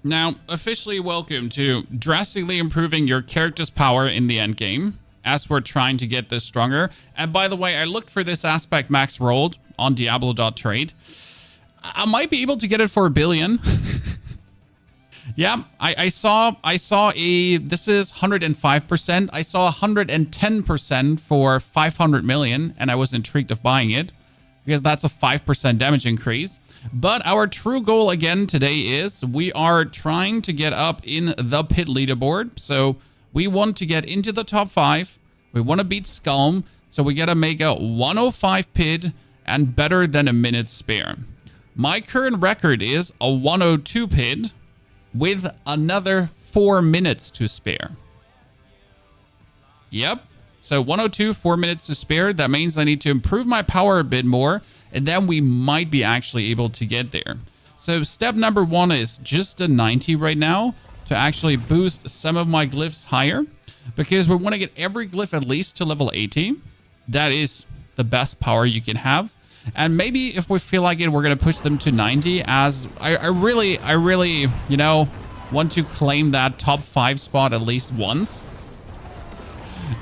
Now, officially welcome to drastically improving your character's power in the end game, as we're trying to get this stronger. And by the way, I looked for this aspect max rolled on Diablo.trade. I might be able to get it for 1 billion. Yeah, I saw this is 105%. I saw 110% for 500 million, and I was intrigued of buying it because that's a 5% damage increase. But our true goal again today is we are trying to get up in the pit leaderboard. So we want to get into the top 5. We want to beat Skull. So we got to make a 105 pit and better than a minute spare. My current record is a 102 pit with another 4 minutes to spare. Yep. So 102, 4 minutes to spare. That means I need to improve my power a bit more, and then we might be actually able to get there. So step number 1 is just a 90 right now to actually boost some of my glyphs higher, because we want to get every glyph at least to level 80. That is the best power you can have. And maybe if we feel like it, we're going to push them to 90, as I really, you know, want to claim that top 5 spot at least once.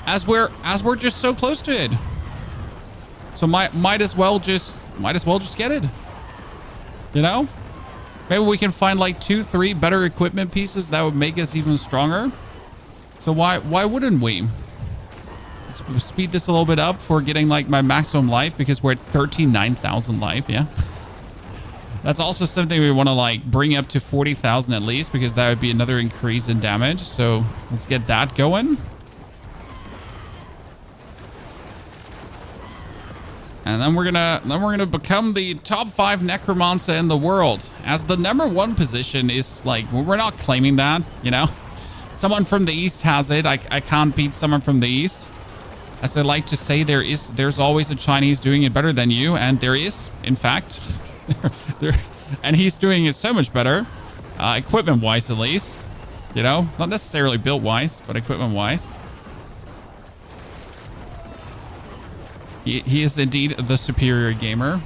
As we're just so close to it. So might as well just get it. You know? Maybe we can find like 2-3 better equipment pieces that would make us even stronger. So why wouldn't we? Let's speed this a little bit up for getting like my maximum life, because we're at 39,000 life. Yeah. That's also something we want to like bring up to 40,000 at least, because that would be another increase in damage. So let's get that going. And then we're gonna become the top 5 Necromancer in the world, as the number 1 position is like, we're not claiming that, you know. Someone from the East has it. I can't beat someone from the East. As I like to say, there's always a Chinese doing it better than you, and there is, in fact. And he's doing it so much better, equipment-wise at least. You know, not necessarily build-wise, but equipment-wise. He is indeed the superior gamer.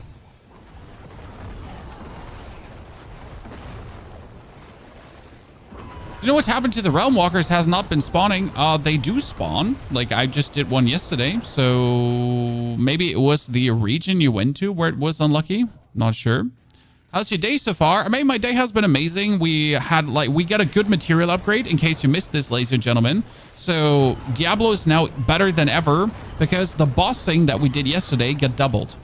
You know what's happened to the Realm Walkers has not been spawning. They do spawn. Like, I just did one yesterday. So maybe it was the region you went to where it was unlucky. Not sure. How's your day so far? I mean, my day has been amazing. We got a good material upgrade, in case you missed this, ladies and gentlemen. So Diablo is now better than ever, because the boss thing that we did yesterday got doubled.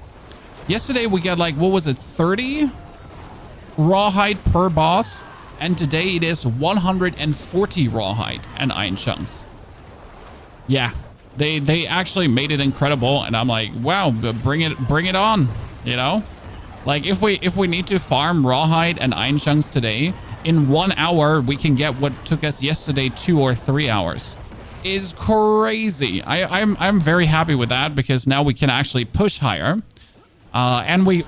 Yesterday we got like, what was it, 30 rawhide per boss, and today it is 140 rawhide and iron chunks. Yeah, they actually made it incredible, and I'm like, wow, bring it on, you know? Like, if we need to farm rawhide and iron chunks today, in 1 hour we can get what took us yesterday 2 or 3 hours. Is crazy. I'm very happy with that, because now we can actually push higher, and we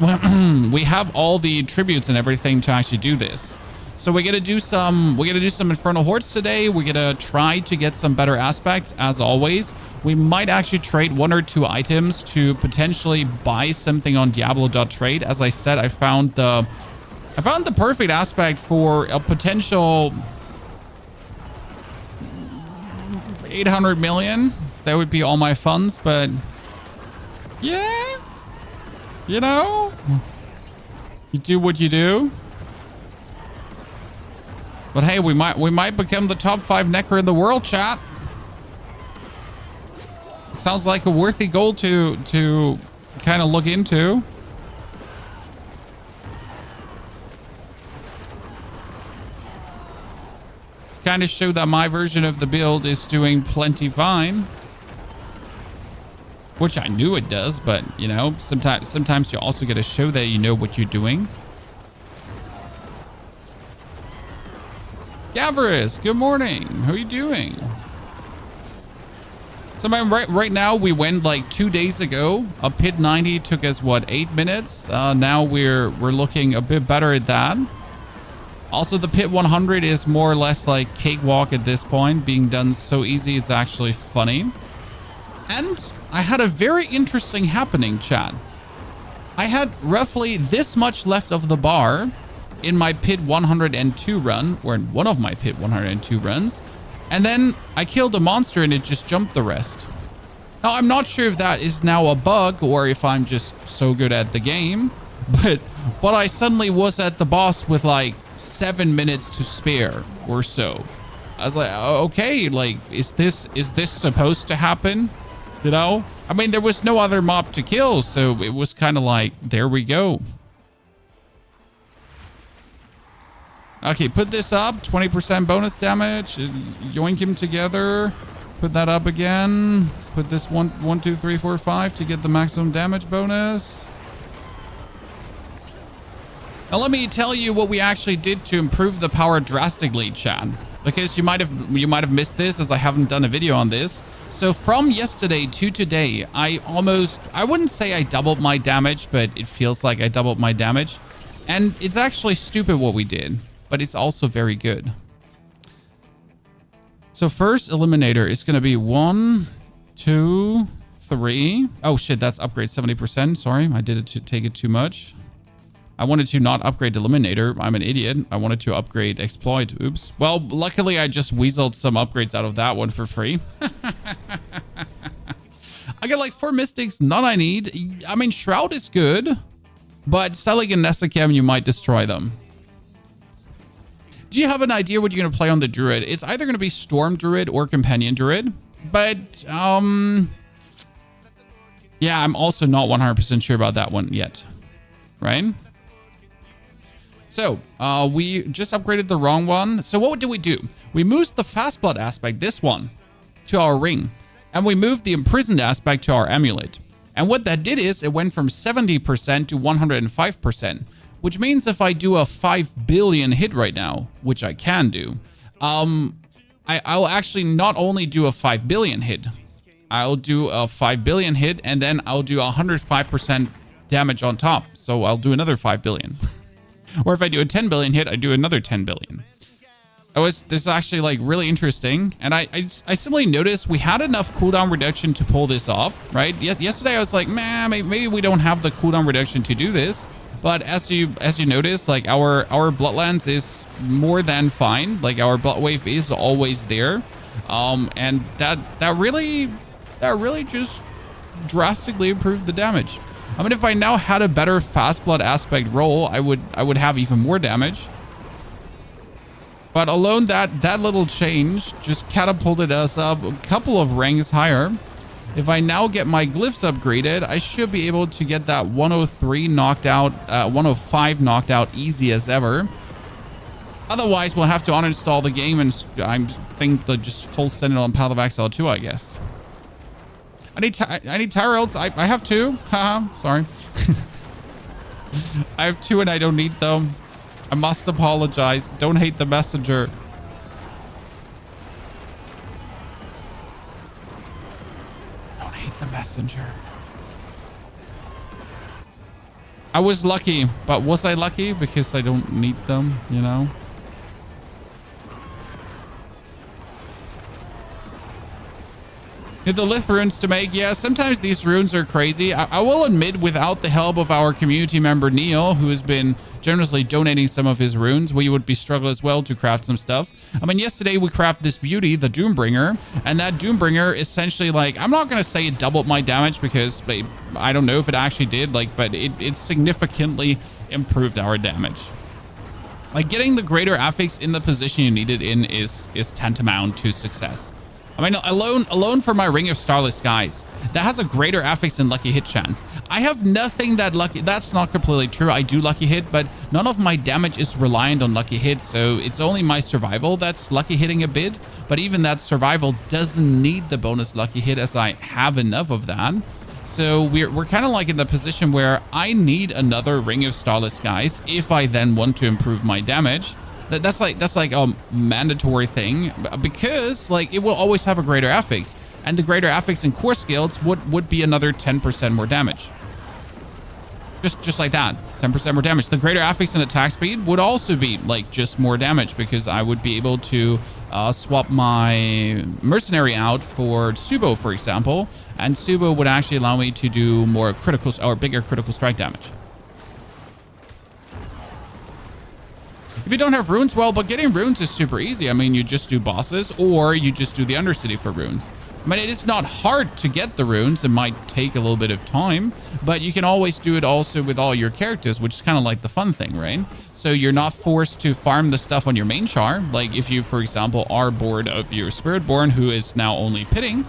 have all the tributes and everything to actually do this. So we gotta do some Infernal Hordes today. We gotta try to get some better aspects, as always. We might actually trade 1 or 2 items to potentially buy something on Diablo.trade. As I said, I found the perfect aspect for a potential 800 million. That would be all my funds, but yeah, you know, you do what you do. But hey, we might become the top 5 Necro in the world, chat. Sounds like a worthy goal to kind of look into. Kind of show that my version of the build is doing plenty fine. Which I knew it does, but you know, sometimes you also get to show that you know what you're doing. Gavris, good morning. How are you doing? So man, right now we went like 2 days ago. A pit 90 took us what, 8 minutes? Now we're looking a bit better at that. Also, the pit 100 is more or less like cakewalk at this point, being done so easy it's actually funny. And I had a very interesting happening, chat. I had roughly this much left of the bar, in my pit 102 run, or in one of my pit 102 runs. And then I killed a monster and it just jumped the rest. Now, I'm not sure if that is now a bug or if I'm just so good at the game, but I suddenly was at the boss with like 7 minutes to spare or so. I was like, okay, like, is this supposed to happen? You know? I mean, there was no other mob to kill, so it was kind of like, there we go. Okay, put this up. 20% bonus damage. Yoink him together. Put that up again. Put this 1, 2, 3, 4, 5 to get the maximum damage bonus. Now let me tell you what we actually did to improve the power drastically, chat. Because you might have missed this, as I haven't done a video on this. So from yesterday to today, I wouldn't say I doubled my damage, but it feels like I doubled my damage. And it's actually stupid what we did, but it's also very good. So first eliminator is going to be 1, 2, 3. Oh shit, that's upgrade 70%. Sorry, I did it to take it too much. I wanted to not upgrade Eliminator. I'm an idiot. I wanted to upgrade Exploit. Oops. Well, luckily I just weaseled some upgrades out of that one for free. I got like 4 Mystics. None I need. I mean, Shroud is good, but selling a Nesacam, you might destroy them. Do you have an idea what you're going to play on the Druid? It's either going to be Storm Druid or Companion Druid, but yeah, I'm also not 100% sure about that one yet, right? So, we just upgraded the wrong one. So what did we do? We moved the Fast Blood aspect, this one, to our ring. And we moved the Imprisoned aspect to our amulet. And what that did is it went from 70% to 105%. Which means if I do a 5 billion hit right now, which I can do, I'll actually not only do a 5 billion hit. I'll do a 5 billion hit and then I'll do 105% damage on top. So I'll do another 5 billion. Or if I do a 10 billion hit, I do another 10 billion. This is actually like really interesting. And I simply noticed we had enough cooldown reduction to pull this off, right? Yesterday I was like, man, maybe we don't have the cooldown reduction to do this. But as you notice, like our Bloodlands is more than fine. Like our Blood Wave is always there. And that really just drastically improved the damage. I mean, if I now had a better Fast Blood aspect roll, I would have even more damage. But alone that little change just catapulted us up a couple of ranks higher. If I now get my glyphs upgraded, I should be able to get that 103 knocked out, 105 knocked out easy as ever. Otherwise, we'll have to uninstall the game and I think they'll just full send it on Path of Exile 2, I guess. I need Tyrells. I have 2. Haha, sorry. I have 2 and I don't need them. I must apologize. Don't hate the messenger. Don't hate the messenger. I was lucky, but was I lucky? Because I don't need them, you know? The Lith runes to make. Yeah, sometimes these runes are crazy. I will admit, without the help of our community member Neil, who has been generously donating some of his runes, we would be struggling as well to craft some stuff. I mean, yesterday we crafted this beauty, the Doombringer, and that Doombringer essentially, like, I'm not going to say it doubled my damage because I don't know if it actually did, like, but it significantly improved our damage. Like, getting the greater affix in the position you need it in is tantamount to success. I mean, alone for my Ring of Starless Skies, that has a greater affix and lucky hit chance. I have nothing that lucky. That's not completely true. I do lucky hit, but none of my damage is reliant on lucky hit. So it's only my survival that's lucky hitting a bit. But even that survival doesn't need the bonus lucky hit, as I have enough of that. So we're kind of like in the position where I need another Ring of Starless Skies if I then want to improve my damage. That's like a mandatory thing, because like it will always have a greater affix, and the greater affix in core skills would be another 10% more damage. Just like that, 10% more damage. The greater affix and attack speed would also be like just more damage, because I would be able to swap my mercenary out for Subo, for example, and Subo would actually allow me to do more critical or bigger critical strike damage. If you don't have runes, well, but getting runes is super easy. I mean, you just do bosses or you just do the Undercity for runes. I mean, it is not hard to get the runes. It might take a little bit of time, but you can always do it also with all your characters, which is kind of like the fun thing, right? So you're not forced to farm the stuff on your main char. Like if you, for example, are bored of your Spiritborn, who is now only pitting,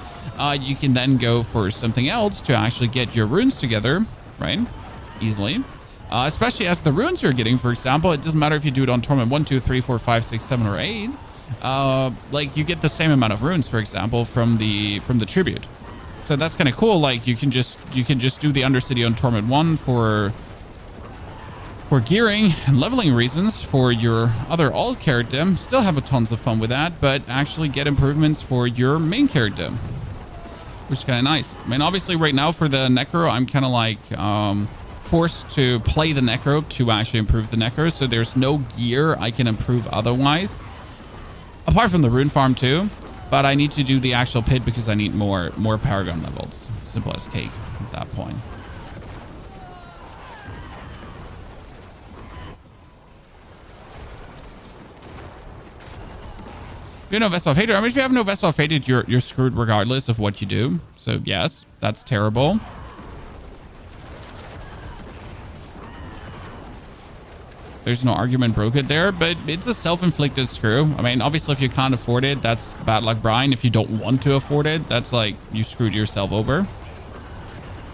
you can then go for something else to actually get your runes together, right? Easily. Especially as the runes you're getting, for example, it doesn't matter if you do it on tournament 1, 2, 3, 4, 5, 6, 7, or 8. Like you get the same amount of runes, for example, from the tribute. So that's kind of cool. Like you can just do the Undercity on tournament 1 for gearing and leveling reasons for your other alt character. Still have a tons of fun with that, but actually get improvements for your main character, which is kind of nice. I mean, obviously right now for the Necro, I'm kind of like forced to play the Necro to actually improve the Necro. So there's no gear I can improve otherwise, apart from the rune farm too. But I need to do the actual pit because I need more Paragon levels. Simple as cake at that point. If you have no Vessel of Hatred, I mean, if you have no Vessel of Hatred, you're screwed regardless of what you do. So yes, that's terrible. There's no argument broken there, but it's a self-inflicted screw. I mean, obviously, if you can't afford it, that's bad luck, Brian. If you don't want to afford it, that's like you screwed yourself over.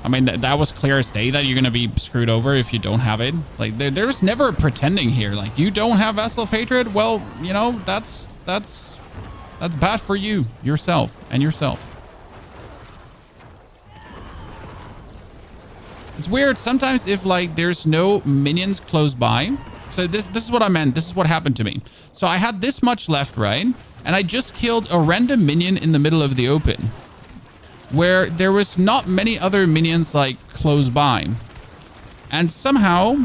I mean, that was clear as day that you're going to be screwed over if you don't have it. Like, there's never pretending here. Like, you don't have Vessel of Hatred? Well, you know, that's bad for you, yourself. It's weird. Sometimes if, like, there's no minions close by... So this is what I meant. This is what happened to me. So I had this much left, right? And I just killed a random minion in the middle of the open, where there was not many other minions like close by. And somehow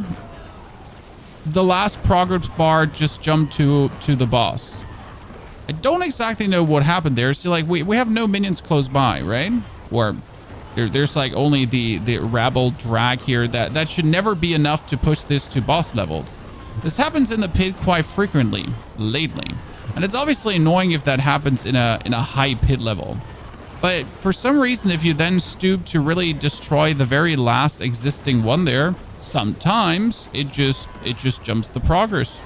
the last progress bar just jumped to the boss. I don't exactly know what happened there. So like we have no minions close by, right? Or there's like only the rabble drag here. That should never be enough to push this to boss levels. This happens in the pit quite frequently lately. And it's obviously annoying if that happens in a high pit level. But for some reason, if you then stoop to really destroy the very last existing one there, sometimes it just jumps the progress.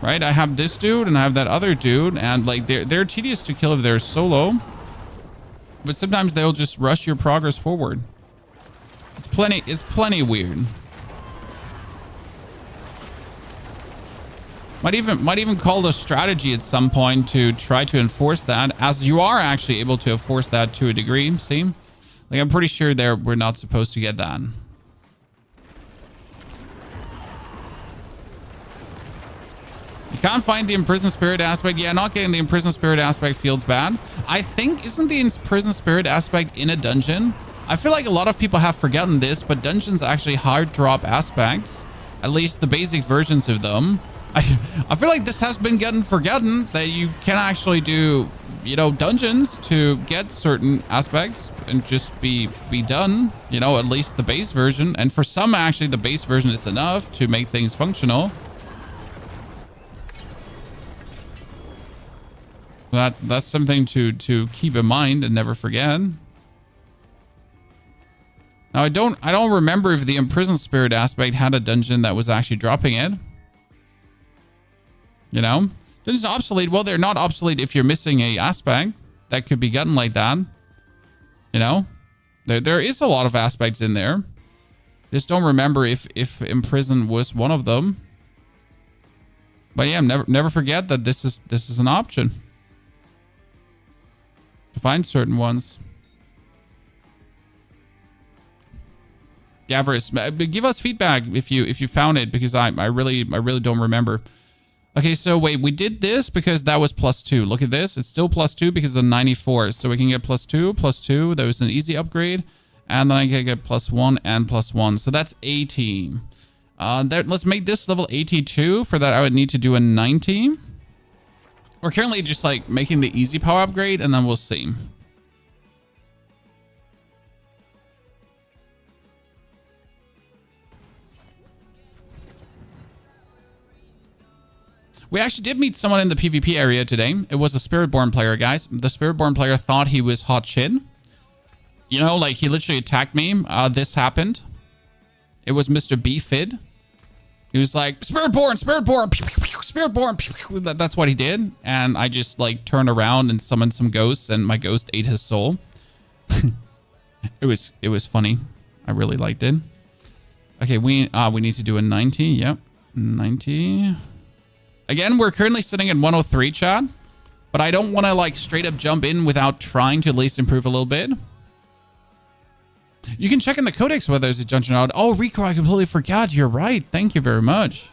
Right? I have this dude and I have that other dude, and like they're tedious to kill if they're solo. But sometimes they'll just rush your progress forward. It's plenty weird. Might even call it a strategy at some point to try to enforce that, as you are actually able to enforce that to a degree. See? Like, I'm pretty sure we're not supposed to get that. You can't find the imprisoned spirit aspect. Yeah, not getting the imprisoned spirit aspect feels bad. I think, isn't the imprisoned spirit aspect in a dungeon? I feel like a lot of people have forgotten this, but dungeons actually hard drop aspects. At least the basic versions of them. I feel like this has been getting forgotten, that you can actually do, you know, dungeons to get certain aspects and just be done, you know, at least the base version. And for some, actually, the base version is enough to make things functional. That's something to keep in mind and never forget. Now, I don't remember if the imprisoned spirit aspect had a dungeon that was actually dropping it. You know, dungeons are obsolete. Well, they're not obsolete if you're missing a aspect that could be gotten like that. You know, there is a lot of aspects in there. Just don't remember if imprison was one of them. But yeah, never forget that this is an option to find certain ones. Gavris, give us feedback if you found it, because I really don't remember. Okay, so wait, we did this because that was +2. Look at this. It's still +2 because of 94. So we can get +2. That was an easy upgrade. And then I can get +1 and +1. So that's 80. Let's make this level 82. For that, I would need to do a 90. We're currently just like making the easy power upgrade, and then we'll see. We actually did meet someone in the PvP area today. It was a Spiritborn player, guys. The Spiritborn player thought he was hot shit. You know, like he literally attacked me. This happened. It was Mr. B-Fid. He was like, Spiritborn, Spiritborn, Spiritborn. That's what he did. And I just like turned around and summoned some ghosts, and my ghost ate his soul. It was funny. I really liked it. Okay, we need to do a 90. Yep, 90. Again, we're currently sitting at 103, chat. But I don't want to like straight up jump in without trying to at least improve a little bit. You can check in the codex whether there's a dungeon out. Oh, Rico, I completely forgot. You're right. Thank you very much.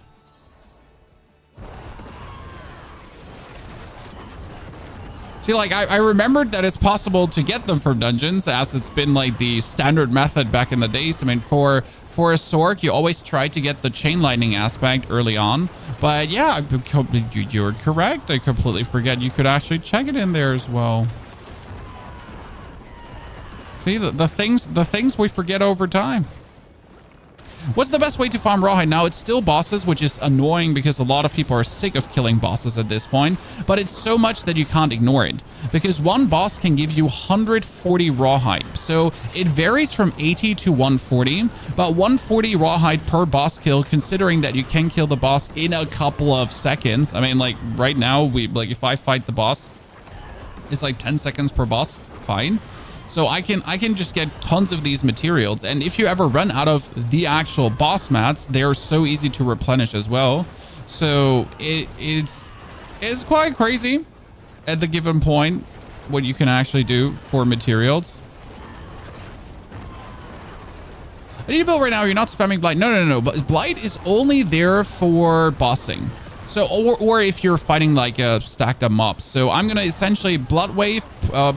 See, like, I remembered that it's possible to get them from dungeons, as it's been, like, the standard method back in the days. I mean, for a Sork, you always try to get the chain lightning aspect early on. But, yeah, you're correct. I completely forget you could actually check it in there as well. See, the things we forget over time. What's the best way to farm rawhide? Now, it's still bosses, which is annoying because a lot of people are sick of killing bosses at this point. But it's so much that you can't ignore it. Because one boss can give you 140 rawhide. So it varies from 80 to 140. But 140 rawhide per boss kill, considering that you can kill the boss in a couple of seconds. I mean, like, right now, if I fight the boss, it's like 10 seconds per boss. Fine. So I can just get tons of these materials. And if you ever run out of the actual boss mats, they're so easy to replenish as well. So it's quite crazy at the given point what you can actually do for materials. I need to build right now. You're not spamming Blight. No. But Blight is only there for bossing. So, or if you're fighting like stacked up mobs. So I'm going to essentially Blood Wave,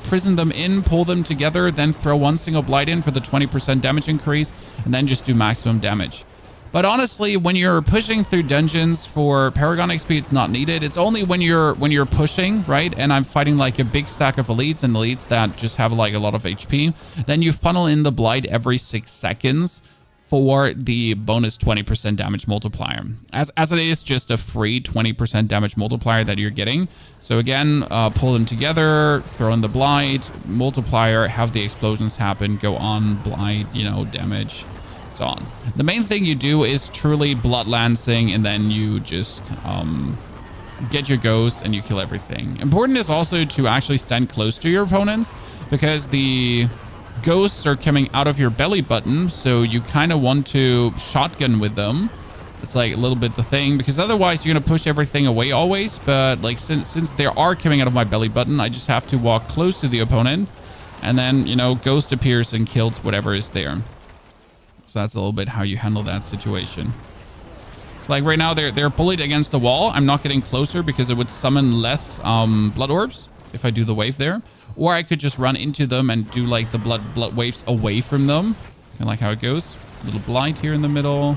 prison them in, pull them together, then throw one single Blight in for the 20% damage increase, and then just do maximum damage. But honestly, when you're pushing through dungeons for Paragon XP, it's not needed. It's only when you're pushing, right? And I'm fighting like a big stack of elites and elites that just have like a lot of HP. Then you funnel in the Blight every 6 seconds. For the bonus 20% damage multiplier, as it is just a free 20% damage multiplier that you're getting. So again, pull them together, throw in the Blight, multiplier, have the explosions happen, go on, Blight, you know, damage, so on. The main thing you do is truly blood lancing, and then you just get your ghosts and you kill everything. Important is also to actually stand close to your opponents, because the ghosts are coming out of your belly button, so you kind of want to shotgun with them. It's like a little bit the thing, because otherwise you're gonna push everything away always. But like since they are coming out of my belly button, I just have to walk close to the opponent, and then, you know, ghost appears and kills whatever is there. So that's a little bit how you handle that situation. Like right now they're bullied against the wall. I'm not getting closer because it would summon less blood orbs if I do the wave there. Or I could just run into them and do like the blood waves away from them. Kind of like how it goes. A little Blight here in the middle.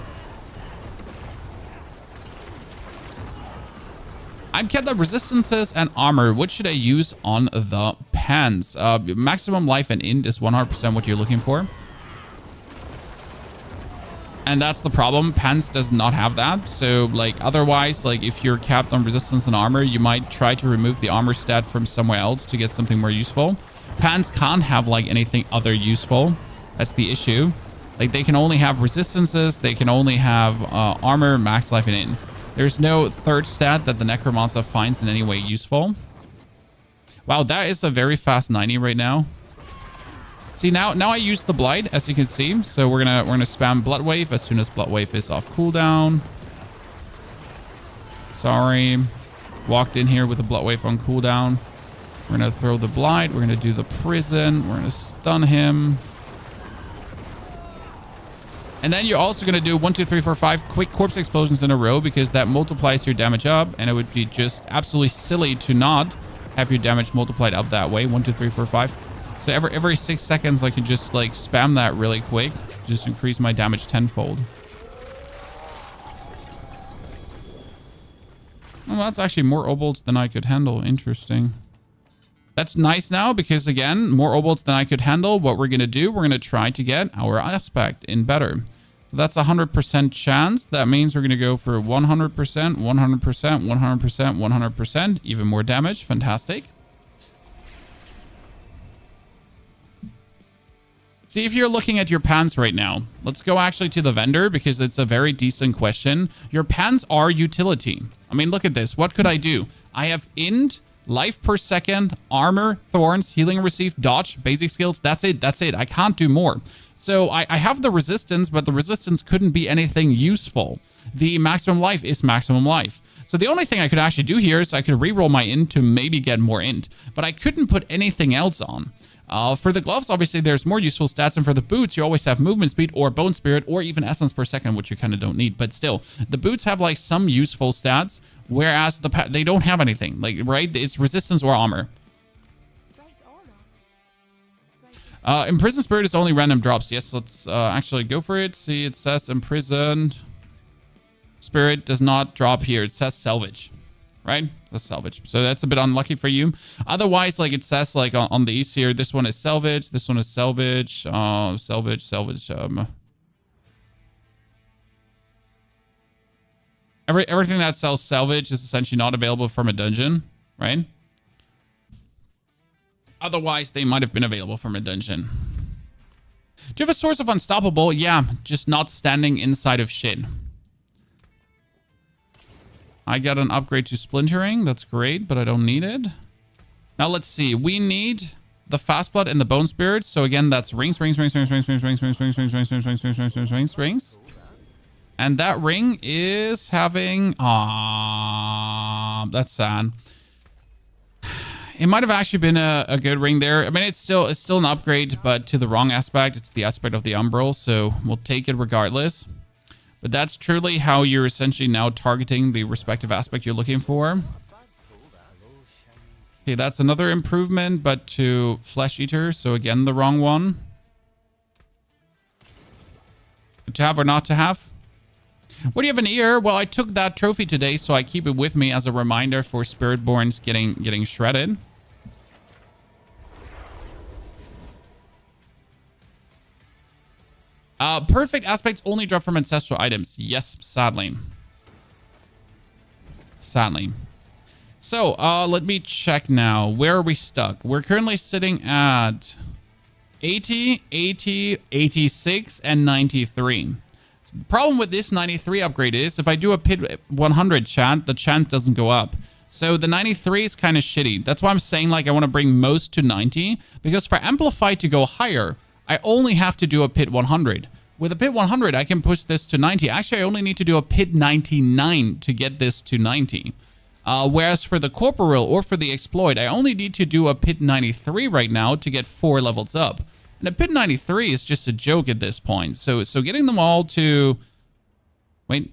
I've kept the resistances and armor. What should I use on the pants? Maximum life and int is 100% what you're looking for. And that's the problem. Pants does not have that. So like otherwise, like if you're capped on resistance and armor, you might try to remove the armor stat from somewhere else to get something more useful. Pants can't have like anything other useful. That's the issue. Like they can only have resistances. They can only have armor, max life, and int. There's no third stat that the Necromancer finds in any way useful. Wow, that is a very fast 90 right now. See, now I use the Blight, as you can see. So we're gonna spam Blood Wave as soon as Blood Wave is off cooldown. Sorry. Walked in here with the Blood Wave on cooldown. We're gonna throw the Blight. We're gonna do the prison. We're gonna stun him. And then you're also gonna do 1, 2, 3, 4, 5 quick corpse explosions in a row, because that multiplies your damage up, and it would be just absolutely silly to not have your damage multiplied up that way. 1, 2, 3, 4, 5. So every 6 seconds, I can just like spam that really quick. Just increase my damage tenfold. Well, that's actually more obols than I could handle. Interesting. That's nice now, because again, more obols than I could handle. What we're going to do, we're going to try to get our aspect in better. So that's 100% chance. That means we're going to go for 100%, 100%, 100%, 100%, even more damage. Fantastic. See if you're looking at your pans right now. Let's go actually to the vendor because it's a very decent question. Your pans are utility. I mean, look at this. What could I do? I have int, life per second, armor, thorns, healing received, dodge, basic skills. That's it. That's it. I can't do more. So I have the resistance, but the resistance couldn't be anything useful. The maximum life is maximum life. So the only thing I could actually do here is I could reroll my int to maybe get more int, but I couldn't put anything else on. For the gloves, obviously, there's more useful stats. And for the boots, you always have movement speed or bone spirit or even essence per second, which you kind of don't need. But still, the boots have like some useful stats, whereas they don't have anything. Like, right? It's resistance or armor. Imprisoned spirit is only random drops. Yes, let's actually go for it. See, it says imprisoned spirit does not drop here. It says salvage. Right? That's salvage. So that's a bit unlucky for you. Otherwise, like it says like on these here, this one is salvage, this one is salvage, salvage. Everything that sells salvage is essentially not available from a dungeon, right? Otherwise, they might have been available from a dungeon. Do you have a source of unstoppable? Yeah, just not standing inside of shit. I got an upgrade to splintering. That's great, but I don't need it. Now let's see. We need the fast blood and the bone spirit. So again, that's rings. And that ring is having... that's sad. It might have actually been a good ring there. I mean, it's still an upgrade, but to the wrong aspect. It's the aspect of the umbral, so we'll take it regardless. But that's truly how you're essentially now targeting the respective aspect you're looking for. Okay, that's another improvement, but to Flesh Eater. So again, the wrong one. To have or not to have? What do you have in ear? Well, I took that trophy today, so I keep it with me as a reminder for Spiritborns getting shredded. Perfect aspects only drop from ancestral items. Yes, sadly. Sadly. So, let me check now. Where are we stuck? We're currently sitting at 80, 80, 86, and 93. So the problem with this 93 upgrade is if I do a pit 100 chant, the chant doesn't go up. So the 93 is kind of shitty. That's why I'm saying like I want to bring most to 90, because for Amplify to go higher, I only have to do a pit 100. With a pit 100, I can push this to 90. Actually, I only need to do a pit 99 to get this to 90. Whereas for the Corporeal or for the Exploit, I only need to do a pit 93 right now to get 4 levels up. And a pit 93 is just a joke at this point. So getting them all to... Wait.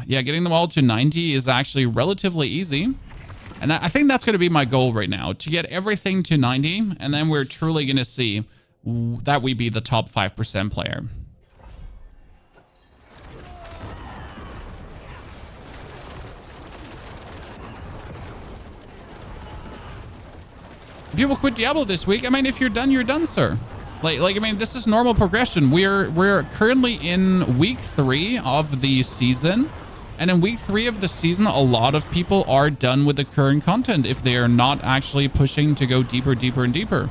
Yeah, getting them all to 90 is actually relatively easy. And I think that's going to be my goal right now, to get everything to 90. And then we're truly going to see that we be the top 5% player. People quit Diablo this week. I mean, if you're done, sir. Like I mean, this is normal progression. We're currently in week 3 of the season. And in week 3 of the season, a lot of people are done with the current content if they are not actually pushing to go deeper, deeper, and deeper.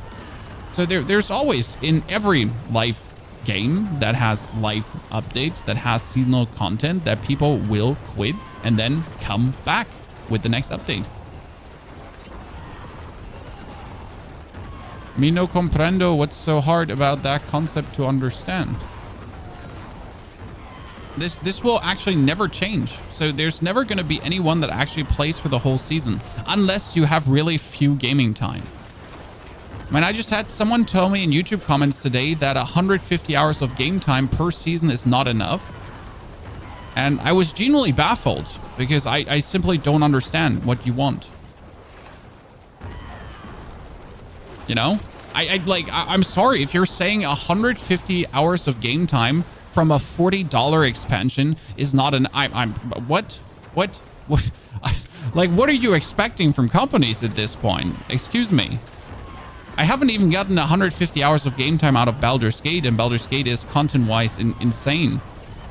So there's always, in every life game that has life updates, that has seasonal content, that people will quit and then come back with the next update. Me no comprendo what's so hard about that concept to understand. This will actually never change. So there's never going to be anyone that actually plays for the whole season unless you have really few gaming time. I mean, I just had someone tell me in YouTube comments today that 150 hours of game time per season is not enough. And I was genuinely baffled because I simply don't understand what you want. You know, I'm sorry if you're saying 150 hours of game time from a $40 expansion is not an, what? Like, what are you expecting from companies at this point? Excuse me. I haven't even gotten 150 hours of game time out of Baldur's Gate, and Baldur's Gate is content-wise insane.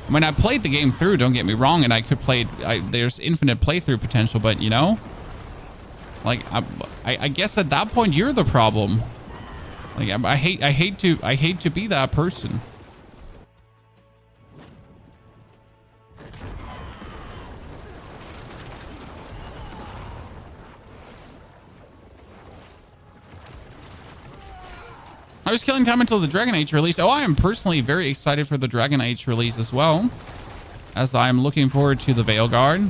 I mean, I played the game through, don't get me wrong, and I could play there's infinite playthrough potential, but you know, like I guess at that point you're the problem. Like I hate to be that person. I was killing time until the Dragon Age release. Oh, I am personally very excited for the Dragon Age release as well, as I am looking forward to the Veilguard.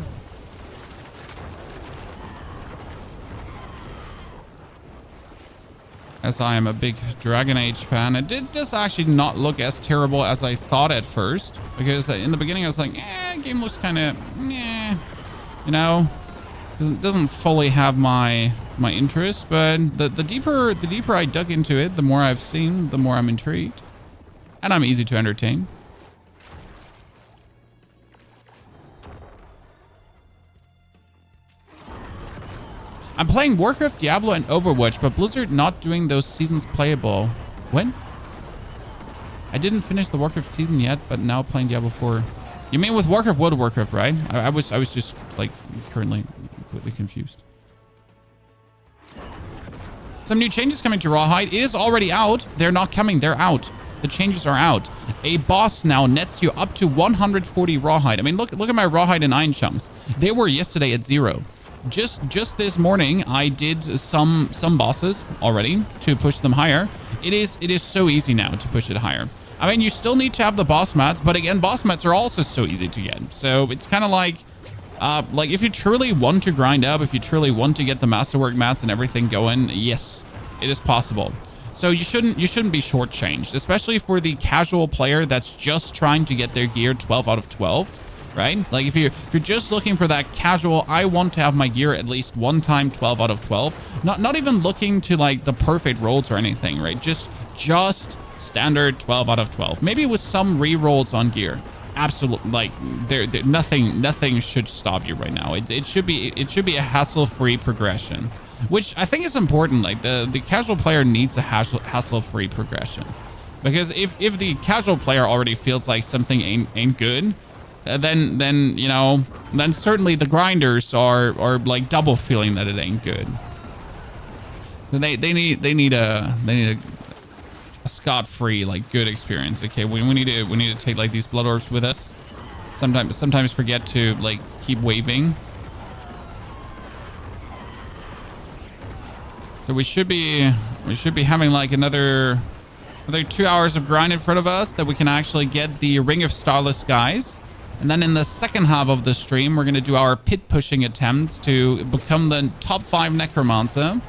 As I am a big Dragon Age fan. It does actually not look as terrible as I thought at first, because in the beginning I was like, game looks kind of, you know, doesn't fully have my interest, but the deeper I dug into it, the more I've seen, the more I'm intrigued, and I'm easy to entertain. I'm playing Warcraft, Diablo, and Overwatch, but Blizzard not doing those seasons playable. When? I didn't finish the Warcraft season yet, but now playing Diablo 4. You mean with Warcraft, World of Warcraft, right? I was just like currently completely confused. Some new changes coming to Rawhide. It is already out. They're not coming. They're out. The changes are out. A boss now nets you up to 140 Rawhide. I mean, look at my Rawhide and Iron chunks. They were yesterday at 0. Just this morning, I did some bosses already to push them higher. It is so easy now to push it higher. I mean, you still need to have the boss mats, but again, boss mats are also so easy to get. So it's kind of like if you truly want to grind up, if you truly want to get the masterwork mats and everything going, yes, it is possible. So you shouldn't be shortchanged, especially for the casual player that's just trying to get their gear 12 out of 12. Right? Like if you're just looking for that casual, I want to have my gear at least one time 12 out of 12. Not even looking to like the perfect rolls or anything, right? Just standard 12 out of 12. Maybe with some re-rolls on gear. Absolutely, like nothing should stop you right now. It should be a hassle-free progression, which I think is important. Like the casual player needs a hassle-free progression, because if the casual player already feels like something ain't good, then you know, then certainly the grinders are like double feeling that it ain't good. So they need a scot-free, like, good experience. Okay, we need to take like these blood orbs with us. Sometimes forget to like keep waving. So we should be having like another 2 hours of grind in front of us that we can actually get the Ring of Starless Skies. And then in the second half of the stream, we're going to do our pit pushing attempts to become the top 5 Necromancer.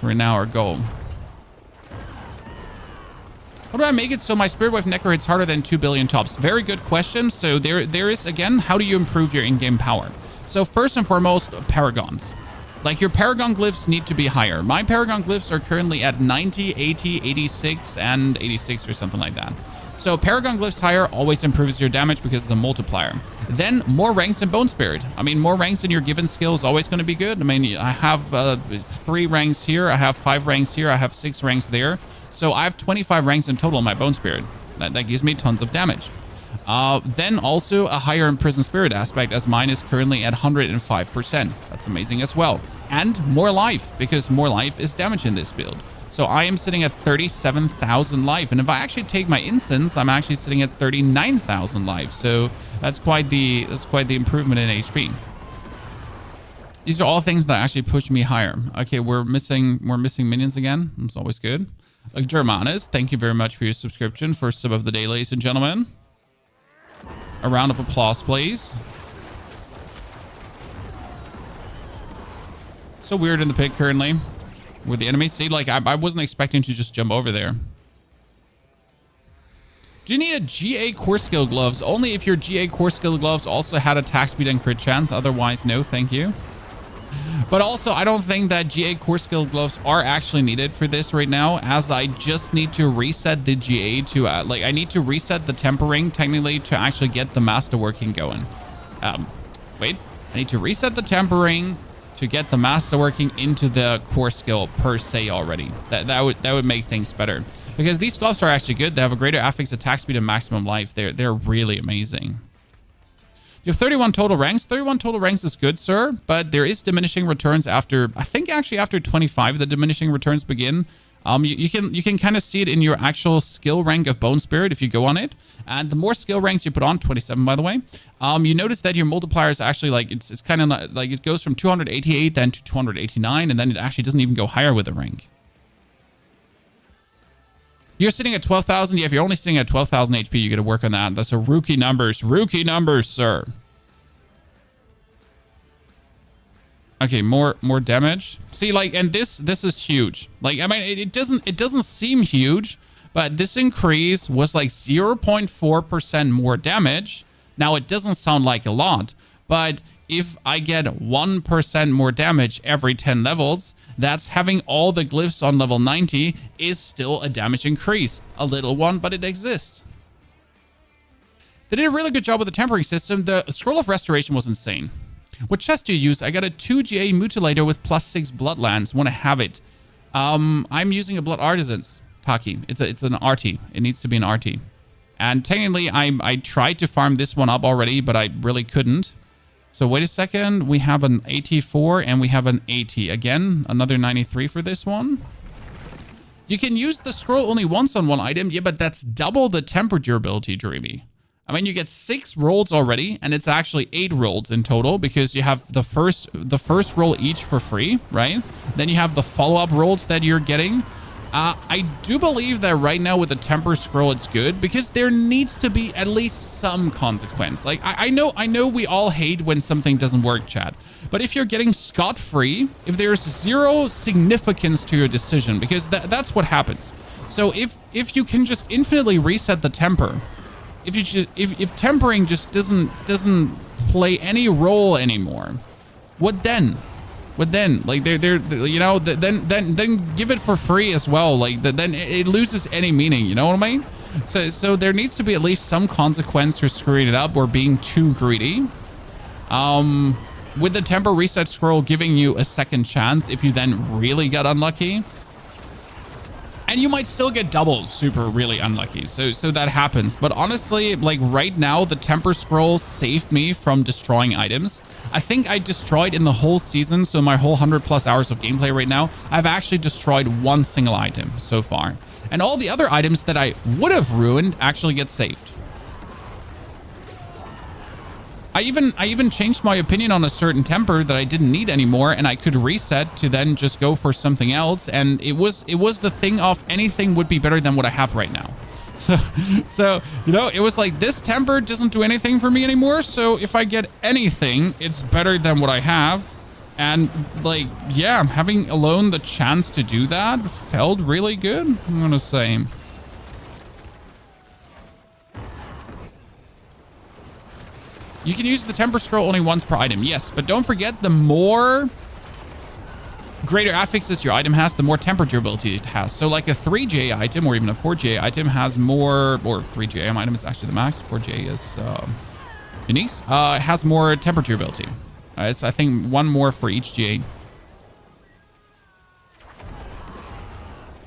Right now, our goal. How do I make it so my Spirit Wave Necro hits harder than 2 billion tops? Very good question. So there is, again, how do you improve your in-game power? So first and foremost, Paragons. Like, your Paragon glyphs need to be higher. My Paragon glyphs are currently at 90, 80, 86, and 86 or something like that. So Paragon glyphs higher always improves your damage because it's a multiplier. Then more ranks in Bone Spirit. I mean, more ranks in your given skill is always going to be good. I mean, I have 3 ranks here. I have 5 ranks here. I have 6 ranks there. So I have 25 ranks in total in my Bone Spirit. That gives me tons of damage. Then also a higher Imprisoned Spirit aspect, as mine is currently at 105%. That's amazing as well. And more life, because more life is damage in this build. So I am sitting at 37,000 life. And if I actually take my instance, I'm actually sitting at 39,000 life. So that's quite the improvement in HP. These are all things that actually push me higher. Okay, we're missing minions again. It's always good. Like Germanis, thank you very much for your subscription. First sub of the day, ladies and gentlemen. A round of applause, please. So weird in the pit currently. With the enemy, see, like I wasn't expecting to just jump over there. Do you need a GA core skill gloves? Only if your GA core skill gloves also had attack speed and crit chance. Otherwise, no, thank you. But also, I don't think that GA core skill gloves are actually needed for this right now, as I just need to reset the GA to like I need to reset the tempering technically to actually get the masterworking going. Wait, I need to reset the tempering to get the masterworking into the core skill per se already. That would make things better. Because these gloves are actually good. They have a greater affix, attack speed, and maximum life. They're really amazing. You have 31 total ranks. 31 total ranks is good, sir. But there is diminishing returns after, I think actually after 25, the diminishing returns begin. You can kind of see it in your actual skill rank of Bone Spirit if you go on it. And the more skill ranks you put on, 27 by the way, you notice that your multiplier is actually like, it's kind of like it goes from 288 then to 289, and then it actually doesn't even go higher with the rank. You're sitting at 12,000. Yeah, if you're only sitting at 12,000 HP, you got to work on that. That's a rookie numbers. Rookie numbers, sir. Okay, more damage. See, like, and this is huge. Like, I mean, it doesn't seem huge, but this increase was like 0.4% more damage. Now, it doesn't sound like a lot, but if I get 1% more damage every 10 levels, that's having all the glyphs on level 90 is still a damage increase. A little one, but it exists. They did a really good job with the tempering system. The Scroll of Restoration was insane. What chest do you use? I got a 2GA Mutilator with +6 Bloodlands. Want to have it. I'm using a Blood Artisans, Taki. It's an RT. It needs to be an RT. And technically, I tried to farm this one up already, but I really couldn't. So wait a second, we have an 84 and we have an 80. Again, another 93 for this one. You can use the scroll only once on one item. Yeah, but that's double the temper durability, Dreamy. I mean, you get 6 rolls already, and it's actually 8 rolls in total because you have the first roll each for free, right? Then you have the follow-up rolls that you're getting. I do believe that right now with the temper scroll, it's good because there needs to be at least some consequence. Like I know we all hate when something doesn't work, chat. But if you're getting scot-free, if there's 0 significance to your decision, because that's what happens. So if you can just infinitely reset the temper, if tempering just doesn't play any role anymore, what then? But then, like, you know, then give it for free as well. Like, then it loses any meaning. You know what I mean? So there needs to be at least some consequence for screwing it up or being too greedy. With the temper reset scroll giving you a second chance if you then really get unlucky. And you might still get double super really unlucky. So that happens. But honestly, like right now, the temper scroll saved me from destroying items. I think I destroyed in the whole season, so my whole 100+ hours of gameplay right now, I've actually destroyed 1 single item so far. And all the other items that I would have ruined actually get saved. I even changed my opinion on a certain temper that I didn't need anymore, and I could reset to then just go for something else. And it was the thing of anything would be better than what I have right now. So you know, it was like this temper doesn't do anything for me anymore. So if I get anything, it's better than what I have. And like, yeah, having alone the chance to do that felt really good, I'm gonna say. You can use the temper scroll only once per item. Yes, but don't forget, the more greater affixes your item has, the more temper durability it has. So like a 3J item or even a 4J item has more, or 3J item is actually the max. 4J is unique. Has more temper durability. It's, I think, 1 more for each GA.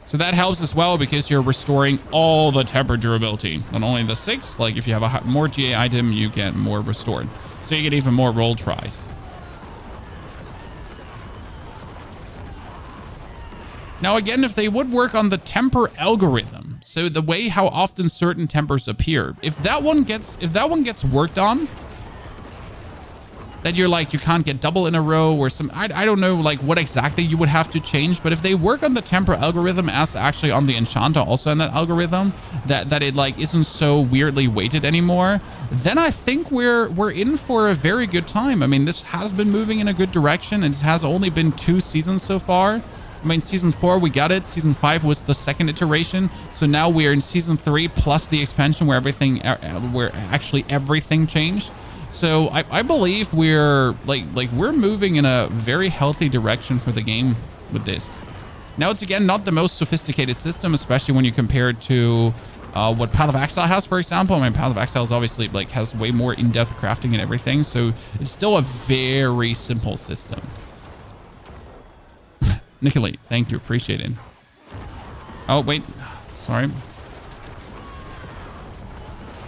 So that helps as well because you're restoring all the temper durability, not only the 6. Like if you have a more GA item, you get more restored. So you get even more roll tries. Now again, if they would work on the temper algorithm, so the way how often certain tempers appear, if that one gets worked on, that you're like, you can't get double in a row or some, I don't know like what exactly you would have to change, but if they work on the temper algorithm as actually on the enchanter also in that algorithm, that it like isn't so weirdly weighted anymore, then I think we're in for a very good time. I mean, this has been moving in a good direction, and it has only been 2 seasons so far. I mean, season 4, we got it. Season 5 was the second iteration. So now we are in season 3 plus the expansion where actually everything changed. So I believe we're we're moving in a very healthy direction for the game with this. Now it's again not the most sophisticated system, especially when you compare it to what Path of Exile has, for example. I mean, Path of Exile is obviously has way more in-depth crafting and everything, so it's still a very simple system. Nicolate, thank you, appreciate it. Oh wait, Sorry.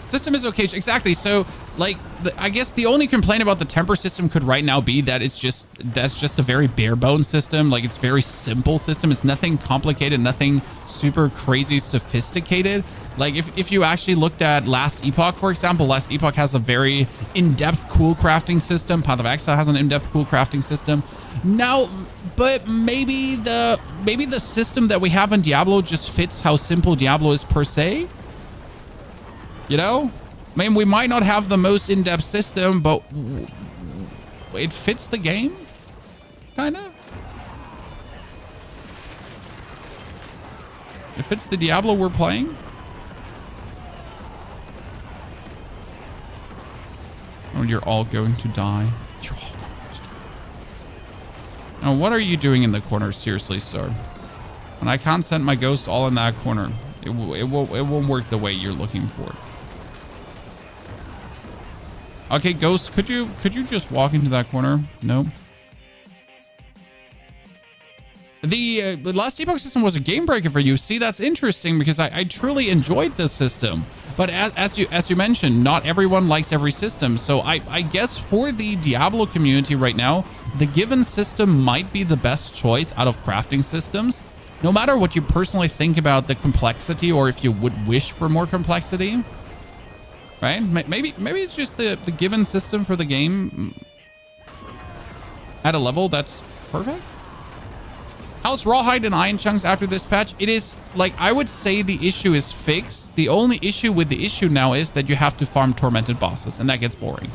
System is okay. Exactly. So, like, I guess the only complaint about the temper system could right now be that that's just a very bare bones system. Like, it's very simple system. It's nothing complicated, nothing super crazy sophisticated. Like, if you actually looked at Last Epoch, for example, Last Epoch has a very in-depth cool crafting system. Path of Exile has an in-depth cool crafting system. Now, but maybe the system that we have in Diablo just fits how simple Diablo is per se. You know, I mean, we might not have the most in-depth system, but it fits the game, kind of. It fits the Diablo we're playing. Oh, you're all going to die. You're all going to die. Now, what are you doing in the corner? Seriously, sir. When I can't send my ghosts all in that corner, it won't work the way you're looking for. Okay, Ghost, could you just walk into that corner? No. The Last Epoch system was a game breaker for you. See, that's interesting because I truly enjoyed this system. But as you mentioned, not everyone likes every system. So I guess for the Diablo community right now, the given system might be the best choice out of crafting systems. No matter what you personally think about the complexity or if you would wish for more complexity. Right? Maybe it's just the given system for the game at a level that's perfect. How's Rawhide and Iron Chunks after this patch? It is, like, I would say the issue is fixed. The only issue with the issue now is that you have to farm tormented bosses, and that gets boring.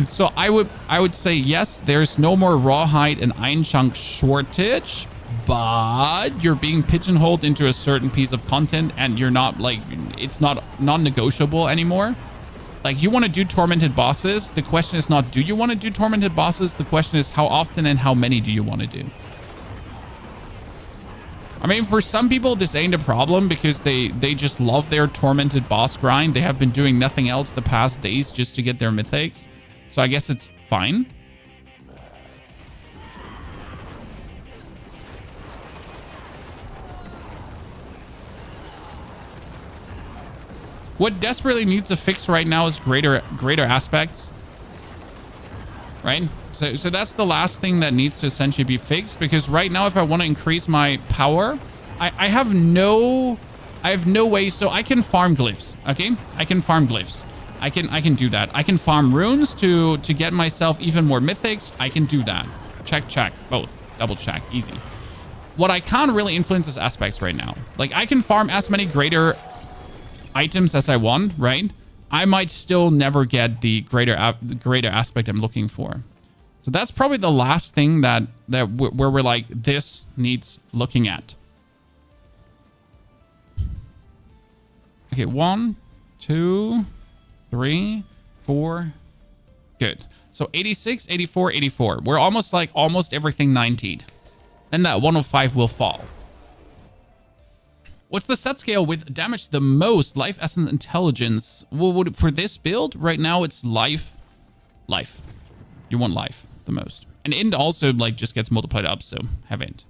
So I would say yes, there's no more Rawhide and Iron Chunk shortage. But you're being pigeonholed into a certain piece of content and you're not, like, it's not non-negotiable anymore. Like, you want to do tormented bosses. The question is not, do you want to do tormented bosses? The question is, how often and how many do you want to do? I mean, for some people, this ain't a problem because they just love their tormented boss grind. They have been doing nothing else the past days just to get their mythics. So I guess it's fine. What desperately needs a fix right now is greater aspects, right? So that's the last thing that needs to essentially be fixed, because right now, if I want to increase my power, I have no way. So I can farm glyphs, okay? I can farm glyphs. I can do that. I can farm runes to get myself even more mythics. I can do that. Check, both. Double check, easy. What I can't really influence is aspects right now. Like, I can farm as many greater items as I want, right? I might still never get the greater aspect I'm looking for. So that's probably the last thing where we're like, this needs looking at. Okay, 1, 2, 3, 4. Good. So 86, 84, 84. We're almost everything 90'd. And that 105 will fall. What's the set scale with damage the most? Life, essence, intelligence. Well, for this build, right now it's life. Life. You want life the most. And int also, like, just gets multiplied up, so have int.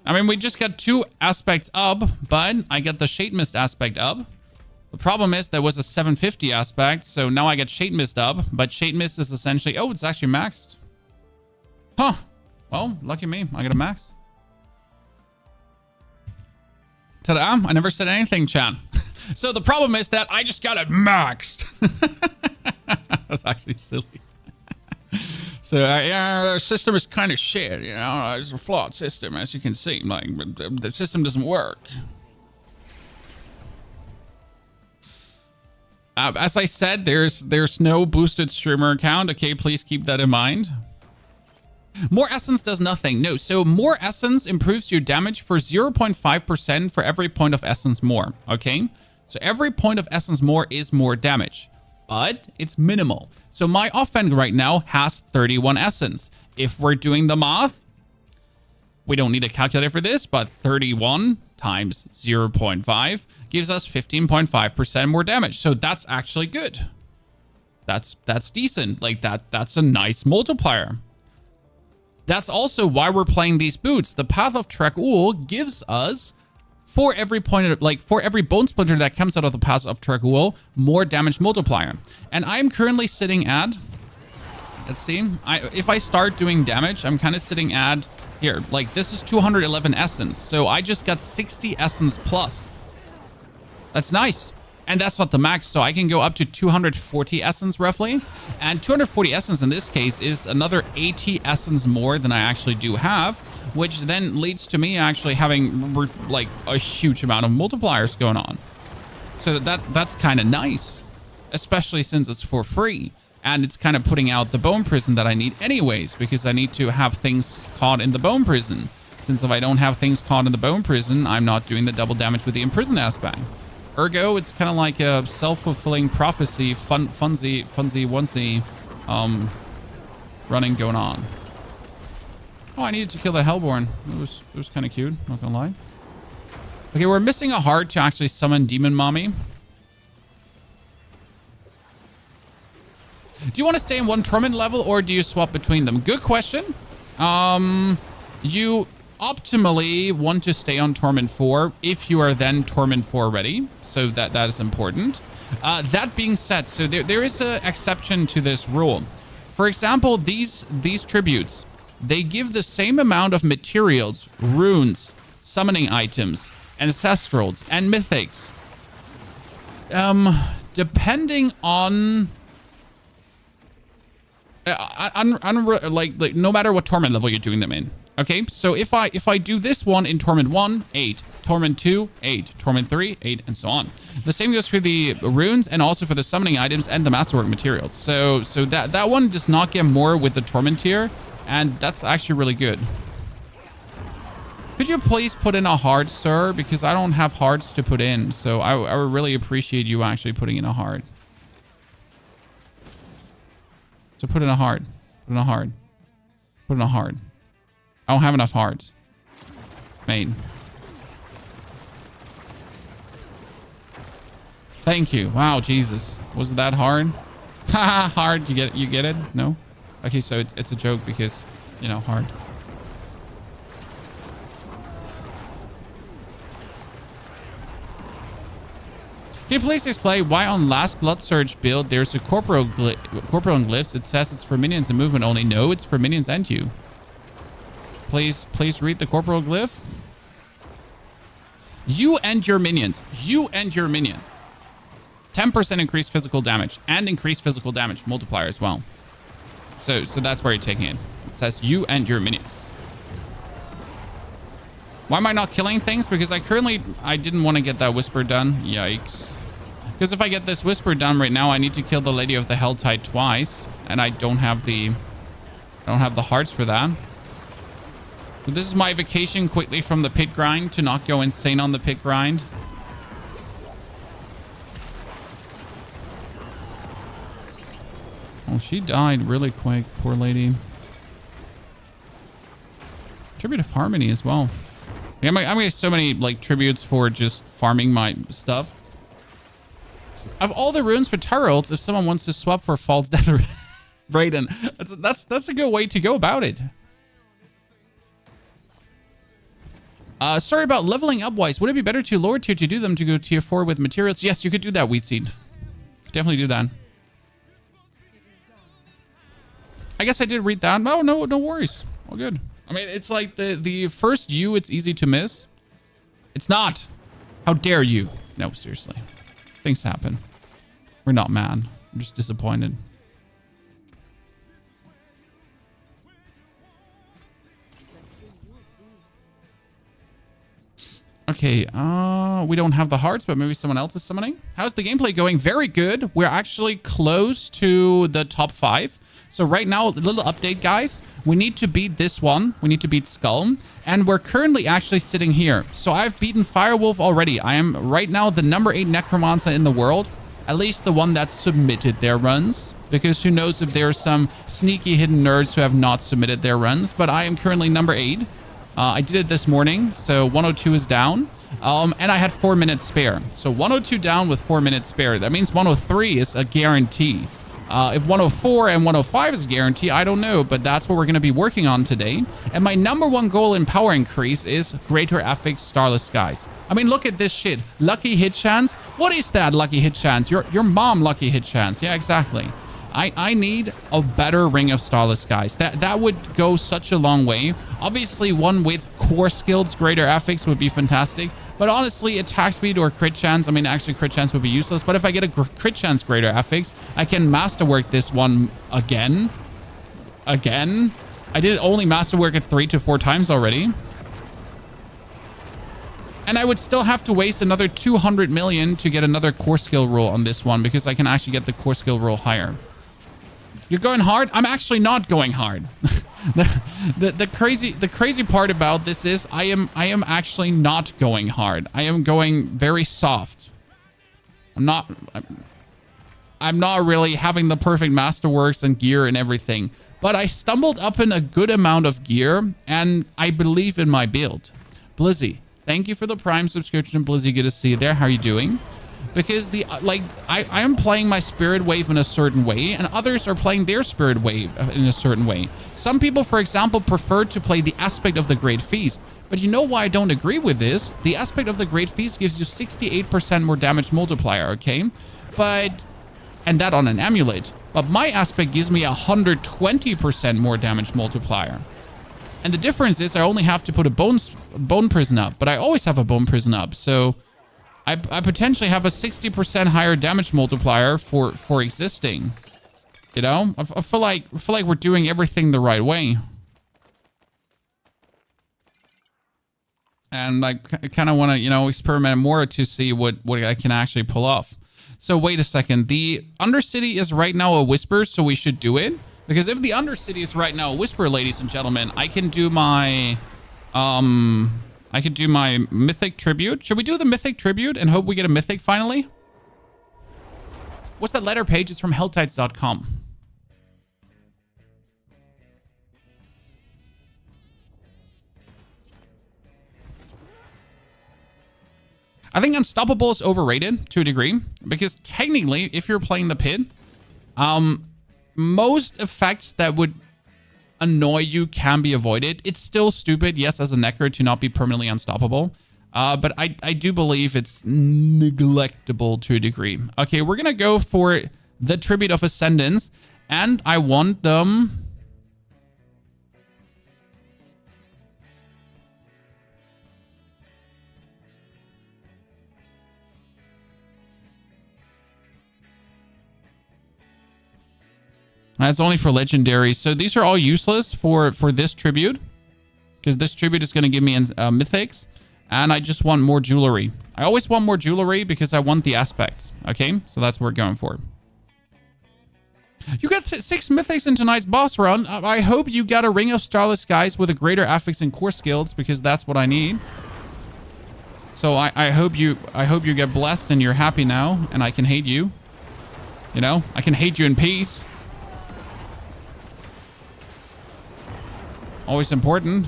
I mean, we just got 2 aspects up, but I get the Shade Mist aspect up. The problem is there was a 750 aspect, so now I get Shade Mist up, but Shade Mist is essentially... Oh, it's actually maxed. Huh. Well, lucky me. I got a max. Ta-da! I never said anything, chat. So the problem is that I just got it maxed. That's actually silly. So yeah, the system is kind of shit. You know, it's a flawed system, as you can see. Like, the system doesn't work. As I said, there's no boosted streamer account. Okay, please keep that in mind. More essence does nothing. No, so more essence improves your damage for 0.5% for every point of essence more. Okay, so every point of essence more is more damage, but it's minimal. So my offhand right now has 31 essence. If we're doing the math, we don't need a calculator for this, but 31 times 0.5 gives us 15.5% more damage. So that's actually good. That's decent. Like that's a nice multiplier. That's also why we're playing these boots. The Path of Trag'Oul gives us, for every for every bone splinter that comes out of the Path of Trag'Oul, more damage multiplier. And I'm currently sitting at, let's see, if I start doing damage, I'm kind of sitting at, here, like this is 211 essence. So I just got 60 essence plus. That's nice. And that's not the max, so I can go up to 240 essence roughly. And 240 essence in this case is another 80 essence more than I actually do have, which then leads to me actually having like a huge amount of multipliers going on. So that's kind of nice, especially since it's for free. And it's kind of putting out the bone prison that I need anyways, because I need to have things caught in the bone prison. Since if I don't have things caught in the bone prison, I'm not doing the double damage with the imprison aspect. Ergo, it's kind of like a self-fulfilling prophecy, funsy onesie running going on. Oh, I needed to kill the Hellborn. It was kind of cute, not gonna lie. Okay, we're missing a heart to actually summon Demon Mommy. Do you want to stay in one torment level or do you swap between them? Good question. You optimally want to stay on Torment 4 if you are then Torment 4 ready. So that is important. That being said, so there is an exception to this rule. For example, these tributes, they give the same amount of materials, runes, summoning items, ancestrals, and mythics. Depending on... like no matter what torment level you're doing them in. Okay, so if I do this one in Torment 1, 8. Torment 2, 8. Torment 3, 8, and so on. The same goes for the runes and also for the summoning items and the Masterwork materials. So that one does not get more with the Torment tier, and that's actually really good. Could you please put in a heart, sir? Because I don't have hearts to put in, so I would really appreciate you actually putting in a heart. So put in a heart. Put in a heart. Put in a heart. I don't have enough hearts. Mate. Thank you. Wow, Jesus. Was it that hard? Haha, hard. You get it? You get it? No? Okay, so it's a joke because, you know, hard. Can you please explain why on last Blood Surge build there's a corporal and glyphs? It says it's for minions and movement only. No, it's for minions and you. Please read the corporal glyph. You and your minions. You and your minions. 10% increased physical damage and increased physical damage multiplier as well. So that's where you're taking it. It says you and your minions. Why am I not killing things? Because I didn't want to get that whisper done. Yikes. Because if I get this whisper done right now, I need to kill the Lady of the Helltide twice, and I don't have the hearts for that. So this is my vacation quickly from the pit grind to not go insane on the pit grind. Oh, she died really quick, poor lady. Tribute of Harmony as well. Yeah, I'm gonna get so many like tributes for just farming my stuff. Of all the runes for Tyrells, if someone wants to swap for False Death Raiden, that's a good way to go about it. Sorry about leveling up wise. Would it be better to lower tier to do them to go tier 4 with materials? Yes, you could do that, Wheat Seed. Could definitely do that. I guess I did read that. Oh, no worries. All good. I mean, it's like the first U, it's easy to miss. It's not. How dare you? No, seriously. Things happen. We're not mad. I'm just disappointed. Okay, we don't have the hearts, but maybe someone else is summoning. How's the gameplay going? Very good. We're actually close to the top 5. So right now, a little update, guys. We need to beat this one. We need to beat Skull. And we're currently actually sitting here. So I've beaten Firewolf already. I am right now the number 8 Necromancer in the world. At least the one that submitted their runs. Because who knows if there are some sneaky hidden nerds who have not submitted their runs. But I am currently number 8. I did it this morning. So 102 is down. And I had 4 minutes spare. So 102 down with 4 minutes spare. That means 103 is a guarantee. If 104 and 105 is guaranteed, I don't know, but that's what we're going to be working on today. And my number one goal in power increase is greater affix starless skies. I mean, look at this shit. Lucky hit chance. What is that lucky hit chance? Your mom lucky hit chance. Yeah, exactly. I need a better ring of starless skies. That would go such a long way. Obviously, one with core skills, greater affix would be fantastic. But honestly, attack speed or crit chance, I mean, actually crit chance would be useless. But if I get a crit chance greater affix, I can masterwork this one again. Again. I did only masterwork it 3 to 4 times already. And I would still have to waste another 200 million to get another core skill roll on this one, because I can actually get the core skill roll higher. You're going hard? I'm actually not going hard. The crazy part about this is I am actually not going hard. I am going very soft. I'm not really having the perfect masterworks and gear and everything, but I stumbled up in a good amount of gear and I believe in my build. Blizzy, thank you for the Prime subscription. Blizzy, good to see you there. How are you doing? Because I am playing my spirit wave in a certain way, and others are playing their spirit wave in a certain way. Some people, for example, prefer to play the aspect of the Great Feast. But you know why I don't agree with this? The aspect of the Great Feast gives you 68% more damage multiplier, okay? And that on an amulet. But my aspect gives me 120% more damage multiplier. And the difference is I only have to put a bone prison up, but I always have a bone prison up, so I potentially have a 60% higher damage multiplier for existing. You know, I feel like we're doing everything the right way. And I kind of want to, you know, experiment more to see what I can actually pull off. So wait a second. The Undercity is right now a whisper, so we should do it. Because if the Undercity is right now a whisper, ladies and gentlemen, I can do my mythic tribute. Should we do the mythic tribute and hope we get a mythic finally? What's that letter page? It's from helltides.com. I think Unstoppable is overrated to a degree, because technically, if you're playing the pit, most effects that would annoy you can be avoided. It's still stupid, yes, as a necker to not be permanently unstoppable. But I do believe it's neglectable to a degree. Okay, we're gonna go for the Tribute of Ascendance, and I want them... That's only for legendaries. So these are all useless for this tribute, because this tribute is going to give me mythics, and I just want more jewelry. I always want more jewelry because I want the aspects. Okay, so that's what we're going for. You got 6 mythics in tonight's boss run. I hope you got a Ring of Starless Skies with a greater affix and core skills, because that's what I need. So I hope you get blessed and you're happy now, and I can hate you. You know, I can hate you in peace. Always important.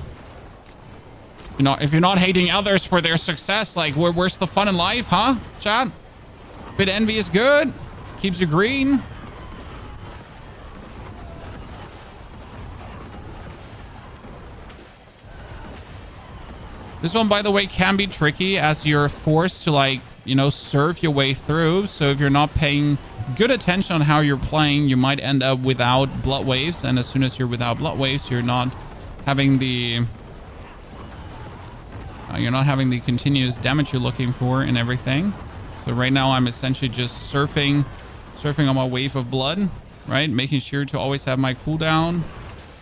You know, if you're not hating others for their success, like, where's the fun in life, huh, chat? Bit envy is good. Keeps you green. This one, by the way, can be tricky as you're forced to, like, you know, surf your way through. So if you're not paying good attention on how you're playing, you might end up without blood waves. And as soon as you're without blood waves, you're not having the continuous damage you're looking for and everything. So right now I'm essentially just surfing on my wave of blood, right? Making sure to always have my cooldown,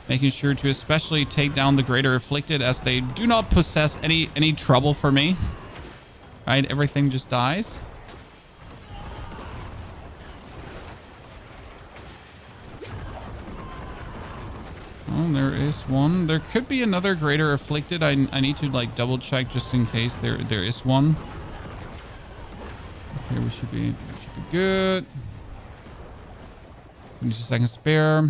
making sure to especially take down the greater afflicted, as they do not possess any trouble for me, right? Everything just dies. Oh, there is one. There could be another greater afflicted. I need to, like, double check just in case there is one. Okay, we should be good. 22 seconds spare.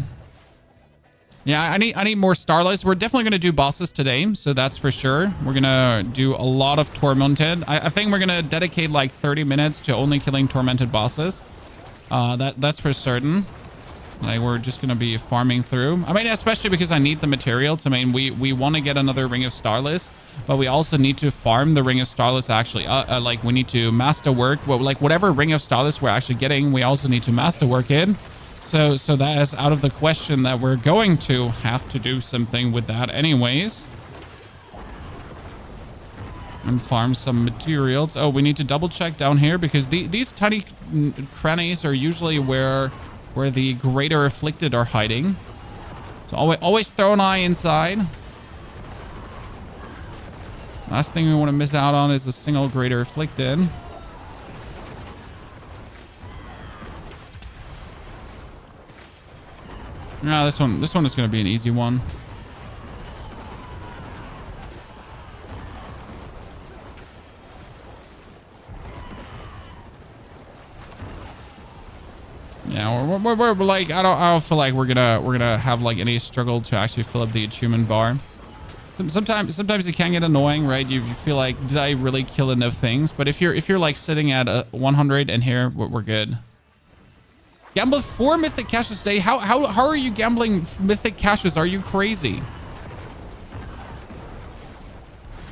Yeah, I need more starlights. We're definitely gonna do bosses today, so that's for sure. We're gonna do a lot of tormented. I think we're gonna dedicate like 30 minutes to only killing tormented bosses. That's for certain. Like, we're just going to be farming through. I mean, especially because I need the materials. I mean, we want to get another Ring of Starless, but we also need to farm the Ring of Starless actually. Like, we need to masterwork. Well, like, whatever Ring of Starless we're actually getting, we also need to masterwork it. So that is out of the question that we're going to have to do something with that anyways. And farm some materials. Oh, we need to double check down here because these tiny crannies are usually where the greater afflicted are hiding. So always throw an eye inside. Last thing we want to miss out on is a single greater afflicted. No, this one is going to be an easy one. Yeah, we're like, I don't feel like we're gonna have like any struggle to actually fill up the achievement bar. Sometimes it can get annoying, right? You feel like, did I really kill enough things? But if you're like sitting at 100 and here, we're good. Gamble 4 mythic caches today. How are you gambling mythic caches? Are you crazy?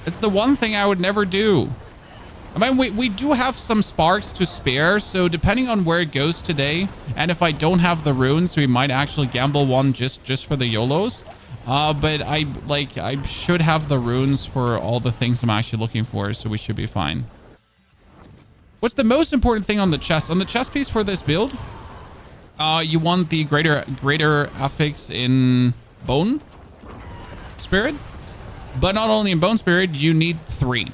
It's the one thing I would never do. I mean, we do have some sparks to spare, so depending on where it goes today, and if I don't have the runes, we might actually gamble one just for the YOLOs. But I should have the runes for all the things I'm actually looking for, so we should be fine. What's the most important thing on the chest? On the chest piece for this build, you want the greater affix in Bone Spirit, but not only in Bone Spirit, you need 3.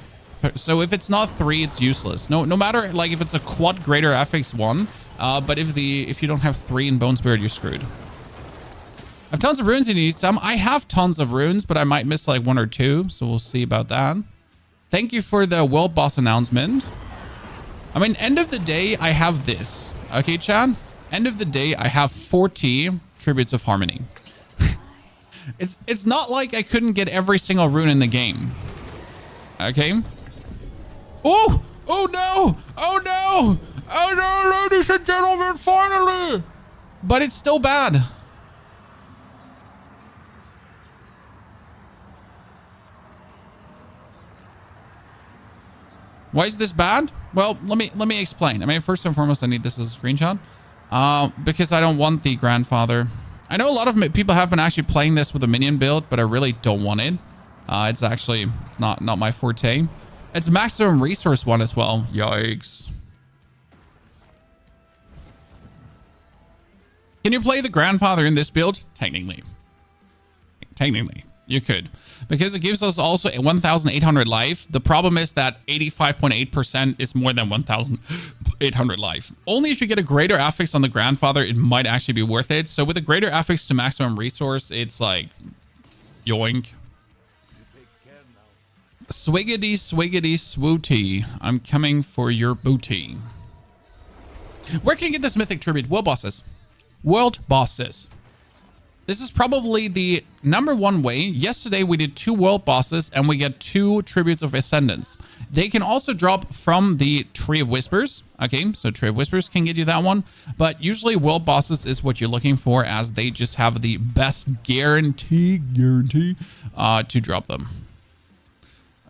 So if it's not 3, it's useless. No matter like if it's a quad greater affix 1, but if you don't have 3 in Bone Spirit, you're screwed. I have tons of runes. You need some. I have tons of runes, but I might miss like 1 or 2, so we'll see about that. Thank you for the world boss announcement. I mean, end of the day, I have this. Okay, Chad? End of the day, I have 40 Tributes of Harmony. It's not like I couldn't get every single rune in the game. Okay? Oh! Oh no! Oh no! Oh no, ladies and gentlemen, finally! But it's still bad. Why is this bad? Well, let me explain. I mean, first and foremost, I need this as a screenshot. Because I don't want the grandfather. I know a lot of people have been actually playing this with a minion build, but I really don't want it. It's not my forte. It's maximum resource one as well. Yikes. Can you play the grandfather in this build? Technically, you could. Because it gives us also 1,800 life. The problem is that 85.8% is more than 1,800 life. Only if you get a greater affix on the grandfather, it might actually be worth it. So with a greater affix to maximum resource, it's like, yoink. Swiggity, swiggity, swooty. I'm coming for your booty. Where can you get this mythic tribute? World bosses. World bosses. This is probably the #1 way. Yesterday, we did 2 world bosses and we get 2 tributes of ascendance. They can also drop from the Tree of Whispers. Okay, so Tree of Whispers can get you that one. But usually world bosses is what you're looking for, as they just have the best guarantee to drop them.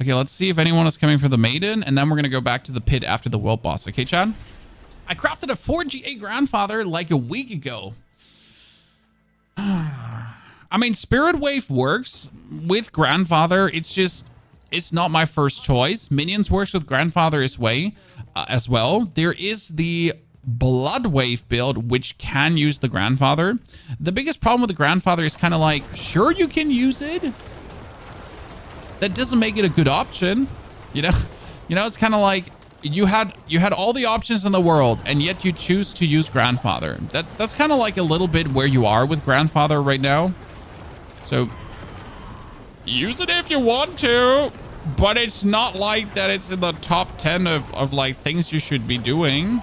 Okay, let's see if anyone is coming for the maiden, and then we're going to go back to the pit after the world boss. Okay, Chad? I crafted a 4GA grandfather like a week ago. I mean, Spirit Wave works with grandfather. It's not my first choice. Minions works with grandfather as well. There is the Blood Wave build, which can use the grandfather. The biggest problem with the grandfather is kind of like, sure, you can use it. That doesn't make it a good option. You know, it's kind of like you had all the options in the world, and yet you choose to use grandfather. That's kind of like a little bit where you are with grandfather right now. So use it if you want to, but it's not like that it's in the top 10 of like things you should be doing.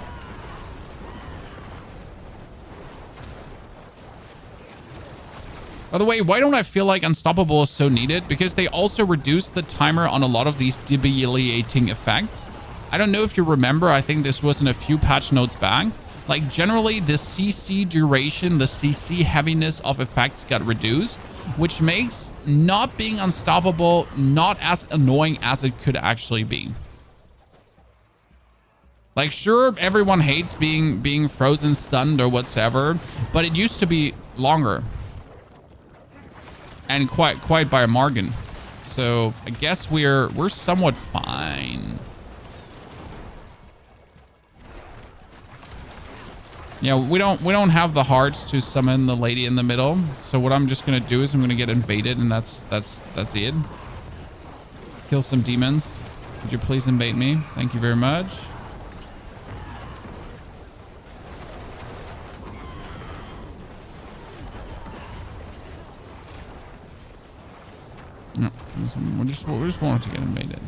By the way, why don't I feel like Unstoppable is so needed? Because they also reduce the timer on a lot of these debilitating effects. I don't know if you remember, I think this was in a few patch notes back, Like generally the CC duration, the CC heaviness of effects got reduced, which makes not being unstoppable not as annoying as it could actually be. Like, sure, everyone hates being frozen, stunned, or whatsoever, but it used to be longer. And quite by a margin. So I guess we're somewhat fine. Yeah, we don't have the hearts to summon the lady in the middle. So what I'm just gonna do is I'm gonna get invaded, and that's it. Kill some demons. Could you please invade me? Thank you very much. No, we just wanted to get invaded.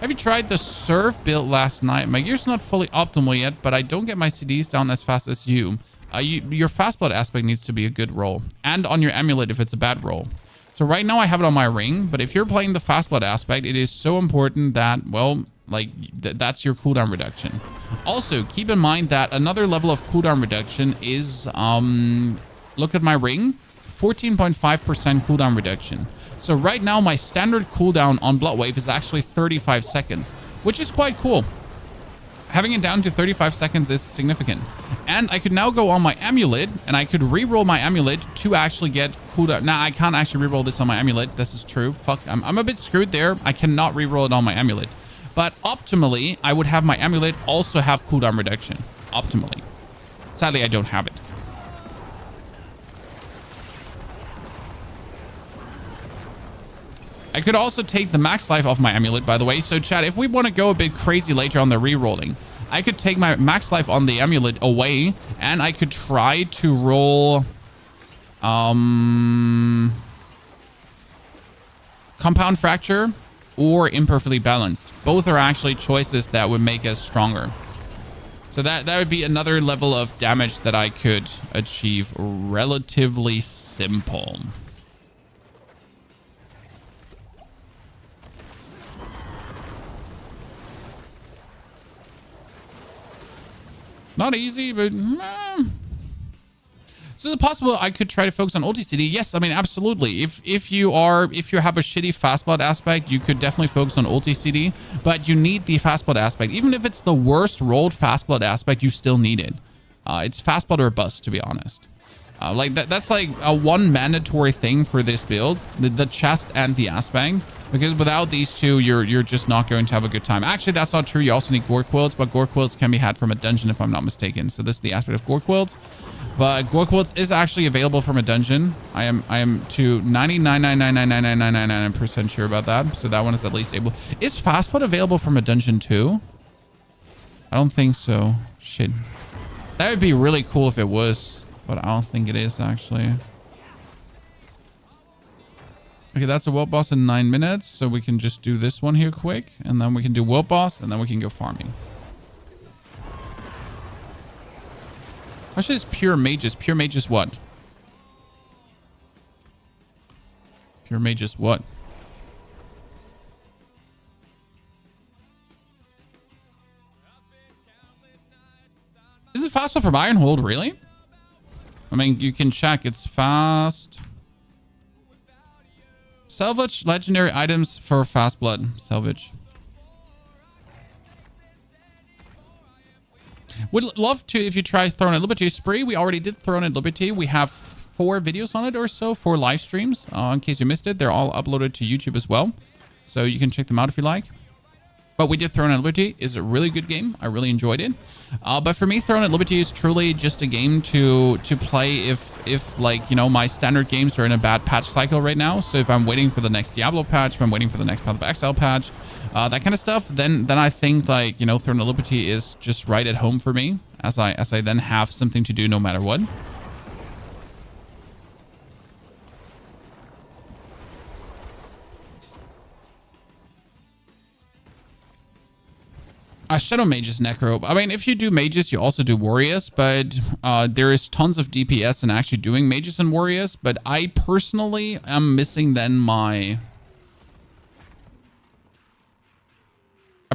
Have you tried the surf build last night? My gear's not fully optimal yet, but I don't get my CDs down as fast as you. Your fast blood aspect needs to be a good roll, and on your amulet if it's a bad roll. So right now I have it on my ring, but if you're playing the fast blood aspect, it is so important that, well, like that's your cooldown reduction. Also, keep in mind that another level of cooldown reduction is, look at my ring, 14.5% cooldown reduction. So right now, my standard cooldown on Bloodwave is actually 35 seconds, which is quite cool. Having it down to 35 seconds is significant. And I could now go on my amulet, and I could re-roll my amulet to actually get cooldown. Now, I can't actually re-roll this on my amulet. This is true. Fuck, I'm a bit screwed there. I cannot re-roll it on my amulet. But optimally, I would have my amulet also have cooldown reduction. Optimally. Sadly, I don't have it. I could also take the max life off my amulet, by the way. So, chat, if we want to go a bit crazy later on the re-rolling, I could take my max life on the amulet away, and I could try to roll compound fracture or imperfectly balanced. Both are actually choices that would make us stronger. So that would be another level of damage that I could achieve relatively simple. Not easy, but so is it possible I could try to focus on ulti CD? Yes, I mean absolutely. If you have a shitty fast blood aspect, you could definitely focus on ulti CD, but you need the fast blood aspect. Even if it's the worst rolled fast blood aspect, you still need it. It's fast blood or bust, to be honest. Like that's like a one mandatory thing for this build, the chest and the aspect, because without these two, you're just not going to have a good time. Actually, that's not true. You also need gore quilts, but gore quilts can be had from a dungeon if I'm not mistaken. So this is the aspect of gore quilts, but gore quilts is actually available from a dungeon. I am to 99.9999999% sure about that. So that one is at least able. Is fast blood available from a dungeon too? I don't think so. Shit, that would be really cool if it was. But I don't think it is, actually. Okay, that's a world boss in 9 minutes. So we can just do this one here quick. And then we can do world boss. And then we can go farming. Actually, it's pure mages. Pure mages what? Pure mages what? Is it fast from Ironhold, really? I mean, you can check. It's fast. Salvage legendary items for fast blood. Salvage. Would love to if you try Throne at Liberty Spree. We already did Throne at Liberty. We have 4 videos on it or so, 4 live streams. In case you missed it, they're all uploaded to YouTube as well. So you can check them out if you like. But we did Throne at Liberty. It's a really good game. I really enjoyed it. But for me, Throne at Liberty is truly just a game to play if like, you know, my standard games are in a bad patch cycle right now. So if I'm waiting for the next Diablo patch, if I'm waiting for the next Path of Exile patch, that kind of stuff, then I think, like, you know, Throne at Liberty is just right at home for me as I then have something to do no matter what. Shadow Mages Necro. I mean, if you do mages, you also do warriors, but there is tons of DPS in actually doing mages and warriors. But I personally am missing then I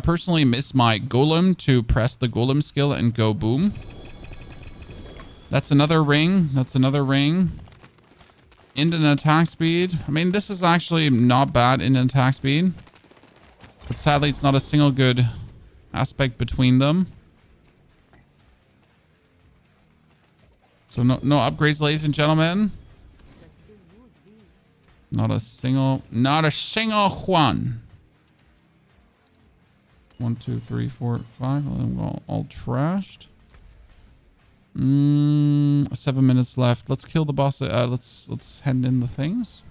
personally miss my golem to press the golem skill and go boom. That's another ring. That's another ring. Instant attack speed. I mean, this is actually not bad in attack speed. But sadly, it's not a single good aspect between them. So no upgrades, ladies and gentlemen. Not a single one. 1, 2, 3, 4, 5. All trashed. 7 minutes left. Let's kill the boss. Let's hand in the things.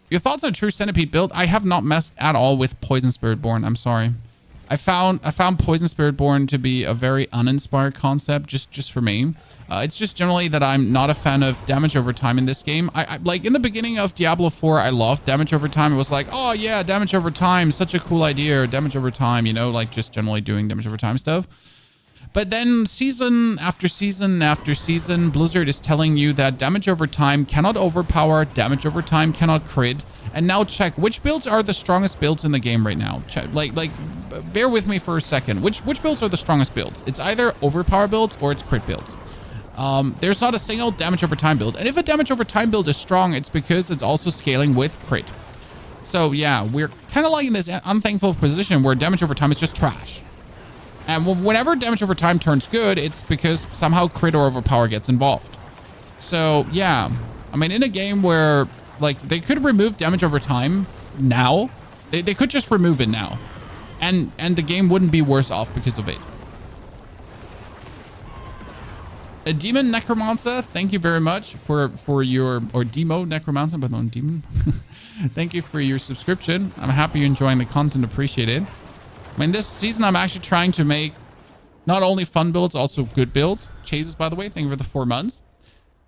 Your thoughts on True Centipede build? I have not messed at all with Poison Spiritborn. I'm sorry. I found Poison Spiritborn to be a very uninspired concept, just for me. It's just generally that I'm not a fan of damage over time in this game. I like in the beginning of Diablo 4, I loved damage over time. It was like, oh yeah, damage over time, such a cool idea. Damage over time, you know, like just generally doing damage over time stuff. But then season after season after season, Blizzard is telling you that damage over time cannot overpower, damage over time cannot crit. And now check, which builds are the strongest builds in the game right now? Check, like bear with me for a second. Which builds are the strongest builds? It's either overpower builds or it's crit builds. There's not a single damage over time build. And if a damage over time build is strong, it's because it's also scaling with crit. So yeah, we're kind of like in this unthankful position where damage over time is just trash. And whenever damage over time turns good, it's because somehow crit or overpower gets involved. So yeah, I mean, in a game where like they could remove damage over time now, they could just remove it now, and the game wouldn't be worse off because of it. A demon necromancer, thank you very much for your, or demo necromancer, but not demon. Thank you for your subscription. I'm happy you're enjoying the content, appreciate it. I mean, this season, I'm actually trying to make not only fun builds, also good builds. Chases, by the way, thank you for the 4 months.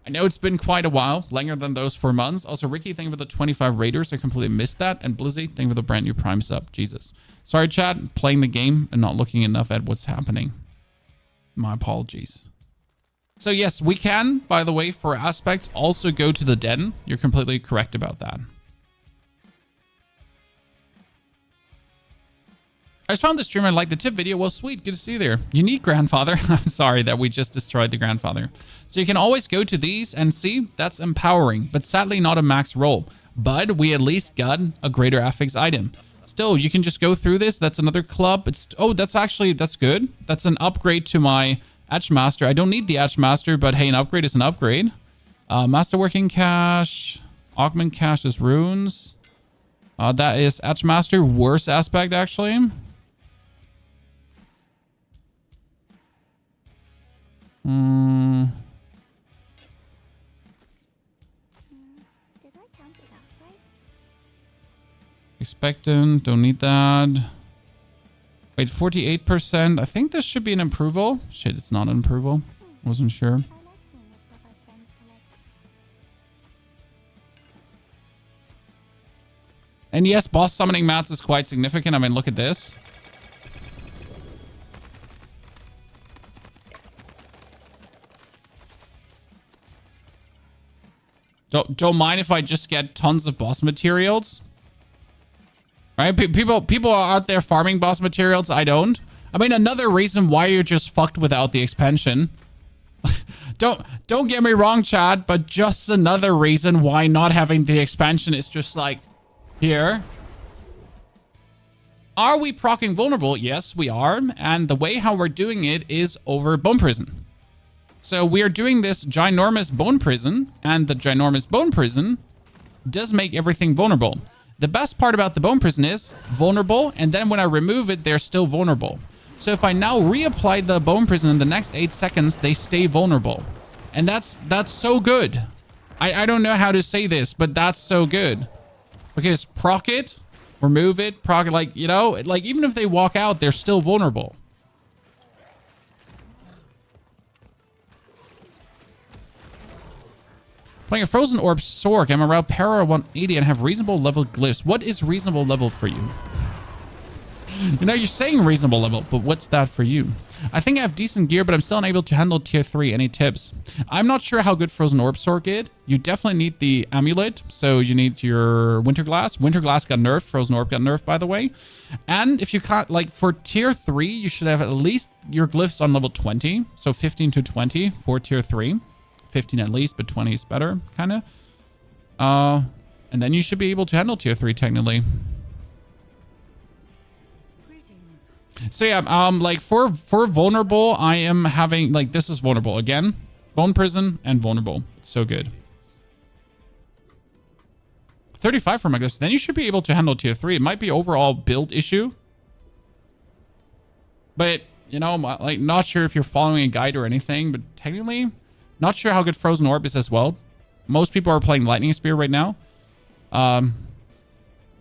I know it's been quite a while, longer than those 4 months. Also, Ricky, thank you for the 25 raiders. I completely missed that. And Blizzy, thank you for the brand new Prime sub. Jesus. Sorry, chat, playing the game and not looking enough at what's happening. My apologies. So yes, we can, by the way, for aspects, also go to the den. You're completely correct about that. I just found the streamer and liked the tip video. Well, sweet. Good to see you there. Unique grandfather. I'm sorry that we just destroyed the grandfather. So you can always go to these and see that's empowering, but sadly not a max roll. But we at least got a greater affix item. Still, you can just go through this. That's another club. Oh, that's good. That's an upgrade to my Etch Master. I don't need the Etch Master, but hey, an upgrade is an upgrade. Masterworking cache. Augment cache is runes. That is Etch Master. Worse aspect, actually. Did I count it out right? Expectant, don't need that. Wait, 48%. I think this should be an approval. Shit, it's not an approval. Wasn't sure. I like seeing what Papa's friends collect. And yes, boss summoning mats is quite significant. I mean, look at this. Don't mind if I just get tons of boss materials. Right? People are out there farming boss materials. I don't. I mean, another reason why you're just fucked without the expansion. Don't get me wrong, Chad, but just another reason why not having the expansion is just like here. Are we proccing vulnerable? Yes, we are. And the way how we're doing it is over Bone Prison. So we are doing this ginormous Bone Prison, and the ginormous Bone Prison does make everything vulnerable. The best part about the Bone Prison is vulnerable, and then when I remove it, they're still vulnerable. So if I now reapply the Bone Prison in the next 8 seconds, they stay vulnerable. And that's so good. I don't know how to say this, but that's so good. Because proc it, remove it, proc it, like, you know, like even if they walk out, they're still vulnerable. Playing a Frozen Orb Sork, I'm around Para 180 and have reasonable level glyphs. What is reasonable level for you? You know, you're saying reasonable level, but what's that for you? I think I have decent gear, but I'm still unable to handle tier 3. Any tips? I'm not sure how good Frozen Orb Sword is. You definitely need the amulet. So you need your Winter Glass. Winter Glass got nerfed. Frozen Orb got nerfed, by the way. And if you can't, like for tier 3, you should have at least your glyphs on level 20. So 15 to 20 for tier 3. 15 at least, but 20 is better, kind of. And then you should be able to handle tier 3 technically. So yeah, like for vulnerable, I am having like this is vulnerable again, bone prison and vulnerable. It's so good. 35 for my glyphs. Then you should be able to handle tier 3. It might be overall build issue, but you know, like not sure if you're following a guide or anything. But technically, not sure how good Frozen Orb is as well. Most people are playing Lightning Spear right now,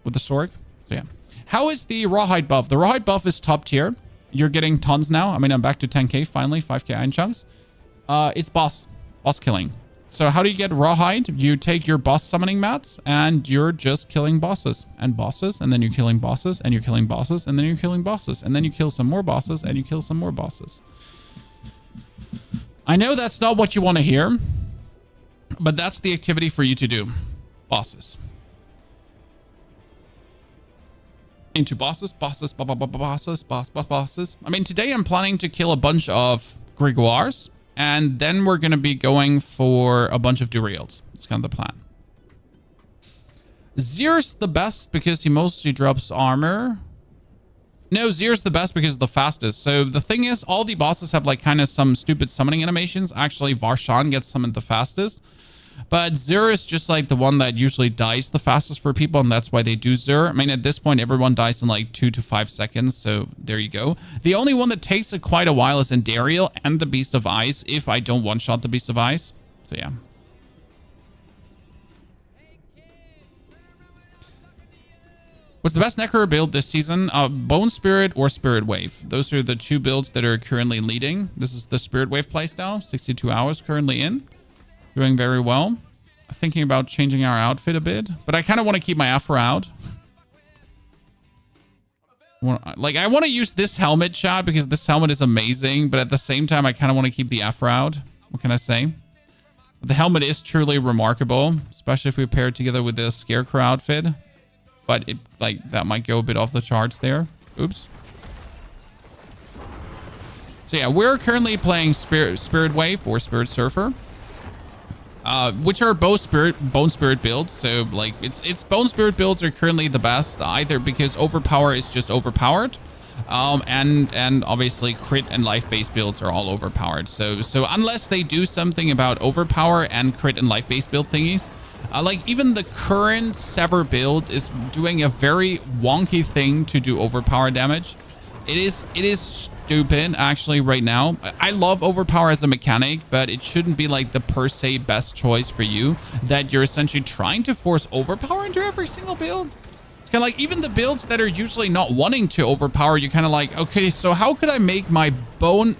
with the sword. So yeah. How is the Rawhide buff? The Rawhide buff is top tier. You're getting tons now. I mean, I'm back to 10k finally, 5k iron chunks. It's boss killing. So how do you get Rawhide? You take your boss summoning mats and you're just killing bosses and bosses, and then you're killing bosses and you're killing bosses, and then you're killing bosses, and then you kill some more bosses and you kill some more bosses. I know that's not what you want to hear, but that's the activity for you to do. Bosses. Into bosses. I mean, today I'm planning to kill a bunch of Grégoires, and then we're going to be going for a bunch of Duriels. It's kind of the plan. Zir's the best because he mostly drops armor. No, Zir's the best because the fastest. So the thing is, all the bosses have like kind of some stupid summoning animations. Actually, Varshan gets summoned the fastest. But Zur is just like the one that usually dies the fastest for people, and that's why they do Zur. I mean, at this point, everyone dies in like 2 to 5 seconds, so there you go. The only one that takes quite a while is Endariel and the Beast of Ice, if I don't one-shot the Beast of Ice. So yeah. What's the best Necro build this season? Bone Spirit or Spirit Wave. Those are the two builds that are currently leading. This is the Spirit Wave playstyle, 62 hours currently in. Doing very well. Thinking about changing our outfit a bit, but I kind of want to keep my afro out. Like, I want to use this helmet, chat, because this helmet is amazing, but at the same time, I kind of want to keep the afro out. What can I say? The helmet is truly remarkable, especially if we pair it together with the Scarecrow outfit. But it, like, that might go a bit off the charts there. Oops. So yeah, we're currently playing Spirit Wave or Spirit Surfer. Which are both Bone Spirit builds. So like it's Bone Spirit builds are currently the best, either because Overpower is just overpowered, and obviously crit and life-based builds are all overpowered. So unless they do something about overpower and crit and life-based build thingies, like even the current Sever build is doing a very wonky thing to do overpower damage. It is stupid actually right now. I love overpower as a mechanic, but it shouldn't be like the per se best choice for you, that you're essentially trying to force overpower into every single build. It's kind of like even the builds that are usually not wanting to overpower, you're kind of like, okay, so how could I make my bone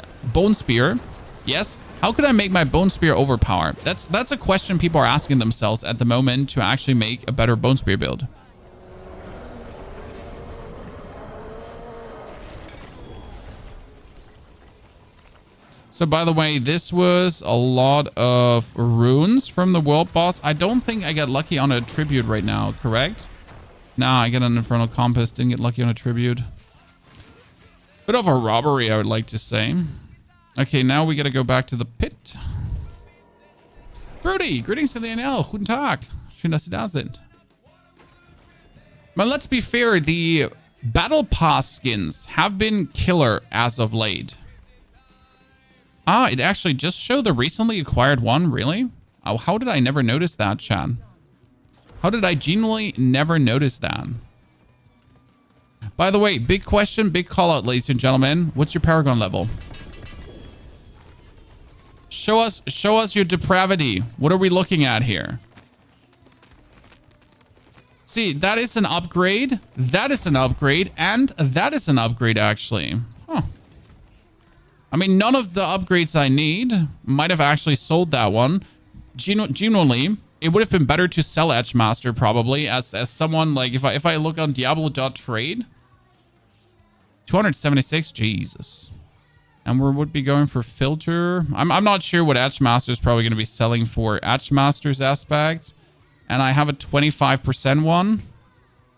spear? Yes. How could I make my bone spear overpower? That's a question people are asking themselves at the moment to actually make a better bone spear build. So by the way, this was a lot of runes from the world boss. I don't think I got lucky on a tribute right now, correct? Nah, I got an Infernal Compass, didn't get lucky on a tribute. Bit of a robbery, I would like to say. Okay, now we gotta go back to the pit. Brody, greetings to the NL. Guten Tag. Schön, dass Sie da sind. But let's be fair, the Battle Pass skins have been killer as of late. Ah, it actually just showed the recently acquired one, really? Oh, how did I never notice that, chat? How did I genuinely never notice that? By the way, big question, big call out, ladies and gentlemen. What's your Paragon level? Show us your depravity. What are we looking at here? See, that is an upgrade. That is an upgrade. And that is an upgrade, actually. Huh. I mean, none of the upgrades I need. Might have actually sold that one. Genuinely, it would have been better to sell Edgemaster probably as someone like if I look on Diablo.trade. 276, Jesus. And we would be going for filter. I'm not sure what Etchmaster is probably going to be selling for Etchmaster's aspect. And I have a 25% one.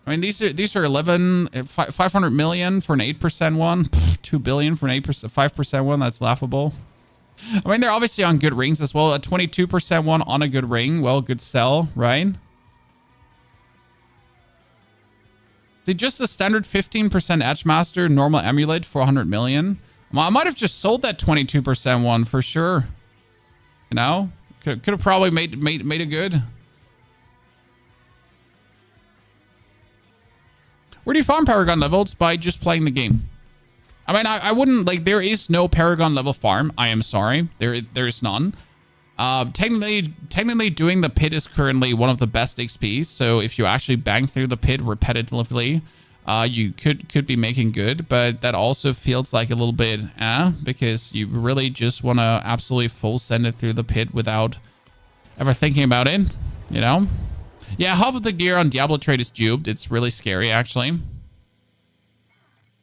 I mean, these are 500 million for an 8% one. 2 billion for an 5% one. That's laughable. I mean, they're obviously on good rings as well. A 22% one on a good ring. Well, good sell, right? See, just a standard 15% Etchmaster normal emulate for 100 million. Well, I might have just sold that 22% one for sure. You know, could have probably made it good. Where do you farm Paragon levels? By just playing the game. I mean, I wouldn't, like, there is no Paragon level farm. I am sorry. There is none. Technically doing the pit is currently one of the best XPs. So if you actually bang through the pit repetitively, you could be making good, but that also feels like a little bit because you really just want to absolutely full send it through the pit without ever thinking about it, you know? Yeah, half of the gear on Diablo trade is duped. It's really scary, actually.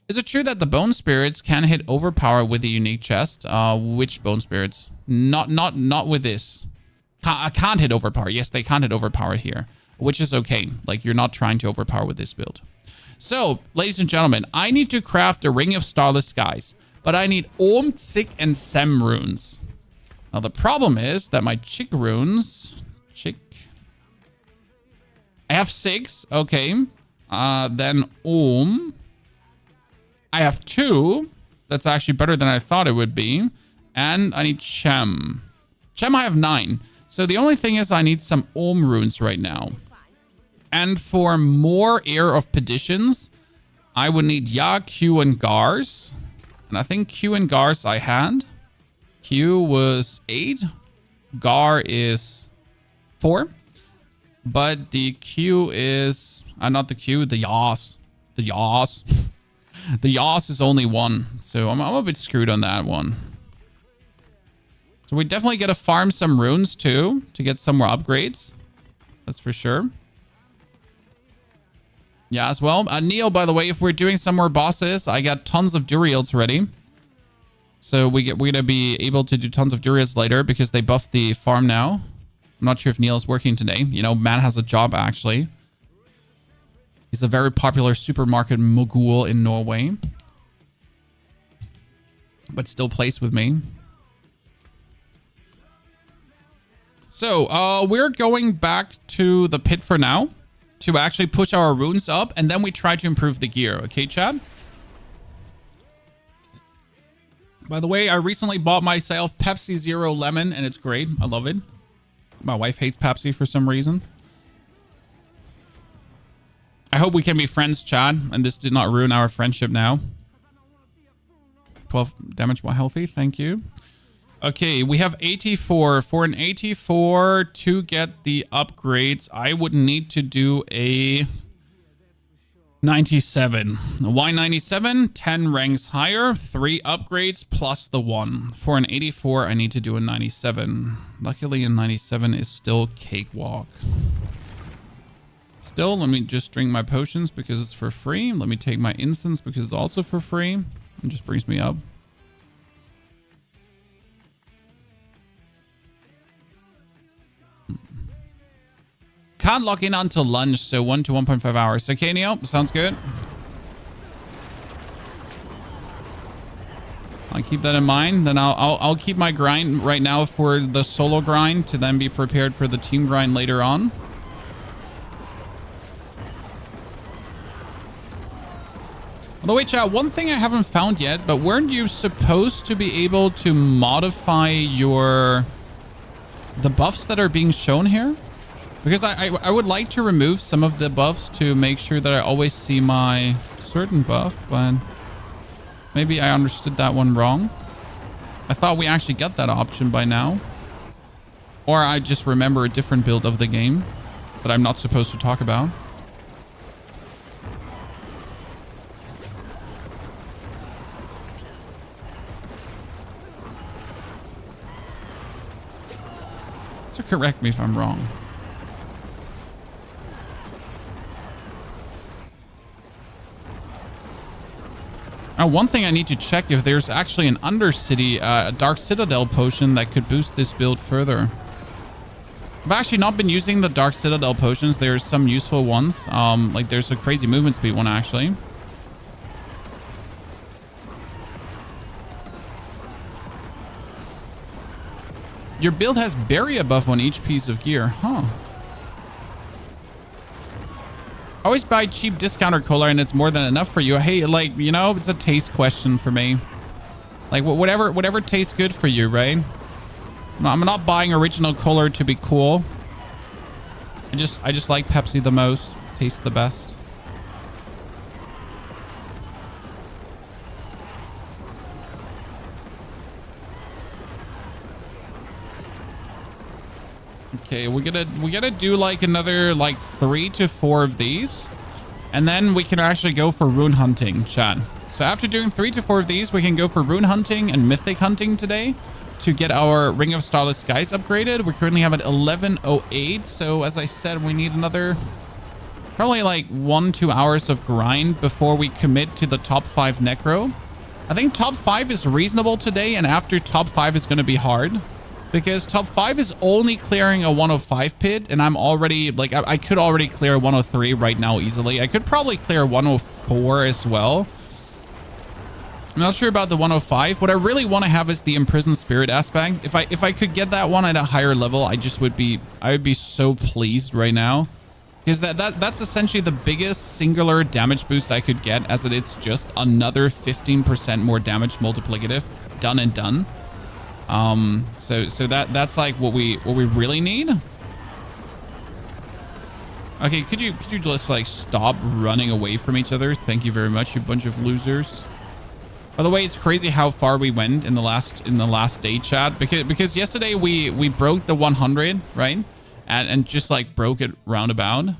Is it true that the bone spirits can hit overpower with the unique chest? Which bone spirits? Not with this. Can't hit overpower. Yes, they can't hit overpower here, which is okay. Like, you're not trying to overpower with this build. So, ladies and gentlemen, I need to craft a Ring of Starless Skies, but I need Om, Tsik, and Sem runes. Now, the problem is that my Chick runes... I have 6. Okay. Then Om. I have 2. That's actually better than I thought it would be. And I need Chem. Chem I have 9. So the only thing is I need some Om runes right now. And for more Heir of Petitions, I would need Ya, Q, and Gars. And I think Q and Gars I had. Q was 8. Gar is 4. But the Q is... not the Q, the Yas. The Yas. The Yas is only 1. So I'm a bit screwed on that one. So we definitely got to farm some runes too to get some more upgrades. That's for sure. Yeah, as well. Neil, by the way, if we're doing some more bosses, I got tons of Duriels ready. So we're going to be able to do tons of Duriels later because they buffed the farm now. I'm not sure if Neil is working today. You know, man has a job, actually. He's a very popular supermarket mogul in Norway. But still plays with me. So, we're going back to the pit for now. To actually push our runes up. And then we try to improve the gear. Okay, Chad? By the way, I recently bought myself Pepsi Zero Lemon. And it's great. I love it. My wife hates Pepsi for some reason. I hope we can be friends, Chad, and this did not ruin our friendship now. 12 damage while healthy, thank you. Okay, we have 84. For an 84 to get the upgrades, I would need to do a 97. Why 97? 10 ranks higher, 3 upgrades plus the 1. For an 84, I need to do a 97. Luckily, a 97 is still cakewalk. Still, let me just drink my potions because it's for free. Let me take my incense because it's also for free. It just brings me up. Can't log in until lunch, so 1 to 1.5 hours. Okay, Neil, sounds good. I'll keep that in mind. Then I'll keep my grind right now for the solo grind to then be prepared for the team grind later on. By the way, chat, one thing I haven't found yet, but weren't you supposed to be able to modify the buffs that are being shown here? Because I would like to remove some of the buffs to make sure that I always see my certain buff, but maybe I understood that one wrong. I thought we actually got that option by now. Or I just remember a different build of the game that I'm not supposed to talk about. So correct me if I'm wrong. One thing I need to check if there's actually an Undercity Dark Citadel potion that could boost this build further. I've actually not been using the Dark Citadel potions. There's some useful ones. Like there's a crazy movement speed one actually. Your build has barrier buff on each piece of gear, huh? Always buy cheap discounter cola and it's more than enough for you. Hey, like, you know, it's a taste question for me. Like whatever tastes good for you, right? No, I'm not buying original cola to be cool. I just like Pepsi the most. Tastes the best. Okay, we gotta do like another like 3 to 4 of these, and then we can actually go for rune hunting, chat. So after doing 3 to 4 of these, we can go for rune hunting and mythic hunting today to get our Ring of Starless Skies upgraded. We currently have at 1108, so as I said, we need another probably like 1-2 hours of grind before we commit to the top 5 necro. I think top 5 is reasonable today, and after top 5 is going to be hard. Because top 5 is only clearing a 105 pit, and I'm already, like, I could already clear 103 right now easily. I could probably clear 104 as well. I'm not sure about the 105. What I really want to have is the Imprisoned Spirit aspect. If I could get that one at a higher level, I would be so pleased right now. Because that's essentially the biggest singular damage boost I could get, as it's just another 15% more damage multiplicative. Done and done. So that's like what we really need. Okay, could you just like stop running away from each other? Thank you very much, you bunch of losers. By the way, it's crazy how far we went in the last day, chat, because yesterday we broke the 100, right? And just like broke it roundabout.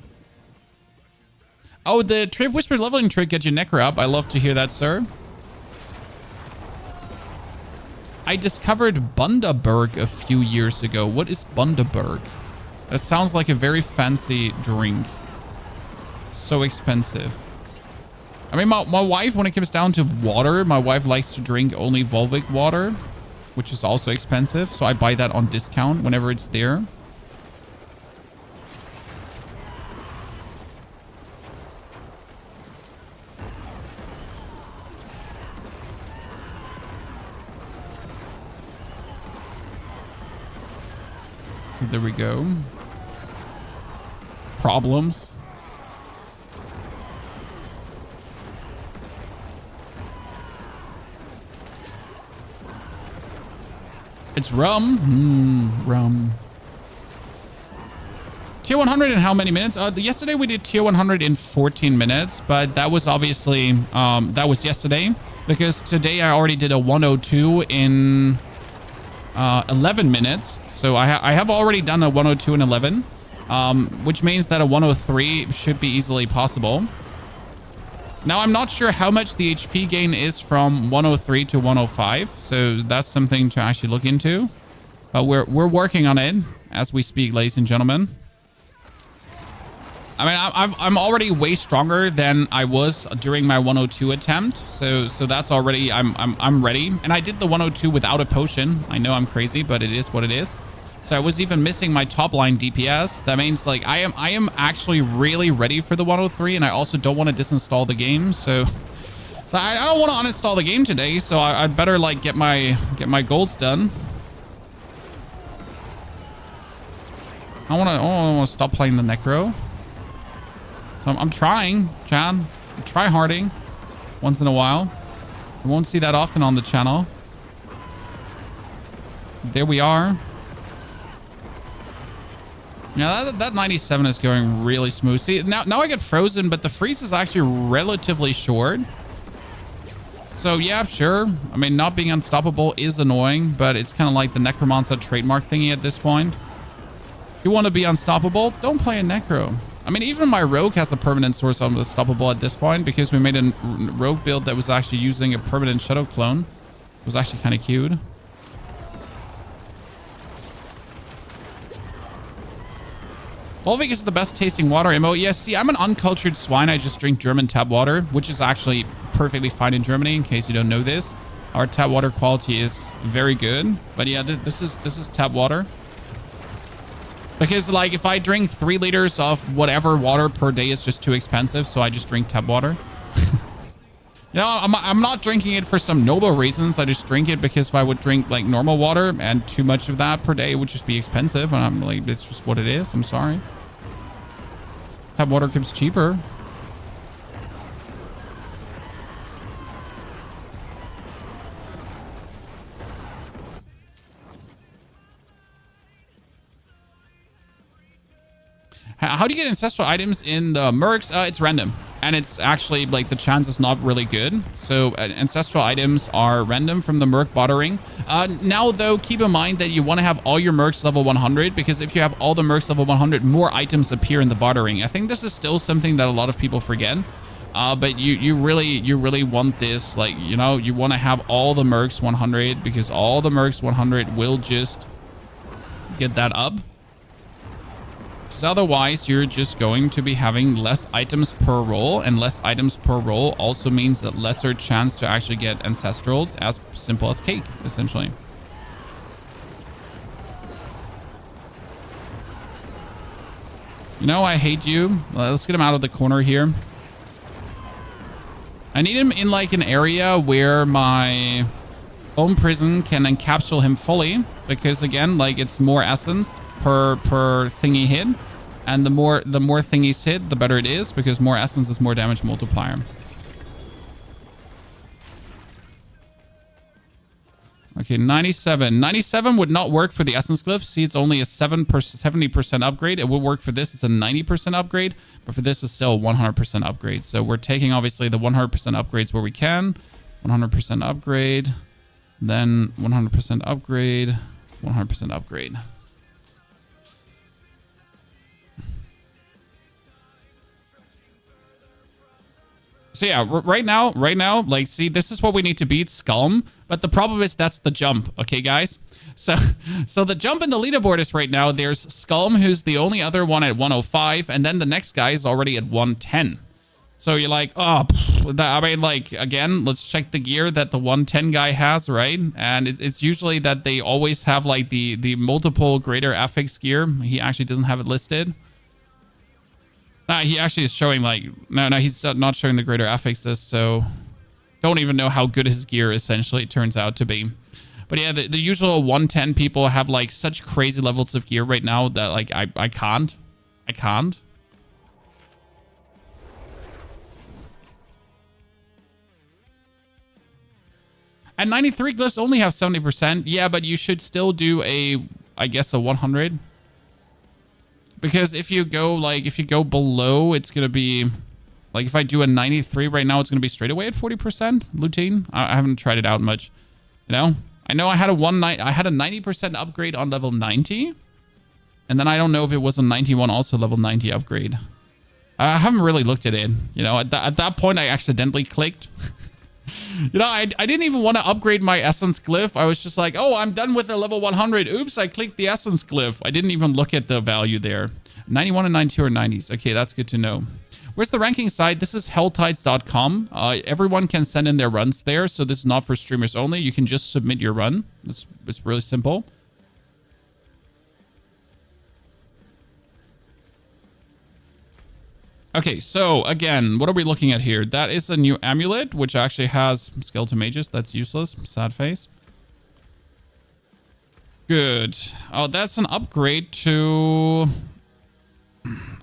Oh, the Tree of Whisper leveling trick get your necro up. I love to hear that, sir. I discovered Bundaberg a few years ago. What is Bundaberg? That sounds like a very fancy drink. So expensive. I mean, my wife, when it comes down to water, my wife likes to drink only Volvic water, which is also expensive. So I buy that on discount whenever it's there. There we go. Problems. It's rum. Rum. Tier 100 in how many minutes? Yesterday we did tier 100 in 14 minutes, but that was obviously, that was yesterday, because today I already did a 102 in 11 minutes. So I have already done a 102 in 11, which means that a 103 should be easily possible. Now, I'm not sure how much the HP gain is from 103 to 105, so that's something to actually look into. But we're working on it as we speak, ladies and gentlemen. I mean, I'm already way stronger than I was during my 102 attempt, so that's already I'm ready. And I did the 102 without a potion. I know I'm crazy, but it is what it is. So I was even missing my top line DPS. That means like I am actually really ready for the 103, and I also don't want to disinstall the game. So I don't want to uninstall the game today. So I'd better like get my golds done. I want to stop playing the Necro. So I'm trying, Chad. Try harding once in a while. You won't see that often on the channel. There we are. Yeah, that 97 is going really smooth. See, now I get frozen, but the freeze is actually relatively short. So yeah, sure. I mean, not being unstoppable is annoying, but it's kind of like the Necromancer trademark thingy at this point. You want to be unstoppable? Don't play a Necro. I mean, even my Rogue has a permanent source of unstoppable at this point, because we made a Rogue build that was actually using a permanent Shadow Clone. It was actually kind of cute. Volvic is the best tasting water emote. Yes, see, I'm an uncultured swine. I just drink German tap water, which is actually perfectly fine in Germany, in case you don't know this. Our tap water quality is very good. But yeah, this is tap water. Because like if I drink 3 liters of whatever water per day, is just too expensive. So I just drink tap water. You know, I'm not drinking it for some noble reasons. I just drink it because if I would drink like normal water and too much of that per day, it would just be expensive. And I'm like, it's just what it is. I'm sorry. Tap water comes cheaper. How do you get ancestral items in the mercs? It's random. And it's actually like the chance is not really good. So ancestral items are random from the merc bottering. Now, though, keep in mind that you want to have all your mercs level 100, because if you have all the mercs level 100, more items appear in the bottering. I think this is still something that a lot of people forget. But you really want this, like, you know, you want to have all the mercs 100, because all the mercs 100 will just get that up. Because otherwise, you're just going to be having less items per roll, and less items per roll also means a lesser chance to actually get ancestrals, as simple as cake, essentially. You know, I hate you. Let's get him out of the corner here. I need him in like an area where my own prison can encapsulate him fully, because again, like it's more essence per thingy hit, and the more thingies hit, the better it is, because more essence is more damage multiplier. Okay, 97. 97 would not work for the essence glyph. See, it's only a 70% upgrade. It would work for this. It's a 90% upgrade, but for this it's still a 100% upgrade. So we're taking obviously the 100% upgrades where we can. 100% upgrade, then 100% upgrade, 100% upgrade. So yeah, right now, like, see, this is what we need to beat, Skulm. But the problem is that's the jump, okay, guys? So the jump in the leaderboard is right now, there's Skulm, who's the only other one at 105, and then the next guy is already at 110. So you're like, oh, I mean, like, again, let's check the gear that the 110 guy has, right? And it's usually that they always have, like, the multiple greater affix gear. He actually doesn't have it listed. He actually is showing, like, no, he's not showing the greater affixes, so don't even know how good his gear essentially turns out to be. But yeah, the usual 110 people have, like, such crazy levels of gear right now that, like, I can't. And 93 glyphs only have 70%. Yeah, but you should still do I guess a 100. Because if you go below, it's going to be, like, if I do a 93 right now, it's going to be straight away at 40% lutein. I haven't tried it out much, you know? I know I had a 90% upgrade on level 90. And then I don't know if it was a 91 also level 90 upgrade. I haven't really looked at it, you know? At that point, I accidentally clicked. You know, I didn't even want to upgrade my essence glyph. I was just like, oh, I'm done with the level 100. Oops, I clicked the essence glyph. I didn't even look at the value there. 91 and 92 are 90s. Okay, that's good to know. Where's the ranking site? This is helltides.com. Everyone can send in their runs there, so this is not for streamers only. You can just submit your run. It's really simple. Okay, so again, what are we looking at here? That is a new amulet, which actually has skeleton mages. That's useless. Sad face. Good. Oh, that's an upgrade to...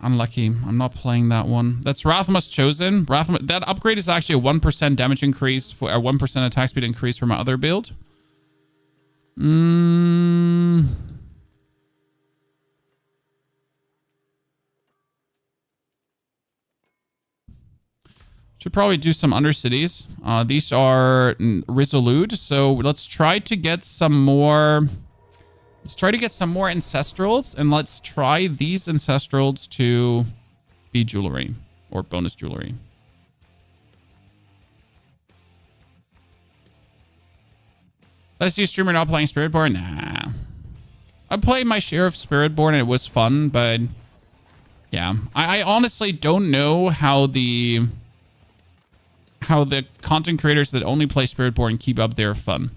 Unlucky. I'm not playing that one. That's Rathma's Chosen. That upgrade is actually a 1% damage increase for a 1% attack speed increase from my other build. Should probably do some Undercities. These are resolute, so let's try to get some more... Let's try to get some more Ancestrals, and let's try these Ancestrals to be jewelry, or bonus jewelry. Let's see, streamer not playing Spiritborn? Nah. I played my share of Spiritborn, and it was fun, but... Yeah, I honestly don't know how the how the content creators that only play Spiritborn keep up their fun.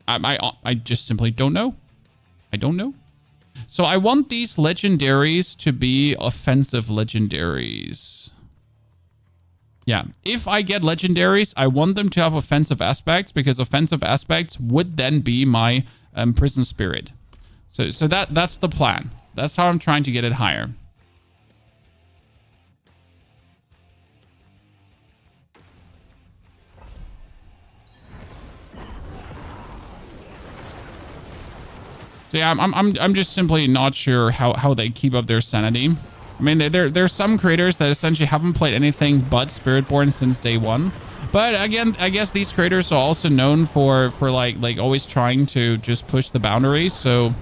I just simply don't know. I don't know. So I want these legendaries to be offensive legendaries. Yeah, if I get legendaries, I want them to have offensive aspects, because offensive aspects would then be my prison spirit. So that's the plan. That's how I'm trying to get it higher. So yeah, I'm just simply not sure how they keep up their sanity. I mean, there's some creators that essentially haven't played anything but Spiritborn since day one. But again, I guess these creators are also known for like always trying to just push the boundaries. So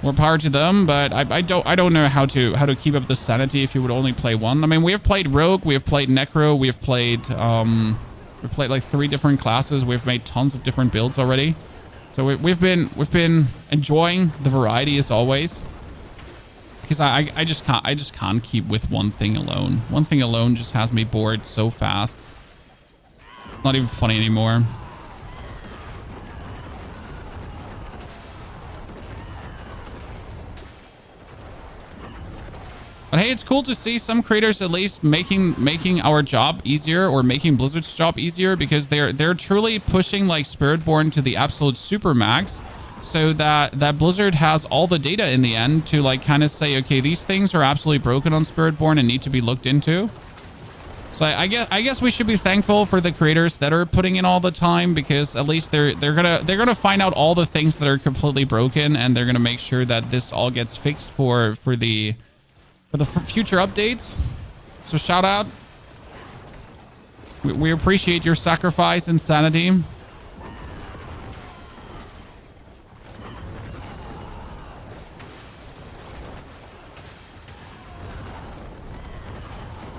more power to them. But I don't know how to keep up the sanity if you would only play one. I mean, we have played Rogue, we have played Necro, we have played like 3 different classes. We've made tons of different builds already. So we've been enjoying the variety as always, because I just can't keep with one thing alone. One thing alone just has me bored so fast. Not even funny anymore. But hey, it's cool to see some creators at least making our job easier, or making Blizzard's job easier, because they're truly pushing like Spiritborn to the absolute super max, so that Blizzard has all the data in the end to like kind of say, okay, these things are absolutely broken on Spiritborn and need to be looked into. So I guess we should be thankful for the creators that are putting in all the time, because at least they're gonna find out all the things that are completely broken, and they're gonna make sure that this all gets fixed for the future updates. So shout out. We appreciate your sacrifice and sanity.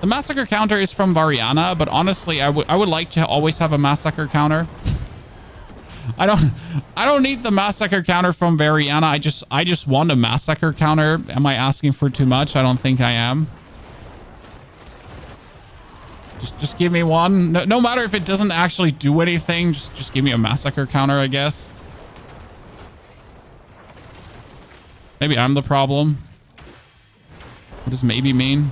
The massacre counter is from Variana, but honestly, I would like to always have a massacre counter. I don't need the massacre counter from Variana. I just want a massacre counter. Am I asking for too much? I don't think I am. Just give me one. No matter if it doesn't actually do anything, just give me a massacre counter, I guess. Maybe I'm the problem. What does maybe mean?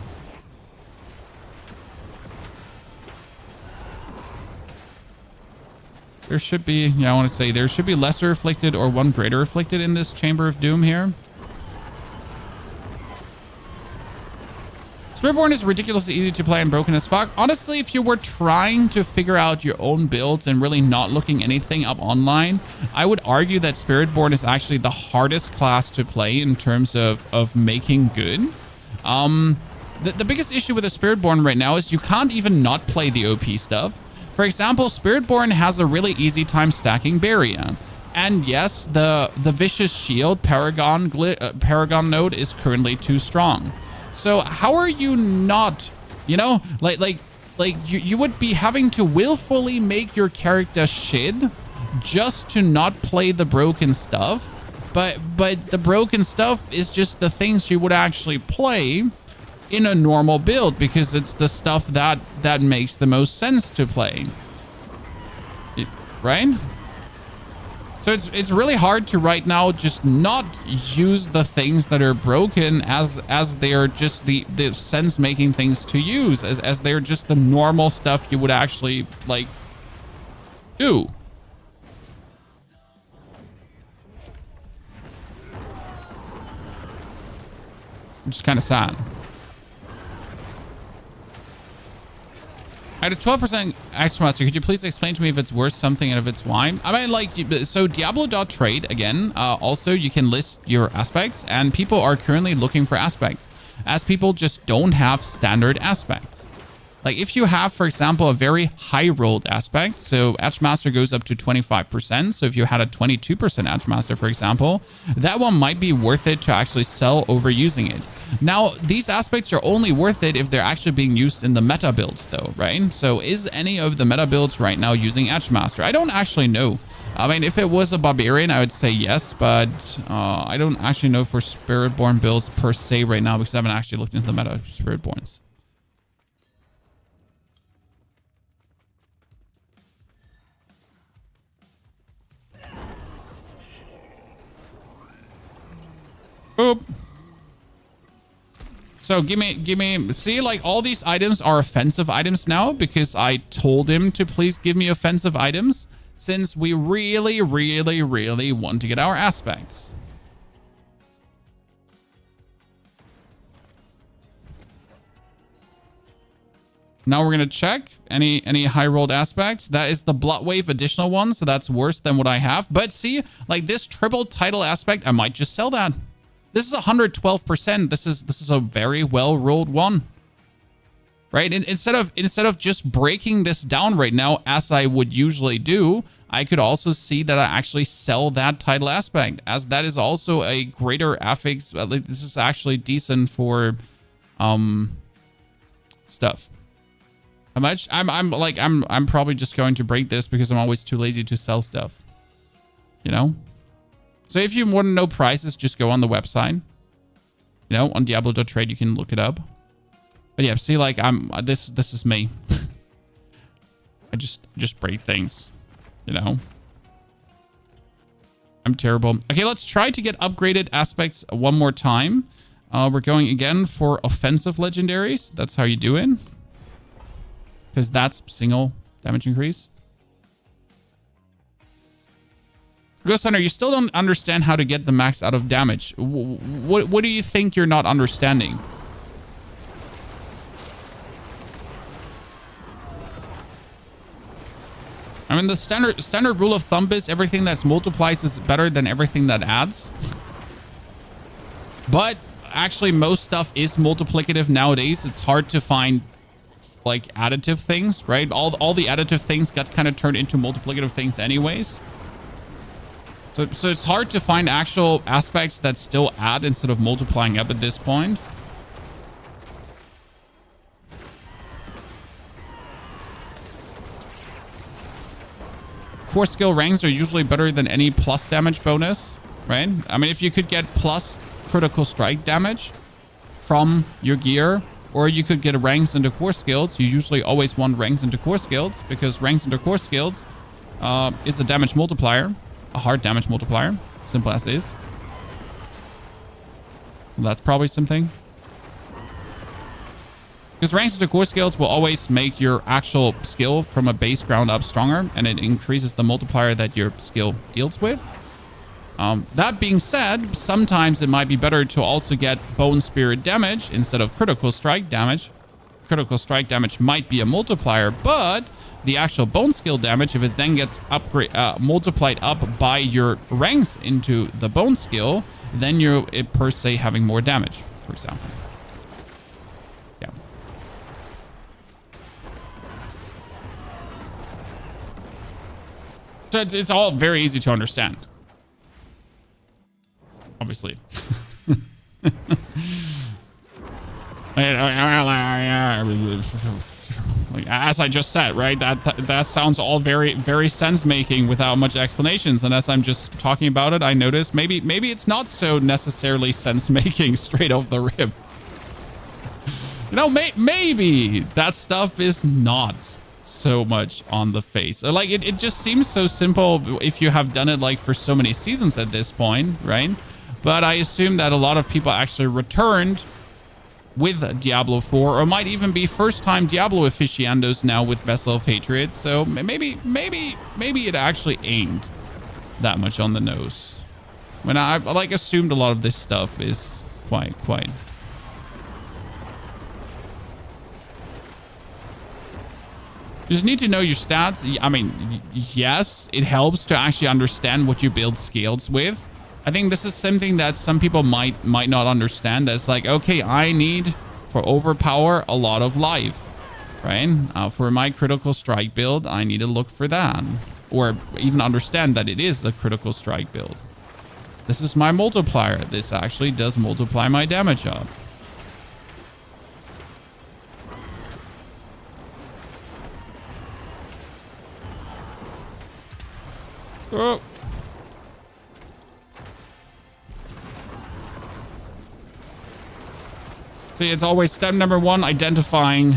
There should be, yeah, I want to say there should be lesser afflicted or one greater afflicted in this Chamber of Doom here. Spiritborn is ridiculously easy to play and broken as fuck. Honestly, if you were trying to figure out your own builds and really not looking anything up online, I would argue that Spiritborn is actually the hardest class to play in terms of making good. The biggest issue with the Spiritborn right now is you can't even not play the OP stuff. For example, Spiritborn has a really easy time stacking Barrier. And yes, the Vicious Shield Paragon node is currently too strong. So how are you not, you know, like you would be having to willfully make your character shit just to not play the broken stuff. But the broken stuff is just the things you would actually play in a normal build, because it's the stuff that makes the most sense to play, right? So it's really hard to right now just not use the things that are broken as they are just the sense making things to use, as they're just the normal stuff you would actually like do. Which is kind of sad. I had a 12% Action Master. Could you please explain to me if it's worth something and if it's why? I mean, like, so Diablo.trade, again, also you can list your aspects, and people are currently looking for aspects, as people just don't have standard aspects. Like if you have, for example, a very high rolled aspect, so Edge Master goes up to 25%. So if you had a 22% Edge Master, for example, that one might be worth it to actually sell over using it. Now, these aspects are only worth it if they're actually being used in the meta builds though, right? So is any of the meta builds right now using Edge Master? I don't actually know. I mean, if it was a Barbarian, I would say yes, but I don't actually know for Spiritborn builds per se right now, because I haven't actually looked into the meta of Spiritborns. Oop. So give me, see, like all these items are offensive items now because I told him to please give me offensive items since we really, really, really want to get our aspects. Now we're going to check any high rolled aspects. That is the Blood Wave additional one. So that's worse than what I have. But see, like this triple title aspect, I might just sell that. This is 112%. This is a very well rolled one. Right? And instead of just breaking this down right now, as I would usually do, I could also see that I actually sell that title aspect, as that is also a greater affix. This is actually decent for stuff. How much? I'm probably just going to break this because I'm always too lazy to sell stuff. You know? So if you want to know prices, just go on the website. You know, on Diablo.trade, you can look it up. But yeah, see, like this is me. I just break things, you know. I'm terrible. Okay, let's try to get upgraded aspects one more time. We're going again for offensive legendaries. That's how you do it. Because that's single damage increase. Ghost Hunter, you still don't understand how to get the max out of damage. What do you think you're not understanding? I mean, the standard rule of thumb is everything that multiplies is better than everything that adds. But actually, most stuff is multiplicative nowadays. It's hard to find like additive things, right? All the additive things got kind of turned into multiplicative things anyways. So it's hard to find actual aspects that still add instead of multiplying up at this point. Core skill ranks are usually better than any plus damage bonus, right? I mean, if you could get plus critical strike damage from your gear, or you could get ranks into core skills, you usually always want ranks into core skills because ranks into core skills is a damage multiplier. A hard damage multiplier. Simple as is. That's probably something. Because ranks into core skills will always make your actual skill from a base ground up stronger, and it increases the multiplier that your skill deals with. That being said, sometimes it might be better to also get bone spirit damage instead of critical strike damage. Critical strike damage might be a multiplier, but the actual bone skill damage, if it then gets multiplied up by your ranks into the bone skill, then you're per se having more damage, for example. Yeah. So it's all very easy to understand. Obviously. As I just said, right? That sounds all very, very sense-making without much explanations. And as I'm just talking about it, I noticed maybe it's not so necessarily sense-making straight off the rip. You know, maybe that stuff is not so much on the face. Like, it just seems so simple if you have done it, like, for so many seasons at this point, right? But I assume that a lot of people actually returned with Diablo 4, or might even be first-time Diablo aficionados now with Vessel of Hatred. So maybe it actually ain't that much on the nose. When I like assumed a lot of this stuff is quite. You just need to know your stats. I mean, yes, it helps to actually understand what you build scales with. I think this is something that some people might not understand. That's like, okay, I need for overpower a lot of life, right? For my critical strike build, I need to look for that, or even understand that it is the critical strike build. This is my multiplier. This actually does multiply my damage up. Oh. See, it's always step number one, identifying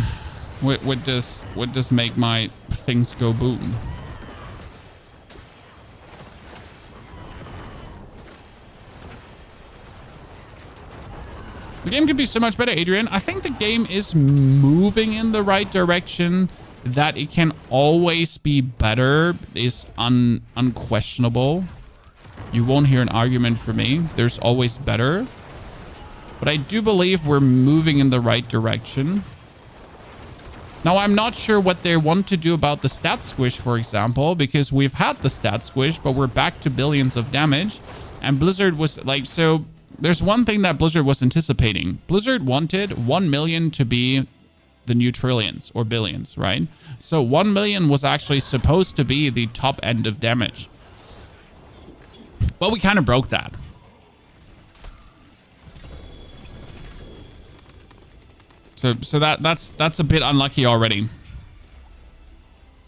what does make my things go boom. The game could be so much better, Adrian. I think the game is moving in the right direction. That it can always be better is unquestionable. You won't hear an argument from me. There's always better. But I do believe we're moving in the right direction. Now, I'm not sure what they want to do about the stat squish, for example, because we've had the stat squish, but we're back to billions of damage. And Blizzard was like, so there's one thing that Blizzard was anticipating. Blizzard wanted 1 million to be the new trillions or billions, right? So 1 million was actually supposed to be the top end of damage. Well, we kind of broke that. So that's a bit unlucky already.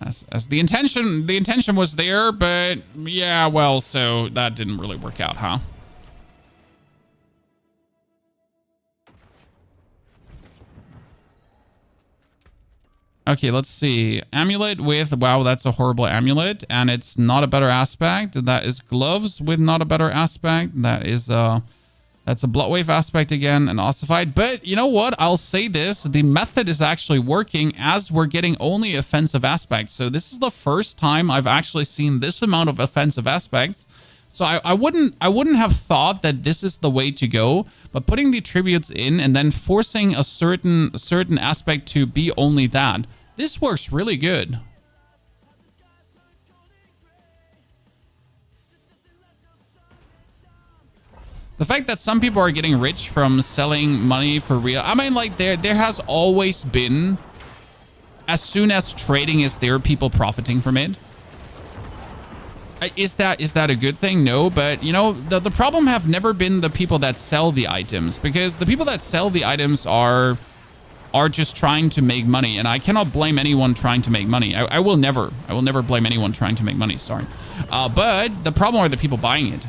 As the intention was there, but yeah, well, so that didn't really work out, huh? Okay, let's see. Amulet with, wow, that's a horrible amulet. And it's not a better aspect. That is gloves with not a better aspect. That is, that's a Bloodwave aspect again, and ossified. But you know what? I'll say this. The method is actually working as we're getting only offensive aspects. So this is the first time I've actually seen this amount of offensive aspects. So I wouldn't have thought that this is the way to go, but putting the tributes in and then forcing a certain aspect to be only that, this works really good. The fact that some people are getting rich from selling money for real, I mean, like there has always been, as soon as trading is there, people profiting from it. Is that a good thing? No, but you know, the problem have never been the people that sell the items, because the people that sell the items are just trying to make money, and I cannot blame anyone trying to make money. I will never blame anyone trying to make money, sorry. But the problem are the people buying it.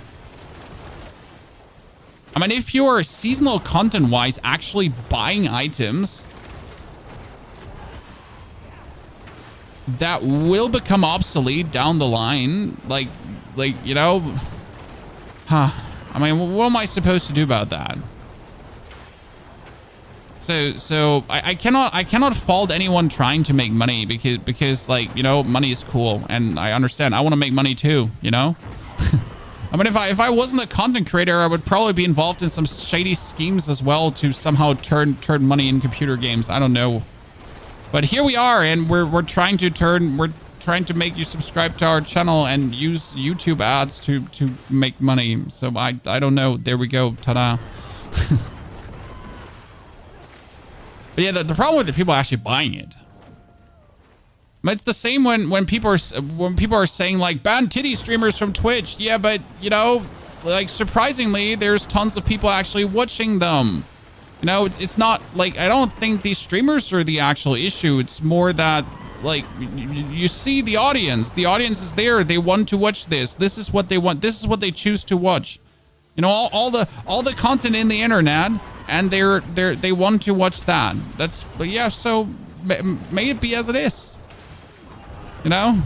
I mean, if you're seasonal content-wise actually buying items that will become obsolete down the line, like you know, I mean, what am I supposed to do about that? So I cannot fault anyone trying to make money because like, you know, money is cool, and I understand. I want to make money too, you know. I mean, if I wasn't a content creator, I would probably be involved in some shady schemes as well to somehow turn money in computer games. I don't know. But here we are, and we're trying to make you subscribe to our channel and use YouTube ads to make money. So I don't know. There we go. Ta-da. But yeah, the problem with the people actually buying it. But it's the same when people are saying like ban titty streamers from Twitch. Yeah, but you know, like surprisingly, there's tons of people actually watching them. You know, it's not like, I don't think these streamers are the actual issue. It's more that like you see the audience. The audience is there. They want to watch this. This is what they want. This is what they choose to watch. You know, all the content in the internet, and they want to watch that. But yeah. So may it be as it is. You know.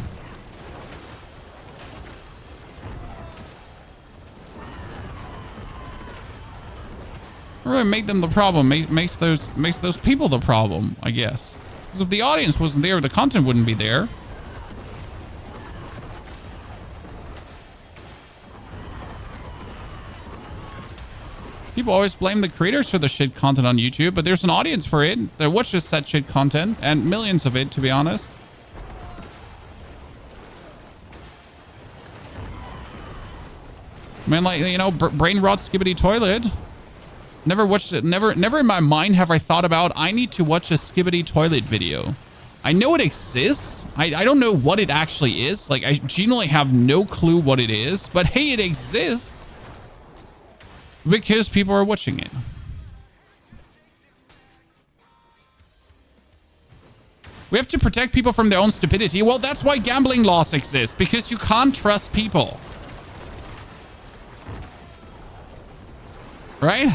Really make them the problem. Makes those people the problem, I guess. Because if the audience wasn't there, the content wouldn't be there. People always blame the creators for the shit content on YouTube, but there's an audience for it that watches that shit content, and millions of it, to be honest. I mean, like, you know, brain rot skibbity toilet. Never watched it. Never in my mind have I thought about, I need to watch a skibbity toilet video. I know it exists. I don't know what it actually is. Like, I genuinely have no clue what it is. But hey, it exists. Because people are watching it. We have to protect people from their own stupidity. Well, that's why gambling laws exist. Because you can't trust people. Right?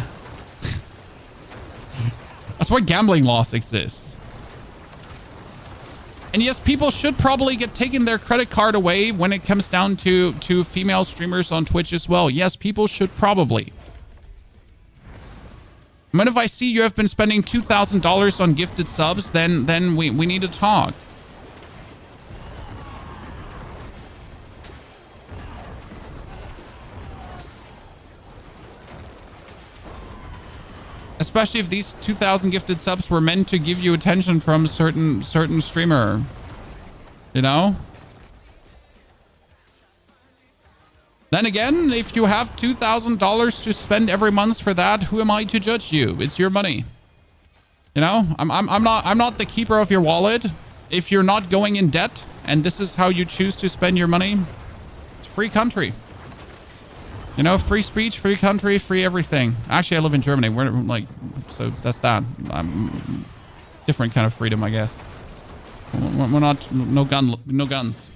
That's why gambling laws exist. And yes, people should probably get taken their credit card away when it comes down to female streamers on Twitch as well. Yes, people should probably. I mean, if I see you have been spending $2,000 on gifted subs, then we need to talk. Especially if these 2,000 gifted subs were meant to give you attention from a certain streamer. You know? Then again, if you have $2,000 to spend every month for that, who am I to judge you? It's your money. You know? I'm not the keeper of your wallet. If you're not going in debt and this is how you choose to spend your money, it's a free country. You know, free speech, free country, free everything. Actually, I live in Germany. We're like, so that's that. Different kind of freedom, I guess. We're not, no guns.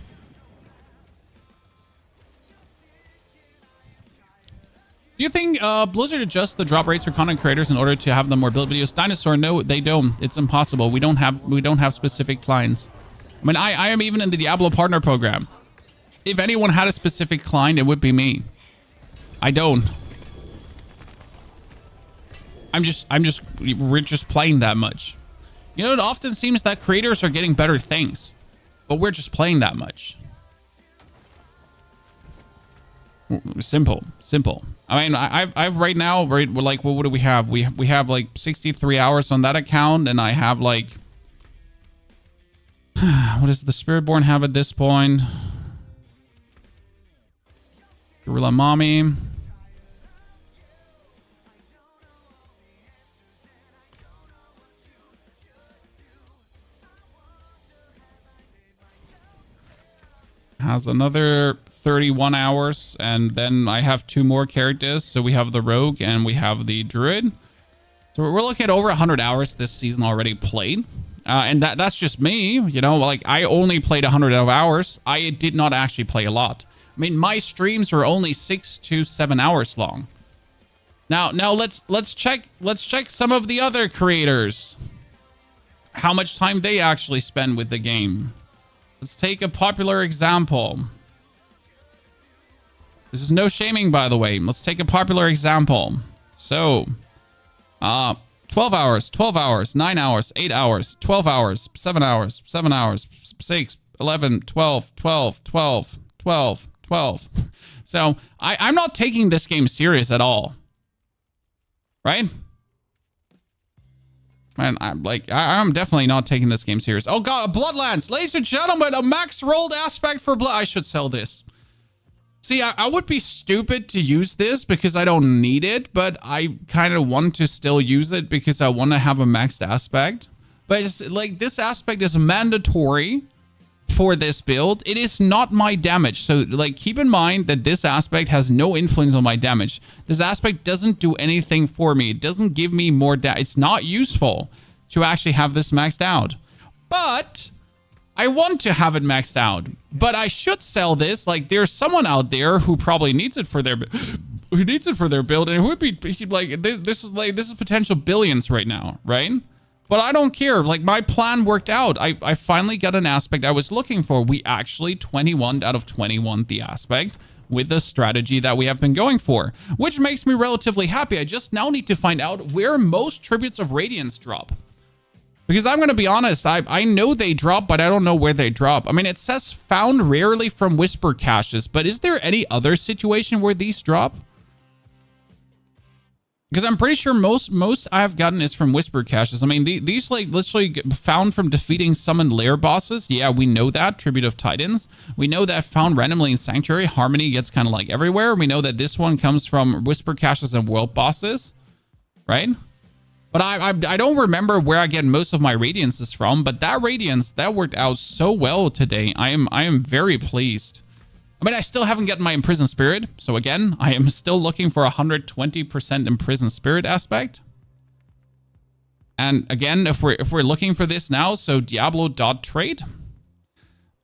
Do you think Blizzard adjusts the drop rates for content creators in order to have them more build videos? Dinosaur, no, they don't. It's impossible. We don't have specific clients. I mean, I am even in the Diablo partner program. If anyone had a specific client, it would be me. I don't. We're just playing that much. You know, it often seems that creators are getting better things, but we're just playing that much. Simple. I mean, I've right now, right, we're like, well, what do we have? We have like 63 hours on that account, and I have like, what does the Spiritborn have at this point? Gorilla Mommy. Has another 31 hours, and then I have 2 more characters. So we have the Rogue and we have the Druid. So we're looking at over 100 hours this season already played. And that's just me, you know, like I only played 100 hours. I did not actually play a lot. I mean, my streams are only 6 to 7 hours long. Now let's check some of the other creators. How much time they actually spend with the game. Let's take a popular example. This is no shaming, by the way. Let's take a popular example. So, 12 hours, 9 hours, 8 hours, 12 hours, 7 hours, 7 hours, 6, 11, 12. So, I'm not taking this game serious at all. Right? Man, I'm definitely not taking this game serious. Oh god, a Bloodlands! Ladies and gentlemen, a max rolled aspect for Blood. I should sell this. See, I would be stupid to use this because I don't need it, but I kind of want to still use it because I want to have a maxed aspect. But it's like, this aspect is mandatory for this build. It is not my damage. So like, keep in mind that this aspect has no influence on my damage. This aspect doesn't do anything for me. It doesn't give me more damage. It's not useful to actually have this maxed out. But I want to have it maxed out. But I should sell this. Like, there's someone out there who probably needs it for their build, and it would be like, this is potential billions right now, right? But I don't care. Like, my plan worked out. I finally got an aspect I was looking for. We actually 21 out of 21 the aspect with the strategy that we have been going for, which makes me relatively happy. I just now need to find out where most tributes of Radiance drop. Because I'm going to be honest, I know they drop, but I don't know where they drop. I mean, it says found rarely from Whisper caches, but is there any other situation where these drop? Because I'm pretty sure most I've gotten is from Whisper caches. I mean, these like literally found from defeating summoned lair bosses. Yeah, we know that. Tribute of Titans. We know that found randomly in Sanctuary. Harmony gets kind of like everywhere. We know that this one comes from Whisper caches and world bosses, right? But I don't remember where I get most of my radiances from. But that radiance, that worked out so well today. I am very pleased. I mean, I still haven't gotten my Imprisoned Spirit. So again, I am still looking for 120% Imprisoned Spirit aspect. And again, if we're looking for this now, so Diablo.trade.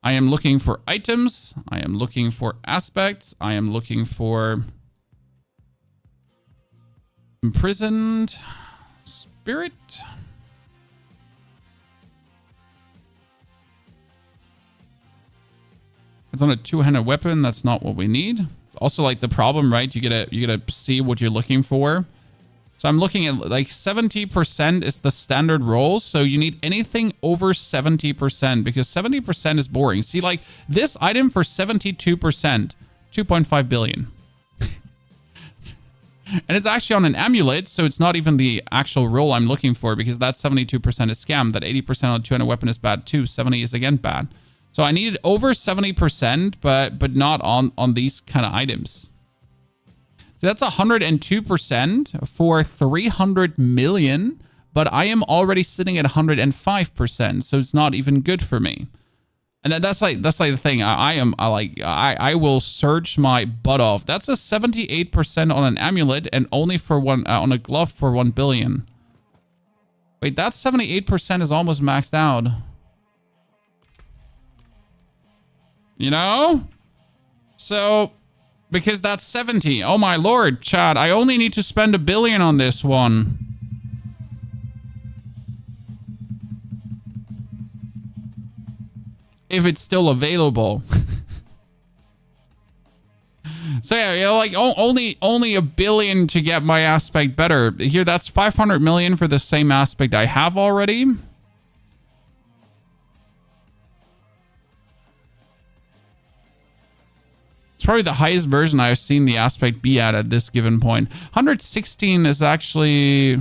I am looking for items. I am looking for aspects. I am looking for Imprisoned Spirit. It's on a two-handed weapon. That's not what we need. It's also like the problem, right? You gotta see what you're looking for. So I'm looking at like 70% is the standard roll. So you need anything over 70% because 70% is boring. See, like this item for 72%, 2.5 billion. And it's actually on an amulet, so it's not even the actual roll I'm looking for because that 72% is scam. That 80% on 200 weapon is bad too. 70 is again bad. So I needed over 70%, but not on these kind of items. So that's 102% for 300 million, but I am already sitting at 105%, so it's not even good for me. And that's like the thing. I will search my butt off. That's a 78% on an amulet and only for one on a glove for 1 billion. Wait, that 78% is almost maxed out. You know? So because that's 70. Oh my lord, Chad, I only need to spend 1 billion on this one. If it's still available. So yeah, you know, like only 1 billion to get my aspect better. Here, that's 500 million for the same aspect I have already. It's probably the highest version I've seen the aspect be at this given point. 116 is actually...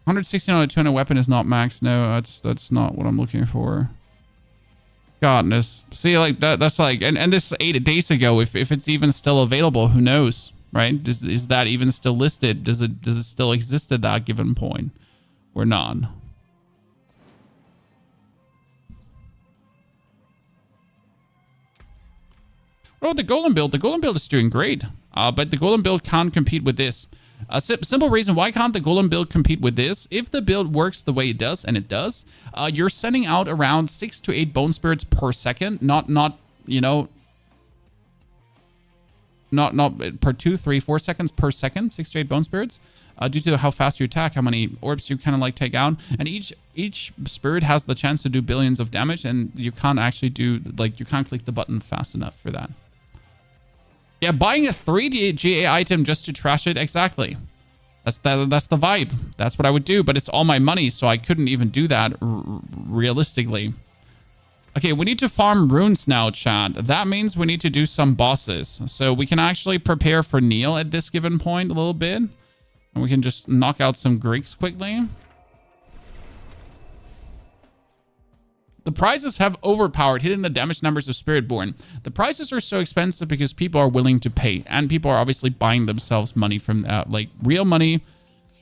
116 on a 200 weapon is not max. No, that's not what I'm looking for. Godness. See, like that's like, and this 8 days ago. If it's even still available, who knows, right? Is that even still listed? Does it still exist at that given point, or not? Oh, the golem build. The golem build is doing great, but the golem build can't compete with this. A simple reason why can't the golem build compete with this? If the build works the way it does, and it does, you're sending out around 6 to 8 bone spirits per second, not you know, not per 2, 3, 4 seconds per second, 6 to 8 bone spirits, due to how fast you attack, how many orbs you kind of like take out, and each spirit has the chance to do billions of damage, and you can't actually do, like, you can't click the button fast enough for that. Yeah, buying a 3D GA item just to trash it, exactly. That's the vibe. That's what I would do, but it's all my money, so I couldn't even do that realistically. Okay, we need to farm runes now, chat. That means we need to do some bosses. So we can actually prepare for Neil at this given point a little bit. And we can just knock out some Greeks quickly. The prizes have overpowered, hitting the damage numbers of Spiritborn. The prizes are so expensive because people are willing to pay, and people are obviously buying themselves money from like real money. I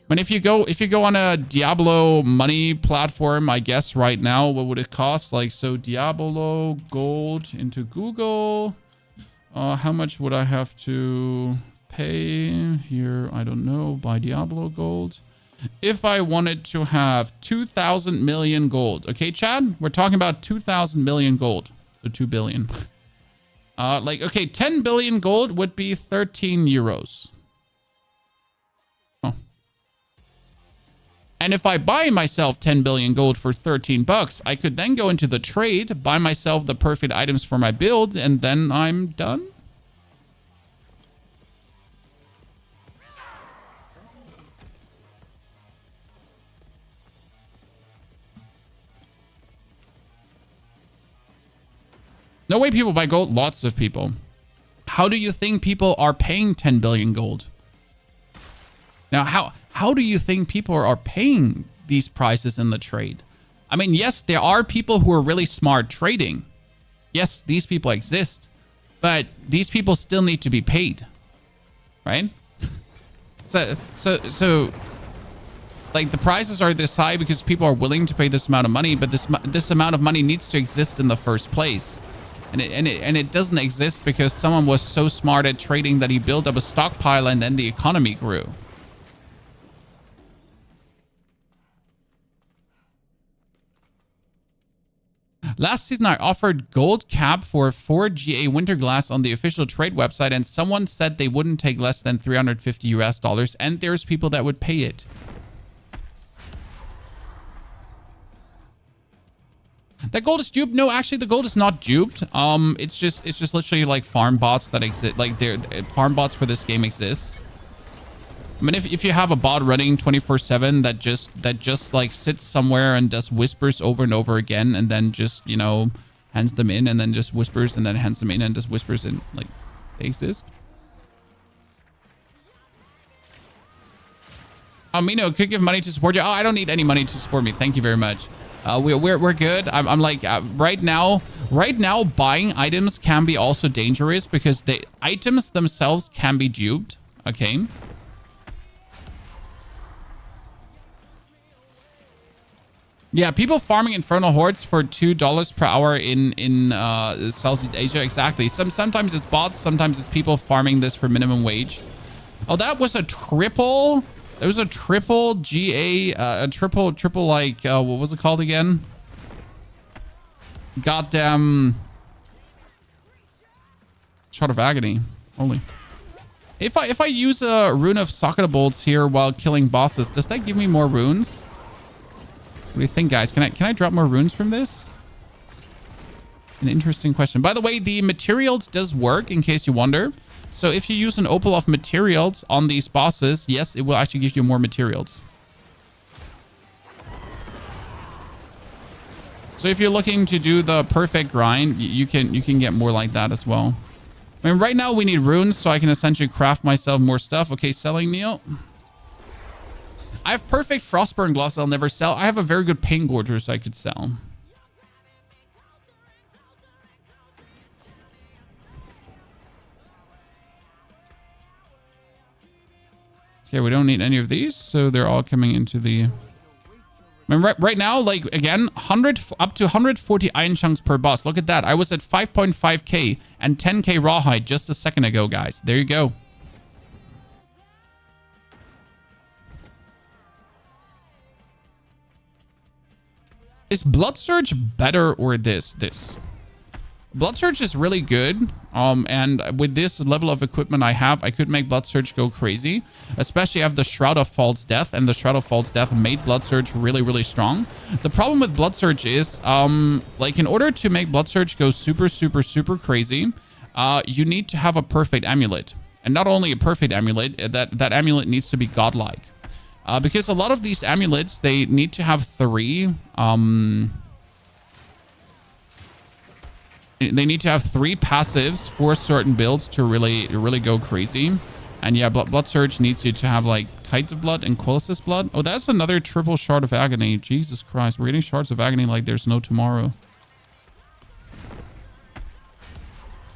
mean, if you go on a Diablo money platform, I guess right now, what would it cost? Like, so Diablo gold into Google. How much would I have to pay here? I don't know. Buy Diablo gold. If I wanted to have 2,000 million gold. Okay, Chad? We're talking about 2,000 million gold. So 2 billion. Like, okay, 10 billion gold would be 13 euros. Oh. And if I buy myself 10 billion gold for 13 bucks, I could then go into the trade, buy myself the perfect items for my build, and then I'm done. No way people buy gold. Lots of people. How do you think people are paying 10 billion gold? Now, how do you think people are paying these prices in the trade? I mean, yes, there are people who are really smart trading. Yes, these people exist. But these people still need to be paid. Right? So like, the prices are this high because people are willing to pay this amount of money, but this amount of money needs to exist in the first place. And it doesn't exist because someone was so smart at trading that he built up a stockpile and then the economy grew. Last season, I offered gold cap for 4 GA winter glass on the official trade website, and someone said they wouldn't take less than $350 US, and there's people that would pay it. That gold is duped? No, actually the gold is not duped. It's just literally like farm bots that exist. Like farm bots for this game exists. I mean, if you have a bot running 24/7 that just like sits somewhere and does whispers over and over again, and then just, you know, hands them in and then just whispers and then hands them in and just whispers, and like they exist. Mino, could give money to support you. Oh, I don't need any money to support me. Thank you very much. We're good. I'm like right now buying items can be also dangerous because the items themselves can be duped. Okay. Yeah, people farming Infernal Hordes for $2 per hour in Southeast Asia. Exactly. Sometimes it's bots. Sometimes it's people farming this for minimum wage. Oh, that was a triple. There was a triple GA, a triple like, what was it called again? Goddamn. Shot of Agony. Holy. If I use a Rune of Socket Bolts here while killing bosses, does that give me more runes? What do you think, guys? Can I drop more runes from this? An interesting question. By the way, the materials does work, in case you wonder. So if you use an opal of materials on these bosses, yes, it will actually give you more materials. So if you're looking to do the perfect grind, you can get more like that as well. I mean, right now we need runes, so I can essentially craft myself more stuff. Okay, selling Neil. I have perfect Frostburn gloves I'll never sell. I have a very good Pain Gorger, so I could sell. Okay, we don't need any of these, so they're all coming into the... I mean, right now, like, again, up to 140 iron chunks per boss. Look at that. I was at 5.5k and 10k rawhide just a second ago, guys. There you go. Is Blood Surge better or this? Blood Surge is really good. And with this level of equipment I have, I could make Blood Surge go crazy. Especially I have the Shroud of False Death, and the Shroud of False Death made Blood Surge really, really strong. The problem with Blood Surge is, like, in order to make Blood Surge go super, super, super crazy, you need to have a perfect amulet. And not only a perfect amulet, that amulet needs to be godlike. Because a lot of these amulets, they need to have three... They need to have 3 passives for certain builds to really go crazy. And yeah, Blood Surge needs you to have like Tides of Blood and Colossus Blood. Oh, that's another triple Shard of Agony. Jesus Christ, we're getting Shards of Agony like there's no tomorrow.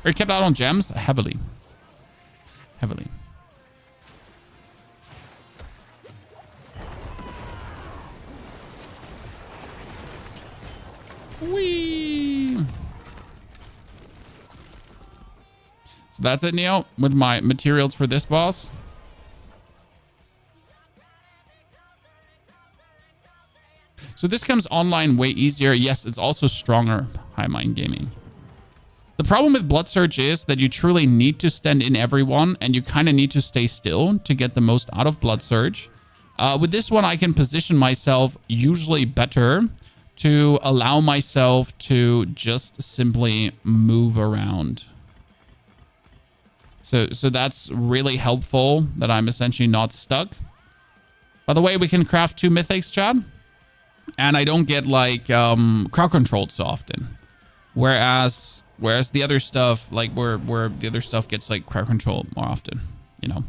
Are you kept out on gems? Heavily. Heavily. Whee! So that's it, Neo, with my materials for this boss. So this comes online way easier. Yes, it's also stronger. High Mind Gaming. The problem with Blood Surge is that you truly need to stand in everyone, and you kind of need to stay still to get the most out of Blood Surge. With this one, I can position myself usually better to allow myself to just simply move around. So that's really helpful that I'm essentially not stuck. By the way, we can craft 2 mythics, Chad. And I don't get like crowd controlled so often. Whereas the other stuff, like where the other stuff gets like crowd controlled more often, you know.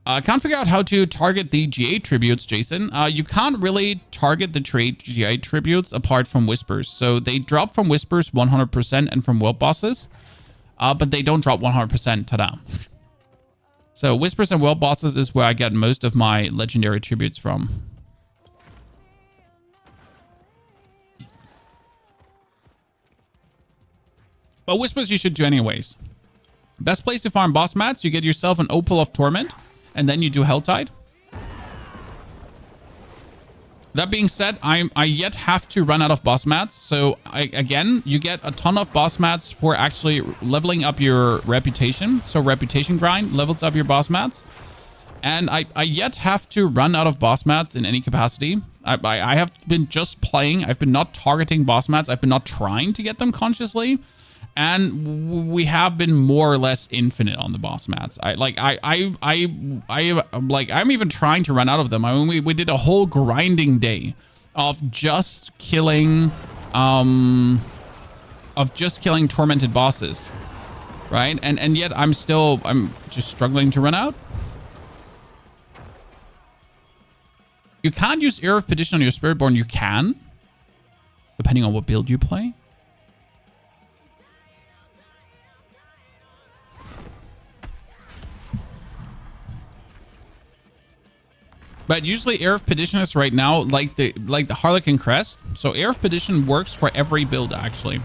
Can't figure out how to target the GA tributes, Jason. You can't really target the GA tributes apart from Whispers. So they drop from Whispers 100% and from World Bosses. But they don't drop 100%. Ta-da. So Whispers and World Bosses is where I get most of my legendary tributes from. But Whispers you should do anyways. Best place to farm boss mats, you get yourself an Opal of Torment. And then you do Helltide. That being said, I yet have to run out of boss mats. So again, you get a ton of boss mats for actually leveling up your reputation. So reputation grind levels up your boss mats. And I yet have to run out of boss mats in any capacity. I have been just playing. I've been not targeting boss mats. I've been not trying to get them consciously. And we have been more or less infinite on the boss mats. I'm even trying to run out of them. I mean, we did a whole grinding day of just killing tormented bosses, right? And yet I'm just struggling to run out. You can't use Air of Perdition on your Spiritborn. You can, depending on what build you play. But usually Air of Perdition is right now like the Harlequin Crest. So Air of Perdition works for every build actually.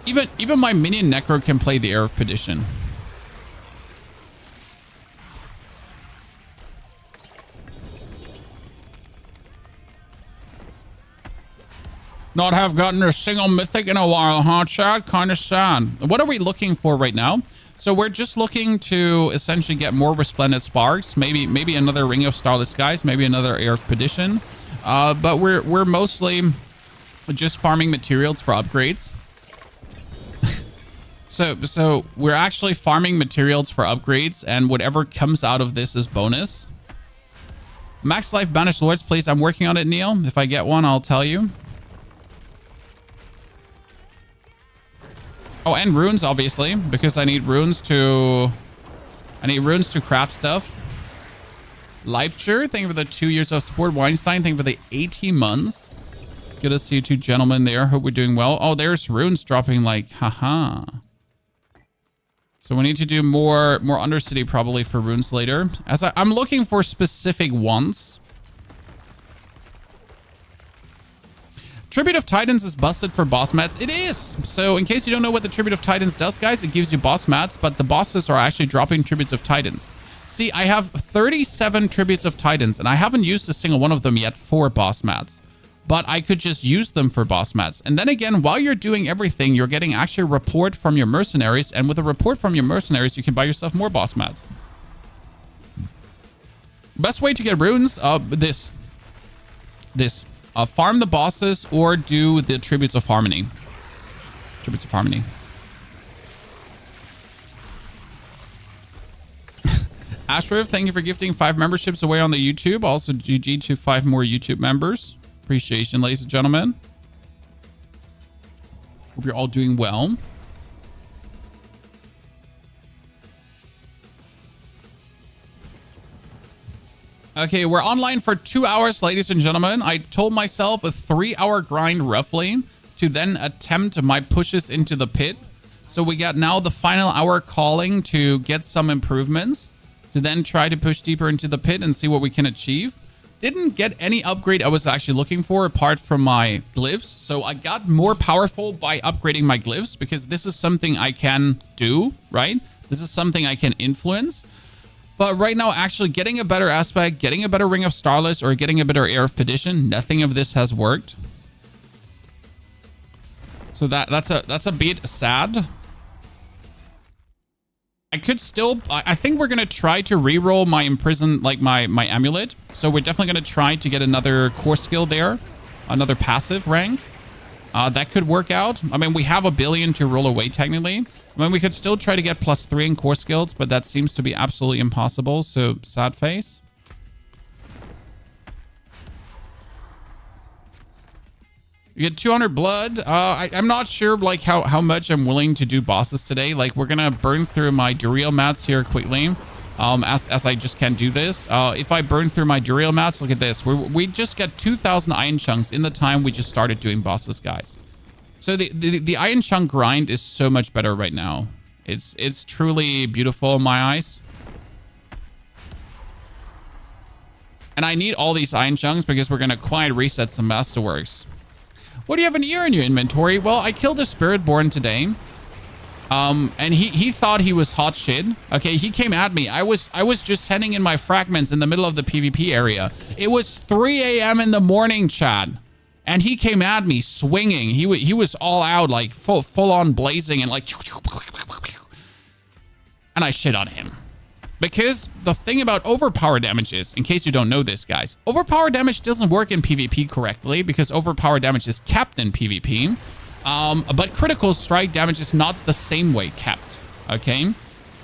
Even my minion Necro can play the Air of Perdition. Not have gotten a single mythic in a while, huh, Chad? Kind of sad. What are we looking for right now? So we're just looking to essentially get more Resplendent Sparks, maybe another Ring of Starless Skies, maybe another Air of Perdition. But we're mostly just farming materials for upgrades. So we're actually farming materials for upgrades, and whatever comes out of this is bonus. Max Life Banished Lords, please. I'm working on it, Neil. If I get one, I'll tell you. Oh, and runes, obviously, because I need runes to craft stuff. Leipzig, thank you for the 2 years of support. Weinstein, thank you for the 18 months. Good to see you two gentlemen there. Hope we're doing well. Oh, there's runes dropping like, haha. So we need to do more Undercity probably for runes later. As I'm looking for specific ones. Tribute of Titans is busted for boss mats. It is. So in case you don't know what the Tribute of Titans does, guys, it gives you boss mats, but the bosses are actually dropping Tributes of Titans. See, I have 37 Tributes of Titans, and I haven't used a single one of them yet for boss mats. But I could just use them for boss mats. And then again, while you're doing everything, you're getting actually a report from your mercenaries. And with a report from your mercenaries, you can buy yourself more boss mats. Best way to get runes, this. Farm the bosses or do the Tributes of Harmony. Tributes of Harmony. Ashriv, thank you for gifting 5 memberships away on the YouTube. Also, GG to 5 more YouTube members. Appreciation, ladies and gentlemen. Hope you're all doing well. Okay, we're online for 2 hours, ladies and gentlemen. I told myself a 3-hour grind roughly to then attempt my pushes into the pit. So we got now the final hour calling to get some improvements, to then try to push deeper into the pit and see what we can achieve. Didn't get any upgrade I was actually looking for apart from my glyphs. So I got more powerful by upgrading my glyphs because this is something I can do, right? This is something I can influence. But right now, actually getting a better aspect, getting a better Ring of Starless, or getting a better Air of Perdition, nothing of this has worked. So that's a bit sad. I could still, I think we're gonna try to reroll my Imprison, like my amulet. So we're definitely gonna try to get another core skill there, another passive rank. That could work out. I mean, we have 1 billion to roll away technically. I mean, we could still try to get +3 in core skills, but that seems to be absolutely impossible. So sad face. You get 200 blood. I'm not sure like how much I'm willing to do bosses today. Like we're gonna burn through my Duriel mats here quickly. As I just can't do this. If I burn through my Duriel mats, look at this. We just got 2,000 iron chunks in the time we just started doing bosses, guys. So the iron chunk grind is so much better right now. It's truly beautiful in my eyes. And I need all these iron chunks because we're gonna quiet reset some masterworks. What do you have an ear in your inventory? Well, I killed a Spiritborn today. And he thought he was hot shit. Okay, he came at me. I was just sending in my fragments in the middle of the PvP area. It was 3 a.m. in the morning, Chad. And he came at me swinging. He was all out, like full on blazing and like. And I shit on him. Because the thing about overpower damage is, in case you don't know this, guys, overpower damage doesn't work in PvP correctly because overpower damage is capped in PvP. But critical strike damage is not the same way capped. Okay.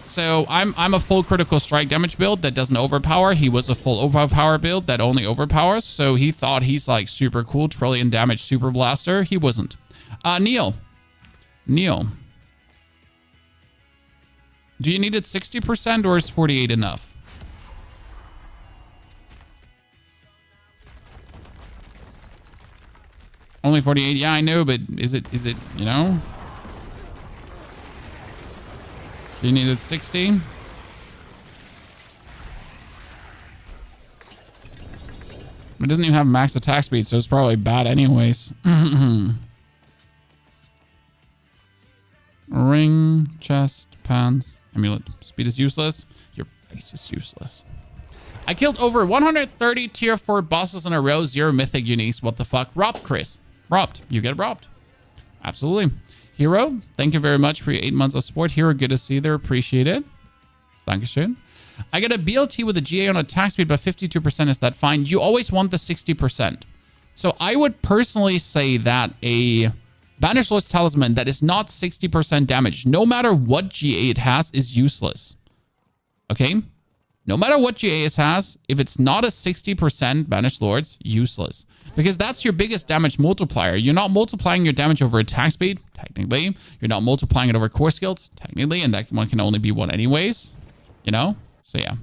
So I'm a full critical strike damage build that doesn't overpower. He was a full overpower build that only overpowers. So he thought he's like super cool, trillion damage super blaster. He wasn't. Neil. Do you need it 60% or is 48 enough? Only 48? Yeah, I know, but is it, you know? Do you need it 60? It doesn't even have max attack speed, so it's probably bad anyways. Ring, chest, pants, amulet. Speed is useless. Your face is useless. I killed over 130 tier 4 bosses in a row, 0 mythic uniques. What the fuck? Robbed, Chris. Robbed. You get robbed. Absolutely. Hero, thank you very much for your 8 months of support. Hero, good to see you there. Appreciate it. Dankeschön. I get a BLT with a GA on attack speed, but 52%. Is that fine? You always want the 60%. So I would personally say that a Banished Lord's Talisman that is not 60% damage, no matter what GA it has, is useless. Okay? No matter what GA it has, if it's not a 60% Banished Lords, useless. Because that's your biggest damage multiplier. You're not multiplying your damage over attack speed, technically. You're not multiplying it over core skills, technically. And that one can only be one anyways. You know? So yeah.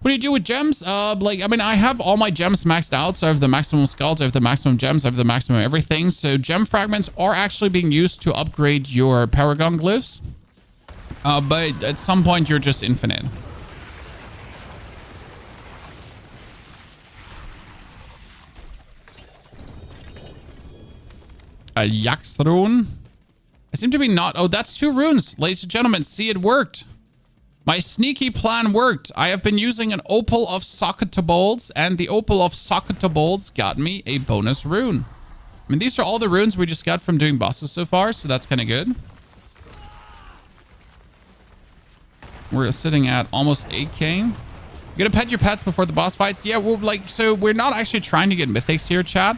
What do you do with gems? I mean, I have all my gems maxed out. So I have the maximum skulls, I have the maximum gems, I have the maximum everything. So gem fragments are actually being used to upgrade your Paragon glyphs. But at some point, you're just infinite. A Yax rune. I seem to be not... Oh, that's 2 runes. Ladies and gentlemen, see, it worked. My sneaky plan worked. I have been using an Opal of Socketabolds, and the Opal of Socketabolds got me a bonus rune. I mean, these are all the runes we just got from doing bosses so far, so that's kind of good. We're sitting at almost 8k. You gonna pet your pets before the boss fights? Yeah, we're not actually trying to get mythics here, chat.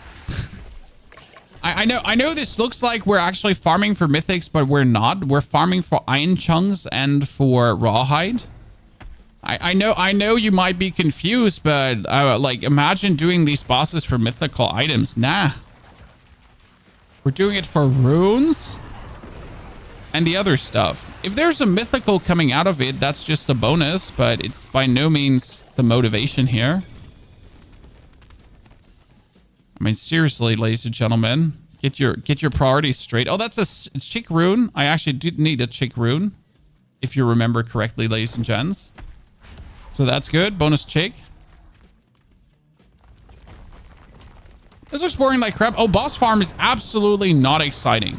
I know this looks like we're actually farming for mythics, but we're not. We're farming for iron chunks and for rawhide. I know you might be confused, but imagine doing these bosses for mythical items. Nah. We're doing it for runes and the other stuff. If there's a mythical coming out of it, that's just a bonus, but it's by no means the motivation here. I mean, seriously, ladies and gentlemen, get your priorities straight. Oh, that's a chick rune. I actually did need a chick rune, if you remember correctly, ladies and gents. So that's good. Bonus chick. This looks boring like crap. Oh, boss farm is absolutely not exciting.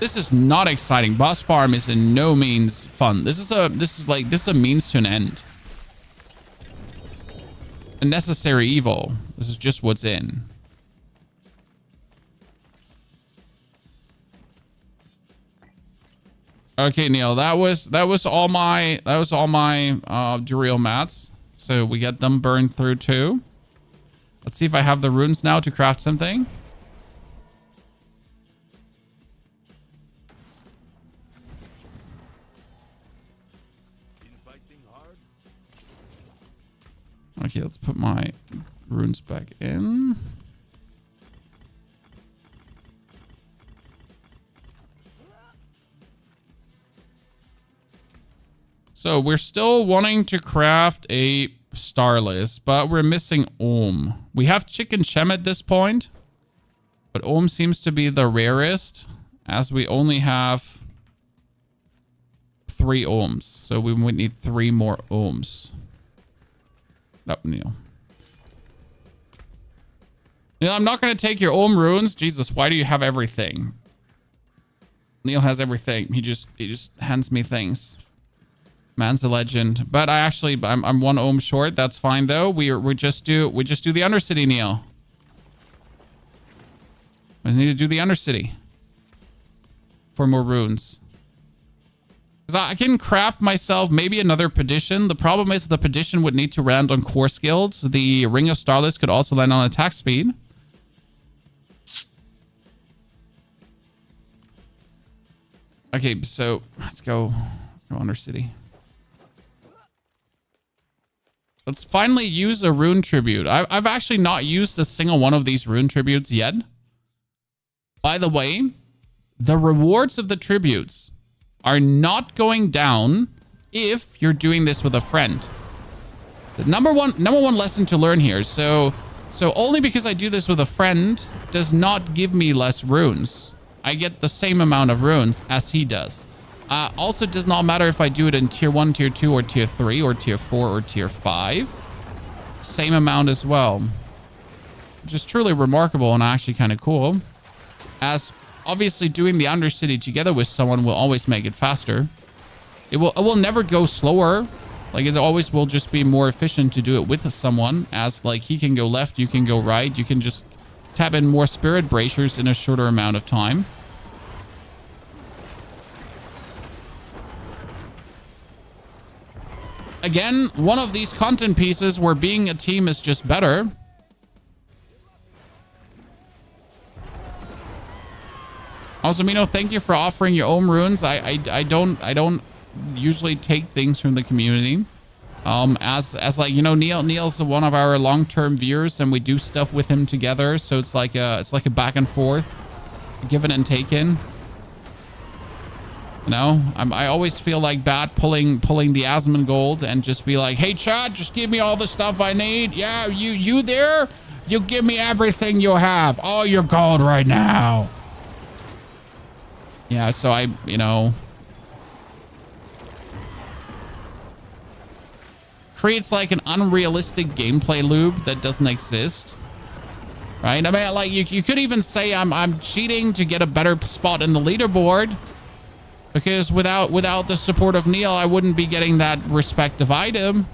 This is not exciting. Boss farm is in no means fun. This is a means to an end. A necessary evil. This is just what's in. Okay, Neil, that was all my Duriel mats. So we get them burned through too. Let's see if I have the runes now to craft something. Okay, let's put my runes back in. So we're still wanting to craft a Starless, but we're missing Ohm. We have Chicken Shem at this point, but Ohm seems to be the rarest, as we only have 3 Ohms. So we would need 3 more Ohms. Oh, Neil. Neil, I'm not going to take your Ohm runes. Jesus, why do you have everything? Neil has everything. He just hands me things. Man's a legend. But I'm 1 Ohm short. That's fine though. We just do the Undercity, Neil. We just need to do the Undercity for more runes. Because I can craft myself maybe another petition. The problem is the petition would need to land on core skills. The Ring of Starless could also land on attack speed. Okay, so let's go Undercity. Let's finally use a rune tribute. I've actually not used a single one of these rune tributes yet. By the way, the rewards of the tributes are not going down if you're doing this with a friend. The number one lesson to learn here. So only because I do this with a friend does not give me less runes. I get the same amount of runes as he does. Also, it does not matter if I do it in tier 1, tier 2, or tier 3, or tier 4, or tier 5. Same amount as well. Which is truly remarkable and actually kind of cool. As obviously doing the Undercity together with someone will always make it faster. It will never go slower. Like, it always will just be more efficient to do it with someone. As, like, he can go left, you can go right. You can just tap in more spirit bracers in a shorter amount of time. Again, one of these content pieces where being a team is just better. Also, Mino, thank you for offering your own runes. I don't usually take things from the community. As like, you know, Neil's one of our long-term viewers, and we do stuff with him together. So it's like a back and forth, given and taken. You know, I always feel like bad pulling the Asmongold and just be like, hey, chat, just give me all the stuff I need. Yeah, you there? You give me everything you have. All your gold right now. Yeah, so you know, creates like an unrealistic gameplay loop that doesn't exist. Right? I mean, like, you could even say I'm cheating to get a better spot in the leaderboard. Because without the support of Neil, I wouldn't be getting that respective item.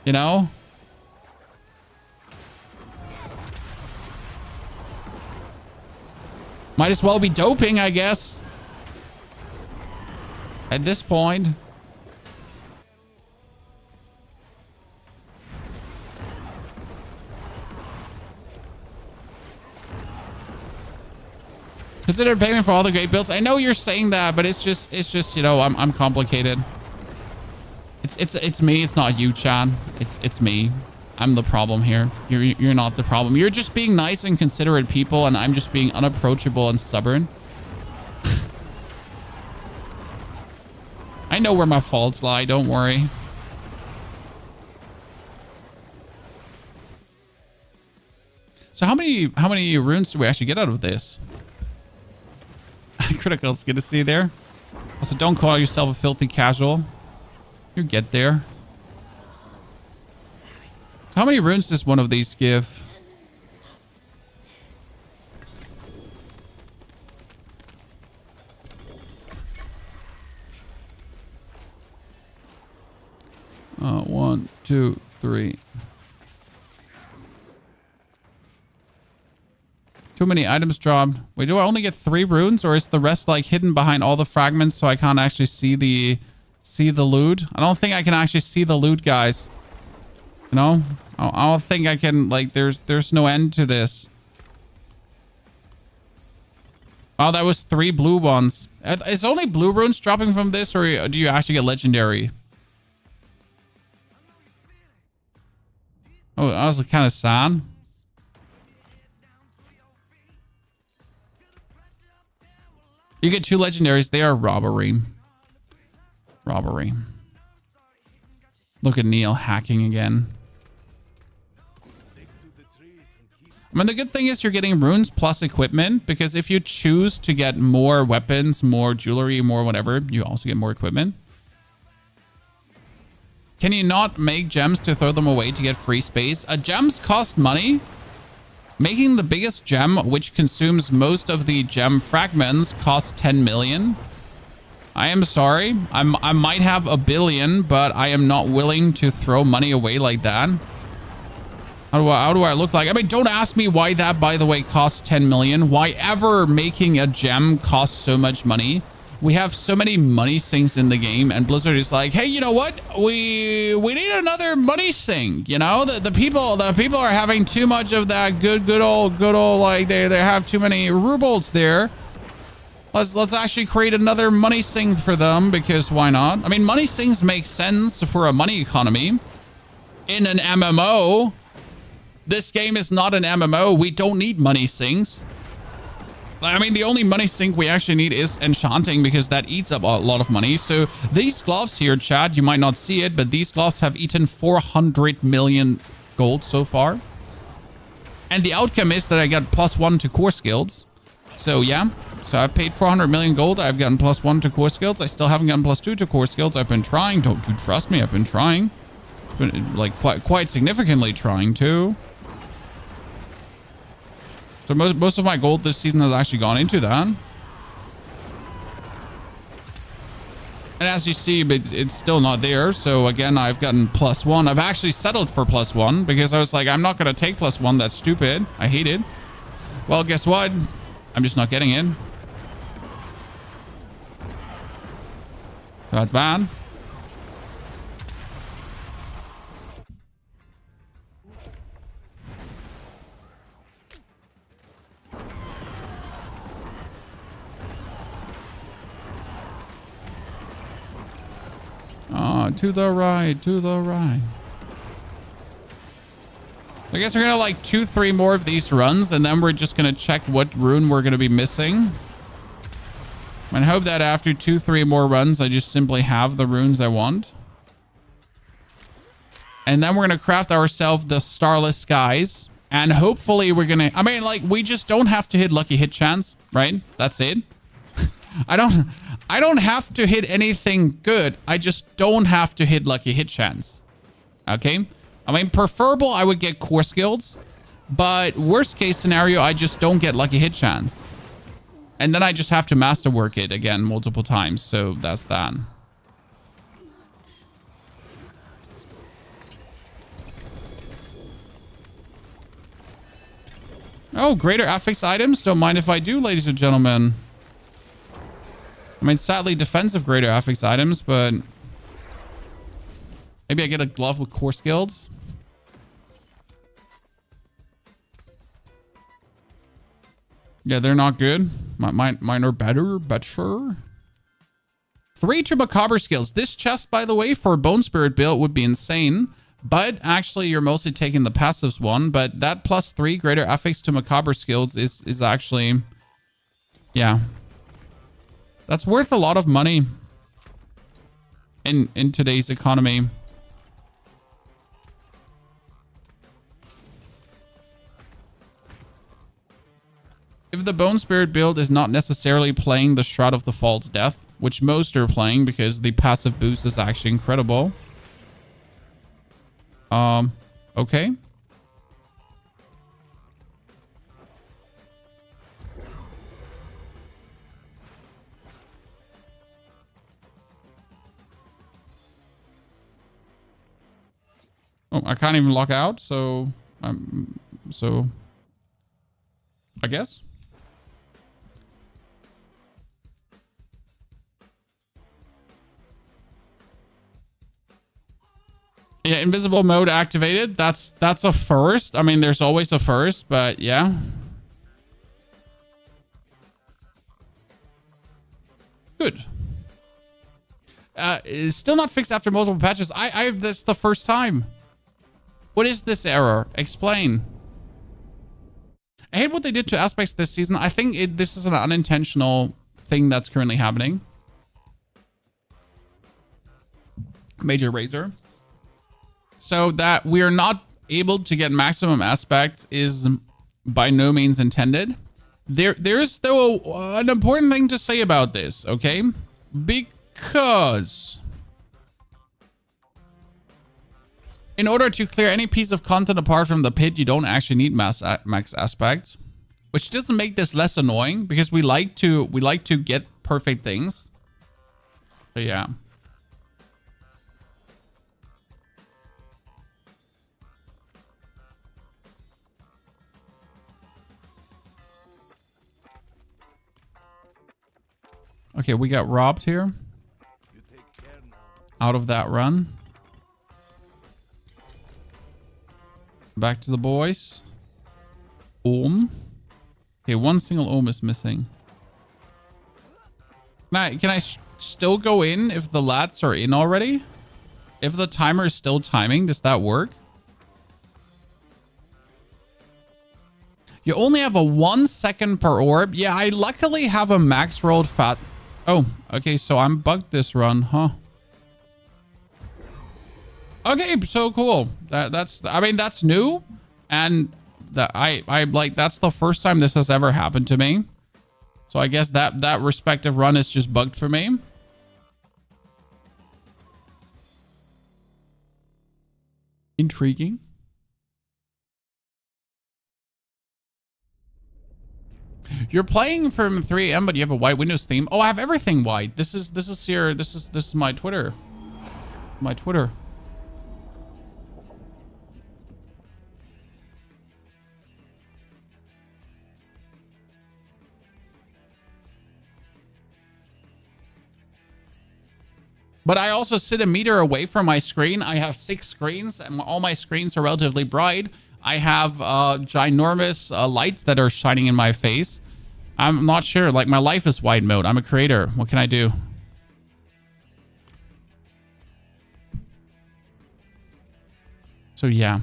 You know? Might as well be doping, I guess. At this point. Consider payment for all the great builds. I know you're saying that, but it's just, you know, I'm complicated. It's me. It's not you, Chan. It's me. I'm the problem here. You're not the problem. You're just being nice and considerate people, and I'm just being unapproachable and stubborn. I know where my faults lie. Don't worry. So how many runes do we actually get out of this? Critical, it's good to see you there. Also, don't call yourself a filthy casual. You get there. So how many runes does one of these give? One, two, three. Too many items dropped. Wait, do I only get 3 runes, or is the rest like hidden behind all the fragments so I can't actually see the loot? I don't think I can actually see the loot, guys. You know? I don't think I can, like, there's no end to this. Oh, that was 3 blue ones. Is only blue runes dropping from this, or do you actually get legendary? Oh, that was kind of sad. You get 2 legendaries. They are robbery. Robbery. Look at Neil hacking again. I mean, the good thing is you're getting runes plus equipment, because if you choose to get more weapons, more jewelry, more whatever, you also get more equipment. Can you not make gems to throw them away to get free space? Gems cost money. Making the biggest gem, which consumes most of the gem fragments, costs 10 million. I am sorry. I might have a billion, but I am not willing to throw money away like that. How do I look like? I mean, don't ask me why that, by the way, costs 10 million. Why ever making a gem costs so much money? we have so many money sinks in the game, and Blizzard is like, hey, you know what? We need another money sink. You know, the people are having too much of that good old like they have too many rubles there. Let's actually create another money sink for them, because why not? I mean, money sinks make sense for a money economy. In an MMO, this game is not an MMO. We don't need money sinks. I mean, the only money sink we actually need is enchanting, because that eats up a lot of money. So these gloves here, chat, you might not see it, but these gloves have eaten 400 million gold so far. And the outcome is that I got +1 to core skills. So yeah, so I paid 400 million gold. I've gotten +1 to core skills. I still haven't gotten +2 to core skills. I've been trying. Don't you trust me? I've been trying. Been, like, quite significantly trying to. So most of my gold this season has actually gone into that. And as you see, it's still not there. So again, I've gotten +1. I've actually settled for +1 because I was like, I'm not going to take +1. That's stupid. I hate it. Well, guess what? I'm just not getting it. That's bad. To the right, to the right. I guess we're gonna like 2-3 more of these runs, and then we're just gonna check what rune we're gonna be missing. And hope that after 2-3 more runs, I just simply have the runes I want. And then we're gonna craft ourselves the Starless Skies. And hopefully we're gonna, I mean, like, we just don't have to hit lucky hit chance, right? That's it. I don't have to hit anything good. I just don't have to hit lucky hit chance. Okay? I mean, preferable, I would get core skills. But worst case scenario, I just don't get lucky hit chance. And then I just have to masterwork it again multiple times. So that's that. Oh, greater affix items? Don't mind if I do, ladies and gentlemen. I mean, sadly, defensive greater affix items, but maybe I get a glove with core skills. Yeah, they're not good. Mine are better, but sure. 3 to macabre skills. This chest, by the way, for Bone Spirit build would be insane. But actually, you're mostly taking the passives one. But that +3 greater affix to macabre skills is actually, yeah. That's worth a lot of money in today's economy. If the Bone Spirit build is not necessarily playing the Shroud of the False Death, which most are playing because the passive boost is actually incredible. Okay. Oh, I can't even lock out, so I guess. Yeah, invisible mode activated. That's a first. I mean, there's always a first, but yeah. Good. It's still not fixed after multiple patches. I've this the first time. What is this error? Explain. I hate what they did to aspects this season. I think this is an unintentional thing that's currently happening. Major Razor. So that we're not able to get maximum aspects is by no means intended. There's though an important thing to say about this, okay? Because in order to clear any piece of content apart from the pit, you don't actually need max aspects, which doesn't make this less annoying because we like to get perfect things. But yeah. Okay, we got robbed here. Out of that run. Back to the boys. Ohm. Okay, one single ohm is missing. Now, can I still go in if the lats are in already? If the timer is still timing, does that work? You only have a 1 second per orb. Yeah, I luckily have a max rolled fat. Oh, okay, so I'm bugged this run, huh? Okay, so cool. I mean, that's new. And I like, that's the first time this has ever happened to me. So I guess that respective run is just bugged for me. Intriguing. You're playing from 3 AM, but you have a white Windows theme. Oh, I have everything white. This is my Twitter. My Twitter. But I also sit a meter away from my screen. I have 6 screens and all my screens are relatively bright. I have ginormous lights that are shining in my face. I'm not sure. Like, my life is wide mode. I'm a creator. What can I do? So, yeah.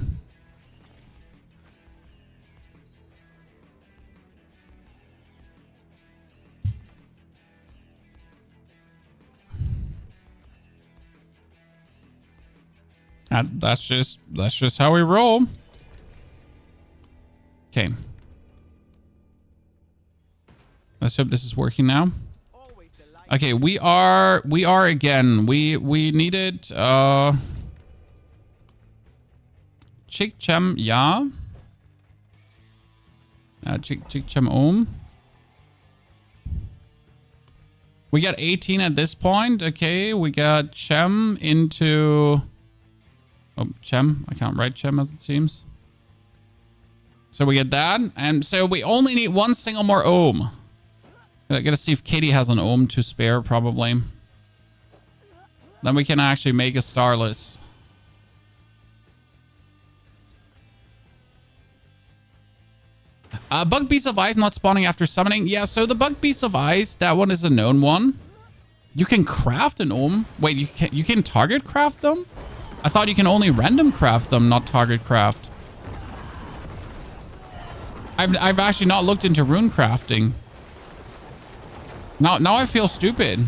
That's just how we roll. Okay. Let's hope this is working now. Okay, we are again. We needed Chick Chem, yeah. Chick Chem Ohm. We got 18 at this point. Okay, we got Chem into Chem. I can't write Chem as it seems. So we get that. And so we only need 1 single more ohm. I gotta see if Katie has an ohm to spare, probably. Then we can actually make a starless. Bug Beast of Ice not spawning after summoning. Yeah, so the Bug Beast of Ice, that one is a known one. You can craft an ohm. Wait, you can target craft them? I thought you can only random craft them, not target craft. I've actually not looked into rune crafting. Now I feel stupid.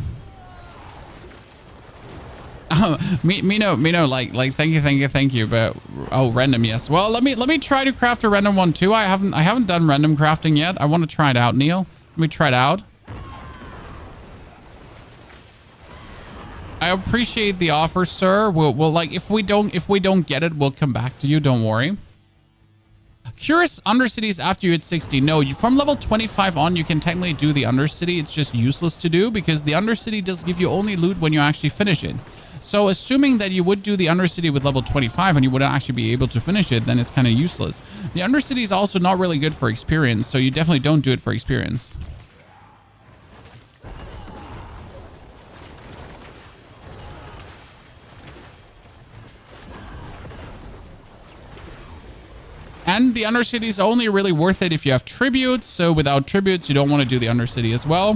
Mino, like thank you, but oh, random, yes. Well, let me try to craft a random one too. I haven't done random crafting yet. I want to try it out, Neil. Let me try it out. I appreciate the offer, sir. We'll like if we don't get it, we'll come back to you. Don't worry. Curious Undercities after you hit 60. No, from level 25 on, you can technically do the Undercity. It's just useless to do because the Undercity does give you only loot when you actually finish it. So assuming that you would do the Undercity with level 25 and you wouldn't actually be able to finish it, then it's kind of useless. The Undercity is also not really good for experience, so you definitely don't do it for experience. And the Undercity is only really worth it if you have tributes. So without tributes, you don't want to do the Undercity as well.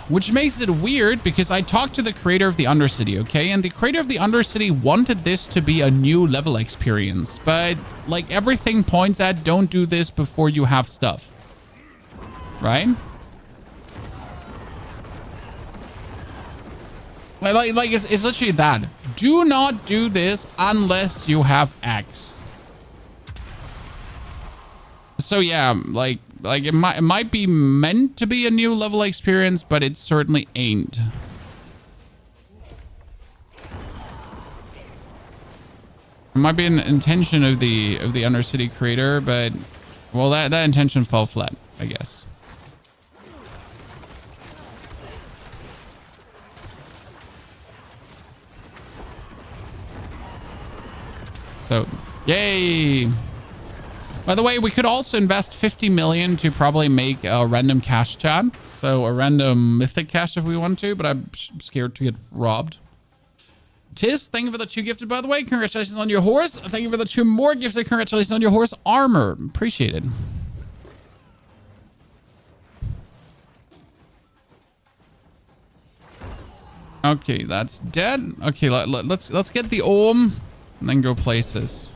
Which makes it weird because I talked to the creator of the Undercity, okay? And the creator of the Undercity wanted this to be a new level experience. But like everything points at, don't do this before you have stuff. Right? Like it's literally that. Do not do this unless you have X. So yeah, like it might be meant to be a new level experience, but it certainly ain't. It might be an intention of the Undercity creator, but well, that intention fell flat, I guess. So, yay! By the way, we could also invest 50 million to probably make a random cash chat. So a random mythic cash if we want to, but I'm scared to get robbed. Tiz, thank you for the 2 gifted, by the way. Congratulations on your horse. Thank you for the 2 more gifted. Congratulations on your horse armor. Appreciate it. Okay, that's dead. Okay, let's get the Ohm and then go places.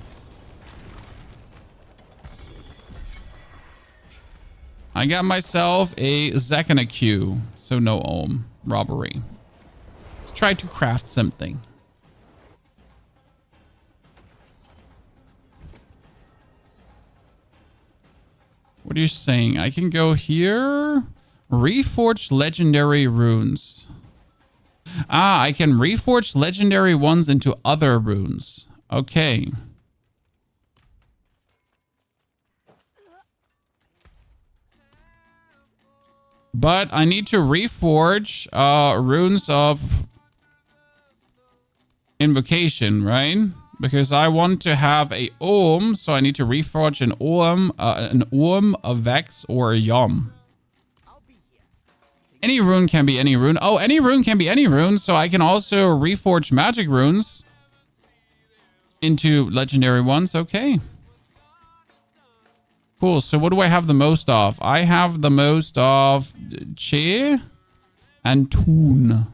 I got myself a Zek and a Q, so no Ohm robbery. Let's try to craft something. What are you saying? I can go here. Reforge legendary runes. Ah, I can reforge legendary ones into other runes. Okay. But I need to reforge runes of invocation, right? Because I want to have a Ohm, so I need to reforge an Ohm, a Vex, or a Yom. Any rune can be any rune. Oh, any rune can be any rune, so I can also reforge magic runes into legendary ones. Okay. Cool. So what do I have the most of? I have the most of Che and Toon.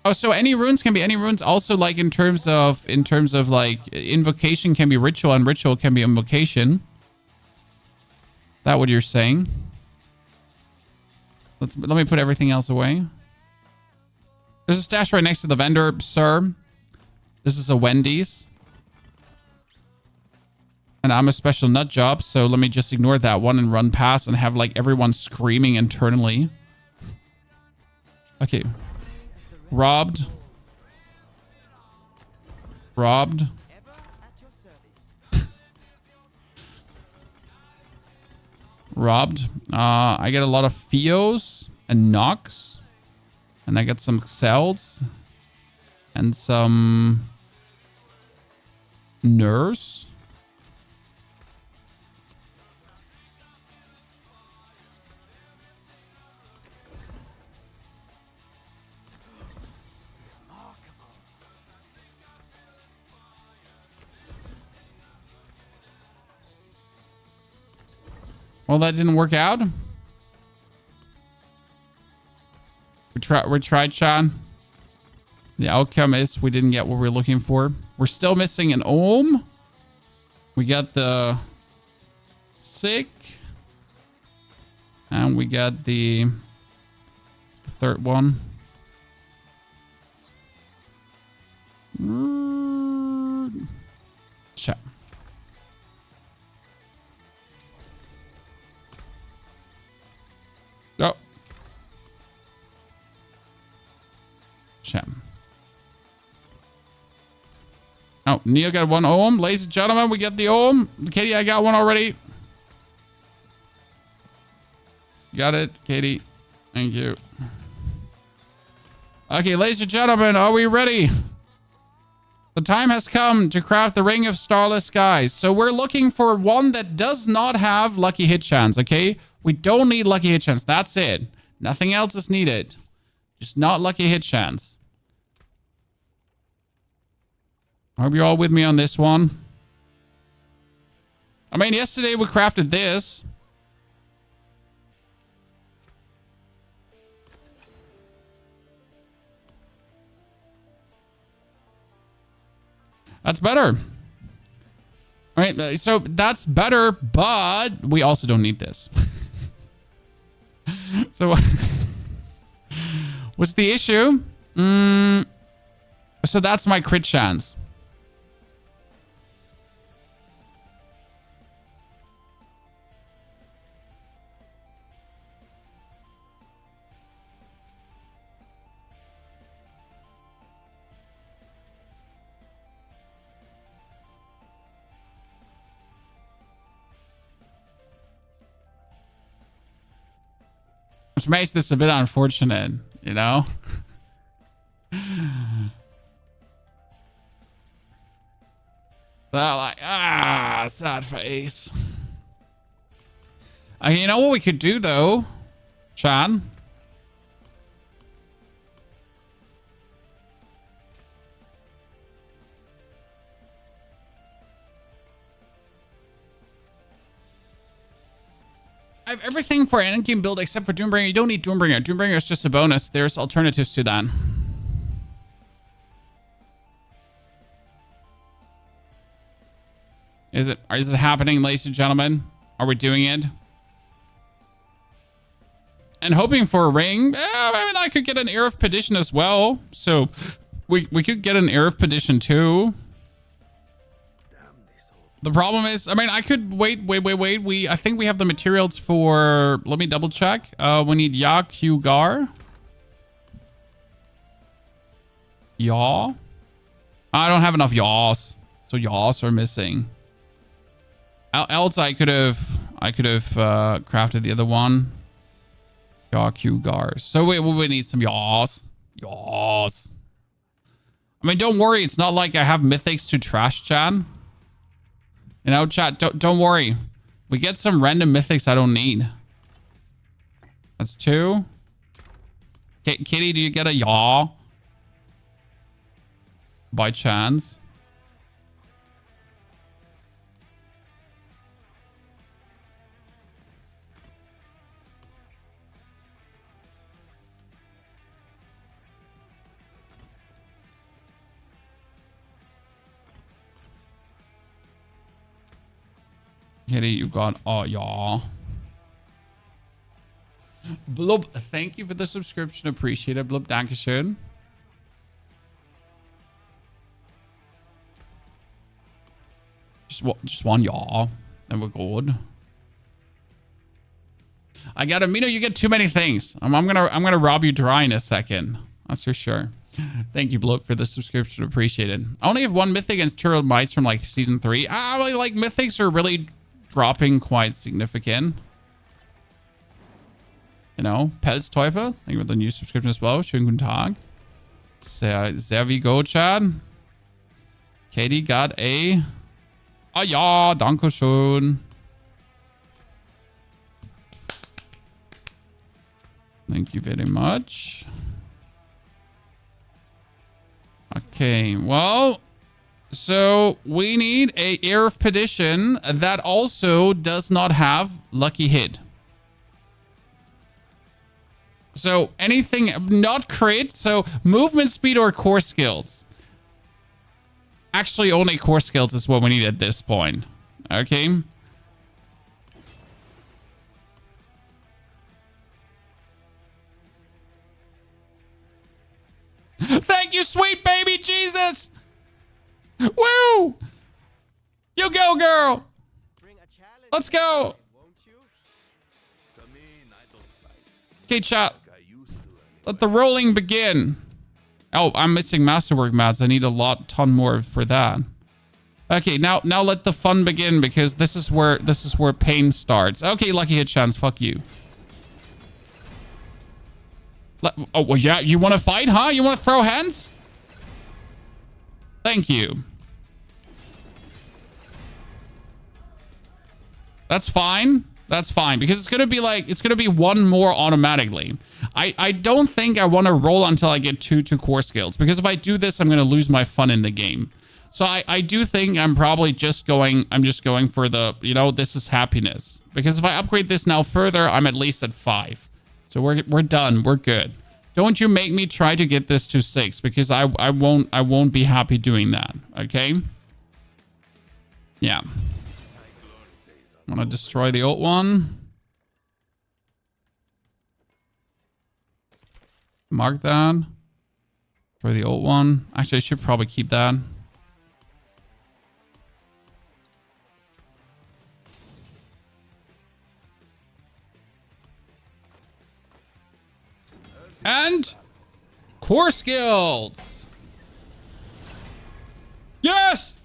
Oh, so any runes can be any runes. Also, like in terms of like invocation can be ritual and ritual can be invocation. That what you're saying? Let me put everything else away. There's a stash right next to the vendor, sir. This is a Wendy's. And I'm a special nut job, so let me just ignore that one and run past and have like everyone screaming internally. Okay. Robbed. Robbed. Robbed. I get a lot of Theos and Nox. And I get some Cells. And some Nurse. Well, that didn't work out. We tried, Sean. The outcome is we didn't get what we're looking for. We're still missing an Ohm. We got the Sick. And we got the third one. Check. Oh. Chem. Oh, Neil got 1 Ohm. Ladies and gentlemen, we get the Ohm. Katie, I got one already. Got it, Katie. Thank you. Okay, ladies and gentlemen, are we ready? The time has come to craft the Ring of Starless Skies. So we're looking for one that does not have lucky hit chance, okay? We don't need lucky hit chance. That's it. Nothing else is needed. Just not lucky hit chance. I hope you're all with me on this one. I mean, yesterday we crafted this. That's better. All right, so that's better, but we also don't need this. So what's the issue? So that's my crit chance. Which makes this a bit unfortunate, you know? They're like, sad face. You know what we could do though, Chan? I have everything for an endgame build except for Doombringer. You don't need Doombringer. Doombringer is just a bonus. There's alternatives to that. Is it happening, ladies and gentlemen? Are we doing it? And hoping for a ring. I mean, I could get an Air Petition as well. So we could get an Air Petition too. The problem is, I mean, I could wait. I think we have the materials for, let me double check. We need Ya Gar. Yaw. I don't have enough yaws. So yaws are missing. Else I could have crafted the other one. Yaw Gars. So we need some yaws. Yaws. I mean, don't worry. It's not like I have mythics to trash, Chan. You know, chat, don't worry. We get some random mythics I don't need. That's 2. Kitty, do you get a yaw? By chance? Kitty, you got, oh, yeah. Blub, thank you for the subscription. Appreciate it, Blub. Dankeschön. Just one, yeah. Then we're good. I got Amino, you get too many things. I'm gonna rob you dry in a second. That's for sure. Thank you, Bloke, for the subscription. Appreciate it. I only have 1 mythic against Turtle Mites from like season 3. Like mythics are really dropping quite significant. You know, Pelzteufel, thank you for the new subscription as well. Schönen guten Tag. Sehr wie go, Chad. Katie got a... Ah ja, danke schön. Thank you very much. Okay, well... So we need a Air of Petition that also does not have Lucky Hit. So anything not crit, so movement speed or core skills. Actually, only core skills is what we need at this point. Okay. Thank you, sweet baby Jesus. Woo! You go, girl. Let's go. Okay, chat. Let the rolling begin. Oh, I'm missing Masterwork mats. I need a ton more for that. Okay, now let the fun begin because this is where pain starts. Okay, Lucky Hit Chance, fuck you. Oh, well, yeah, you want to fight, huh? You want to throw hands? Thank you. That's fine. That's fine because it's gonna be 1 more automatically. I don't think I want to roll until I get 2 core skills because if I do this, I'm gonna lose my fun in the game. So I do think I'm probably just going for the, you know, this is happiness because if I upgrade this now further, I'm at least at 5. So we're done. We're good. Don't you make me try to get this to 6 because I won't be happy doing that. Okay. Yeah. I'm gonna destroy the old one. Mark that. Destroy the old one. Actually, I should probably keep that. And core skills. Yes.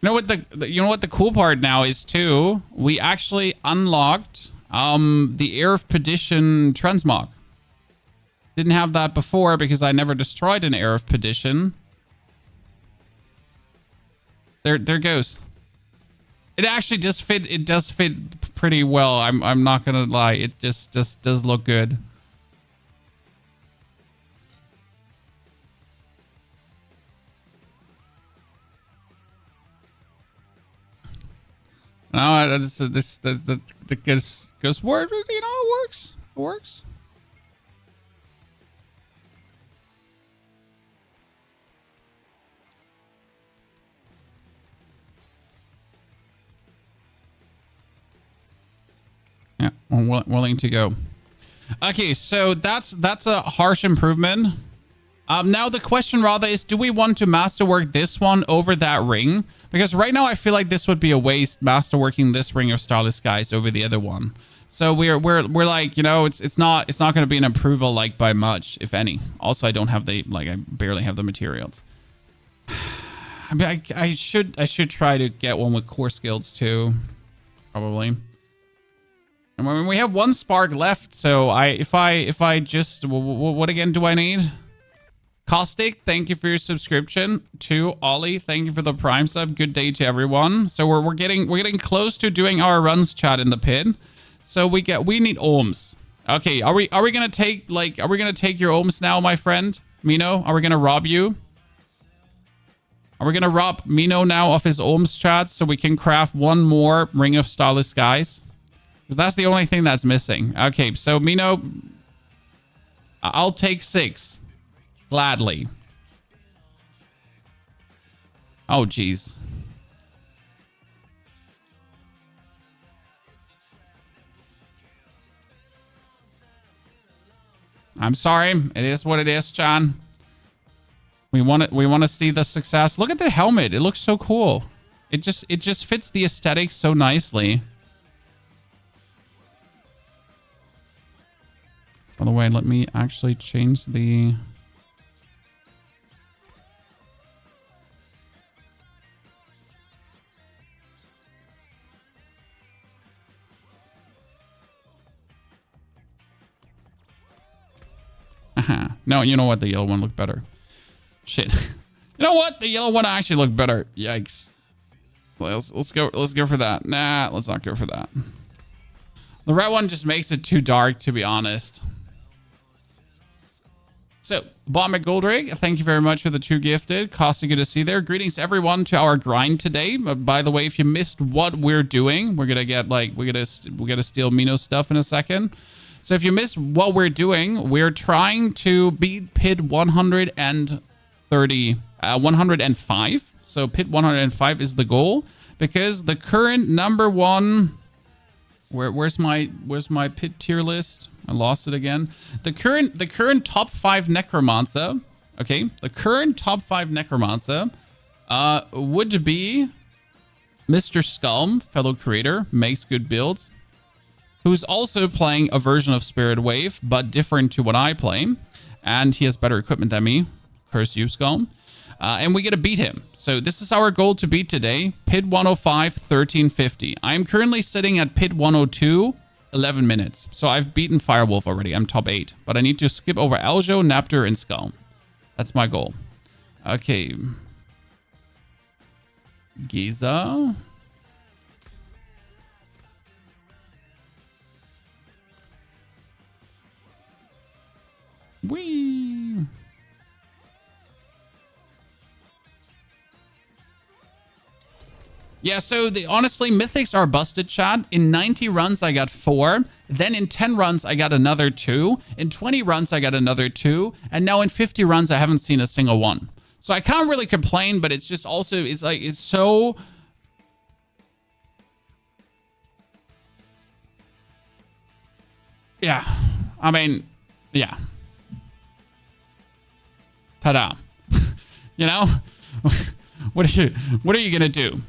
You know what the cool part now is too? We actually unlocked the Air of Perdition transmog. Didn't have that before because I never destroyed an Air of Perdition. There goes. It actually does fit. It does fit pretty well. I'm not gonna lie. It just does look good. No, this goes word. You know, it works. It works. Yeah, we're willing to go. Okay, so that's a harsh improvement. Now the question rather is, do we want to masterwork this one over that ring? Because right now I feel like this would be a waste, masterworking this ring of Starless Skies over the other one. So we're like, you know, it's not going to be an approval like by much, if any. Also, I don't have I barely have the materials. I mean, I should try to get one with core skills too, probably. I mean, we have one spark left, so if I just, what again do I need? Caustic, thank you for your subscription. To Ollie, thank you for the Prime sub. Good day to everyone. So we're getting close to doing our runs chat in the pit. So we need ohms. Okay, are we gonna take your ohms now, my friend Mino? Are we gonna rob you? Are we gonna rob Mino now of his ohms chat so we can craft one more Ring of Starless Skies? Because that's the only thing that's missing. Okay, so Mino, I'll take 6. Gladly. Oh, jeez. I'm sorry. It is what it is, John. We want to see the success. Look at the helmet. It looks so cool. It just fits the aesthetic so nicely. By the way, let me actually change the... No, you know what? The yellow one looked better. Shit. You know what? The yellow one actually looked better. Yikes. Let's go for that. Nah, let's not go for that. The red one just makes it too dark, to be honest. So, Bomber Goldrig, thank you very much for the 2 gifted. Costa, good to see there. Greetings everyone to our grind today. By the way, if you missed what we're doing, we're gonna get we gotta steal Mino's stuff in a second. So if you missed what we're doing, we're trying to beat pit 105. So pit 105 is the goal, because the current number one, where's my pit tier list? I lost it again. The current top 5 Necromancer, okay? The current top 5 Necromancer would be Mr. Skulm, fellow creator, makes good builds, who's also playing a version of Spirit Wave, but different to what I play. And he has better equipment than me. Curse you, Skulm. And we get to beat him. So this is our goal to beat today. Pit 105, 1350. I am currently sitting at pit 102, 11 minutes. So I've beaten Firewolf already. I'm top 8. But I need to skip over Aljo, Naptor, and Skulm. That's my goal. Okay. Giza. Whee! Yeah, so honestly, mythics are busted, chat. In 90 runs, I got 4. Then in 10 runs, I got another 2. In 20 runs, I got another 2. And now in 50 runs, I haven't seen a single one. So I can't really complain, but it's just also, it's so... Yeah. I mean, yeah. Ta-da. You know? What are you gonna do?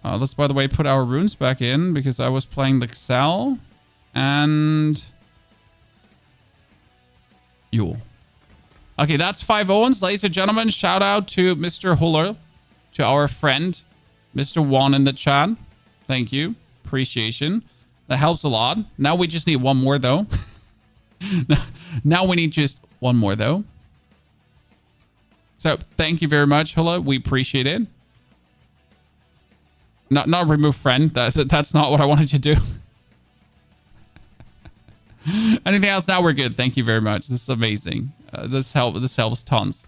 Let's, by the way, put our runes back in, because I was playing the Xel and Yule. Okay, that's 5 Owens. Ladies and gentlemen, shout out to Mr. Huller, to our friend, Mr. Juan in the chat. Thank you. Appreciation. That helps a lot. Now we just need one more, though. Now we need just one more, though. So thank you very much, Huller. We appreciate it. Not remove friend. That's not what I wanted to do. Anything else? Now we're good. Thank you very much. This is amazing. This helps tons.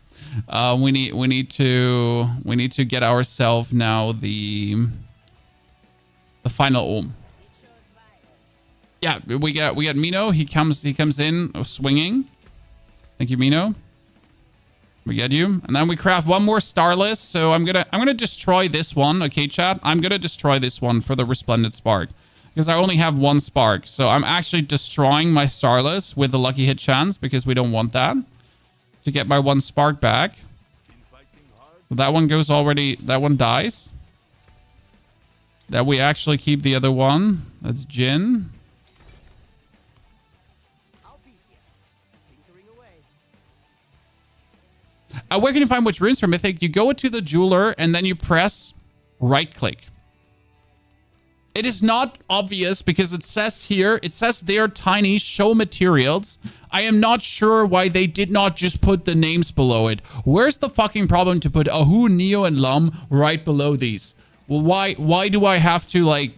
We need to get ourselves now the final ohm. Yeah, we got Mino. He comes in swinging. Thank you, Mino. We get you, and then we craft one more starless. So I'm gonna destroy this one. Okay, chat. I'm gonna destroy this one for the resplendent spark because I only have 1 spark. So I'm actually destroying my starless with the lucky hit chance because we don't want that to get my 1 spark back. So that one goes already. That one dies. That we actually keep the other one. That's Jin. Where can you find which runes for Mythic? You go to the jeweler and then you press right click. It is not obvious because it says here, it says they're tiny, show materials. I am not sure why they did not just put the names below it. Where's the fucking problem to put Ahu, Neo, and Lum right below these? Well, why do I have to like...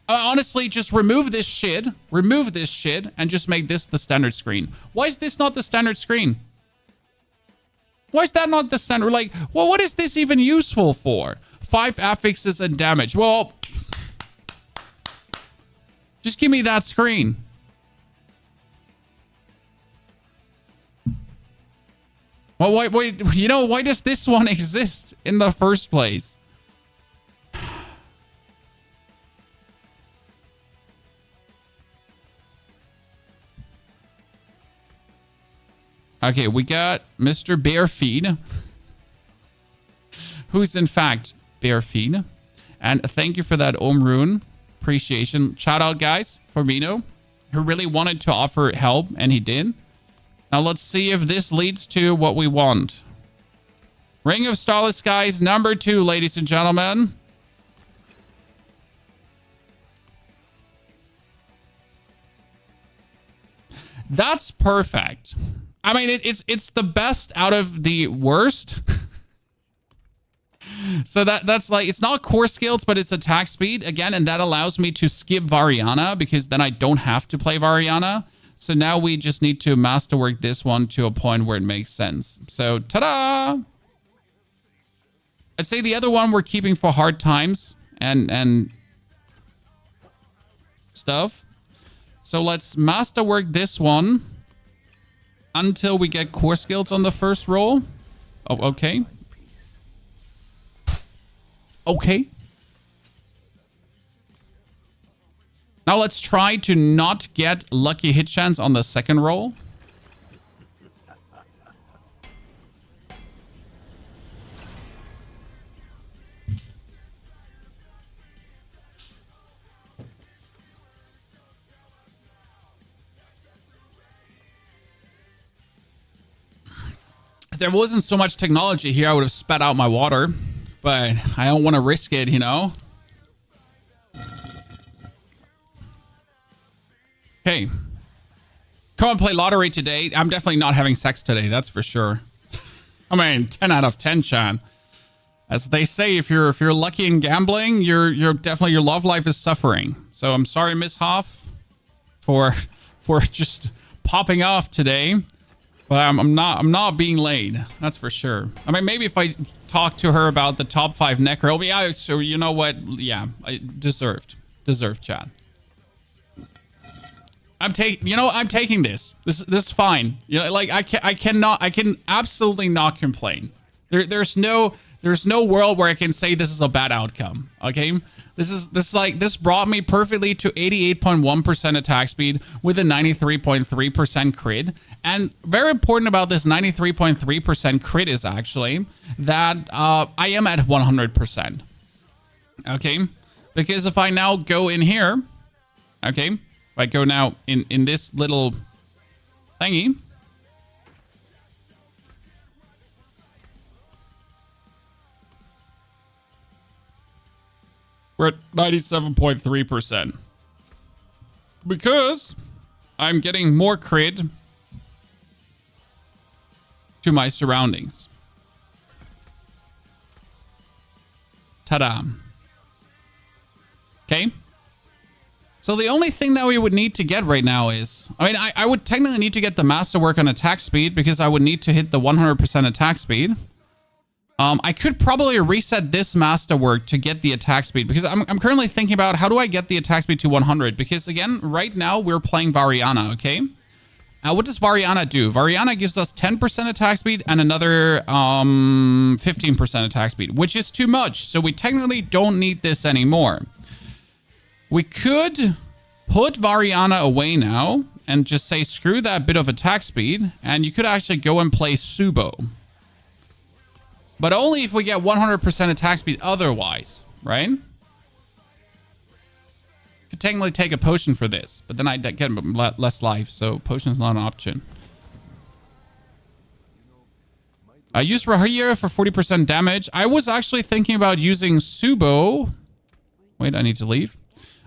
honestly, just remove this shit, and just make this the standard screen. Why is this not the standard screen? Why is that not the standard? Like, well, what is this even useful for? 5 affixes and damage. Well, just give me that screen. Well, why, you know, why does this one exist in the first place? Okay, we got Mr. Barefeed, who's in fact Barefeed. And thank you for that Ohm Rune. Appreciation. Shout out, guys, for Mino, who really wanted to offer help, and he did. Now let's see if this leads to what we want. Ring of Starless Skies number 2, ladies and gentlemen. That's perfect. I mean, it's the best out of the worst. So that's like, it's not core skills, but it's attack speed again, and that allows me to skip Variana because then I don't have to play Variana. So now we just need to masterwork this one to a point where it makes sense. So ta-da! I'd say the other one we're keeping for hard times and stuff. So let's masterwork this one until we get core skills on the first roll. Oh, okay. Okay. Now let's try to not get lucky hit chance on the second roll. If there wasn't so much technology here, I would have spat out my water, but I don't want to risk it, you know? Okay. Come and play lottery today. I'm definitely not having sex today, that's for sure. I mean, 10 out of 10, Chan. As they say, if you're lucky in gambling, you're definitely, your love life is suffering. So I'm sorry, Miss Hoff, for just popping off today. But I'm not being laid. That's for sure. I mean, maybe if I talk to her about the top 5 necro, yeah, so you know what? Yeah, I deserved, Chad. I'm taking this. This is fine. You know, like I can absolutely not complain. There's no world where I can say this is a bad outcome. Okay. This brought me perfectly to 88.1% attack speed with a 93.3% crit. And very important about this 93.3% crit is actually that I am at 100%. Okay. Because if I now go in here, okay, if I go now in this little thingy. We're at 97.3%. Because I'm getting more crit to my surroundings. Ta-da. Okay. So the only thing that we would need to get right now is... I mean, I would technically need to get the Masterwork on attack speed because I would need to hit the 100% attack speed. I could probably reset this Masterwork to get the attack speed because I'm currently thinking about how do I get the attack speed to 100? Because again, right now we're playing Variana, okay? What does Variana do? Variana gives us 10% attack speed and another 15% attack speed, which is too much. So we technically don't need this anymore. We could put Variana away now and just say screw that bit of attack speed, and you could actually go and play Subo. But only if we get 100% attack speed otherwise, right? Could technically take a potion for this, but then I'd get less life, so potion's not an option. I use Rahir for 40% damage. I was actually thinking about using Subo. Wait, I need to leave.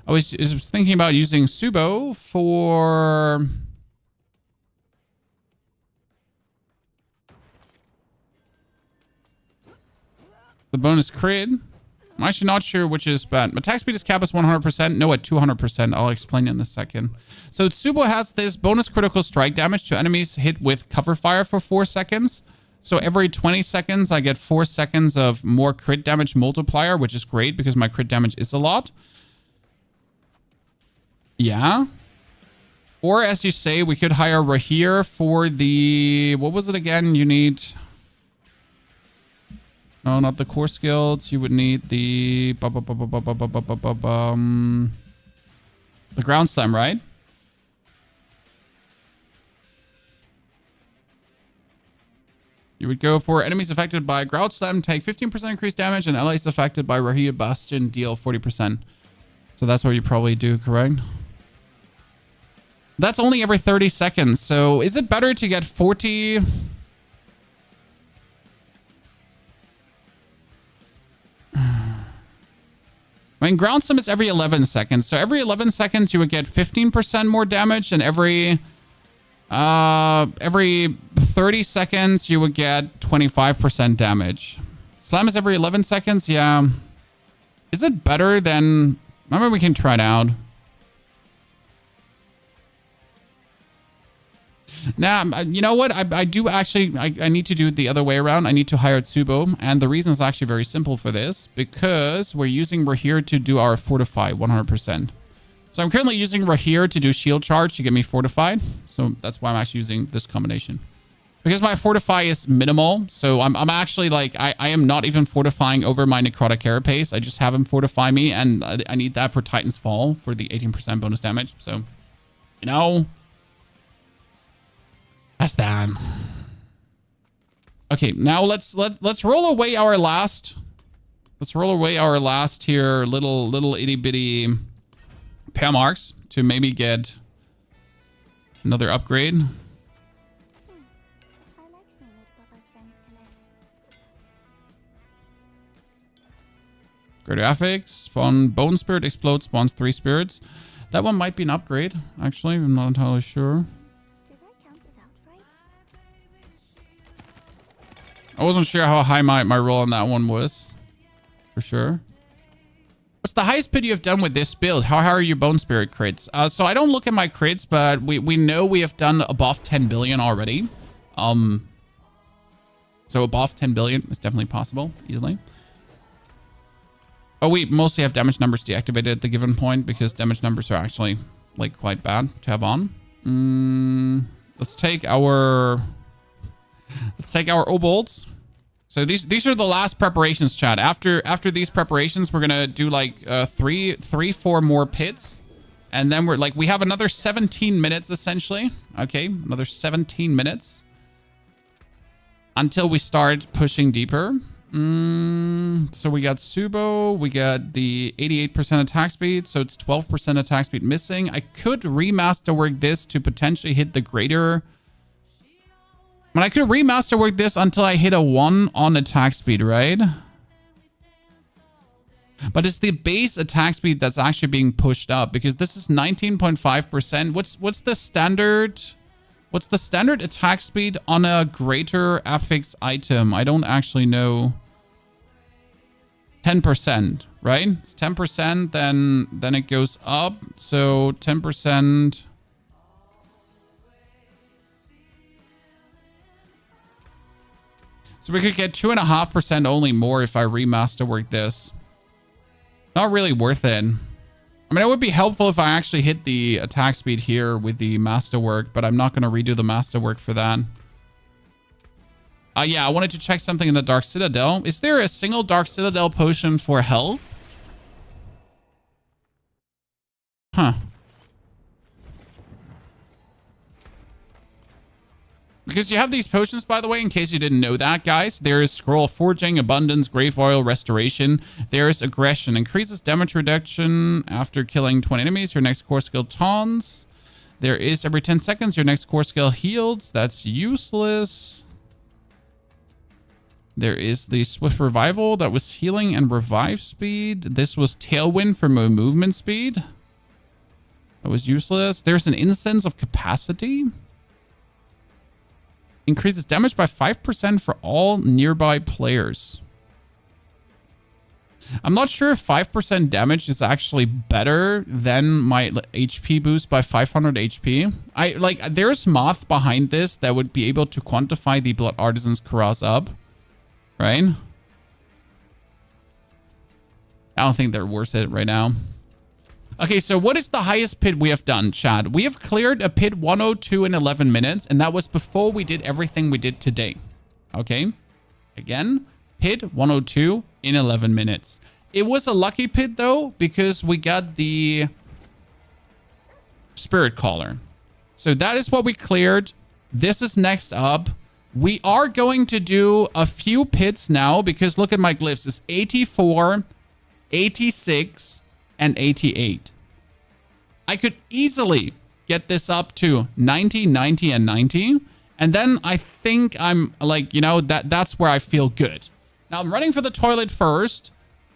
I was thinking about using Subo for... the bonus crit. I'm actually not sure which is bad. Attack speed is capped as 100%. No, at 200%. I'll explain in a second. So Tsubo has this bonus critical strike damage to enemies hit with cover fire for 4 seconds. So every 20 seconds, I get 4 seconds of more crit damage multiplier, which is great because my crit damage is a lot. Yeah. Or as you say, we could hire Rahir for the... what was it again? You need... no, not the core skills. You would need the... the ground slam, right? You would go for enemies affected by ground slam, take 15% increased damage, and allies affected by Rahir Bastion deal 40%. So that's what you probably do, correct? That's only every 30 seconds. So is it better to get 40... I mean, ground slam is every 11 seconds. So every 11 seconds, you would get 15% more damage. And every 30 seconds, you would get 25% damage. Slam is every 11 seconds. Yeah. Is it better than... remember, we can try it out. Now, you know what? I do actually... I need to do it the other way around. I need to hire Tsubo. And the reason is actually very simple for this. Because we're using Rahir to do our Fortify 100%. So I'm currently using Rahir to do shield charge to get me Fortified. So that's why I'm actually using this combination. Because my Fortify is minimal. So I'm actually like... I am not even fortifying over my Necrotic Carapace. I just have him fortify me. And I need that for Titan's Fall for the 18% bonus damage. So, you know... that's that. Okay, now let's roll away our last. Let's roll away our last here little itty bitty pair marks to maybe get another upgrade. I like seeing what Papa's friends collect. Greater affix. Von Bone Spirit explodes, spawns 3 spirits. That one might be an upgrade, actually. I'm not entirely sure. Did I count it out right? I wasn't sure how high my roll on that one was. For sure. What's the highest bid you have done with this build? How high are your Bone Spirit crits? So I don't look at my crits, but we know we have done above 10 billion already. So above 10 billion is definitely possible, easily. Oh, we mostly have damage numbers deactivated at the given point because damage numbers are actually like quite bad to have on. Let's take our Obolds. So these are the last preparations, chat. After these preparations, we're gonna do like 4 more pits, and then we have another 17 minutes essentially. Okay, another 17 minutes until we start pushing deeper. So we got Subo, we got the 88% attack speed, so it's 12% attack speed missing. I could remaster work this to potentially hit the greater mean, I could remasterwork this until I hit a 1 on attack speed, right? But it's the base attack speed that's actually being pushed up because this is 19.5%. What's the standard? What's the standard attack speed on a greater affix item? I don't actually know. 10%, right? It's 10%, then it goes up. So 10%. So we could get 2.5% only more if I remasterwork this. Not really worth it. I mean, it would be helpful if I actually hit the attack speed here with the masterwork, but I'm not going to redo the masterwork for that. Yeah, I wanted to check something in the Dark Citadel. Is there a single Dark Citadel potion for health? Huh. Because you have these potions, by the way, in case you didn't know that, guys. There's Scroll Forging, Abundance, Grave Oil, Restoration. There's Aggression. Increases damage reduction after killing 20 enemies. Your next core skill taunts. There is every 10 seconds. Your next core skill heals. That's useless. There is the Swift Revival. That was healing and revive speed. This was Tailwind for movement speed. That was useless. There's an Incense of Capacity. Increases damage by 5% for all nearby players. I'm not sure if 5% damage is actually better than my HP boost by 500 HP. There's math behind this that would be able to quantify the Blood Artisan's Cuirass up. Right? I don't think they're worth it right now. Okay, so what is the highest pit we have done, Chad? We have cleared a pit 102 in 11 minutes, and that was before we did everything we did today. Okay? Again, pit 102 in 11 minutes. It was a lucky pit, though, because we got the Spirit Caller. So that is what we cleared. This is next up. We are going to do a few pits now, because look at my glyphs. It's 84, 86... and 88. I could easily get this up to 90, 90, and 90. And then I think I'm like, you know, that's where I feel good. Now I'm running for the toilet first,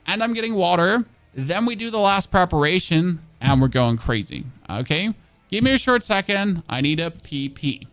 and I'm getting water. Then we do the last preparation, and we're going crazy. Okay? Give me a short second. I need a PP.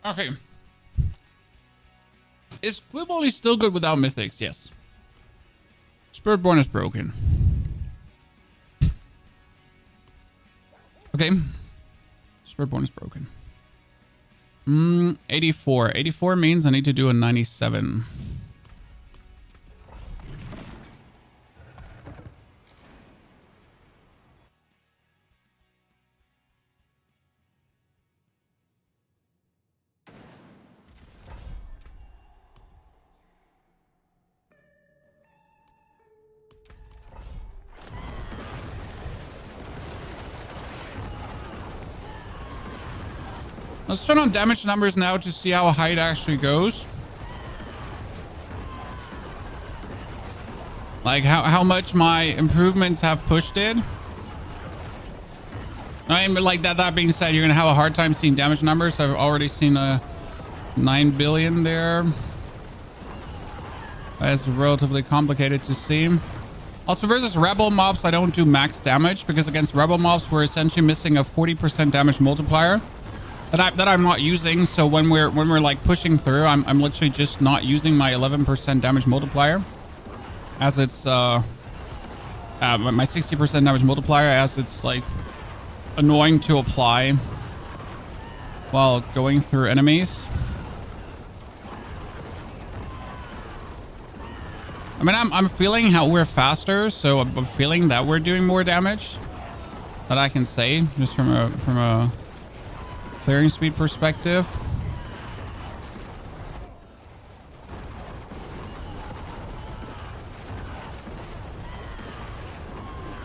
Okay. Is Quivolley still good without mythics? Yes. Spiritborn is broken. Okay. Spiritborn is broken. 84. 84 means I need to do a 97. Let's turn on damage numbers now to see how high it actually goes. Like how much my improvements have pushed it. I mean, like that being said, you're going to have a hard time seeing damage numbers. I've already seen a 9 billion there. That's relatively complicated to see. Also, versus rebel mobs, I don't do max damage because against rebel mobs, we're essentially missing a 40% damage multiplier. That I'm not using, so when we're like pushing through, I'm literally just not using my 11% damage multiplier, as it's my 60% damage multiplier, as it's like annoying to apply while going through enemies. I mean, I'm feeling how we're faster, so I'm feeling that we're doing more damage. That I can say just from a clearing speed perspective.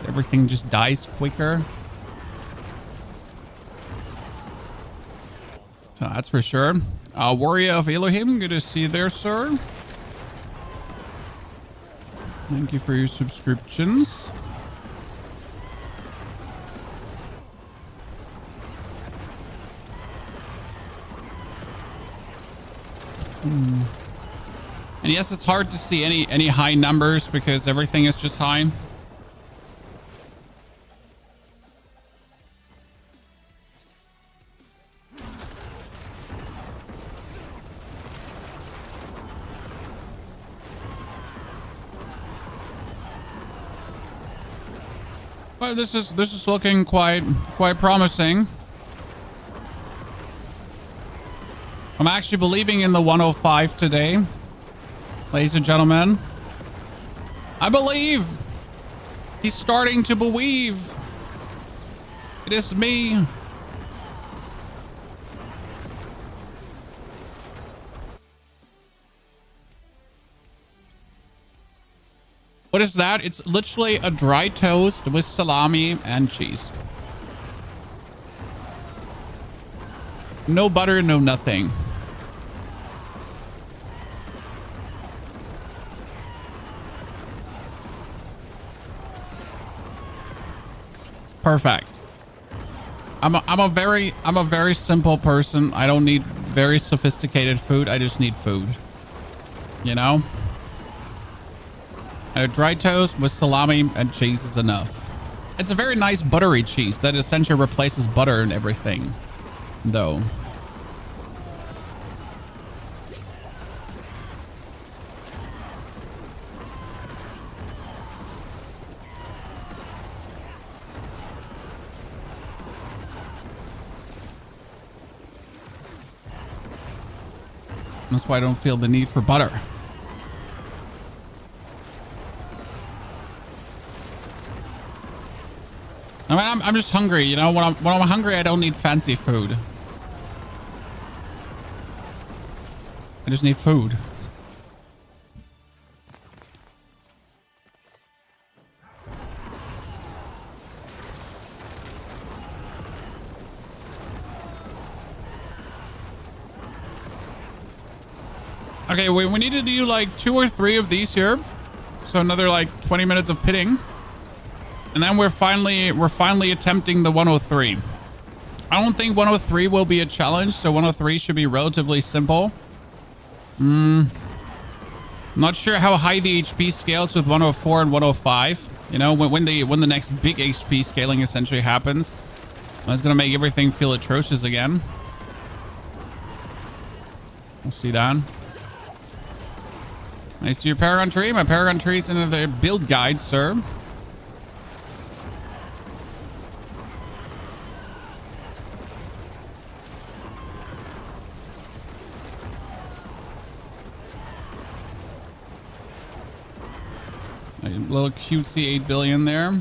Everything just dies quicker. So that's for sure. Warrior of Elohim, good to see you there, sir. Thank you for your subscriptions. And yes, it's hard to see any high numbers because everything is just high. But this is looking quite promising. I'm actually believing in the 105 today, ladies and gentlemen. I believe. He's starting to believe. It is me. What is that? It's literally a dry toast with salami and cheese. No butter, no nothing. Perfect. I'm a very simple person. I don't need very sophisticated food. I just need food. You know? A dry toast with salami and cheese is enough. It's a very nice buttery cheese that essentially replaces butter and everything, though. That's why I don't feel the need for butter. I mean, I'm just hungry, you know. When I'm hungry, I don't need fancy food. I just need food. Okay, we need to do like 2 or 3 of these here. So another like 20 minutes of pitting. And then we're finally attempting the 103. I don't think 103 will be a challenge, so 103 should be relatively simple. Not sure how high the HP scales with 104 and 105. You know, when the next big HP scaling essentially happens. That's gonna make everything feel atrocious again. We'll see that. I see your Paragon tree. My Paragon tree is in the build guide, sir. A little cutesy 8 billion there.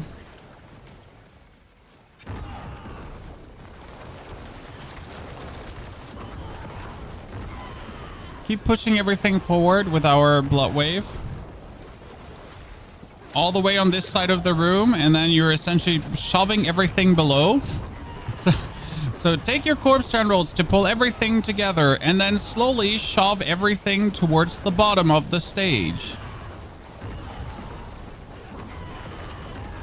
Keep pushing everything forward with our blood wave. All the way on this side of the room, and then you're essentially shoving everything below. So take your corpse tendrils to pull everything together, and then slowly shove everything towards the bottom of the stage.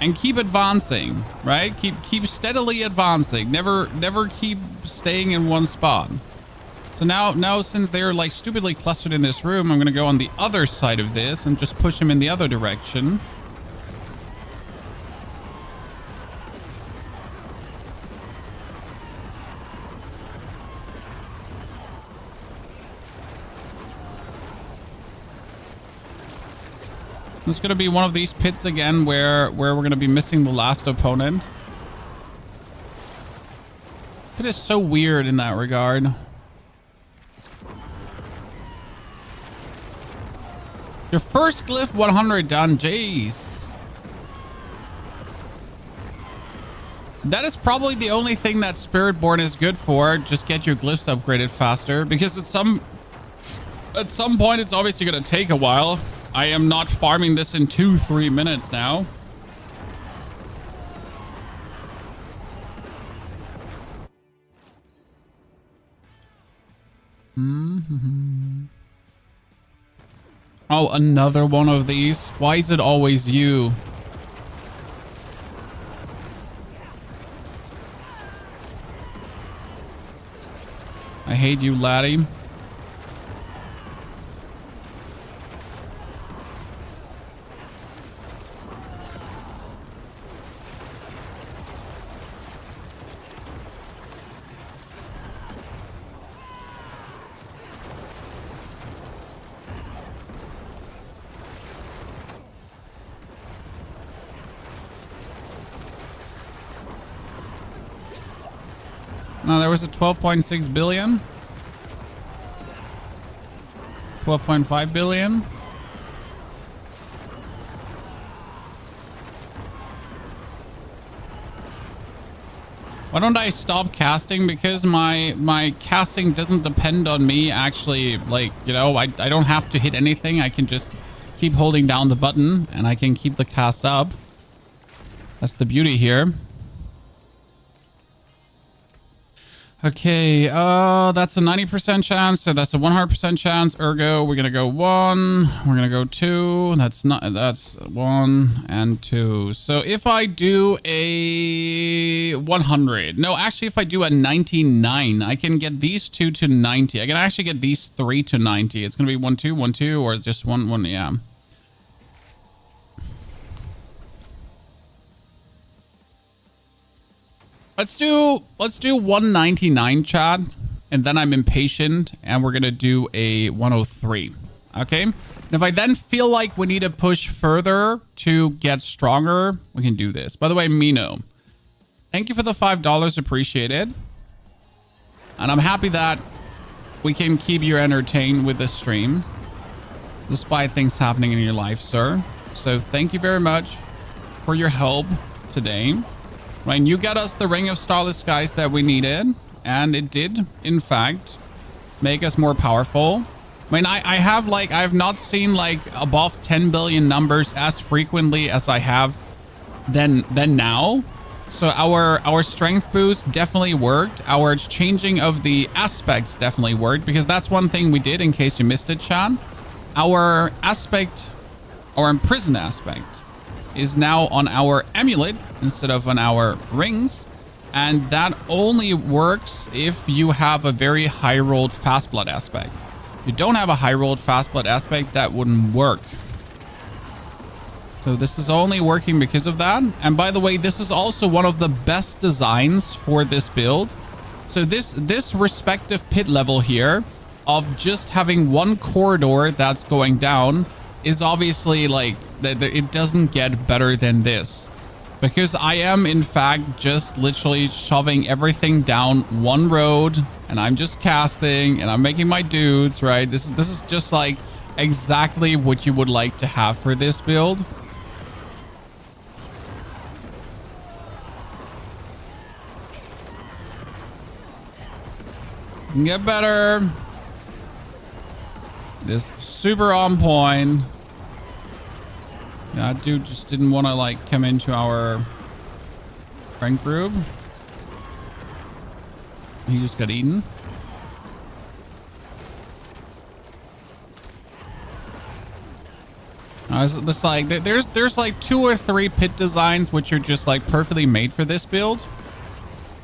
And keep advancing, right? Keep steadily advancing. Never keep staying in one spot. So now since they're like stupidly clustered in this room, I'm gonna go on the other side of this and just push them in the other direction. There's going to be one of these pits again where we're going to be missing the last opponent. It is so weird in that regard. Your first glyph 100 done. Jeez. That is probably the only thing that Spiritborn is good for. Just get your glyphs upgraded faster. Because at some point it's obviously going to take a while. I am not farming this in 2-3 minutes now. Oh, another one of these. Why is it always you? I hate you, laddie. No, there was a 12.6 billion. 12.5 billion. Why don't I stop casting? Because my casting doesn't depend on me actually, like, you know, I don't have to hit anything. I can just keep holding down the button and I can keep the cast up. That's the beauty here. Okay, that's a 90% chance, so that's a 100% chance. Ergo, we're gonna go 1, we're gonna go 2. That's 1 and 2. So if I do a 100, no, actually, if I do a 99, I can get these 2 to 90. I can actually get these 3 to 90. It's gonna be 1, 2, 1, 2, or just 1, 1. Yeah. Let's do 199, Chad, and then I'm impatient, and we're gonna do a 103. Okay. And if I then feel like we need to push further to get stronger, we can do this. By the way, Mino, thank you for the $5. Appreciate it. And I'm happy that we can keep you entertained with this stream, despite things happening in your life, sir. So thank you very much for your help today. Right, you got us the Ring of Starless Skies that we needed, and it did, in fact, make us more powerful. I mean, I have not seen like above 10 billion numbers as frequently as I have than now. So our strength boost definitely worked. Our changing of the aspects definitely worked, because that's one thing we did in case you missed it, Chan. Our aspect, our imprison aspect, is now on our amulet instead of on our rings, and that only works if you have a very high rolled fast blood aspect. If you don't have a high rolled fast blood aspect, that wouldn't work. So this is only working because of that. And by the way, this is also one of the best designs for this build. So this respective pit level here of just having one corridor that's going down is obviously like that it doesn't get better than this, because I am in fact just literally shoving everything down one road, and I'm just casting and I'm making my dudes, right? This is just like exactly what you would like to have for this build. Doesn't get better. This super on point. That dude just didn't want to like come into our friend group. He just got eaten. It's like there's like 2 or 3 pit designs which are just like perfectly made for this build,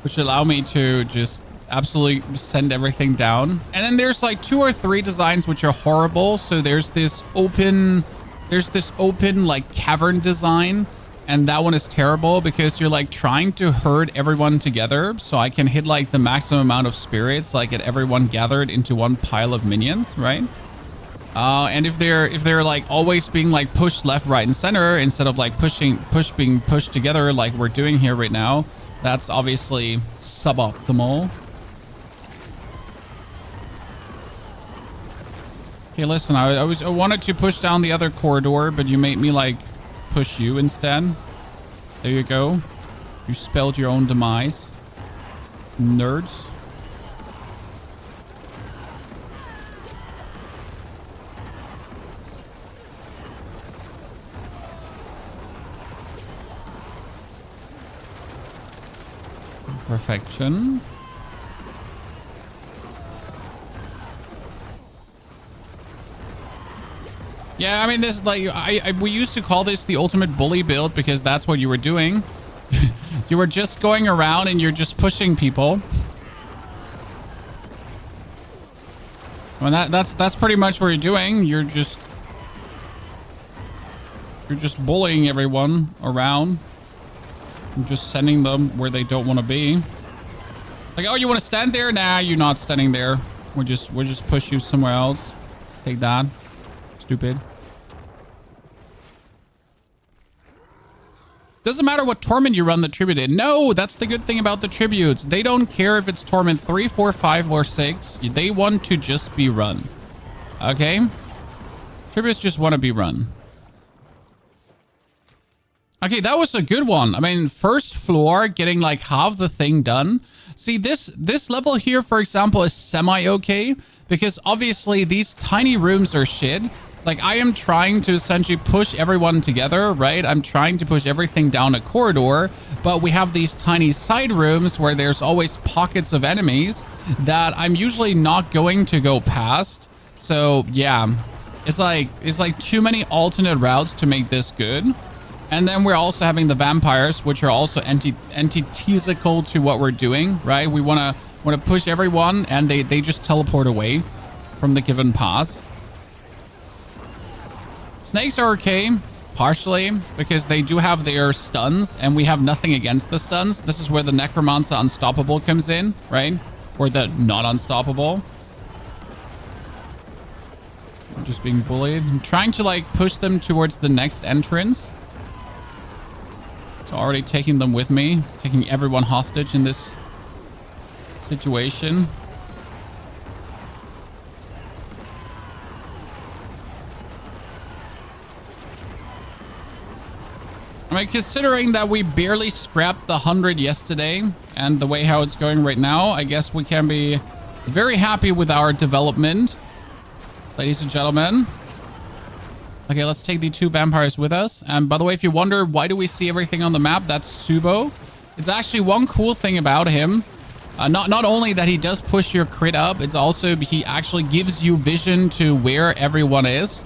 which allow me to just absolutely send everything down. And then there's like 2 or 3 designs which are horrible. So there's this open like cavern design, and that one is terrible because you're like trying to herd everyone together so I can hit like the maximum amount of spirits, like get everyone gathered into one pile of minions, right? And if they're like always being like pushed left, right, and center instead of like being pushed together like we're doing here right now, that's obviously suboptimal. Okay, listen, I wanted to push down the other corridor, but you made me like push you instead. There you go. You spelled your own demise. Nerds. Perfection. Yeah, I mean, this is like, we used to call this the ultimate bully build because that's what you were doing. You were just going around and you're just pushing people. I mean, that's pretty much what you're doing. You're just bullying everyone around. And just sending them where they don't want to be. Like, oh, you want to stand there? Nah, you're not standing there. We'll just push you somewhere else. Take that. Stupid. Doesn't matter what torment you run the tribute in. No, that's the good thing about the tributes. They don't care if it's torment 3, 4, 5, or 6. They want to just be run. Okay? Tributes just want to be run. Okay, that was a good one. I mean, first floor, getting like half the thing done. See, this level here, for example, is semi-okay, because obviously these tiny rooms are shit. Like, I am trying to essentially push everyone together, right? I'm trying to push everything down a corridor, but we have these tiny side rooms where there's always pockets of enemies that I'm usually not going to go past. So, yeah, it's like too many alternate routes to make this good. And then we're also having the vampires, which are also antithetical to what we're doing, right? We want to push everyone, and they just teleport away from the given pass. Snakes are okay, partially, because they do have their stuns, and we have nothing against the stuns. This is where the Necromancer Unstoppable comes in, right? Or the not unstoppable. I'm just being bullied. I'm trying to like push them towards the next entrance. So already taking them with me, taking everyone hostage in this situation. I mean, considering that we barely scrapped the 100 yesterday and the way how it's going right now, I guess we can be very happy with our development, ladies and gentlemen. Okay, let's take the 2 vampires with us. And by the way, if you wonder, why do we see everything on the map? That's Subo. It's actually one cool thing about him. Not only that he does push your crit up, it's also he actually gives you vision to where everyone is.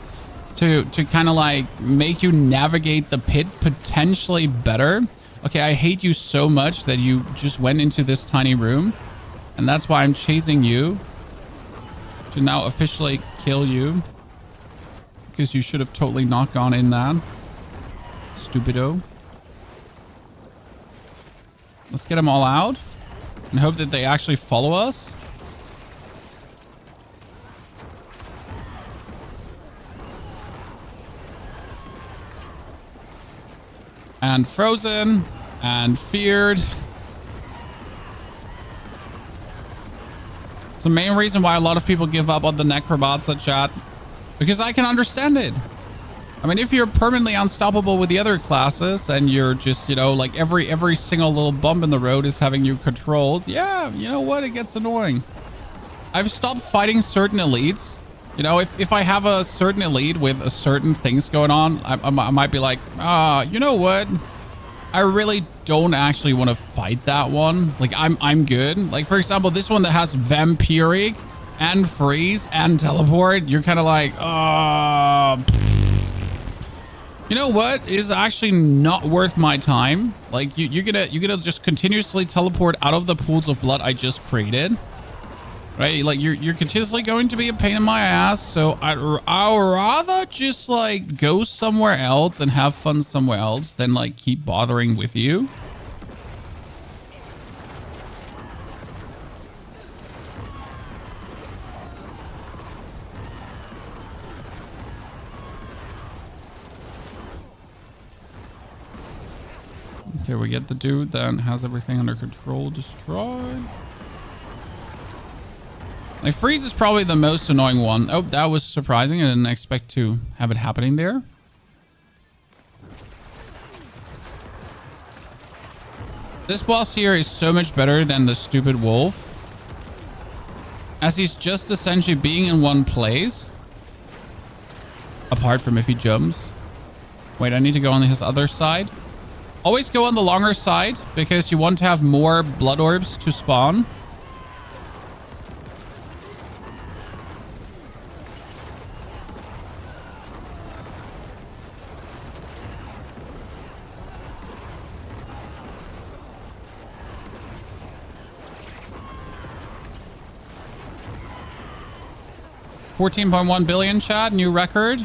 To kind of like make you navigate the pit potentially better. Okay, I hate you so much that you just went into this tiny room. And that's why I'm chasing you. To now officially kill you. Because you should have totally not gone in that. Stupido. Let's get them all out. And hope that they actually follow us. and frozen and feared. It's the main reason why a lot of people give up on the Necromancer chat, because I can understand it. I mean, if you're permanently unstoppable with the other classes and you're just, you know, like every single little bump in the road is having you controlled, yeah, you know what? It gets annoying. I've stopped fighting certain elites. You know, if I have a certain elite with a certain things going on, I might be like, you know what? I really don't actually want to fight that one. Like, I'm good. Like, for example, this one that has Vampiric and Freeze and Teleport, you're kind of like, you know what? It is actually not worth my time. Like, you're gonna just continuously teleport out of the pools of blood I just created. Right? Like, you're continuously going to be a pain in my ass. So I'd rather just like go somewhere else and have fun somewhere else than like keep bothering with you. Okay, we get the dude that has everything under control destroyed. Like, Freeze is probably the most annoying one. Oh, that was surprising. I didn't expect to have it happening there. This boss here is so much better than the stupid wolf, as he's just essentially being in one place, apart from if he jumps. Wait, I need to go on his other side. Always go on the longer side because you want to have more blood orbs to spawn. $14.1 billion, chat, new record.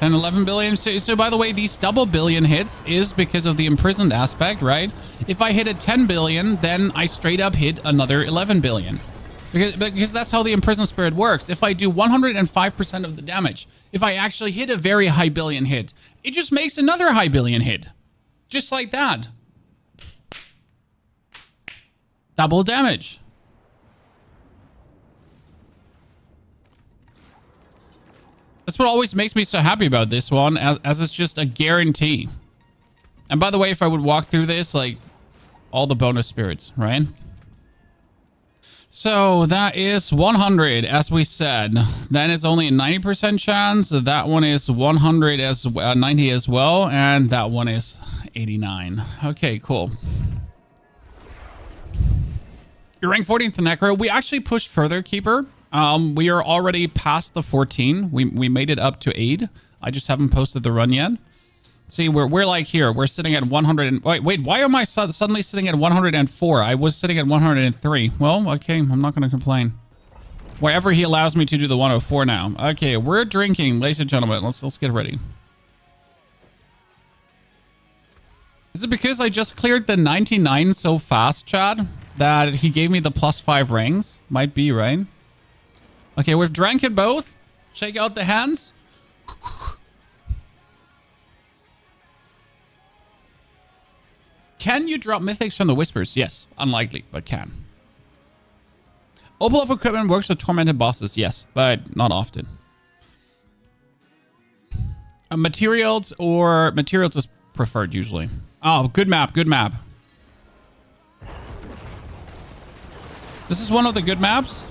And 11 billion. So by the way, these double billion hits is because of the imprisoned aspect, right? If I hit a 10 billion, then I straight up hit another 11 billion. Because that's how the imprisoned spirit works. If I do 105% of the damage, if I actually hit a very high billion hit, it just makes another high billion hit. Just like that. Double damage. That's what always makes me so happy about this one, as it's just a guarantee. And by the way, if I would walk through this, like, all the bonus spirits, right? So that is 100, as we said. That is only a 90% chance. That one is 100 as 90 as well, and that one is 89. Okay, cool. You're ranked 14th in Necro. We actually pushed further, Keeper. We are already past the 14. We made it up to 8. I just haven't posted the run yet. See, we're like here. We're sitting at 100 and wait, why am I suddenly sitting at 104? I was sitting at 103. Well, okay, I'm not going to complain. Wherever he allows me to do the 104 now. Okay, we're drinking, ladies and gentlemen. Let's get ready. Is it because I just cleared the 99 so fast, Chad, that he gave me the +5 rings? Might be, right? Okay, we've drank it both. Shake out the hands. Can you drop mythics from the whispers? Yes, unlikely, but can. Opal of equipment works with tormented bosses. Yes, but not often. Materials is preferred usually. Oh, good map, good map. This is one of the good maps.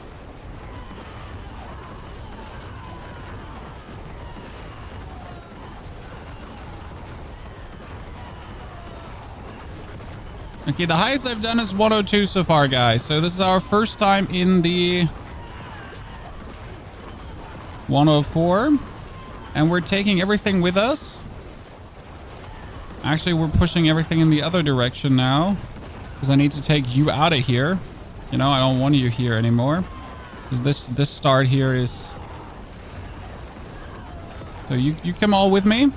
Okay, the highest I've done is 102 so far, guys. So this is our first time in the 104. And we're taking everything with us. Actually, we're pushing everything in the other direction now. Because I need to take you out of here. You know, I don't want you here anymore. Because this start here is... So you come all with me.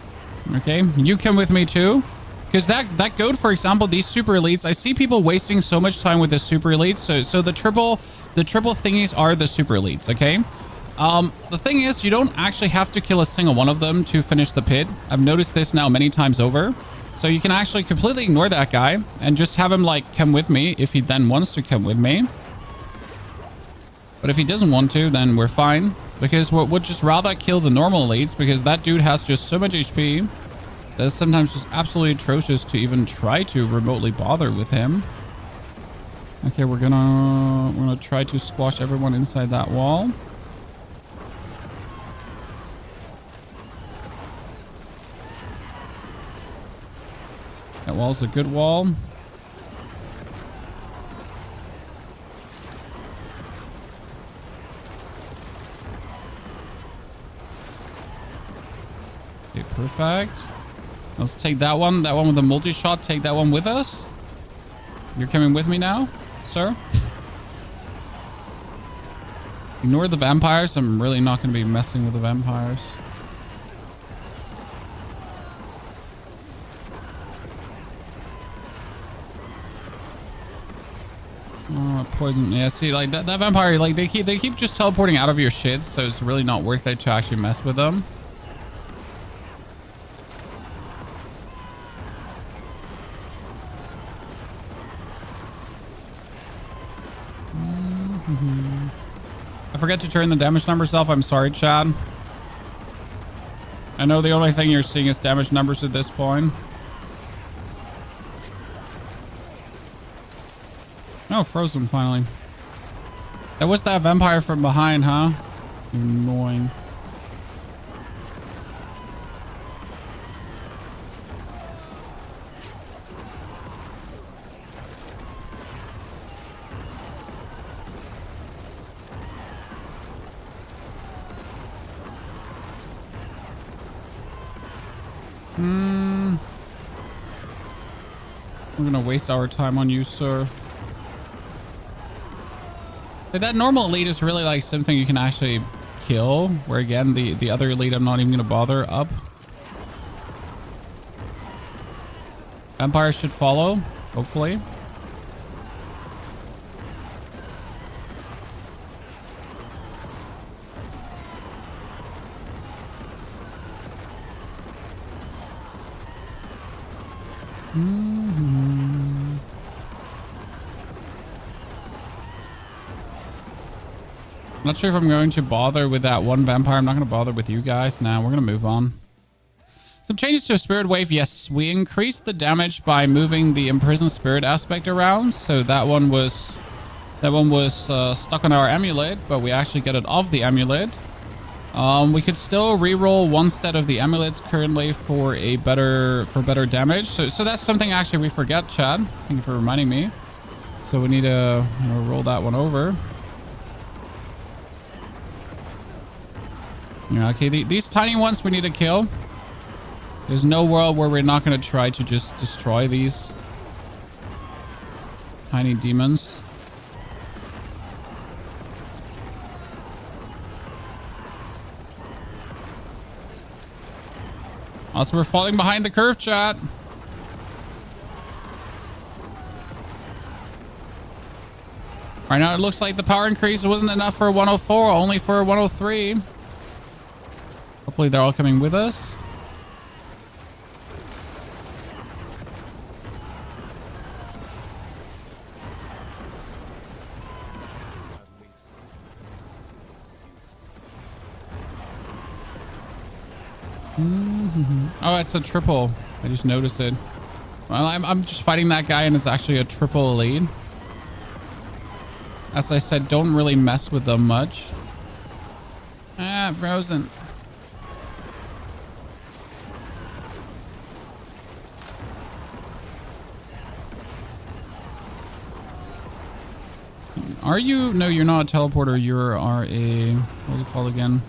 Okay, you come with me too. Because that goat, for example, these super elites, I see people wasting so much time with the super elites. So the triple thingies are the super elites, okay? The thing is, you don't actually have to kill a single one of them to finish the pit. I've noticed this now many times over. So you can actually completely ignore that guy and just have him like come with me if he then wants to come with me. But if he doesn't want to, then we're fine. Because we'd just rather kill the normal elites because that dude has just so much HP that it's sometimes just absolutely atrocious to even try to remotely bother with him. Okay, we're gonna try to squash everyone inside that wall. That wall's a good wall. Okay, perfect. Let's take that one. That one with the multi-shot. Take that one with us. You're coming with me now, sir? Ignore the vampires. I'm really not going to be messing with the vampires. Oh, poison. Yeah, see, like that vampire, like they keep just teleporting out of your shit, so it's really not worth it to actually mess with them. I forget to turn the damage numbers off. I'm sorry, Chad. I know the only thing you're seeing is damage numbers at this point. Oh, frozen finally. That was that vampire from behind, huh? Annoying. We're gonna waste our time on you, sir. But that normal elite is really like something you can actually kill. Where again, the other elite I'm not even gonna bother up. Vampires should follow, hopefully. I'm not sure if I'm going to bother with that one vampire. I'm not going to bother with you guys. Now we're going to move on. Some changes to a spirit wave. Yes, we increased the damage by moving the imprisoned spirit aspect around. So that one was stuck on our amulet, but we actually get it off the amulet. We could still reroll one stat of the amulets currently for better damage. So that's something actually we forget, Chad. Thank you for reminding me. So we need to roll that one over. Yeah, okay, these tiny ones we need to kill. There's no world where we're not going to try to just destroy these tiny demons. Also, we're falling behind the curve, chat. Right now, it looks like the power increase wasn't enough for 104, only for 103. Hopefully, they're all coming with us. Oh, it's a triple. I just noticed it. Well, I'm just fighting that guy and it's actually a triple elite. As I said, don't really mess with them much. Ah, frozen. Are you? No, you're not a teleporter. You are a... What was it called again?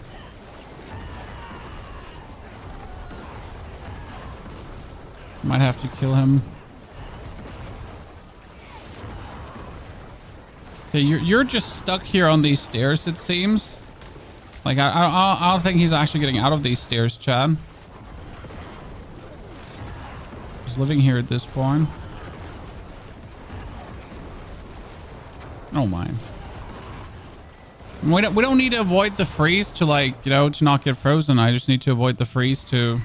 Might have to kill him. Okay, you're just stuck here on these stairs, it seems. Like, I don't think he's actually getting out of these stairs, Chad. Just living here at this point. Oh my. We don't need to avoid the freeze to, like, you know, to not get frozen. I just need to avoid the freeze to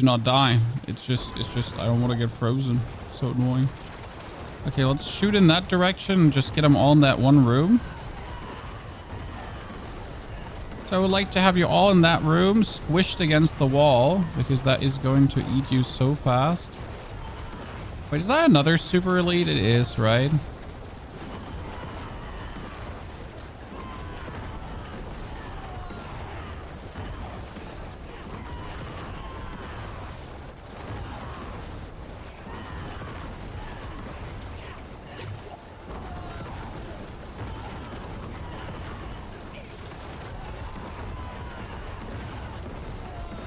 not die. It's just I don't want to get frozen. So annoying. Okay, let's shoot in that direction and just get them all in that one room. So I would like to have you all in that room, squished against the wall, because that is going to eat you so fast. Wait, is that another super elite? It is, right?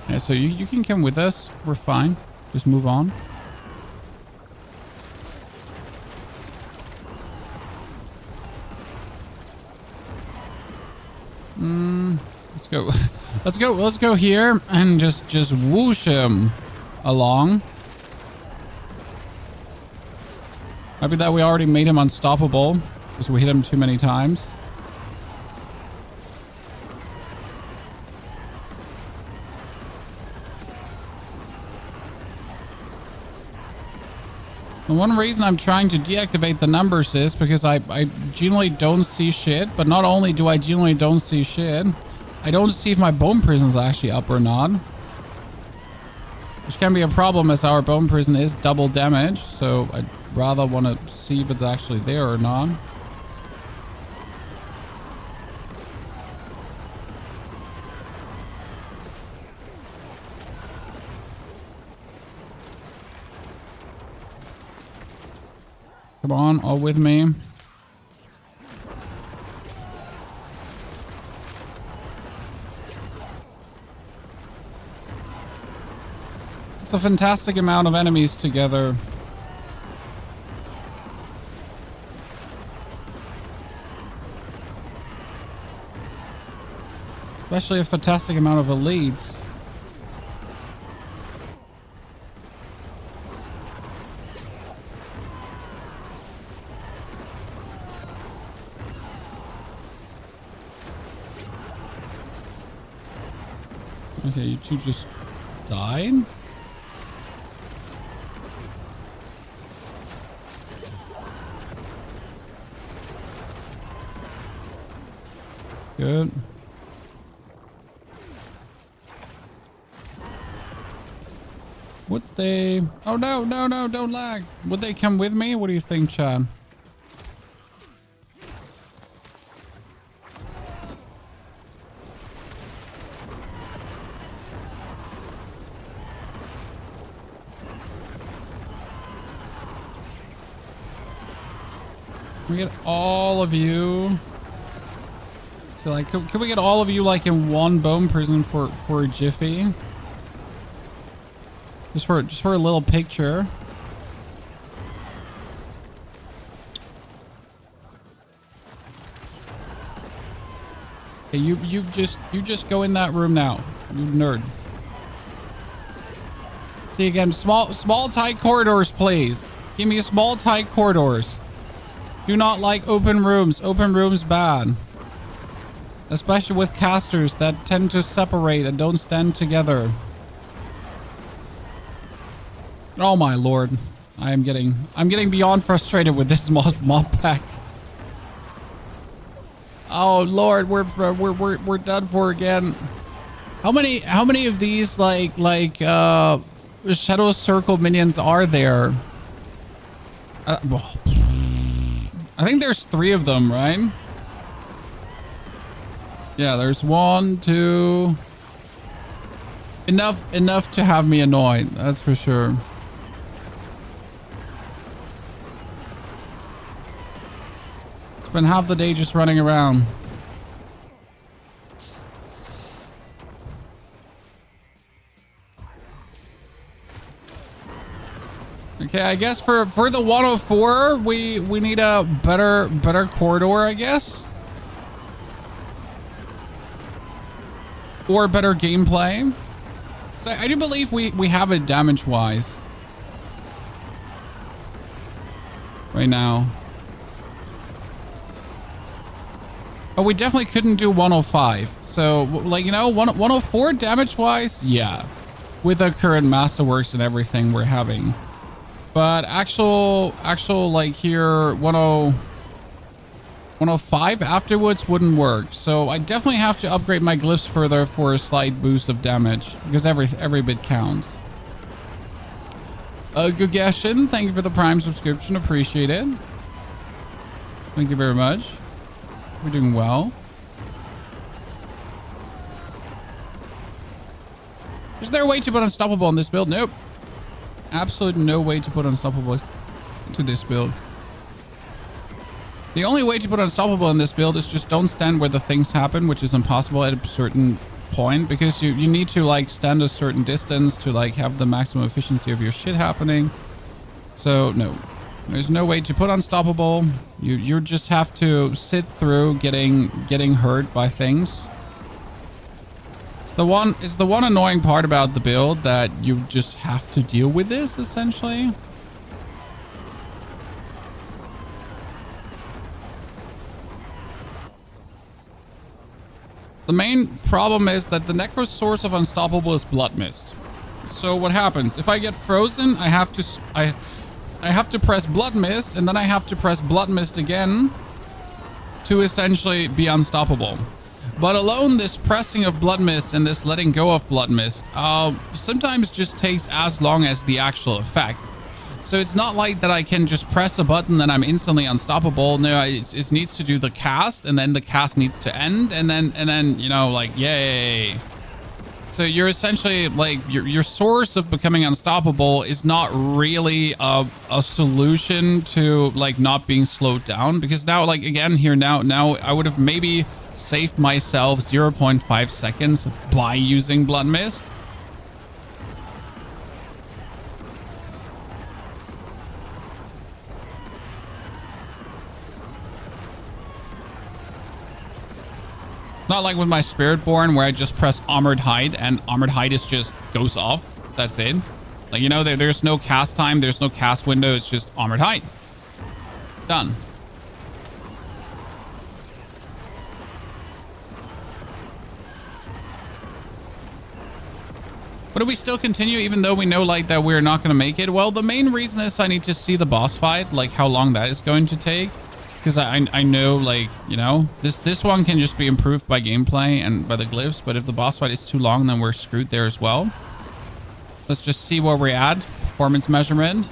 Yeah, so you can come with us. We're fine. Just move on. Let's go. Let's go here and just whoosh him along. Maybe that we already made him unstoppable because we hit him too many times. The one reason I'm trying to deactivate the numbers is because I genuinely don't see shit. But not only do I genuinely don't see shit, I don't see if my bone prison's actually up or not. Which can be a problem as our bone prison is double damage. So I'd rather want to see if it's actually there or not. Come on, all with me. It's a fantastic amount of enemies together. Especially a fantastic amount of elites. Okay, you two just died? Good. Would they... Oh, no, don't lag. Would they come with me? What do you think, Chad? Can we get all of you? So like, can we get all of you like in one bone prison for a jiffy? Just for a little picture. Okay, you just go in that room now, you nerd. See again, small tight corridors, please. Give me small tight corridors. Do not like open rooms. Open rooms bad. Especially with casters that tend to separate and don't stand together. Oh my lord. I'm getting beyond frustrated with this mob pack. Oh lord, we're done for again. How many of these like shadow circle minions are there? I think there's 3 of them, right? Yeah, there's 1, 2. Enough to have me annoyed, that's for sure. Spend half the day just running around. Okay, I guess for the 104, we need a better corridor, I guess. Or better gameplay. So I do believe we have it damage-wise. Right now. Oh, we definitely couldn't do 105. So, like, you know, 104 damage-wise? Yeah. With the current Masterworks and everything we're having. But actual, like, here, 105 afterwards wouldn't work. So, I definitely have to upgrade my glyphs further for a slight boost of damage. Because every bit counts. Gugeshin, thank you for the Prime subscription. Appreciate it. Thank you very much. We're doing well. Is there a way to put Unstoppable on this build? Nope. Absolutely no way to put Unstoppable to this build. The only way to put Unstoppable in this build is just don't stand where the things happen, which is impossible at a certain point, because you need to like stand a certain distance to like have the maximum efficiency of your shit happening. So no. There's no way to put Unstoppable. You just have to sit through getting hurt by things. It's the one annoying part about the build, that you just have to deal with this essentially. The main problem is that the necro source of Unstoppable is Blood Mist. So what happens if I get frozen? I have to press Blood Mist, and then I have to press Blood Mist again to essentially be unstoppable. But alone, this pressing of Blood Mist and this letting go of Blood Mist sometimes just takes as long as the actual effect. So it's not like that I can just press a button and I'm instantly unstoppable. No, it needs to do the cast, and then the cast needs to end, and then you know, like, yay. So you're essentially like your source of becoming unstoppable is not really a solution to like not being slowed down, because now, like, again here now I would have maybe saved myself 0.5 seconds by using Blood Mist. It's not like with my Spiritborn where I just press Armored Hide and Armored Hide is just goes off. That's it. Like, you know, there's no cast time. There's no cast window. It's just Armored Hide. Done. But do we still continue even though we know like that we're not going to make it? Well, the main reason is I need to see the boss fight, like how long that is going to take. Because I know, like, you know, this one can just be improved by gameplay and by the glyphs. But if the boss fight is too long, then we're screwed there as well. Let's just see where we're at. Performance measurement.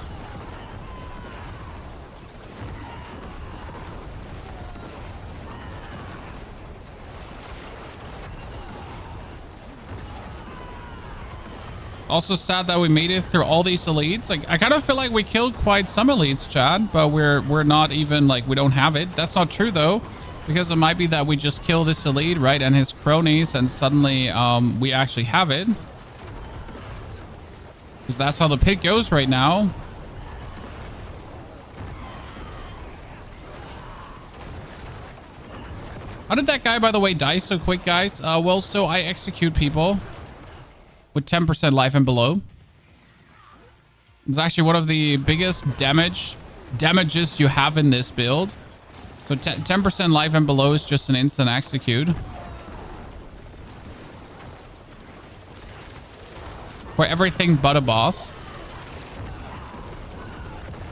Also sad that we made it through all these elites. Like, I kind of feel like we killed quite some elites, Chad, but we're not even, like, we don't have it. That's not true though, because it might be that we just kill this elite, right, and his cronies, and suddenly we actually have it. Because that's how the pit goes right now. How did that guy, by the way, die so quick, guys? Well, so I execute people with 10% life and below. It's actually one of the biggest damages you have in this build. So 10% life and below is just an instant execute. For everything but a boss.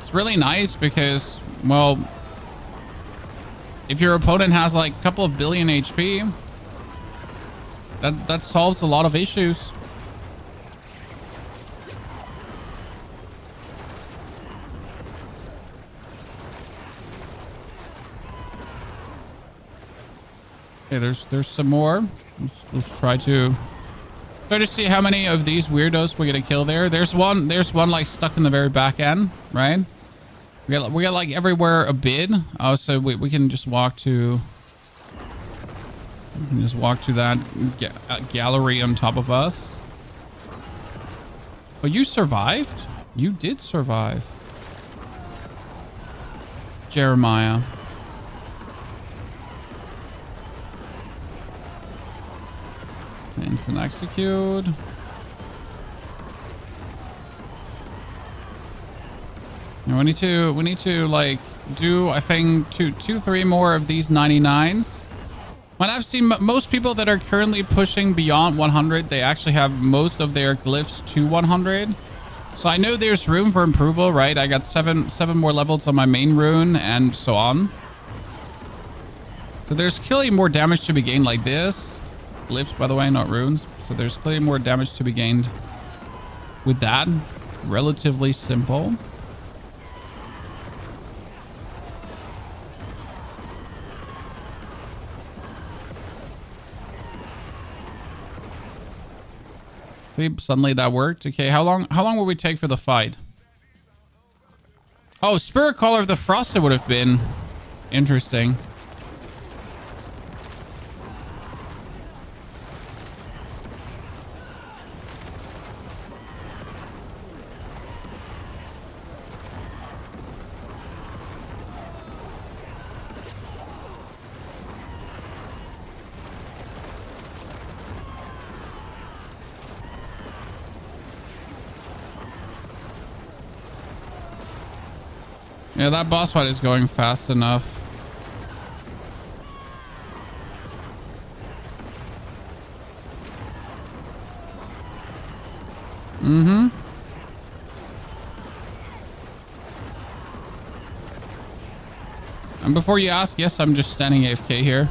It's really nice because, well, if your opponent has like a couple of billion HP, that solves a lot of issues. Okay, there's some more. Let's try to see how many of these weirdos we're gonna kill there. There's one like stuck in the very back end, right? We got like everywhere a bit. Oh, so we can just walk to that gallery on top of us. Oh, you survived? You did survive. Jeremiah. Instant execute. And we need to like do, I think, two, three more of these 99s. When I've seen most people that are currently pushing beyond 100, they actually have most of their glyphs to 100. So I know there's room for improvement, right? I got seven more levels on my main rune and so on. So there's clearly more damage to be gained like this. Glyphs, by the way, not runes. So there's clearly more damage to be gained with that. Relatively simple. See, suddenly that worked. Okay, how long will we take for the fight? Oh, Spirit Caller of the Frost, it would have been interesting. Yeah, that boss fight is going fast enough. Mm-hmm. And before you ask, yes, I'm just standing AFK here.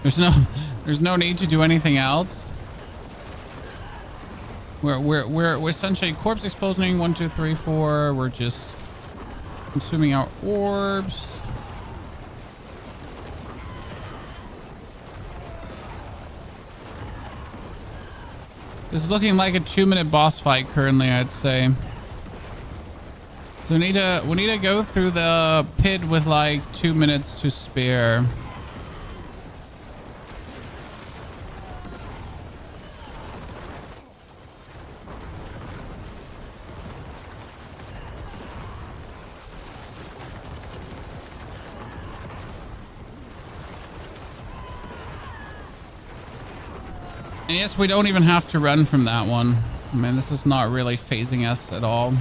There's no need to do anything else. We're essentially corpse exposing 1, 2, 3, 4. We're just consuming our orbs. This is looking like a 2-minute boss fight currently, I'd say. So we need to go through the pit with like 2 minutes to spare. And yes, we don't even have to run from that one. I mean, this is not really phasing us at all.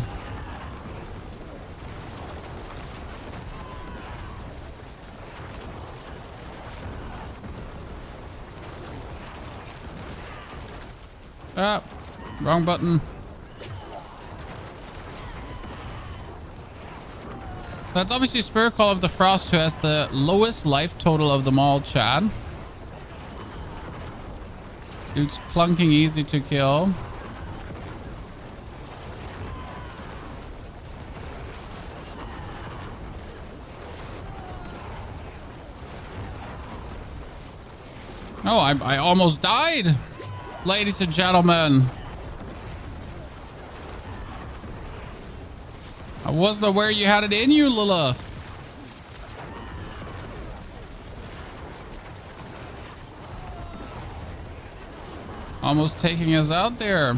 Ah, wrong button. That's obviously Spirit Call of the Frost, who has the lowest life total of them all, Chad. Dude's clunking easy to kill. Oh, I almost died, ladies and gentlemen. I wasn't aware you had it in you, Lilith. Almost taking us out there.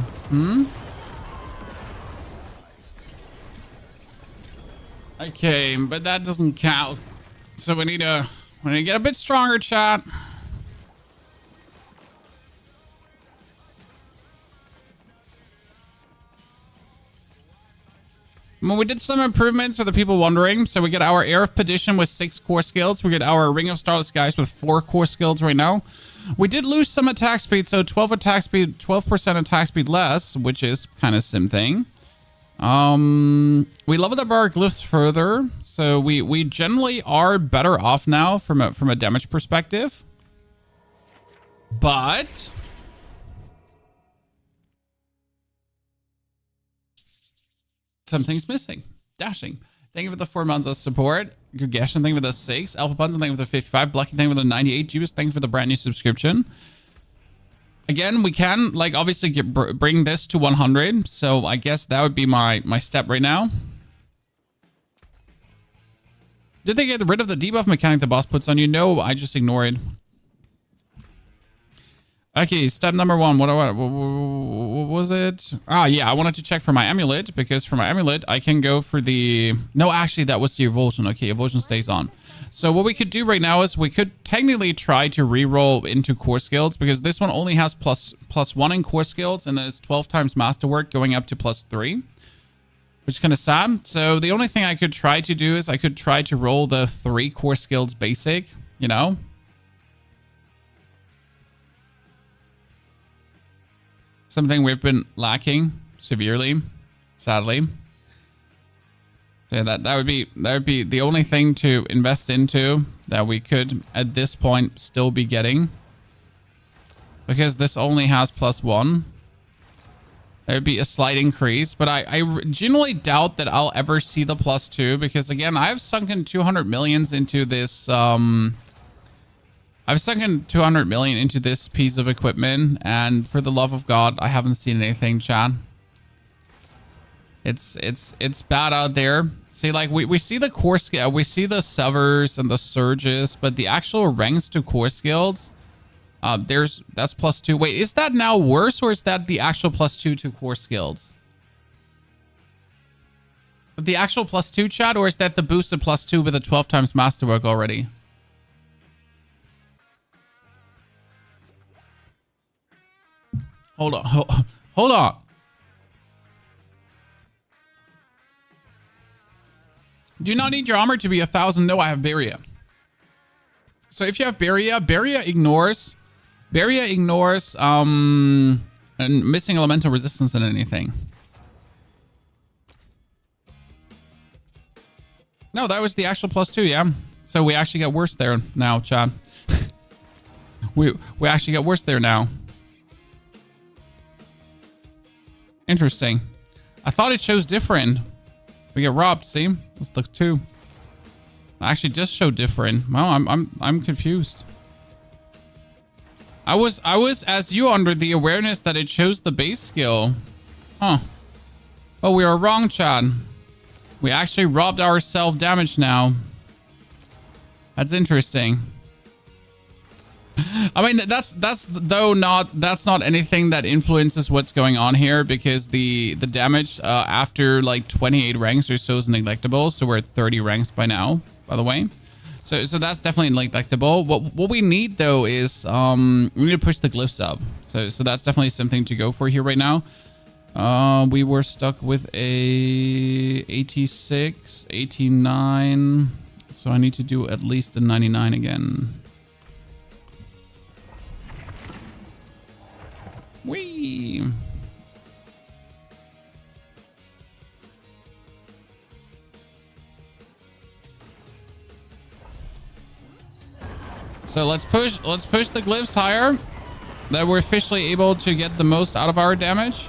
Okay, but that doesn't count. So we need to get a bit stronger, chat. Well, we did some improvements for the people wondering. So we get our Air of Perdition with 6 core skills. We get our Ring of Starless Skies with 4 core skills right now. We did lose some attack speed, so 12 attack speed, 12% attack speed less, which is kind of sim thing. We leveled up our glyphs further, so we generally are better off now from a damage perspective. But something's missing. Dashing. Thank you for the 4 months of support. Gugeshin, thank you for the 6. Alpha Bunsen, thank you for the 55. Blacky, thank you for the 98. Juice, thank you for the brand new subscription. Again, we can, like, obviously bring this to 100. So I guess that would be my step right now. Did they get rid of the debuff mechanic the boss puts on you? No, I just ignored it. Okay, step number 1. What was it? Ah, yeah, I wanted to check for my amulet, because for my amulet, I can go for the... No, actually, that was the evolution. Okay, evolution stays on. So what we could do right now is we could technically try to re-roll into core skills, because this one only has plus 1 in core skills, and then it's 12 times masterwork going up to +3. which is kind of sad. So the only thing I could try to do is I could try to roll the 3 core skills basic, you know? Something we've been lacking severely, sadly. So that would be the only thing to invest into that we could at this point still be getting. Because this only has +1. There would be a slight increase, but I genuinely doubt that I'll ever see the +2 because again, I've sunken 200 millions into this I've sunken 200 million into this piece of equipment, and for the love of God, I haven't seen anything, chat. It's bad out there. See, like we see the core skill, we see the severs and the surges, but the actual ranks to core skills, that's +2. Wait, is that now worse, or is that the actual +2 to core skills? The actual +2, chat, or is that the boosted +2 with a 12 times masterwork already? Hold on. Hold on. Do you not need your armor to be 1,000? No, I have Barrier. So if you have Barrier, Barrier ignores and missing elemental resistance in anything. No, that was the actual +2, yeah. So we actually get worse there now, Chad. we actually get worse there now. Interesting. I thought it shows different. We get robbed, see? Let's look 2. Actually just show different. Well, I'm confused. I was as you under the awareness that it shows the base skill. Huh. Oh, we are wrong, Chad. We actually robbed ourselves damage now. That's interesting. I mean, that's not anything that influences what's going on here, because the damage after like 28 ranks or so is neglectable. So we're at 30 ranks by now, by the way. So that's definitely neglectable. What we need though is we need to push the glyphs up. So that's definitely something to go for here right now. We were stuck with a 86, 89. So I need to do at least a 99 again. Whee! So let's push the glyphs higher, that we're officially able to get the most out of our damage.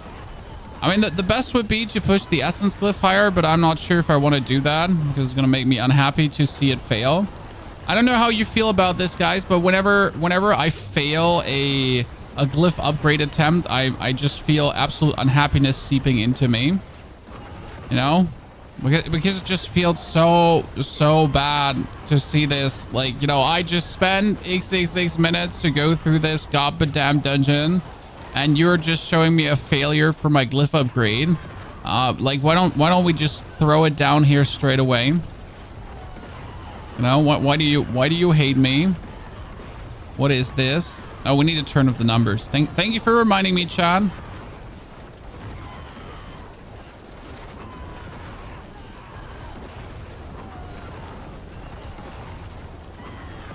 I mean, the best would be to push the essence glyph higher, but I'm not sure if I want to do that because it's going to make me unhappy to see it fail. I don't know how you feel about this, guys, but whenever I fail a glyph upgrade attempt, I just feel absolute unhappiness seeping into me, you know, because it just feels so bad to see this. Like, you know, I just spent x minutes to go through this goddamn dungeon, and you're just showing me a failure for my glyph upgrade. Like, why don't we just throw it down here straight away? You know, why do you hate me? What is this? Oh, we need to turn off the numbers. Thank you for reminding me, Chad.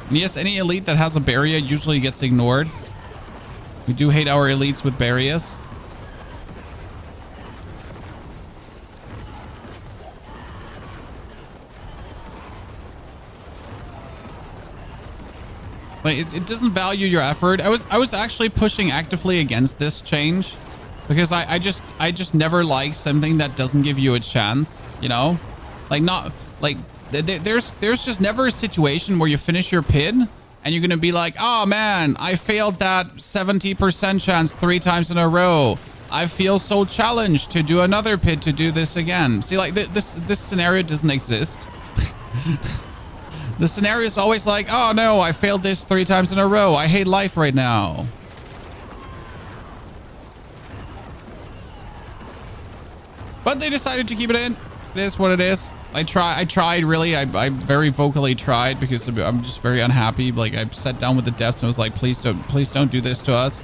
And yes, any elite that has a barrier usually gets ignored. We do hate our elites with barriers. Like, it doesn't value your effort. I was actually pushing actively against this change because I just never like something that doesn't give you a chance, you know? Like, not like there's just never a situation where you finish your pit and you're going to be like, "Oh man, I failed that 70% chance 3 times in a row. I feel so challenged to do another pit to do this again." See, like this scenario doesn't exist. The scenario is always like, "Oh no, I failed this 3 times in a row. I hate life right now." But they decided to keep it in. It is what it is. I tried really. I very vocally tried because I'm just very unhappy. Like, I sat down with the devs and was like, please don't do this to us.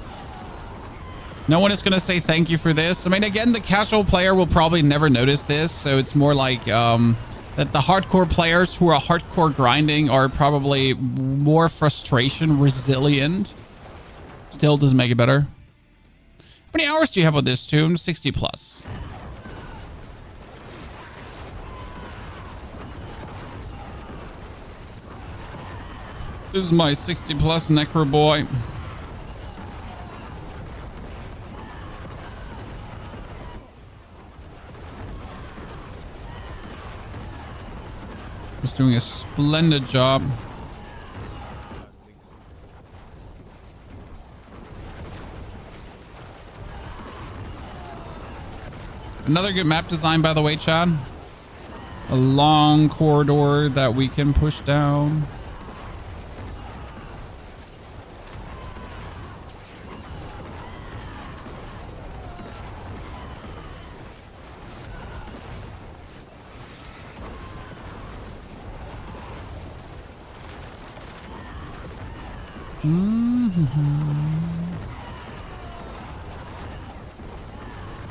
No one is going to say thank you for this. I mean, again, the casual player will probably never notice this. So it's more like that the hardcore players who are hardcore grinding are probably more frustration resilient. Still doesn't make it better. How many hours do you have with this tune? 60 plus. This is my 60 plus Necro boy. He's doing a splendid job. Another good map design, by the way, Chad. A long corridor that we can push down.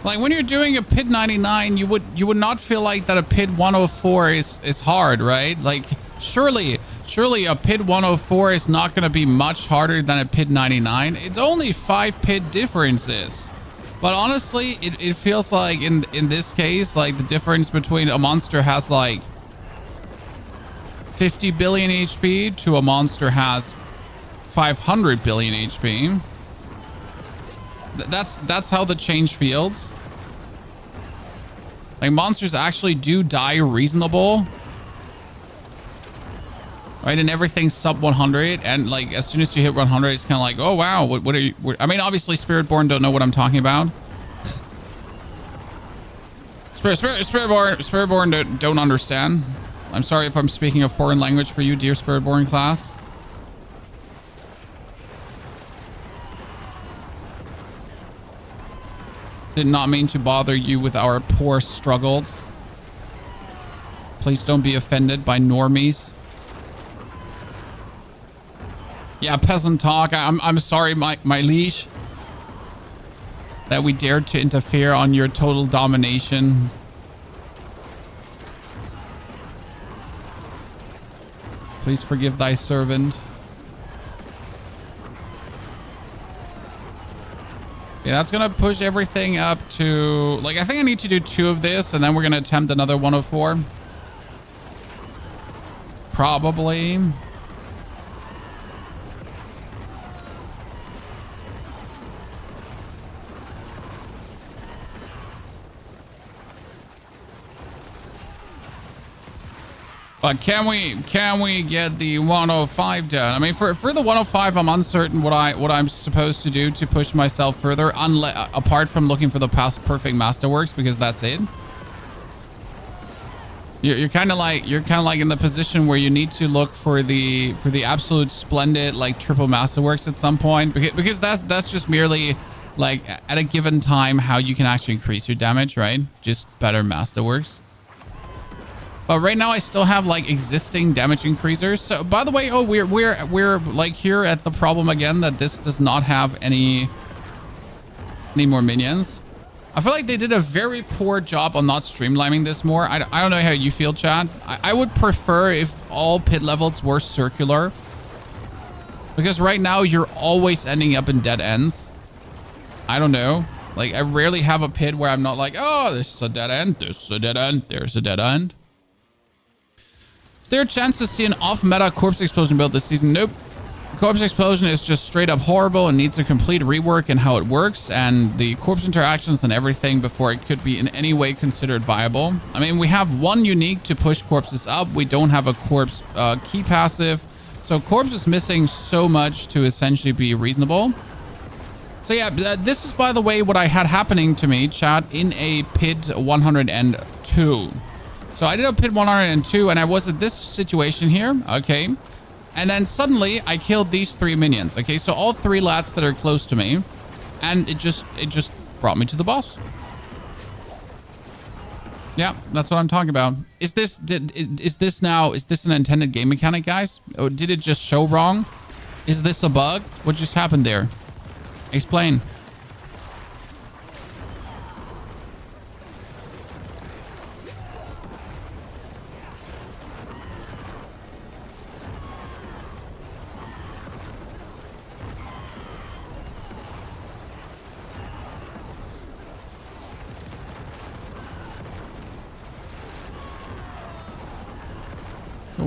Like when you're doing a pit 99, you would not feel like that a pit 104 is hard, right? Like surely a pit 104 is not going to be much harder than a pit 99. It's only 5 pit differences. But honestly, it feels like in this case, like the difference between a monster has like 50 billion HP to a monster has 500 billion HP. That's how the change feels. Like monsters actually do die reasonable, right? And everything's sub 100, and like as soon as you hit 100, it's kind of like, oh wow, what are you? I mean, obviously, Spiritborn don't know what I'm talking about. Spiritborn don't understand. I'm sorry if I'm speaking a foreign language for you, dear Spiritborn class. Did not mean to bother you with our poor struggles. Please don't be offended by normies. Yeah, peasant talk. I'm sorry, my liege, that we dared to interfere on your total domination. Please forgive thy servant. Yeah, that's gonna push everything up to, like, I think I need to do 2 of this, and then we're gonna attempt another 104. Probably. But can we get the 105 done? I mean, for the 105, I'm uncertain what I'm supposed to do to push myself further, apart from looking for the perfect masterworks, because that's it. You're kind of like in the position where you need to look for the absolute splendid like triple masterworks at some point, because that's just merely like at a given time how you can actually increase your damage, right? Just better masterworks. But right now I still have like existing damage increasers. So by the way, oh, we're like here at the problem again that this does not have any more minions. I feel like they did a very poor job on not streamlining this more. I don't know how you feel, Chad. I would prefer if all pit levels were circular, because right now you're always ending up in dead ends. I don't know. Like I rarely have a pit where I'm not like, oh, this is a dead end. This is a dead end. There's a dead end. Is there a chance to see an off-meta Corpse Explosion build this season? Nope. Corpse Explosion is just straight up horrible and needs a complete rework in how it works and the corpse interactions and everything before it could be in any way considered viable. I mean, we have 1 unique to push corpses up. We don't have a corpse key passive. So corpse is missing so much to essentially be reasonable. So yeah, this is, by the way, what I had happening to me, chat, in a pit 102. So I did a pit 102 and I was at this situation here. Okay. And then suddenly I killed these 3 minions. Okay. So all 3 lats that are close to me, and it just brought me to the boss. Yeah, that's what I'm talking about. Is this an intended game mechanic, guys? Or did it just show wrong? Is this a bug? What just happened there? Explain.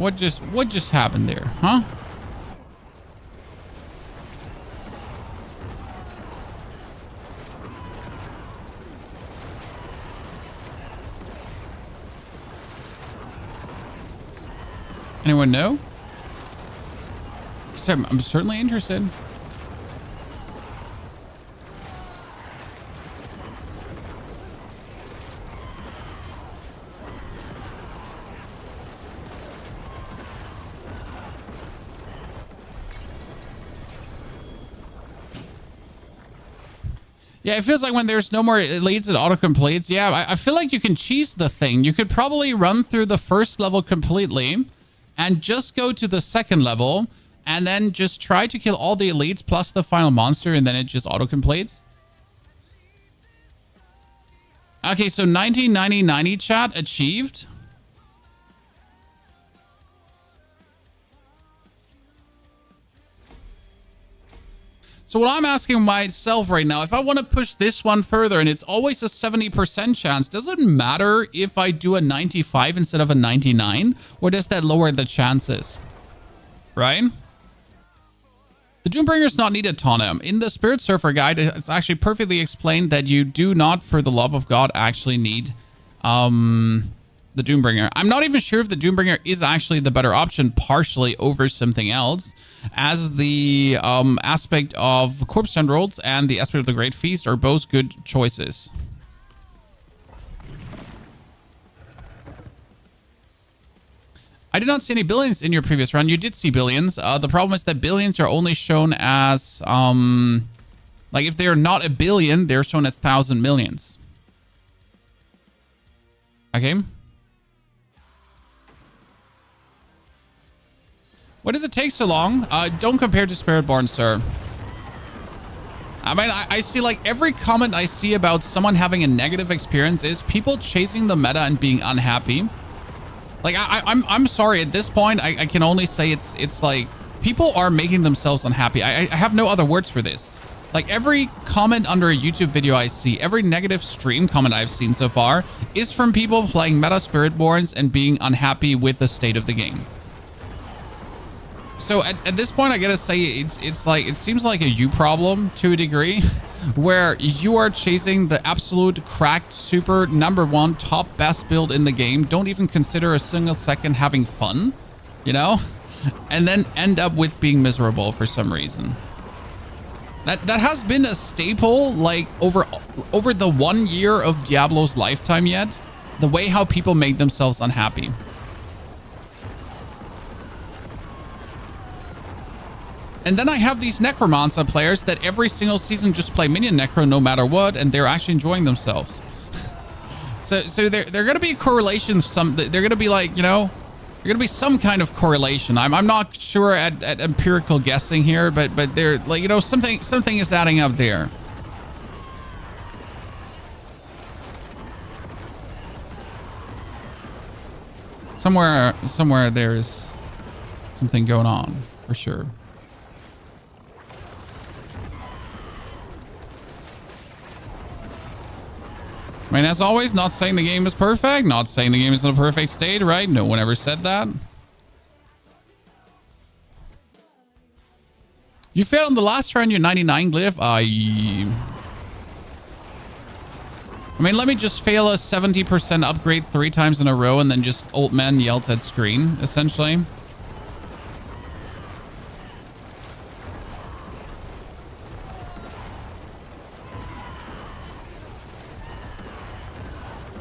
What just happened there, huh? Anyone know? I'm certainly interested. Yeah, it feels like when there's no more elites, it auto-completes. Yeah, I feel like you can cheese the thing. You could probably run through the first level completely and just go to the second level and then just try to kill all the elites plus the final monster, and then it just auto-completes. Okay, so 90 chat achieved. So what I'm asking myself right now, if I want to push this one further and it's always a 70% chance, does it matter if I do a 95 instead of a 99? Or does that lower the chances? Right? The Doombringer is not needed, Tana. In the Spirit Surfer guide, it's actually perfectly explained that you do not, for the love of God, actually need the Doombringer. I'm not even sure if the Doombringer is actually the better option partially over something else, as the aspect of Corpse Tendrils and the aspect of the Great Feast are both good choices. I did not see any billions in your previous run. You did see billions. The problem is that billions are only shown as, like if they're not a billion, they're shown as 1,000 millions. Okay. Why does it take so long? Don't compare to Spiritborn, sir. I mean, I see like every comment I see about someone having a negative experience is people chasing the meta and being unhappy. Like, I'm sorry, at this point, I can only say it's like people are making themselves unhappy. I have no other words for this. Like every comment under a YouTube video I see, every negative stream comment I've seen so far is from people playing meta Spiritborns and being unhappy with the state of the game. So at this point, I gotta say it's like it seems like a you problem to a degree, where you are chasing the absolute cracked super #1 top best build in the game, don't even consider a single second having fun, you know, and then end up with being miserable for some reason. That has been a staple like over the 1 year of Diablo's lifetime yet, the way how people make themselves unhappy. And then I have these Necromancer players that every single season just play minion Necro no matter what, and they're actually enjoying themselves. so they're going to be correlations. They're going to be like, you know, there's going to be some kind of correlation. I'm not sure at empirical guessing here, but they're like, you know, something is adding up there. Somewhere there's something going on for sure. I mean, as always, not saying the game is perfect, not saying the game is in a perfect state, right? No one ever said that. You failed on the last run, your 99 glyph. I mean, let me just fail a 70% upgrade 3 times in a row and then just old man yells at screen, essentially.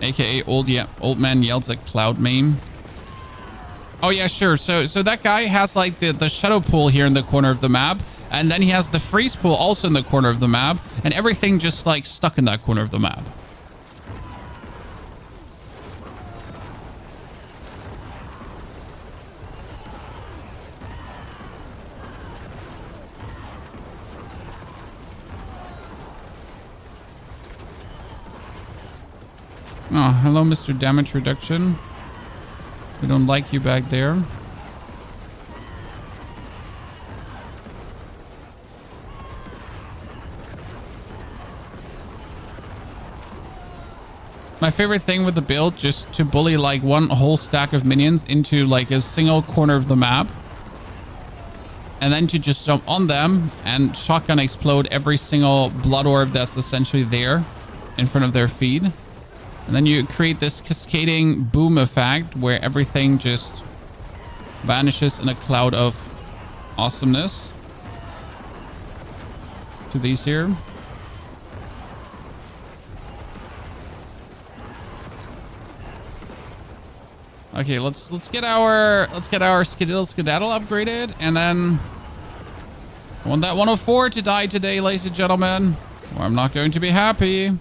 AKA old man yells at cloud meme. Oh yeah, sure. So that guy has like the shadow pool here in the corner of the map, and then he has the freeze pool also in the corner of the map, and everything just like stuck in that corner of the map. Oh, hello, Mr. Damage Reduction. We don't like you back there. My favorite thing with the build, just to bully like one whole stack of minions into like a single corner of the map. And then to just jump on them and shotgun explode every single blood orb that's essentially there in front of their feet. And then you create this cascading boom effect where everything just vanishes in a cloud of awesomeness. To these here. Okay, let's get our skedaddle upgraded, and then I want that 104 to die today, ladies and gentlemen, or I'm not going to be happy.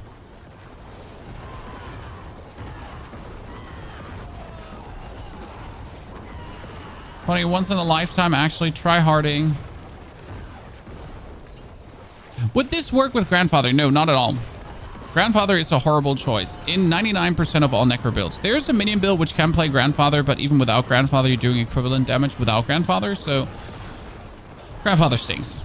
Funny, once in a lifetime, actually try-harding. Would this work with Grandfather? No, not at all. Grandfather is a horrible choice in 99% of all Necro builds. There's a minion build which can play Grandfather, but even without Grandfather, you're doing equivalent damage without Grandfather, so Grandfather stings.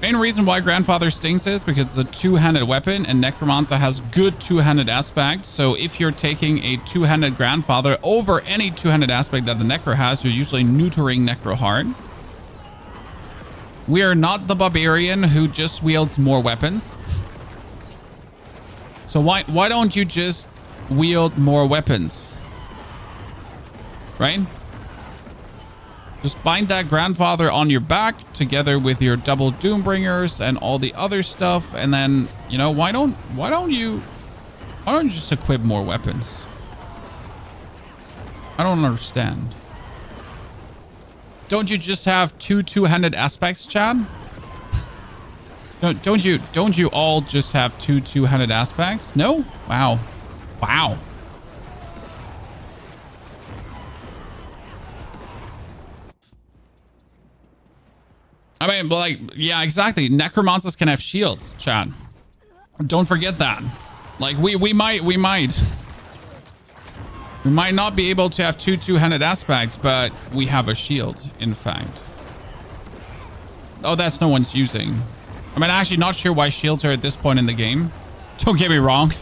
Main reason why Grandfather stings is because it's a two-handed weapon, and Necromancer has good two-handed aspect. So if you're taking a two-handed Grandfather over any two-handed aspect that the Necro has, you're usually neutering Necro hard. We are not the barbarian who just wields more weapons. So why don't you just wield more weapons? Right? Just bind that Grandfather on your back together with your double Doombringers and all the other stuff, and then, you know, why don't you just equip more weapons? I don't understand. Don't you just have two-handed aspects, Chad? Don't you all just have two-handed aspects? No? Wow. Wow. I mean, like, yeah, exactly. Necromancers can have shields, Chad. Don't forget that. Like, we might not be able to have two-handed aspects, but we have a shield, in fact. Oh, that's no one's using. I mean, actually not sure why shields are at this point in the game. Don't get me wrong.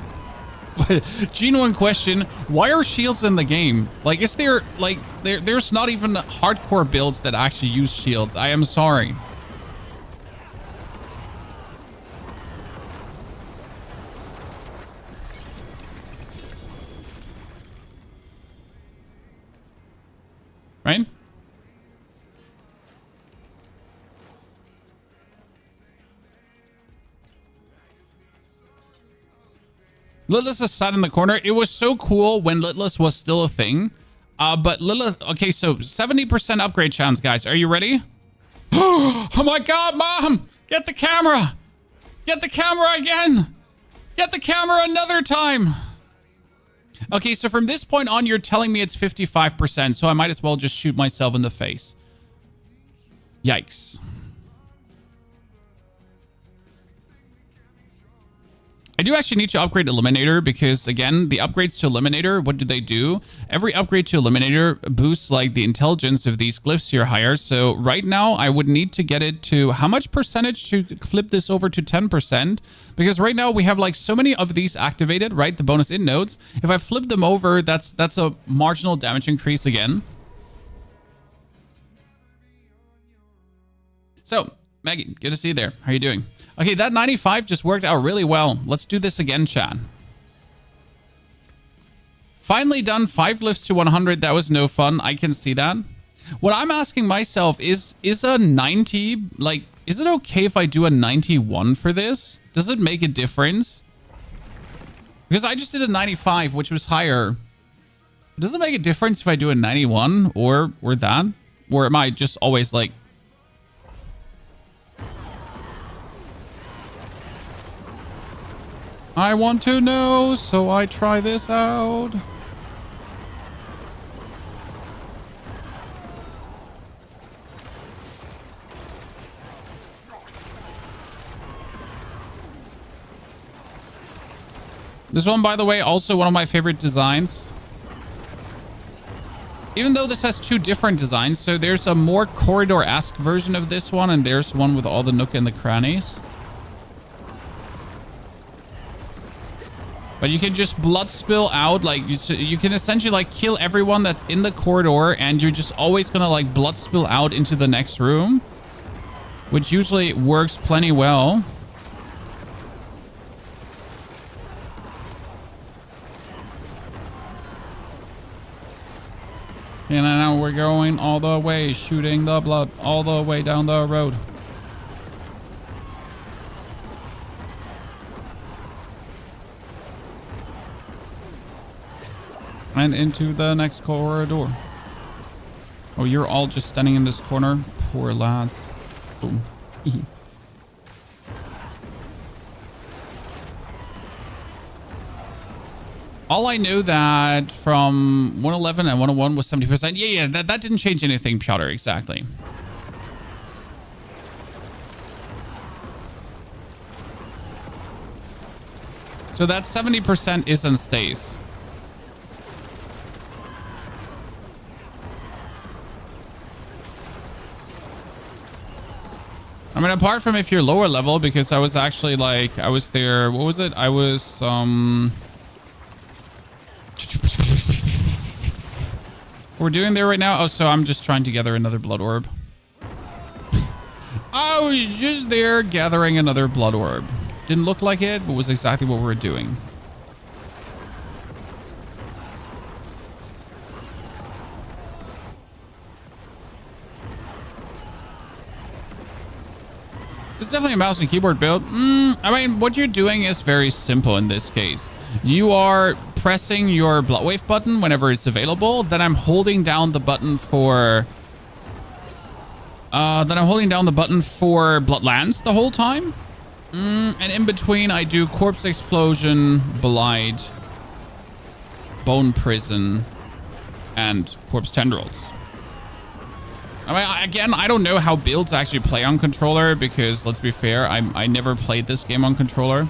But genuine question, why are shields in the game? Like, is there, like, there's not even hardcore builds that actually use shields. I am sorry. Right? Litless is sat in the corner. It was so cool when Litless was still a thing. But Lilith, okay, so 70% upgrade chance, guys. Are you ready? Oh my God, Mom! Get the camera! Get the camera again! Get the camera another time! Okay, so from this point on, you're telling me it's 55%, so I might as well just shoot myself in the face. Yikes. I do actually need to upgrade Eliminator because, again, the upgrades to Eliminator, what do they do? Every upgrade to Eliminator boosts, like, the intelligence of these glyphs here higher. So right now, I would need to get it to how much percentage to flip this over to 10%? Because right now, we have, like, so many of these activated, right? The bonus in nodes. If I flip them over, that's a marginal damage increase again. So, Maggie, good to see you there. How are you doing? Okay, that 95 just worked out really well. Let's do this again, chat. Finally done 5 lifts to 100. That was no fun. I can see that. What I'm asking myself is a 90, like, is it okay if I do a 91 for this? Does it make a difference? Because I just did a 95, which was higher. Does it make a difference if I do a 91 or that? Or am I just always like... I want to know, so I try this out. This one, by the way, also one of my favorite designs. Even though this has 2 different designs, so there's a more corridor-esque version of this one, and there's one with all the nook and the crannies. But you can just blood spill out, like you can essentially like kill everyone that's in the corridor, and you're just always gonna like blood spill out into the next room, which usually works plenty well. And now we're going all the way, shooting the blood all the way down the road. And into the next corridor. Oh, you're all just standing in this corner? Poor lads. Boom. All I know that from 111 and 101 was 70%. Yeah, that didn't change anything, Piotr, exactly. So that 70% is and stays. I mean, apart from if you're lower level, because I was actually like, I was there, what was it? I was, we're doing there right now. Oh, so I'm just trying to gather another blood orb. I was just there gathering another blood orb. Didn't look like it, but was exactly what we were doing. It's definitely a mouse and keyboard build. I mean, what you're doing is very simple in this case. You are pressing your blood wave button whenever it's available. Then I'm holding down the button for Bloodlands the whole time. And in between, I do Corpse Explosion, Blight, Bone Prison, and Corpse Tendrils. I mean, again, I don't know how builds actually play on controller because, let's be fair, I never played this game on controller.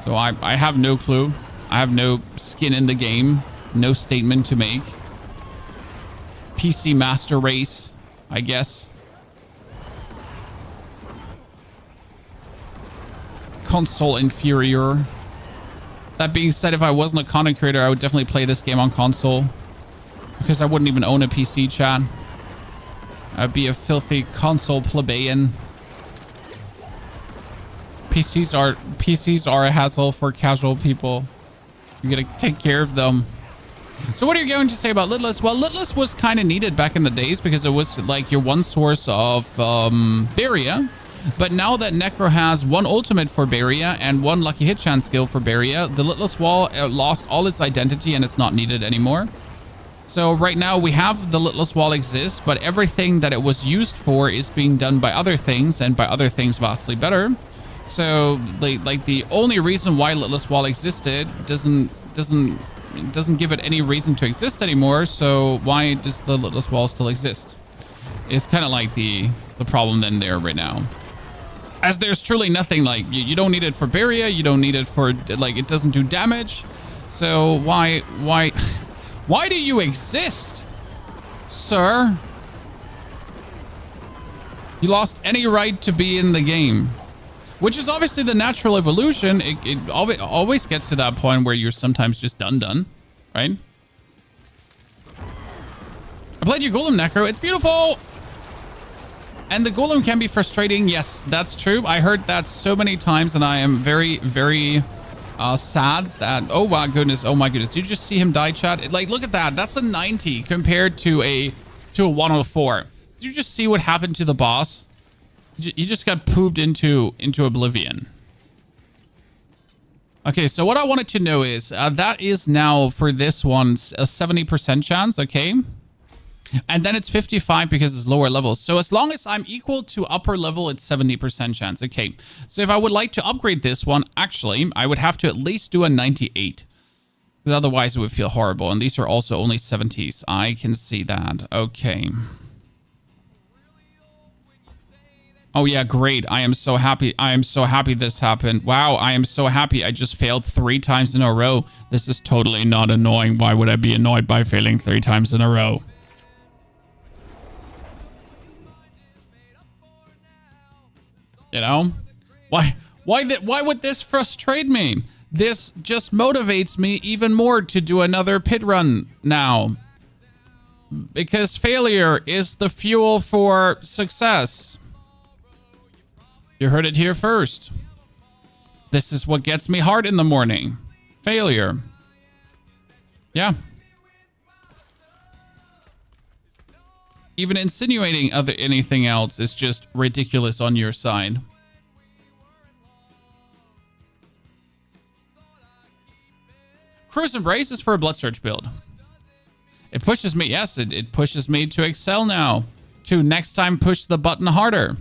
So I have no clue. I have no skin in the game. No statement to make. PC Master Race, I guess. Console inferior. That being said, if I wasn't a content creator, I would definitely play this game on console. Because I wouldn't even own a PC, chat. I'd be a filthy console plebeian. PCs are a hassle for casual people. You gotta take care of them. So what are you going to say about Lidless? Well, Lidless was kind of needed back in the days because it was like your one source of Baria. But now that Necro has one ultimate for Baria and one lucky hit chance skill for Baria, the Lidless Wall lost all its identity and it's not needed anymore. So right now we have the Lidless Wall exists, but everything that it was used for is being done by other things, and by other things vastly better. So the only reason why Lidless Wall existed doesn't give it any reason to exist anymore. So why does the Lidless Wall still exist? It's kind of like the problem then there right now. As there's truly nothing, like you don't need it for Baria, you don't need it for, like, it doesn't do damage. So why do you exist, sir? You lost any right to be in the game, which is obviously the natural evolution. It always gets to that point where you're sometimes just done, right? I played your Golem, Necro. It's beautiful. And the Golem can be frustrating. Yes, that's true. I heard that so many times, and I am very, very sad that, oh my goodness, did you just see him die, chat? Like, look at that. That's a 90 compared to a 104. Did you just see what happened to the boss? You just got pooped into oblivion. Okay, so what I wanted to know is that is now for this one a 70% chance, okay? And then it's 55 because it's lower levels. So as long as I'm equal to upper level, it's 70% chance. Okay, so if I would like to upgrade this one, actually, I would have to at least do a 98. Because otherwise it would feel horrible. And these are also only 70s. I can see that. Okay. Oh yeah, great. I am so happy. I am so happy this happened. Wow, I am so happy. I just failed 3 times in a row. This is totally not annoying. Why would I be annoyed by failing 3 times in a row? You know? Why would this frustrate me? This just motivates me even more to do another pit run now. Because failure is the fuel for success. You heard it here first. This is what gets me hard in the morning. Failure. Yeah. Even insinuating anything else is just ridiculous on your side. Cruise Embrace is for a Blood Surge build. It pushes me, yes, it pushes me to excel now. To next time push the button harder.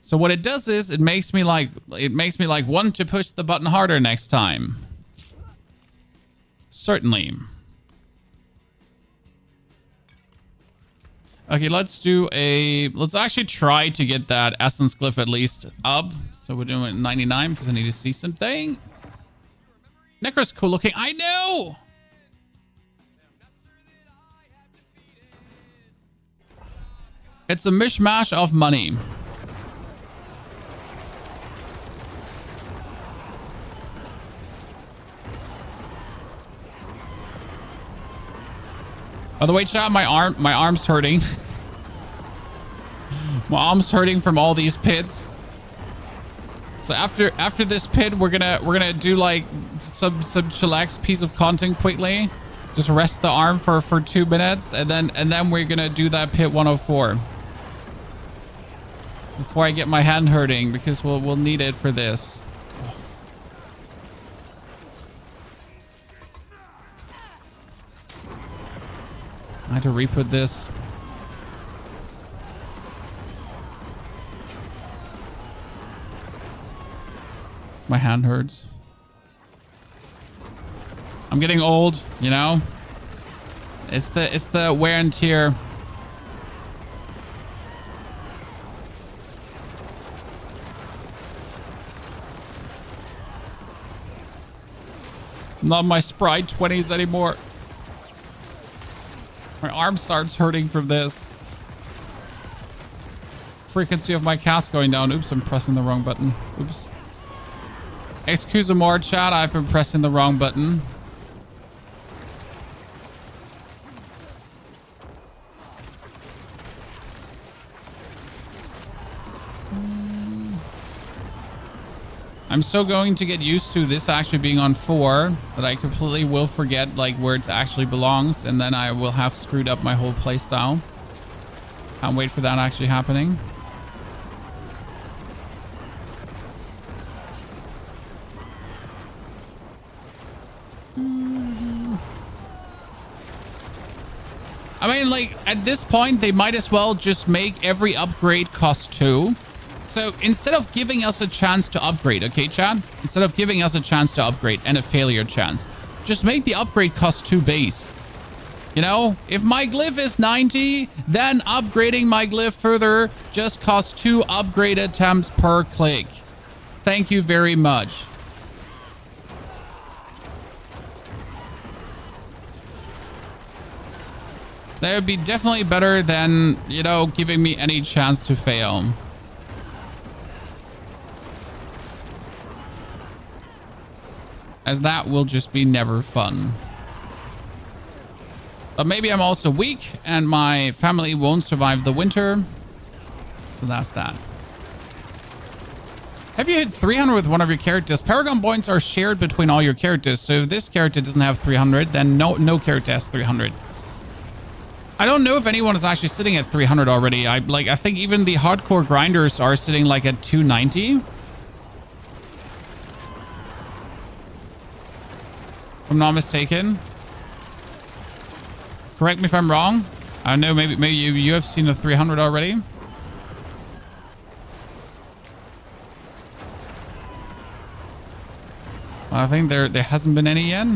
So what it does is it makes me like want to push the button harder next time. Certainly. Okay, let's actually try to get that Essence Glyph at least up. So we're doing 99 because I need to see something. Necro's cool looking. I know! It's a mishmash of money. By the way, chat, my arm's hurting. My arm's hurting from all these pits. So after this pit, we're gonna do like some chillax piece of content quickly. Just rest the arm for 2 minutes, and then we're gonna do that pit 104. Before I get my hand hurting, because we'll need it for this. I had to re-put this. My hand hurts. I'm getting old, you know? It's the wear and tear. Not my spry 20s anymore. My arm starts hurting from this. Frequency of my cast going down. Oops, I'm pressing the wrong button. Oops. Excuse me more, chat. I've been pressing the wrong button. I'm so going to get used to this actually being on 4 that I completely will forget like where it actually belongs, and then I will have screwed up my whole playstyle. Can't wait for that actually happening. I mean, like, at this point, they might as well just make every upgrade cost 2. So instead of giving us a chance to upgrade, okay, Chad? Instead of giving us a chance to upgrade and a failure chance, just make the upgrade cost 2 base. You know, if my glyph is 90, then upgrading my glyph further just costs 2 upgrade attempts per click. Thank you very much. That would be definitely better than, you know, giving me any chance to fail. As that will just be never fun. But maybe I'm also weak and my family won't survive the winter. So that's that. Have you hit 300 with one of your characters? Paragon points are shared between all your characters. So if this character doesn't have 300, then no character has 300. I don't know if anyone is actually sitting at 300 already. I think even the hardcore grinders are sitting like at 290. If I'm not mistaken. Correct me if I'm wrong. I don't know, maybe you have seen a 300 already. I think there hasn't been any yet.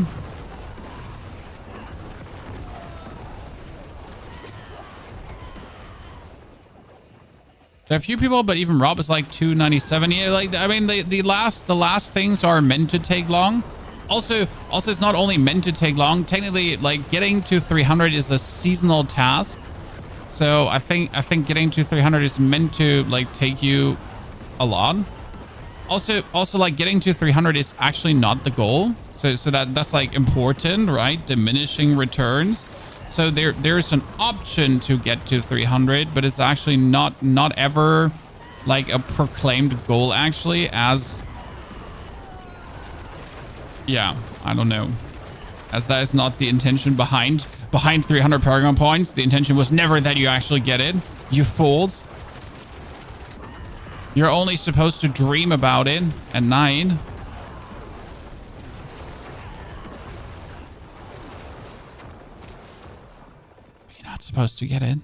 There are a few people, but even Rob is like 297. Yeah, like, I mean, the last things are meant to take long. Also, it's not only meant to take long. Technically, like, getting to 300 is a seasonal task. So I think getting to 300 is meant to like take you a lot. Also, like getting to 300 is actually not the goal. So that's like important, right? Diminishing returns. So there's an option to get to 300, but it's actually not ever like a proclaimed goal actually as, yeah, I don't know. As that is not the intention behind 300 Paragon points. The intention was never that you actually get it. You fools. You're only supposed to dream about it at night. You're not supposed to get it.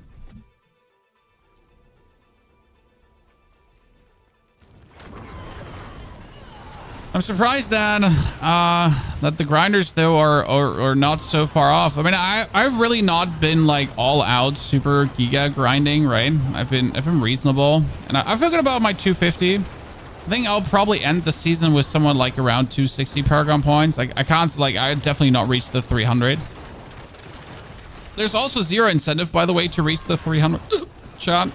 I'm surprised that that the grinders though are not so far off. I mean, I've really not been like all out super giga grinding, right? I've been reasonable, and I feel good about my 250. I think I'll probably end the season with someone like around 260 Paragon points. Like I definitely not reach the 300. There's also zero incentive, by the way, to reach the 300 chat,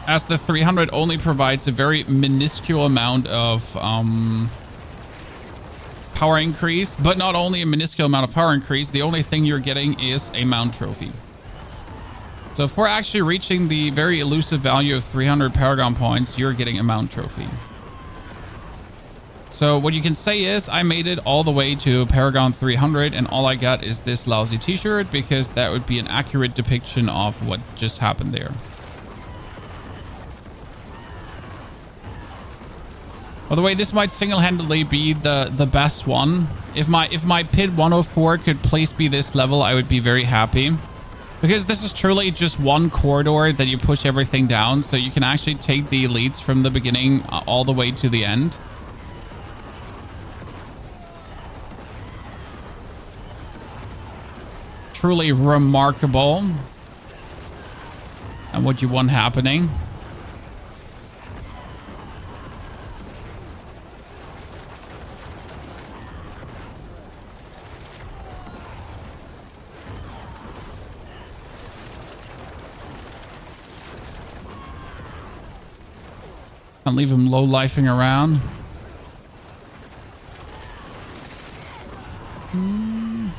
as the 300 only provides a very minuscule amount of power increase, but not only a minuscule amount of power increase, the only thing you're getting is a mount trophy. So if we're actually reaching the very elusive value of 300 Paragon points, you're getting a mount trophy. So what you can say is, I made it all the way to Paragon 300 and all I got is this lousy t-shirt, because that would be an accurate depiction of what just happened there. By the way, this might single-handedly be the best one. If my pit 104 could please be this level, I would be very happy. Because this is truly just one corridor that you push everything down, so you can actually take the elites from the beginning all the way to the end. Truly remarkable. And what you want happening. Can't leave him low-lifing around. You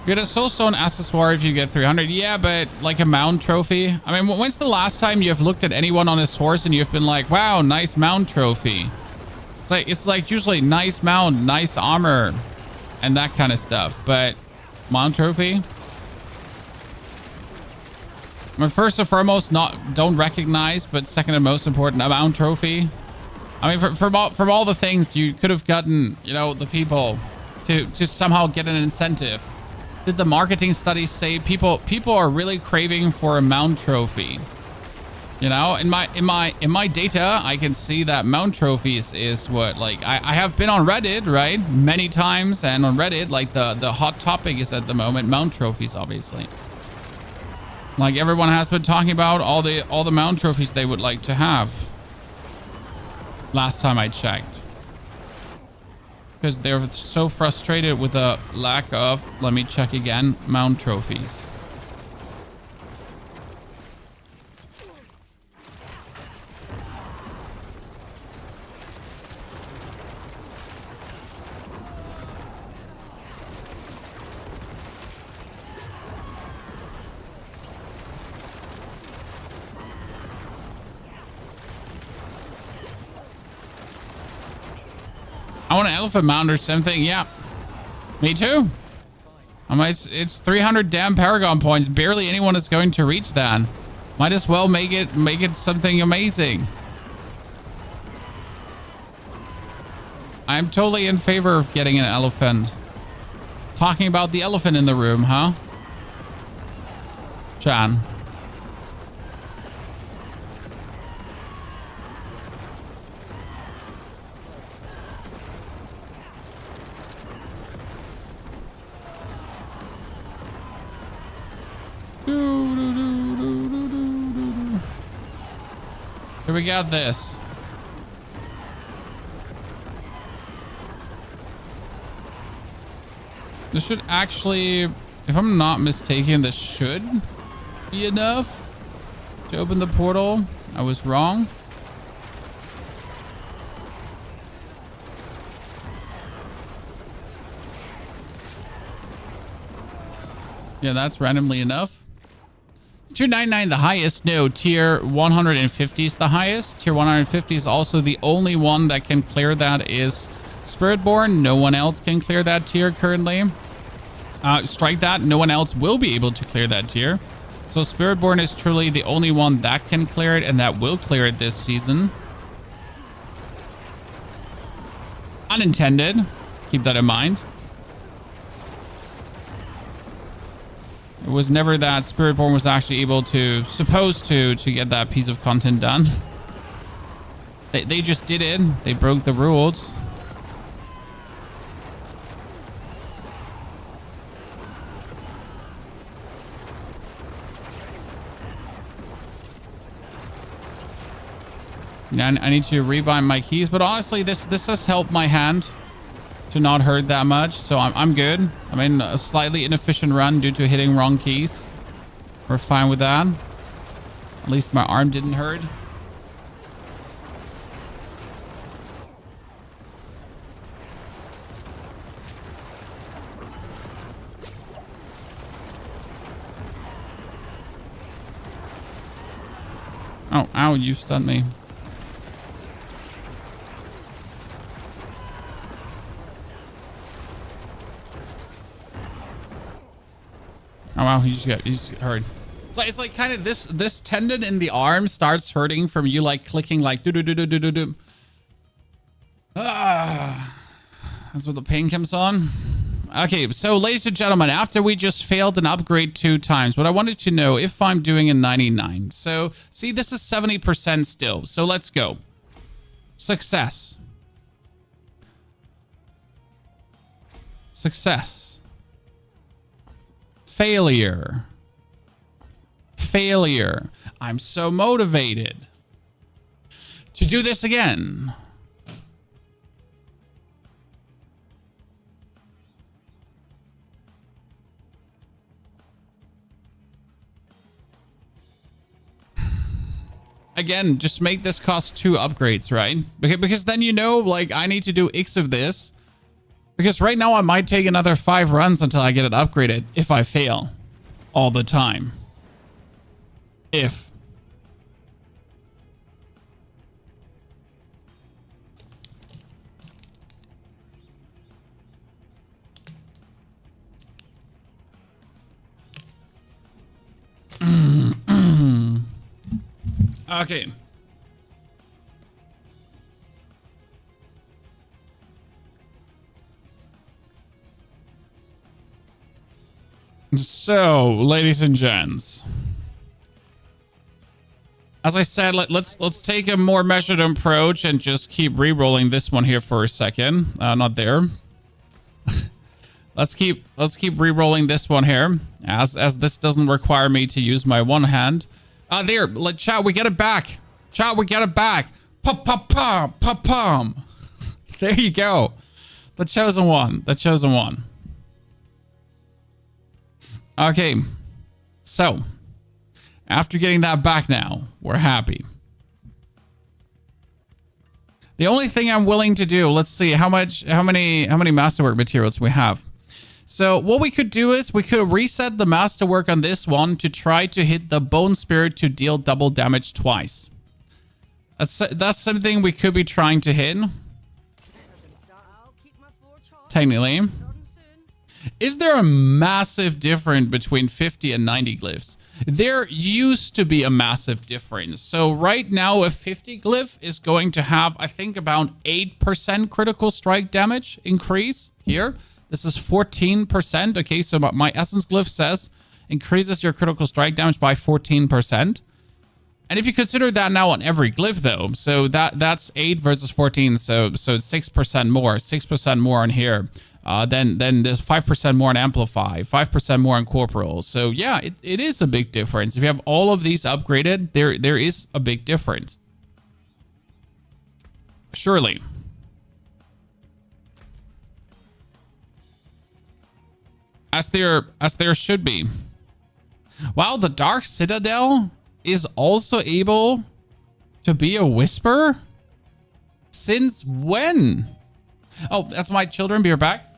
get a soulstone accessoire if you get 300. Yeah, but like a mount trophy. I mean, when's the last time you've looked at anyone on his horse and you've been like, wow, nice mount trophy? It's like usually nice mount, nice armor, and that kind of stuff. But mount trophy? I mean, first and foremost, don't recognize, but second and most important, a mount trophy. I mean, from all the things you could have gotten, you know, the people to somehow get an incentive. Did the marketing studies say people are really craving for a mount trophy? You know, in my data, I can see that mount trophies is what, like, I have been on Reddit, right, many times, and on Reddit, like the hot topic is at the moment mount trophies, obviously. Like everyone has been talking about all the mount trophies they would like to have. Last time I checked. Because they're so frustrated with the lack of, let me check again, mount trophies. I want an elephant mount or something. Yeah, me too. It's 300 damn Paragon points. Barely anyone is going to reach that. Might as well make it something amazing. I'm totally in favor of getting an elephant. Talking about the elephant in the room, huh? Chan. Here we got this. This should actually, if I'm not mistaken, this should be enough to open the portal. I was wrong. Yeah, that's randomly enough. Is tier 99 the highest? No, tier 150 is the highest. Tier 150 is also the only one that can clear that is Spiritborn. No one else can clear that tier currently. Strike that. No one else will be able to clear that tier. So Spiritborn is truly the only one that can clear it and that will clear it this season. Unintended. Keep that in mind. It was never that Spiritborn was actually supposed to get that piece of content done. They just did it. They broke the rules. Yeah, I need to rebind my keys, but honestly, this has helped my hand to not hurt that much, so I'm good. I'm in a slightly inefficient run due to hitting wrong keys. We're fine with that. At least my arm didn't hurt. Oh, ow, you stunned me. Oh wow, he just got hurt. It's like kind of this tendon in the arm starts hurting from you like clicking like do do do do do do do. That's what the pain comes on. Okay, so ladies and gentlemen, after we just failed an upgrade 2 times, what I wanted to know if I'm doing a 99. So see, this is 70% still. So let's go. Success. Success. Failure. Failure. I'm so motivated to do this again. Again, just make this cost 2 upgrades, right? Because then you know, like, I need to do X of this. Because right now I might take another 5 runs until I get it upgraded if I fail all the time. If. Okay. So, ladies and gents, as I said, let's take a more measured approach and just keep re-rolling this one here for a second. Not there. let's keep re-rolling this one here, as this doesn't require me to use my one hand. There, chat, we get it back. Chat, we get it back. Pa-pa-pum, pa-pum. There you go. The chosen one. The chosen one. Okay. So, after getting that back now, we're happy. The only thing I'm willing to do, let's see how many masterwork materials we have. So what we could do is we could reset the masterwork on this one to try to hit the bone spirit to deal double damage twice. That's something we could be trying to hit. Technically. Is there a massive difference between 50 and 90 glyphs? There used to be a massive difference. So right now a 50 glyph is going to have, I think, about 8% critical strike damage increase here. This is 14%. Okay, so my essence glyph says increases your critical strike damage by 14%. And if you consider that now on every glyph though, so that's 8 versus 14, so it's 6% more, 6% more on here. Then there's 5% more on Amplify, 5% more on Corporal. So yeah, it is a big difference. If you have all of these upgraded, there is a big difference. Surely. As there should be. Wow, the Dark Citadel is also able to be a whisper? Since when? Oh, that's my children. Be right back.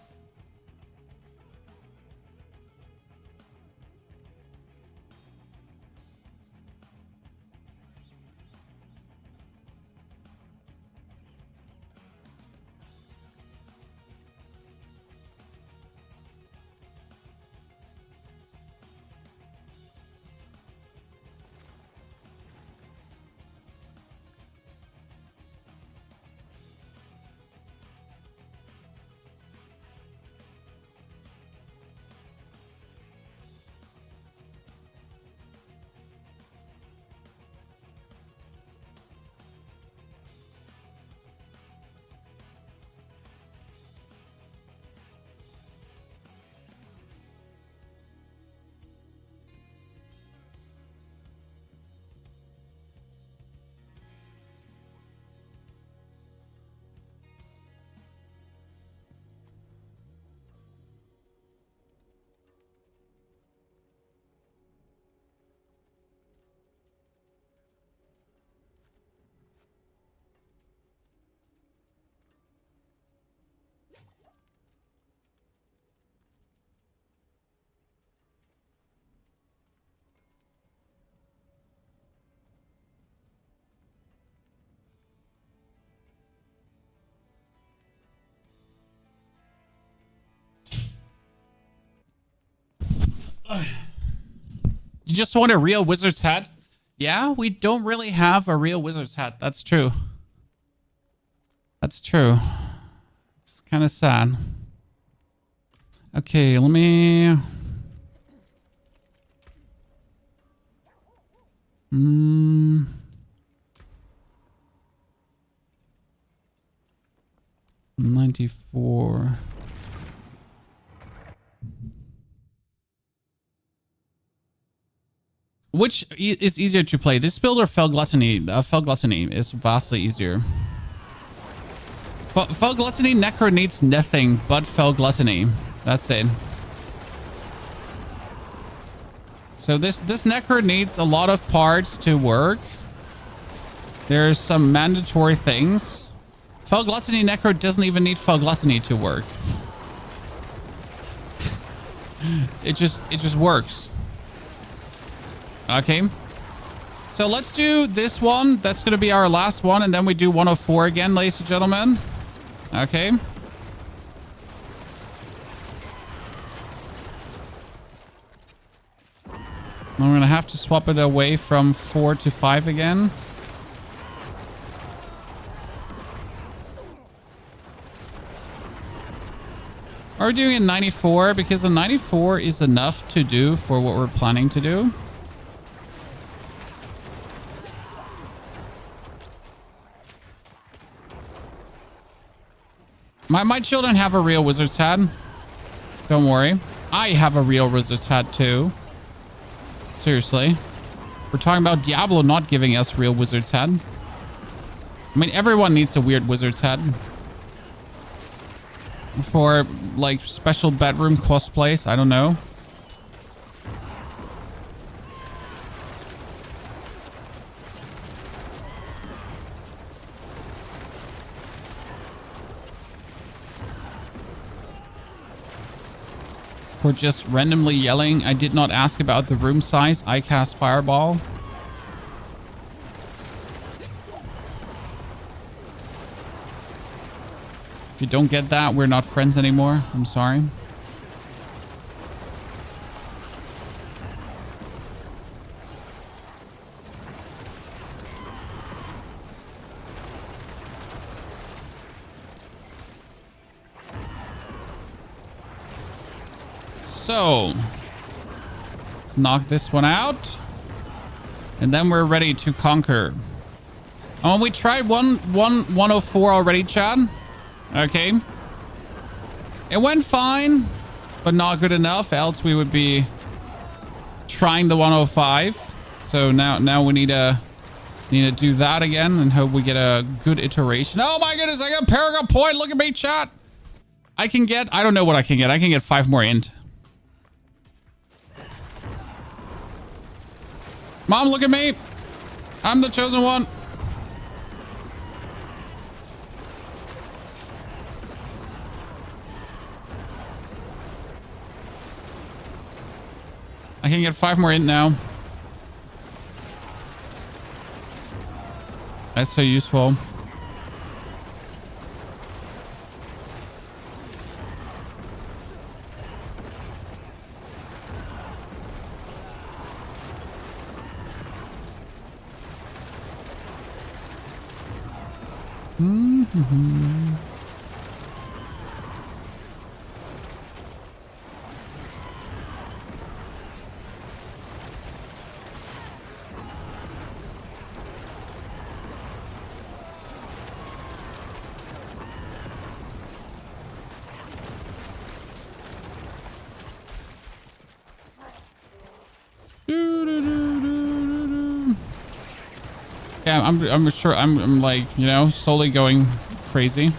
You just want a real wizard's hat? Yeah, we don't really have a real wizard's hat. That's true. That's true. It's kind of sad. Okay, let me... 94. Which is easier to play? This build or Fell Gluttony? Fell Gluttony is vastly easier. But Fell Gluttony Necro needs nothing but Fell Gluttony. That's it. So this Necro needs a lot of parts to work. There's some mandatory things. Fell Gluttony Necro doesn't even need Fell Gluttony to work. It just works. Okay. So let's do this one. That's going to be our last one. And then we do 104 again, ladies and gentlemen. Okay. I'm going to have to swap it away from 4 to 5 again. Are we doing a 94? Because a 94 is enough to do for what we're planning to do. My children have a real wizard's hat. Don't worry. I have a real wizard's hat too. Seriously. We're talking about Diablo not giving us real wizard's hat. I mean, everyone needs a weird wizard's hat. For, like, special bedroom cosplays. I don't know. For just randomly yelling, I did not ask about the room size. I cast Fireball. If you don't get that, we're not friends anymore. I'm sorry. So, let's knock this one out. And then we're ready to conquer. Oh, we tried 104 already, Chad. Okay. It went fine, but not good enough. Else we would be trying the 105. So now we need to do that again and hope we get a good iteration. Oh my goodness, I got a Paragon point. Look at me, chat. I don't know what I can get. I can get 5 more int. Mom, look at me. I'm the chosen one. I can get 5 more int now. That's so useful. Yeah, I'm sure I'm like, you know, slowly going crazy.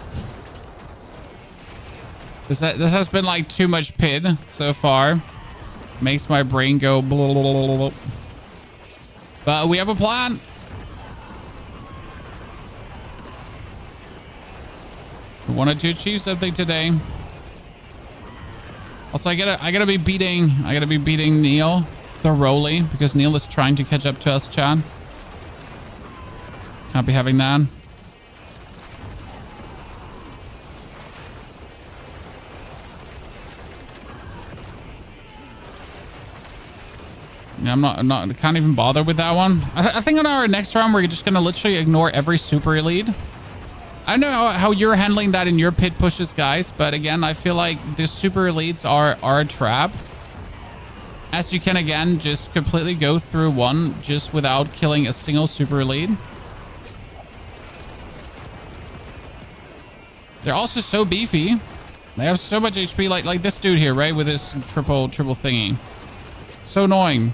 This has been like too much PID so far. Makes my brain go blah, blah, blah, blah. But we have a plan. We wanted to achieve something today. Also, I gotta be beating Neil thoroughly because Neil is trying to catch up to us, Chad. Can't be having that. Yeah, can't even bother with that one. I think on our next round, we're just going to literally ignore every super elite. I don't know how you're handling that in your pit pushes, guys. But again, I feel like the super elites are a trap. As you can, again, just completely go through one just without killing a single super elite. They're also so beefy. They have so much HP, like this dude here, right? With his triple thingy. So annoying.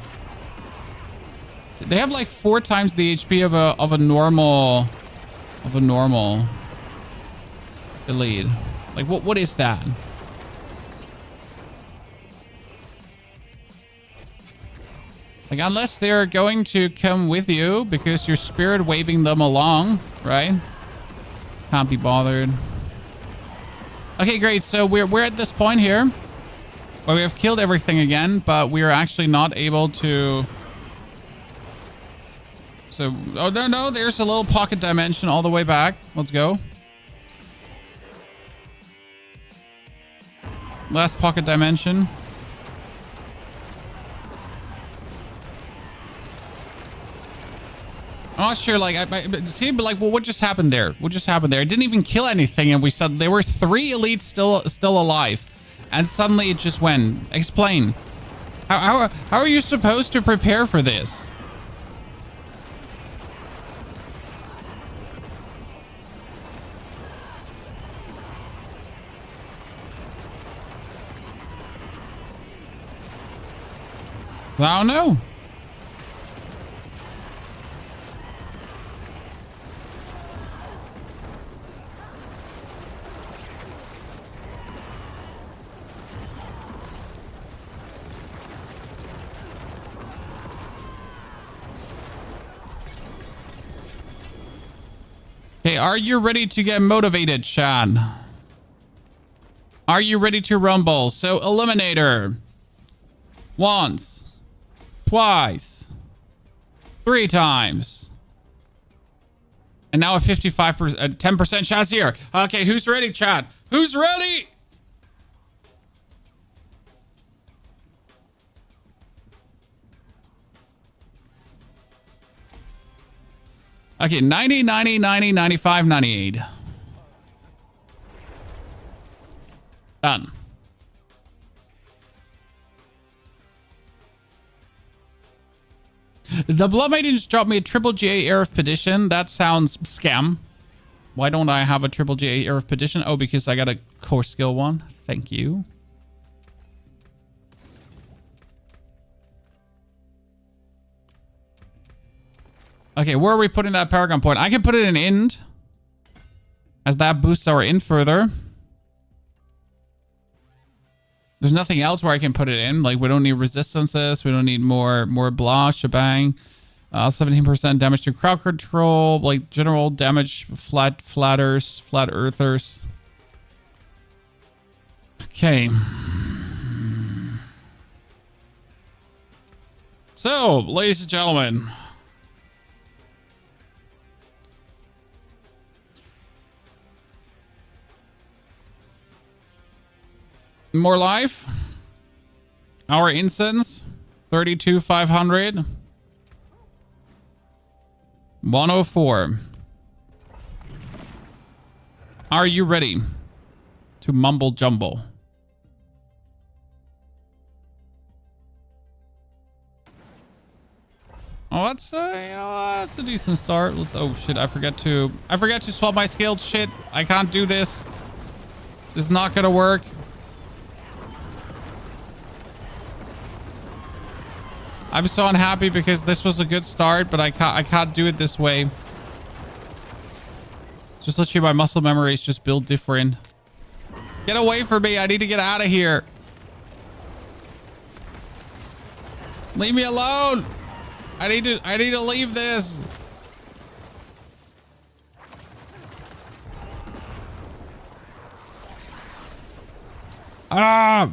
They have like 4 times the HP of a normal elite. Like what is that? Like, unless they're going to come with you because you're spirit waving them along, right? Can't be bothered. Okay, great. So we're at this point here where we have killed everything again, but we are actually not able to. So, oh no, there's a little pocket dimension all the way back. Let's go. Last pocket dimension. I'm not sure, like, see, but like, well, what just happened there? What just happened there? It didn't even kill anything, and we said there were 3 elites still alive, and suddenly it just went. Explain. How are you supposed to prepare for this? I don't know. Okay, are you ready to get motivated, Chad? Are you ready to rumble? So, Eliminator. Once. Twice. 3 times. And now a 55%, 10% chance here. Okay, who's ready, Chad? Who's ready? Okay, 90, 90, 90, 95, 98. Done. The Blood Maidens dropped me a triple GA Air of Petition. That sounds scam. Why don't I have a triple GA Air of Petition? Oh, because I got a core skill 1. Thank you. Okay, where are we putting that Paragon point? I can put it in Ind, as that boosts our Ind further. There's nothing else where I can put it in. Like, we don't need resistances. We don't need more blah, shebang. 17% damage to crowd control. Like, general damage, flat earthers. Okay. So, ladies and gentlemen. More life. Our incense. 32,500. 104. Are you ready to mumble jumble? Oh, that's that's a decent start. Let's. Oh shit! I forgot to swap my skilled shit. I can't do this. This is not gonna work. I'm so unhappy because this was a good start, but I can't do it this way. Just literally my muscle memory is just built different. Get away from me. I need to get out of here. Leave me alone. I need to leave this. Ah.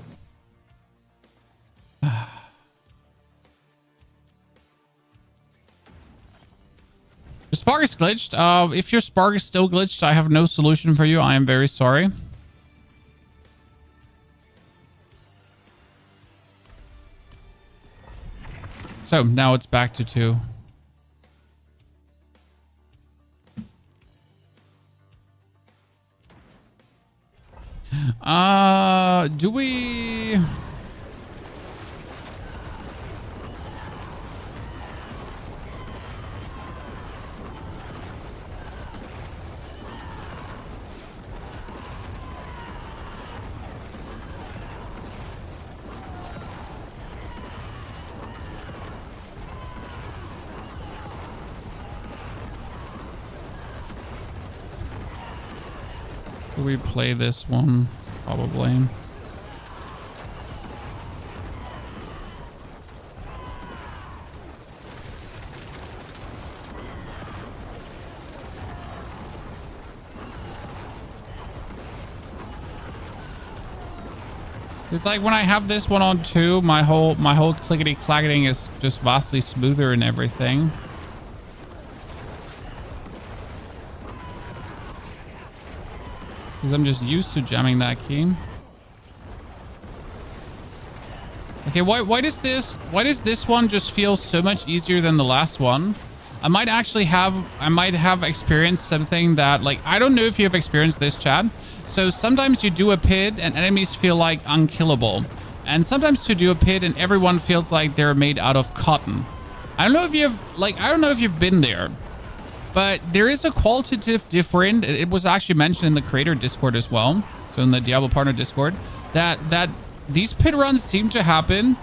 Your Spark is glitched. If your Spark is still glitched, I have no solution for you. I am very sorry. So now it's back to 2. Do we... Do we play this one? Probably. It's like when I have this one on 2, my whole clickety clacketing is just vastly smoother and everything. Because I'm just used to jamming that key. Okay, why does this one just feel so much easier than the last one? I might have experienced something that, like, I don't know if you have experienced this, Chad. So sometimes you do a pit and enemies feel like unkillable. And sometimes you do a pit and everyone feels like they're made out of cotton. I don't know if you've been there. But there is a qualitative difference. It was actually mentioned in the creator Discord as well. So in the Diablo partner Discord, that these pit runs seem to happen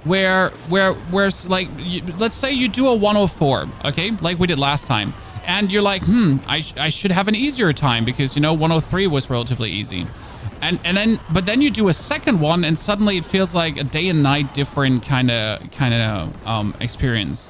where like, let's say you do a 104, okay, like we did last time, and you're like, I should have an easier time because, you know, 103 was relatively easy, and then you do a second one and suddenly it feels like a day and night different kind of experience.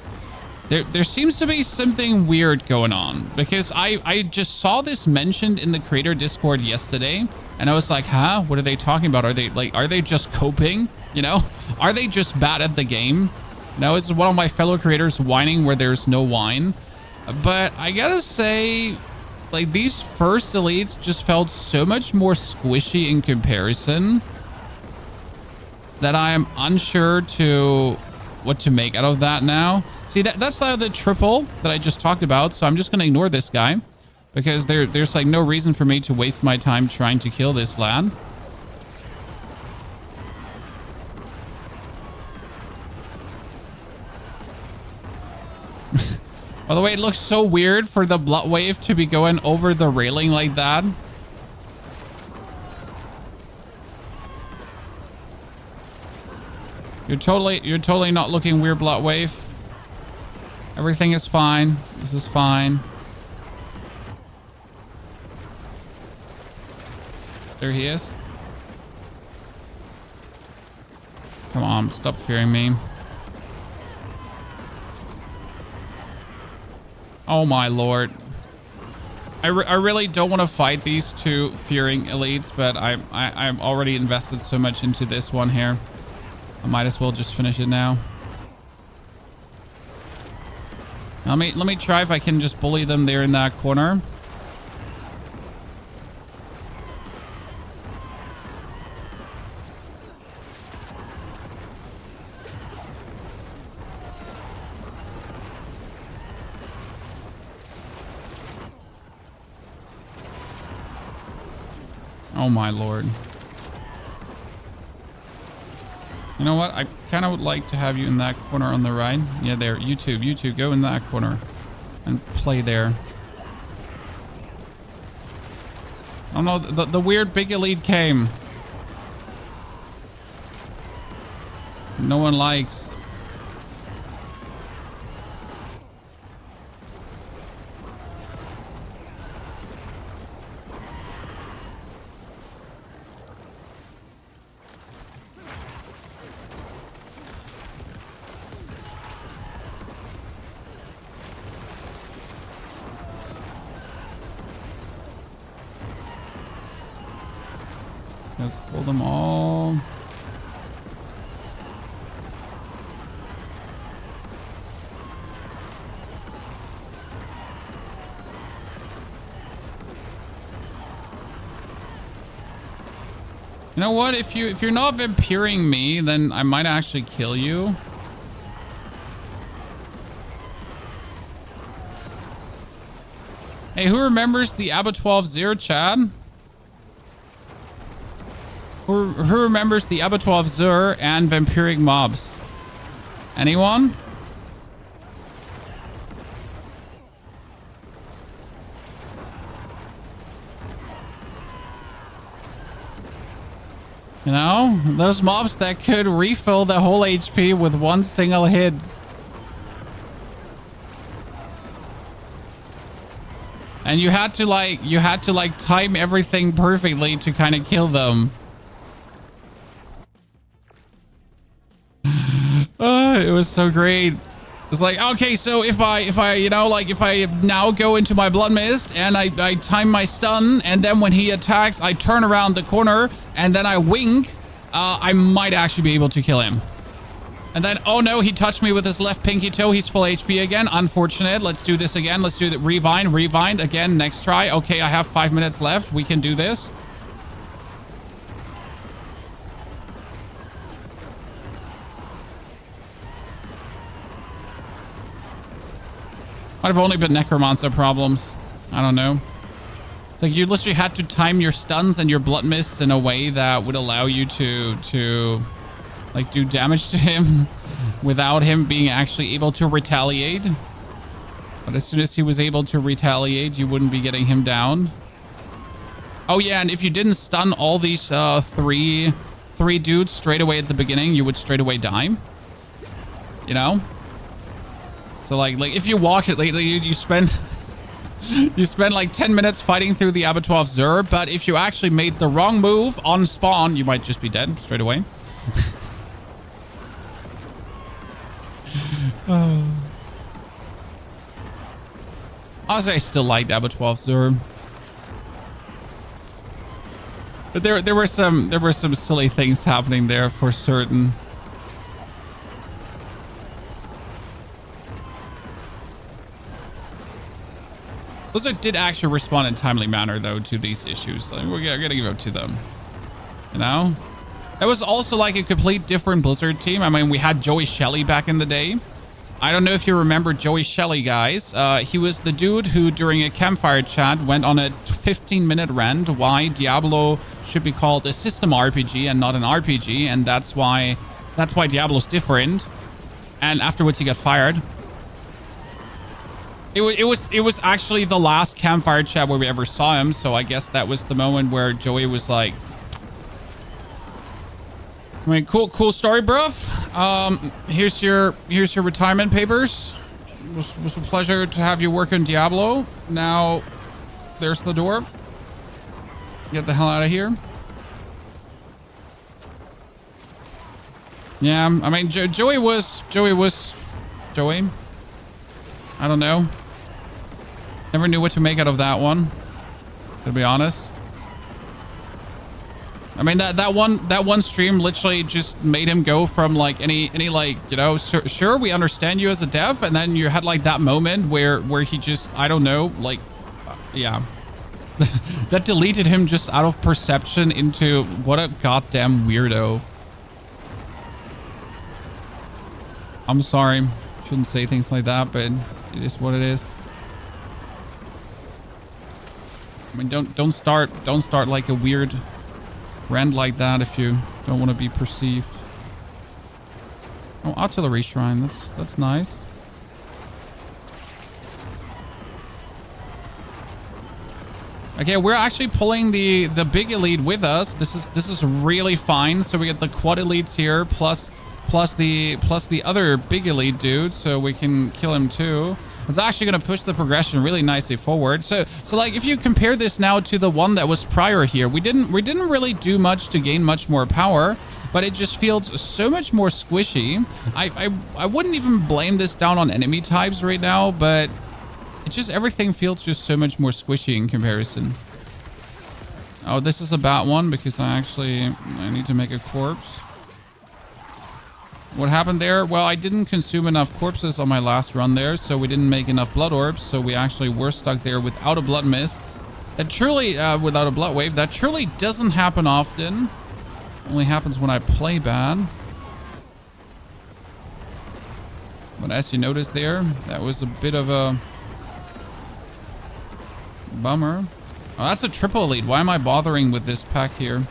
There seems to be something weird going on because I just saw this mentioned in the creator Discord yesterday and I was like, huh, what are they talking about? Are they just coping? You know, are they just bad at the game? No, it's one of my fellow creators whining where there's no wine. But I gotta say, like, these first elites just felt so much more squishy in comparison that I am unsure what to make out of that now. See, that's the triple that I just talked about. So I'm just going to ignore this guy because there's like no reason for me to waste my time trying to kill this lad. By the way, it looks so weird for the blood wave to be going over the railing like that. You're totally not looking weird, blood wave. Everything is fine. This is fine. There he is. Come on, stop fearing me. Oh my lord. I really don't want to fight these two fearing elites, but I'm already invested so much into this one here. I might as well just finish it now. Let me try if I can just bully them there in that corner. Oh my lord. You know what? I kind of would like to have you in that corner on the right. Yeah, there. You two, go in that corner and play there. Oh no, the weird big elite came. No one likes. Let's pull them all. You know what? If you're not vampiring me, then I might actually kill you. Hey, who remembers the ABBA 12-0, Chad? Who remembers the ABBA 12-0 and vampiric mobs? Anyone? You know, those mobs that could refill the whole HP with one single hit. And you had to like time everything perfectly to kind of kill them. It was so great. It's like, okay, so if I now go into my blood mist and I time my stun, and then when he attacks, I turn around the corner and then I wink, I might actually be able to kill him. And then, oh no, he touched me with his left pinky toe. He's full HP again. Unfortunate. Let's do this again. Let's do the rewind again. Next try. Okay, I have 5 minutes left. We can do this. Might have only been Necromancer problems. I don't know. It's like you literally had to time your stuns and your blood mists in a way that would allow you to like do damage to him without him being actually able to retaliate. But as soon as he was able to retaliate, you wouldn't be getting him down. Oh yeah, and if you didn't stun all these three dudes straight away at the beginning, you would straight away die. You know? So like if you walk it, like you spend like 10 minutes fighting through the ABBA 12-0, but if you actually made the wrong move on spawn, you might just be dead straight away. Honestly, I still like ABBA 12-0. But there were some silly things happening there for certain. Blizzard did actually respond in a timely manner, though, to these issues. Like, we're gonna give it to them. You know? It was also like a complete different Blizzard team. I mean, we had Joey Shelley back in the day. I don't know if you remember Joey Shelley, guys. He was the dude who, during a campfire chat, went on a 15-minute rant why Diablo should be called a system RPG and not an RPG, and that's why Diablo's different. And afterwards, he got fired. It was actually the last campfire chat where we ever saw him, so I guess that was the moment where Joey was like, I mean, cool story, bruv. Here's your retirement papers. It was a pleasure to have you work in Diablo. Now, there's the door. Get the hell out of here. Yeah, I mean, Joey was Joey. I don't know. Never knew what to make out of that one, to be honest. I mean, that one stream literally just made him go from like any like, you know, sure, we understand you as a dev, and then you had like that moment where he just, I don't know, like, yeah. That deleted him just out of perception into what a goddamn weirdo. I'm sorry. Shouldn't say things like that, but it is what it is. I mean, don't start like a weird rant like that if you don't want to be perceived. Oh, artillery shrine. That's nice. Okay, we're actually pulling the big elite with us. This is really fine. So we get the quad elites here plus the other big elite dude, so we can kill him too. It's actually going to push the progression really nicely forward. So like if you compare this now to the one that was prior here, we didn't really do much to gain much more power, but it just feels so much more squishy. I wouldn't even blame this down on enemy types right now, but it just, everything feels just so much more squishy in comparison. Oh, this is a bad one because I need to make a corpse. What happened there? Well, I didn't consume enough corpses on my last run there, so we didn't make enough blood orbs, so we actually were stuck there without a blood mist. That truly, without a blood wave, that truly doesn't happen often. Only happens when I play bad. But as you noticed there, that was a bit of a Bummer. Oh, that's a triple elite. Why am I bothering with this pack here?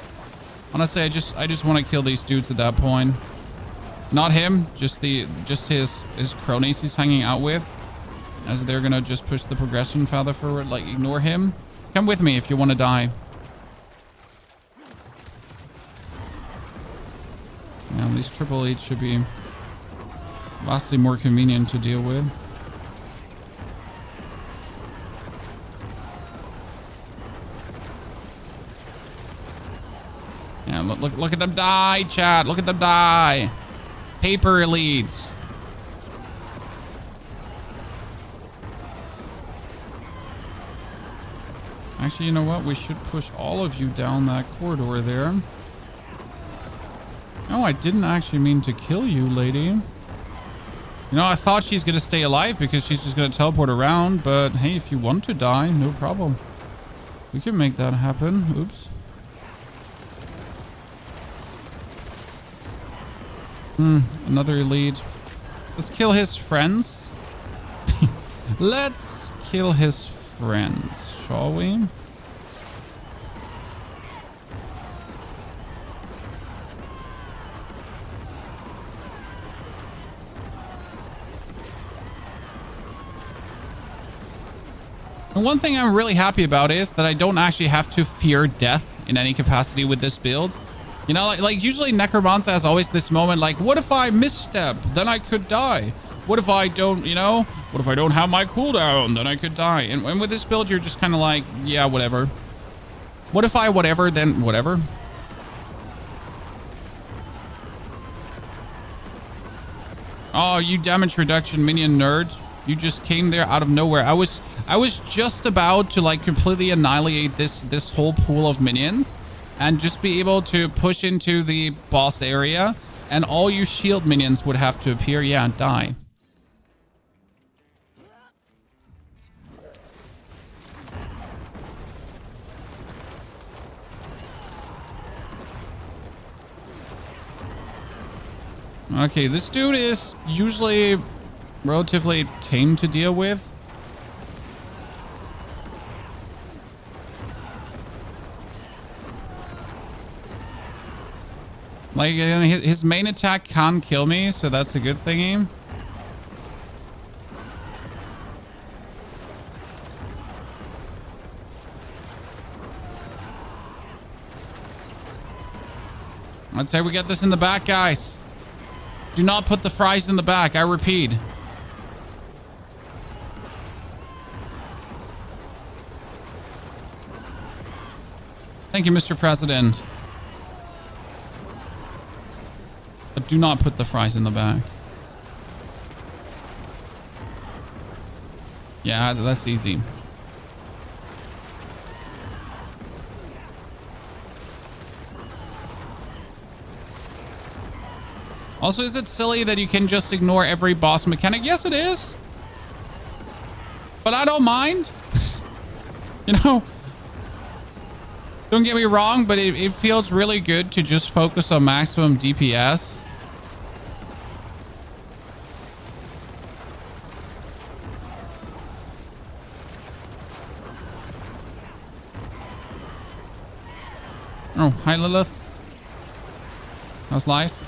Honestly, I just want to kill these dudes at that point. Not him, just his cronies he's hanging out with. As they're gonna just push the progression farther forward, like ignore him. Come with me if you want to die. Yeah, these triple elites should be vastly more convenient to deal with. Yeah, look at them die, chat. Look at them die. Paper elites. Actually, you know what? We should push all of you down that corridor there. Oh, I didn't actually mean to kill you, lady. You know, I thought she's going to stay alive because she's just going to teleport around. But hey, if you want to die, no problem. We can make that happen. Oops. Another elite. Let's kill his friends. Let's kill his friends, shall we? And one thing I'm really happy about is that I don't actually have to fear death in any capacity with this build. You know, like usually Necromancer has always this moment like, what if I misstep? Then I could die. What if I don't, you know? What if I don't have my cooldown? Then I could die. And with this build, you're just kind of like, yeah, whatever. What if I whatever, then whatever? Oh, you damage reduction minion nerd. You just came there out of nowhere. I was just about to like completely annihilate this whole pool of minions and just be able to push into the boss area, and all you shield minions would have to appear, yeah, and die. Okay, this dude is usually relatively tame to deal with. Like, his main attack can't kill me, so that's a good thingy. I'd say we get this in the back, guys. Do not put the fries in the back, I repeat. Thank you, Mr. President. But do not put the fries in the back. Yeah, that's easy. Also, is it silly that you can just ignore every boss mechanic? Yes, it is. But I don't mind. You know, don't get me wrong, but it feels really good to just focus on maximum DPS. Oh, hi Lilith. How's life?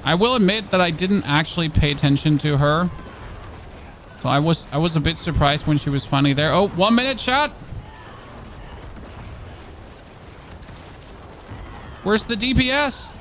I will admit that I didn't actually pay attention to her. So I was a bit surprised when she was finally there. Oh, 1 minute, chat. Where's the DPS?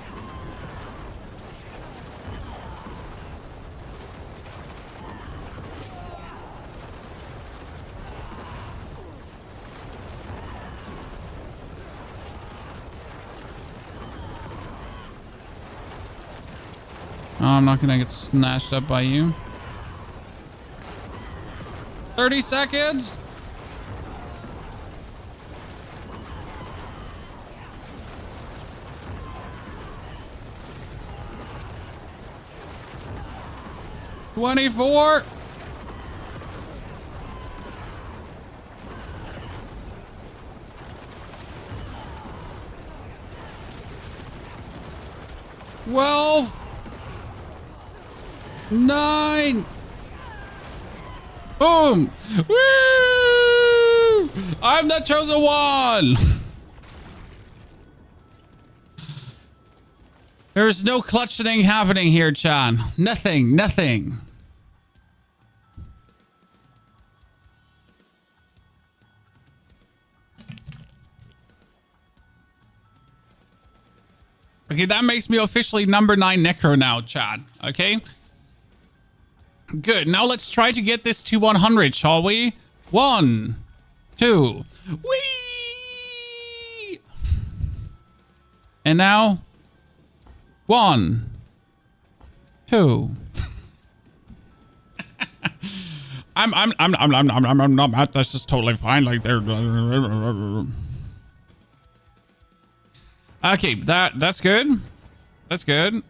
Oh, I'm not gonna get snatched up by you. 30 seconds. $24. $12. 9. Boom. Woo! I'm the chosen one. There's no clutching happening here, Chan. Nothing, nothing. Okay, that makes me officially number 9 Necro now, Chad. Okay? Good. Now let's try to get this to 100, shall we? 1, 2. Whee! And now 1, 2. I'm not mad. That's just totally fine. Like they're okay. That's good. That's good.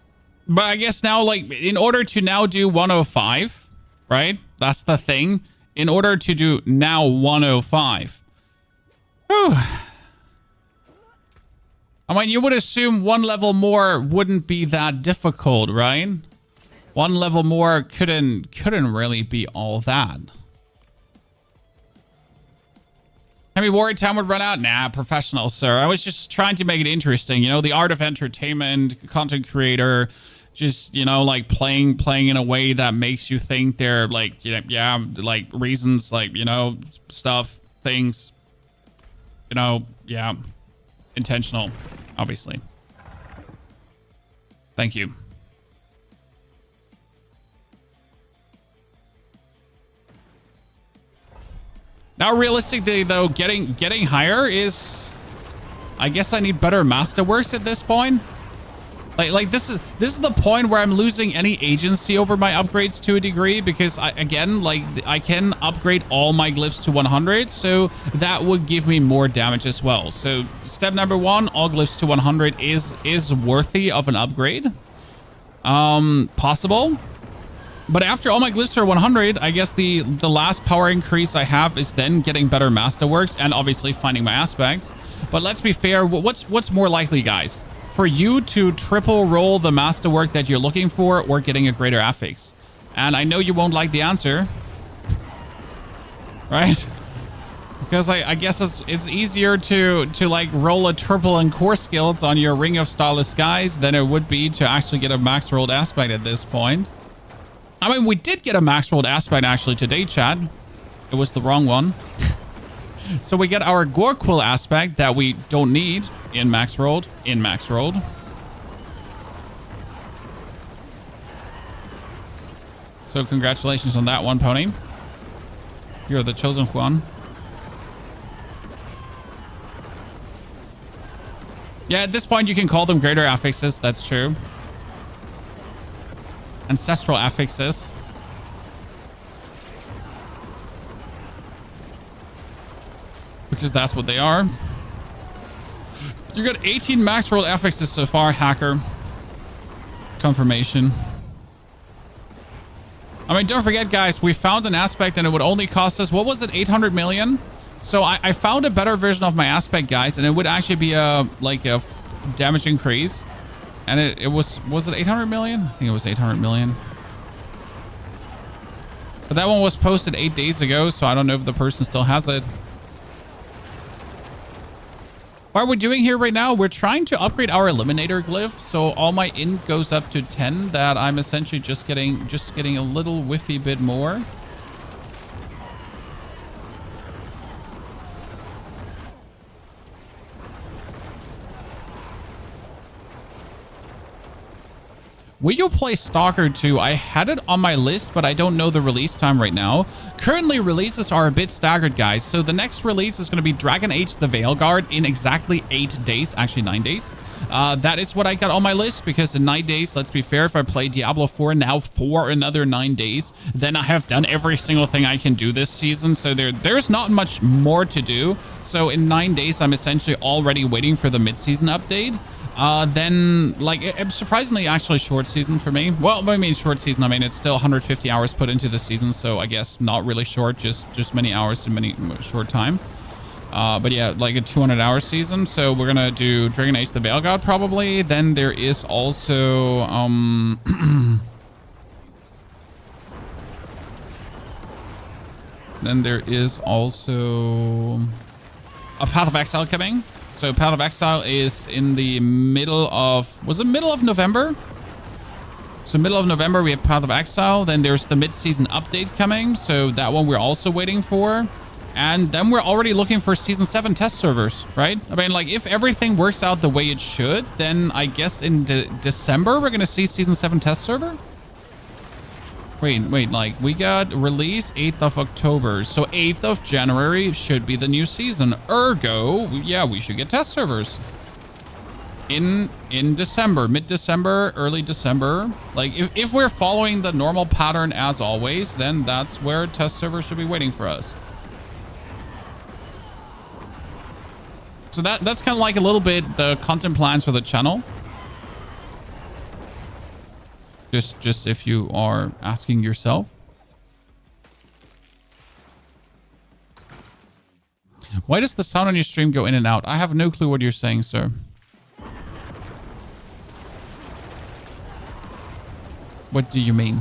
But I guess now, like, in order to now do 105, right? That's the thing. In order to do now 105. Whew. I mean, you would assume one level more wouldn't be that difficult, right? One level more couldn't really be all that. Heavy Warrior time would run out? Nah, professional, sir. I was just trying to make it interesting. You know, the art of entertainment, content creator, just, you know, like playing in a way that makes you think they're like, yeah, like reasons, like, you know, stuff, things, you know, yeah, intentional, obviously. Thank you. Now, realistically, though, getting higher is, I guess I need better Masterworks at this point. Like this is the point where I'm losing any agency over my upgrades to a degree, because I can upgrade all my glyphs to 100, so that would give me more damage as well. So step number 1, all glyphs to 100 is worthy of an upgrade. Possible. But after all my glyphs are 100, I guess the last power increase I have is then getting better Masterworks and obviously finding my aspects. But let's be fair, what's more likely, guys? For you to triple roll the Masterwork that you're looking for, or getting a greater affix? And I know you won't like the answer, right? Because I guess it's easier to like roll a triple in core skills on your Ring of Starless Skies than it would be to actually get a max rolled aspect at this point. I mean, we did get a max rolled aspect actually today, Chad. It was the wrong one. So we get our Gorquill aspect that we don't need in max rolled. So congratulations on that one, Pony. You're the chosen one. Yeah, at this point you can call them greater affixes. That's true. Ancestral affixes. Because that's what they are. You got 18 max rolled affixes so far, hacker. Confirmation. I mean, don't forget, guys, we found an aspect and it would only cost us, what was it, 800 million? So I found a better version of my aspect, guys, and it would actually be a damage increase. And it was it 800 million? I think it was 800 million. But that one was posted 8 days ago, so I don't know if the person still has it. What are we doing here right now? We're trying to upgrade our eliminator glyph, so all my int goes up to 10. That I'm essentially just getting a little whiffy bit more. Will you play Stalker 2? I had it on my list, but I don't know the release time right now. Currently, releases are a bit staggered, guys. So the next release is going to be Dragon Age the Veilguard in exactly 8 days. Actually, 9 days. That is what I got on my list, because in 9 days, let's be fair, if I play Diablo 4 now for another 9 days, then I have done every single thing I can do this season. So there's not much more to do. So in 9 days, I'm essentially already waiting for the mid-season update. Then, like, it's surprisingly actually short season for me. Well, I mean short season, I mean it's still 150 hours put into the season, so I guess not really short, just many hours in many short time. But yeah, like a 200-hour season. So we're gonna do Dragon Age the Veilguard probably. Then there is also then there is also a Path of Exile coming. So Path of Exile is in the middle of... Was it middle of November? So middle of November, we have Path of Exile. Then there's the mid-season update coming. So that one we're also waiting for. And then we're already looking for Season 7 test servers, right? I mean, like, if everything works out the way it should, then I guess in December, we're going to see Season 7 test server? Wait, like, we got release 8th of October. So 8th of January should be the new season. Ergo, yeah, we should get test servers. In December, mid-December, early December. Like, if we're following the normal pattern as always, then that's where test servers should be waiting for us. So that's kind of like a little bit the content plans for the channel. Just if you are asking yourself. Why does the sound on your stream go in and out? I have no clue what you're saying, sir. What do you mean?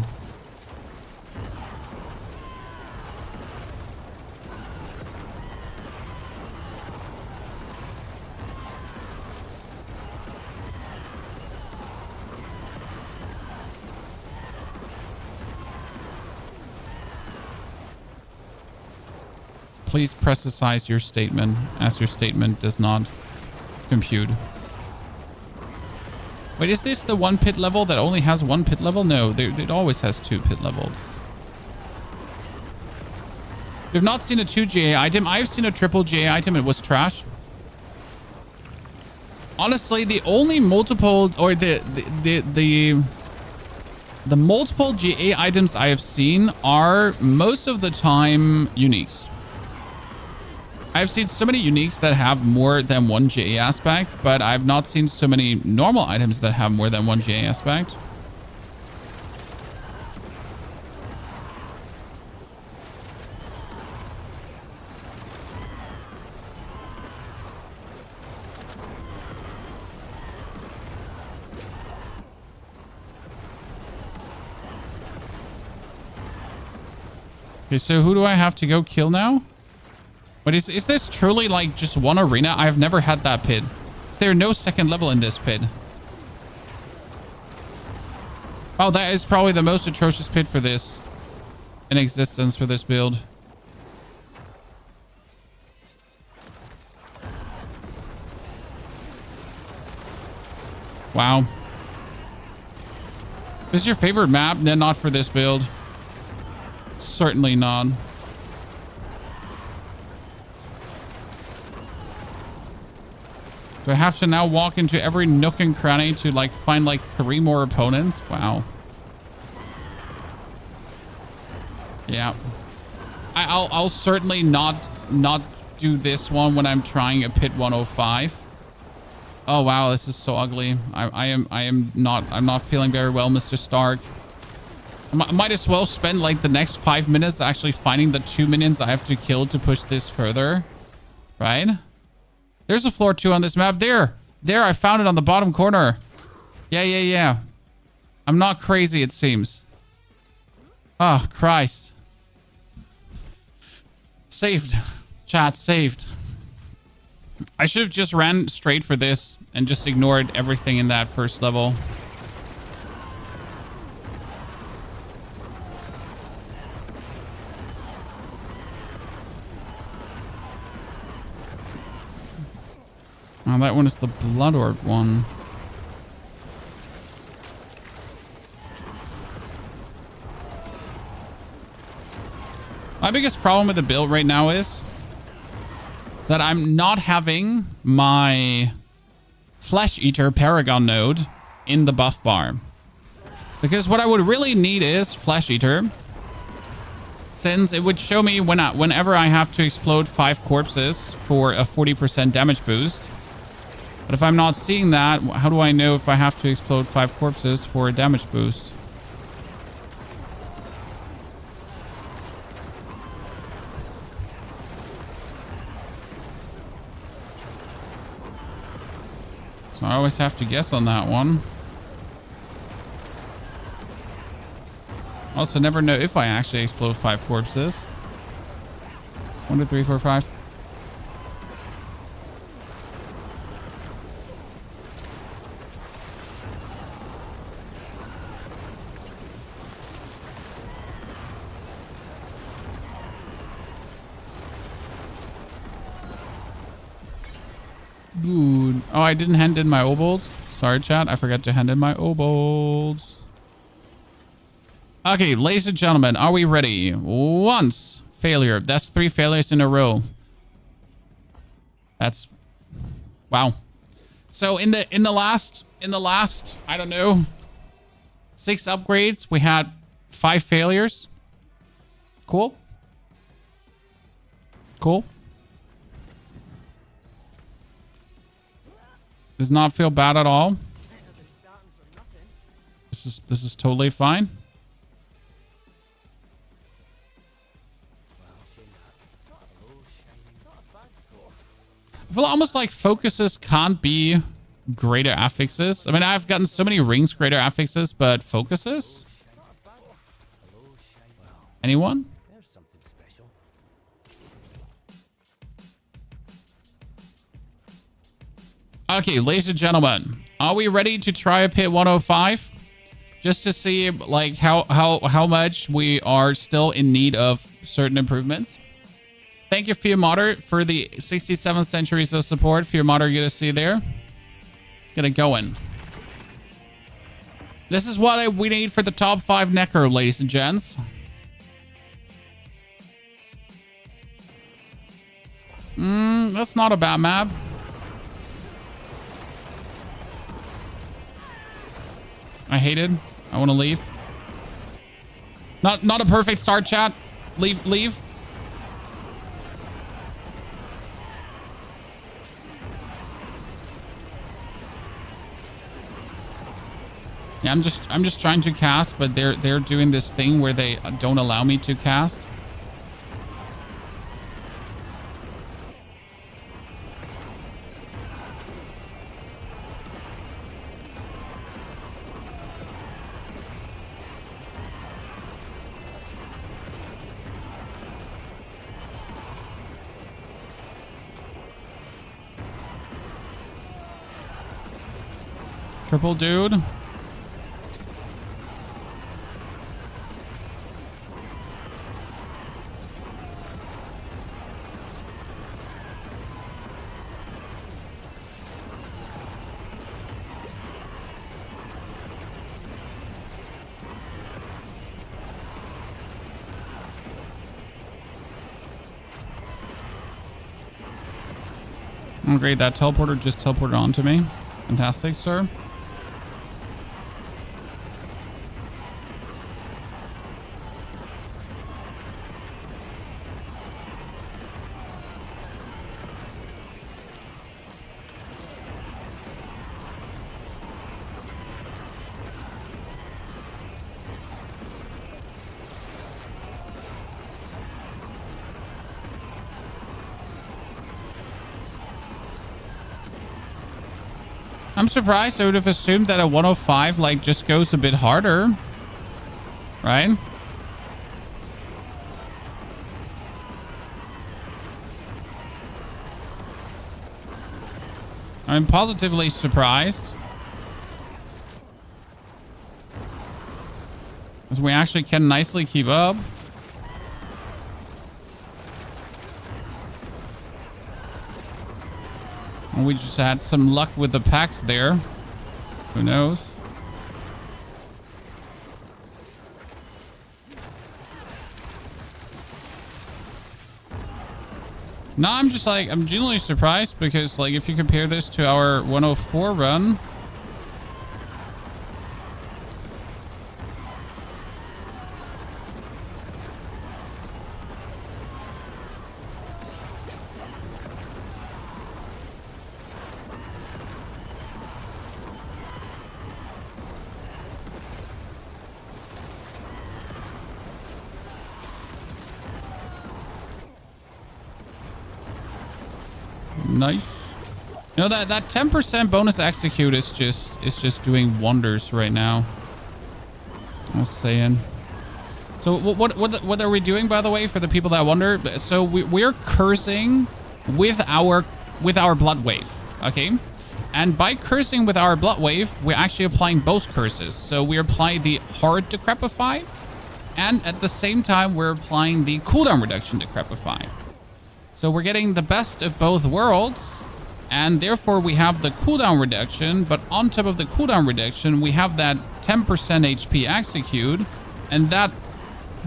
Please precise your statement, as your statement does not compute. Wait, is this the one pit level that only has one pit level? No, it always has two pit levels. You've not seen a 2 GA item. I've seen a triple GA item. It was trash. Honestly, the only multiple or the multiple GA items I have seen are most of the time uniques. I've seen so many uniques that have more than one GA aspect, but I've not seen so many normal items that have more than one GA aspect. Okay, so who do I have to go kill now? But is this truly like just one arena? I've never had that pit. Is there no second level in this pit? Oh, that is probably the most atrocious pit for this in existence for this build. Wow. This is your favorite map? Then not for this build. Certainly not. Do I have to now walk into every nook and cranny to like find like 3 more opponents? Wow. Yeah. I'll certainly not do this one when I'm trying a pit 105. Oh wow, this is so ugly. I'm not feeling very well, Mr. Stark. I might as well spend like the next 5 minutes actually finding the 2 minions I have to kill to push this further. Right? There's a floor 2 on this map. There, I found it on the bottom corner. Yeah. I'm not crazy, it seems. Oh, Christ. Saved. Chat, saved. I should have just ran straight for this and just ignored everything in that first level. Oh, that one is the Blood Orb one. My biggest problem with the build right now is that I'm not having my Flesh Eater Paragon node in the buff bar. Because what I would really need is Flesh Eater, since it would show me whenever I have to explode 5 corpses for a 40% damage boost. But if I'm not seeing that, how do I know if I have to explode 5 corpses for a damage boost? So I always have to guess on that one. Also never know if I actually explode 5 corpses. 1, 2, 3, 4, 5. Good. Oh, I didn't hand in my obols. Sorry, chat. I forgot to hand in my obols. Okay, ladies and gentlemen, are we ready? Once failure. That's 3 failures in a row. That's wow. So in the last I don't know 6 upgrades, we had 5 failures. Cool. Cool. Does not feel bad at all. This is totally fine. I feel almost like focuses can't be greater affixes. I mean, I've gotten so many rings greater affixes, but focuses? Anyone? Okay, ladies and gentlemen, are we ready to try a pit 105? Just to see like how much we are still in need of certain improvements. Thank you, Fear Modder, for the 67 centuries of support. Fear Modder, good to see you there. Get it going. This is what we need for the top 5 Necro, ladies and gents. That's not a bad map. I hate it. I want to leave. Not a perfect start, chat. Leave. Yeah, I'm just trying to cast, but they're doing this thing where they don't allow me to cast. Triple dude. Oh, great. That teleporter just teleported onto me. Fantastic, sir. I'm surprised. I would have assumed that a 105 like just goes a bit harder, right? I'm positively surprised, as we actually can nicely keep up. We just had some luck with the packs there. Who knows? No, I'm genuinely surprised because, like, if you compare this to our 104 run. Nice. You know, that 10% bonus execute is just doing wonders right now. I was saying. So what are we doing, by the way, for the people that wonder? So we're cursing with our blood wave, okay? And by cursing with our blood wave, we're actually applying both curses. So we apply the hard decrepify, and at the same time we're applying the cooldown reduction decrepify. So we're getting the best of both worlds, And therefore, we have the cooldown reduction. But on top of the cooldown reduction, we have that 10% HP execute. And that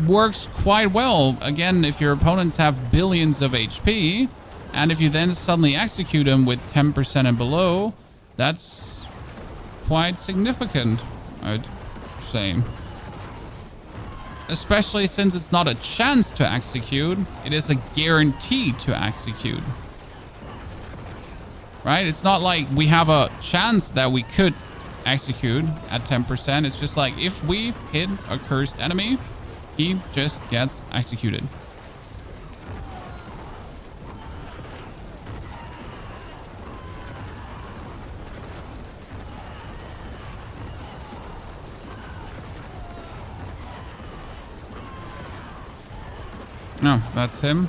works quite well. Again, if your opponents have billions of HP, and if you then suddenly execute them with 10% and below, that's quite significant, I'd say. Especially since it's not a chance to execute, it is a guarantee to execute. Right? It's not like we have a chance that we could execute at 10%. It's just like if we hit a cursed enemy, he just gets executed. No, that's him.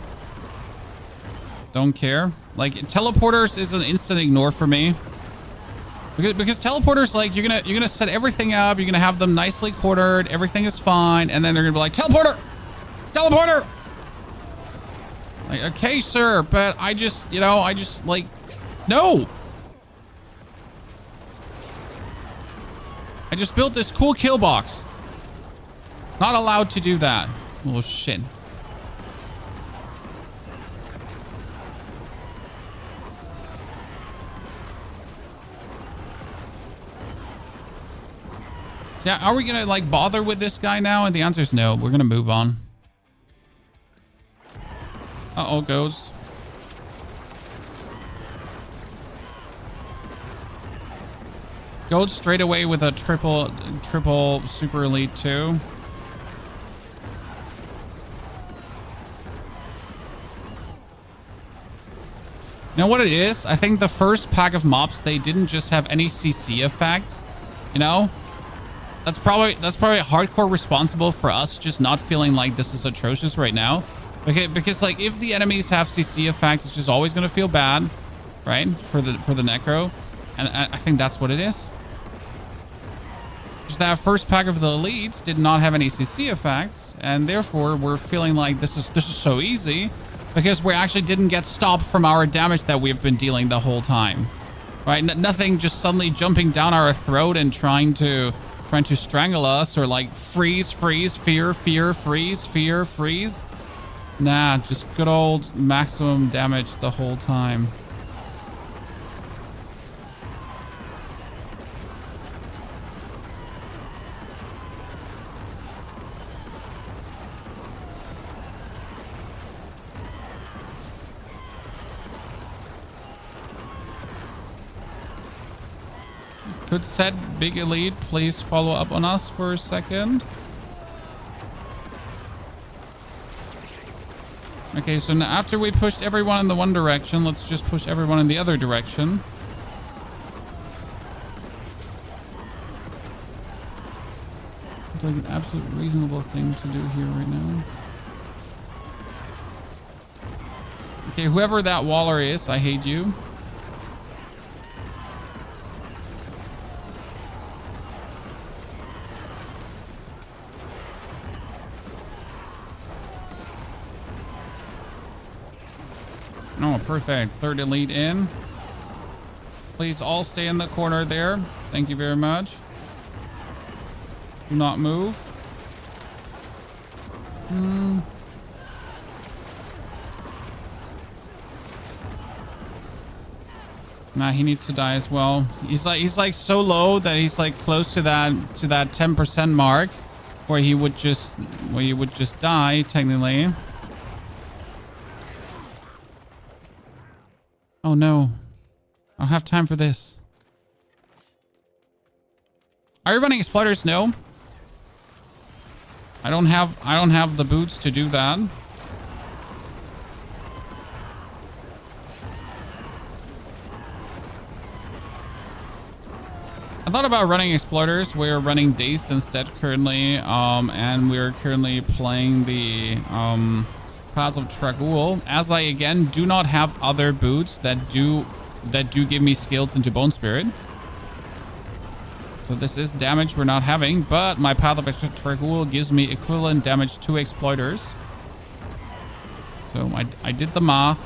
Don't care. Like, teleporters is an instant ignore for me. Because teleporters, like, you're gonna set everything up, you're gonna have them nicely quartered, everything is fine, and then they're gonna be like, teleporter! Teleporter! Like, okay, sir, but I just, like, no! I just built this cool kill box. Not allowed to do that. Oh, shit. Yeah, are we gonna like bother with this guy now? And the answer is no. We're gonna move on. Uh-oh, goes. Goes straight away with a triple super elite too. You know what it is? I think the first pack of mobs, they didn't just have any CC effects, you know? That's probably hardcore responsible for us just not feeling like this is atrocious right now. Okay, because like if the enemies have CC effects, it's just always gonna feel bad, right? For the necro. And I think that's what it is. Just that first pack of the elites did not have any CC effects, and therefore we're feeling like this is so easy because we actually didn't get stopped from our damage that we've been dealing the whole time. Right? Nothing just suddenly jumping down our throat and trying to strangle us, or like freeze, fear, freeze. Nah, just good old maximum damage the whole time. Could said big elite please follow up on us for a second? Okay, so now after we pushed everyone in the one direction, let's just push everyone in the other direction. It's like an absolute reasonable thing to do here right now. Okay, whoever that waller is, I hate you. Oh, perfect. Third elite in. Please all stay in the corner there. Thank you very much. Do not move. Nah, he needs to die as well. He's like so low that he's like close to that 10% mark where he would just die technically. Oh no. I don't have time for this. Are you running exploiters? No. I don't have the boots to do that. I thought about running exploiters. We're running Dazed instead currently, and we're currently playing the Paths of Trag'Oul, as I again do not have other boots that do give me skills into Bone Spirit. So this is damage we're not having, but my Path of Trag'Oul gives me equivalent damage to exploiters. So I did the math.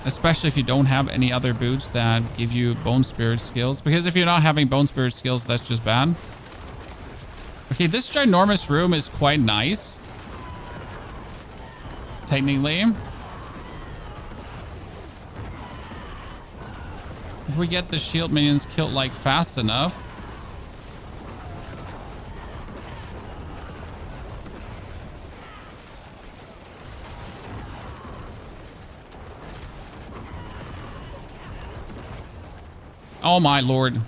Especially if you don't have any other boots that give you bone spirit skills. Because if you're not having bone spirit skills, that's just bad. Okay, this ginormous room is quite nice. Technically. If we get the shield minions killed like fast enough. Oh my lord.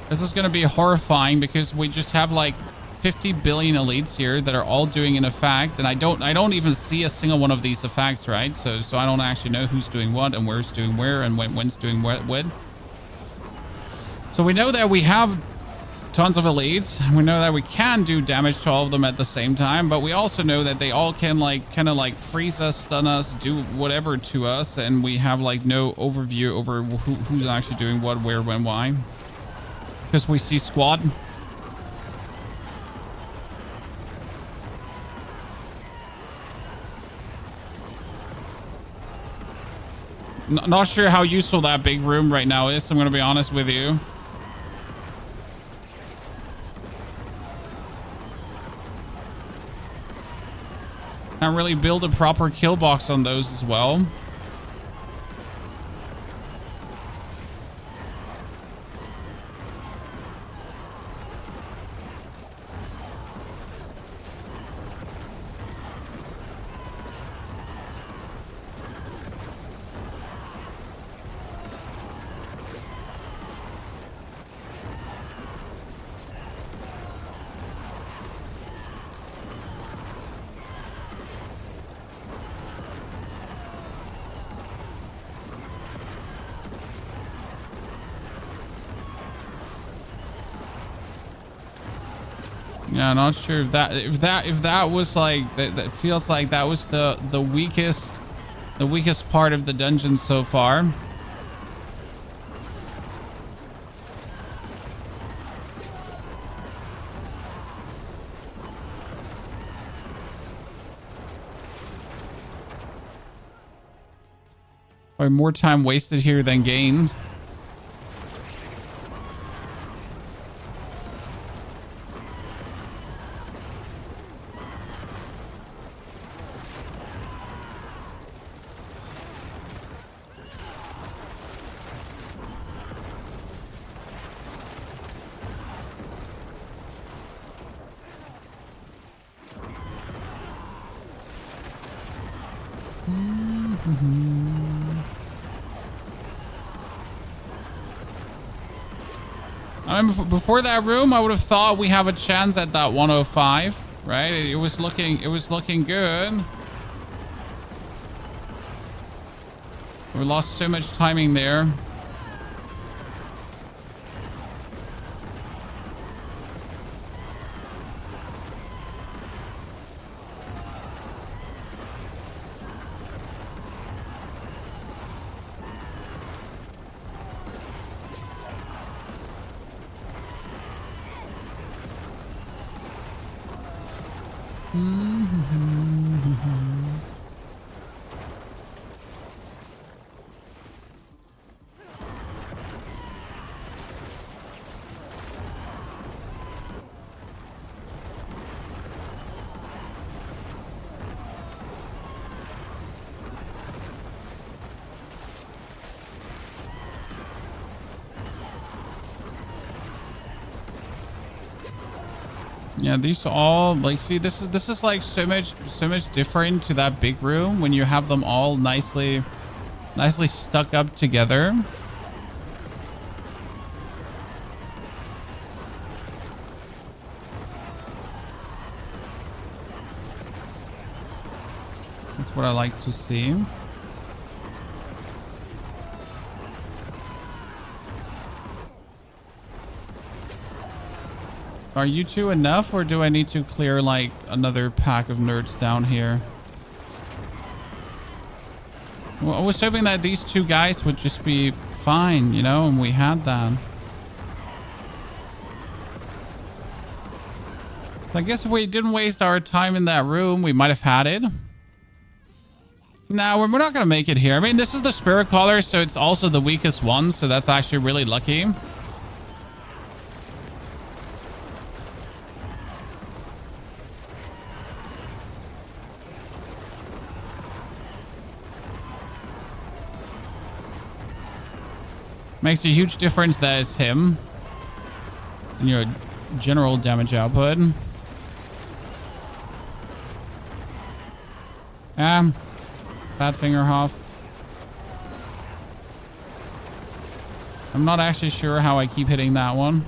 This is going to be horrifying because we just have like 50 billion elites here that are all doing an effect, and I don't even see a single one of these effects, right? So I don't actually know who's doing what and where's doing where and when's doing what. So we know that we have tons of elites. We know that we can do damage to all of them at the same time, but we also know that they all can like kind of like freeze us, stun us, do whatever to us, and we have like no overview over who's actually doing what, where, when, why. Because we see squad. Not sure how useful that big room right now is, I'm going to be honest with you. Can't really build a proper kill box on those as well. Yeah, not sure if that was like that feels like that was the weakest part of the dungeon so far. Or more time wasted here than gained. I mean, before that room, I would have thought we have a chance at that 105, right? It was looking good. We lost so much timing there. Yeah, these all like, see, this is like so much different to that big room when you have them all nicely stuck up together. That's what I like to see. Are you two enough, or do I need to clear like another pack of nerds down here? Well, I was hoping that these two guys would just be fine, you know, and we had that. I guess if we didn't waste our time in that room, we might have had it. No, we're not going to make it here. I mean, this is the Spirit Caller, so it's also the weakest one. So that's actually really lucky. Makes a huge difference that it's him in your general damage output. Bad finger half. I'm not actually sure how I keep hitting that one.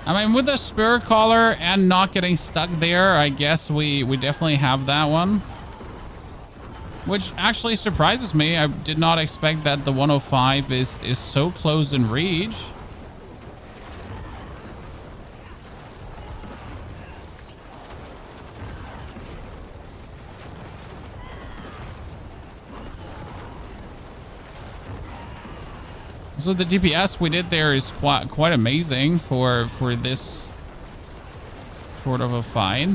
I mean, with the Spirit Caller and not getting stuck there, I guess we definitely have that one. Which actually surprises me. I did not expect that the 105 is so close in reach. So the DPS we did there is quite amazing for this sort of a fight.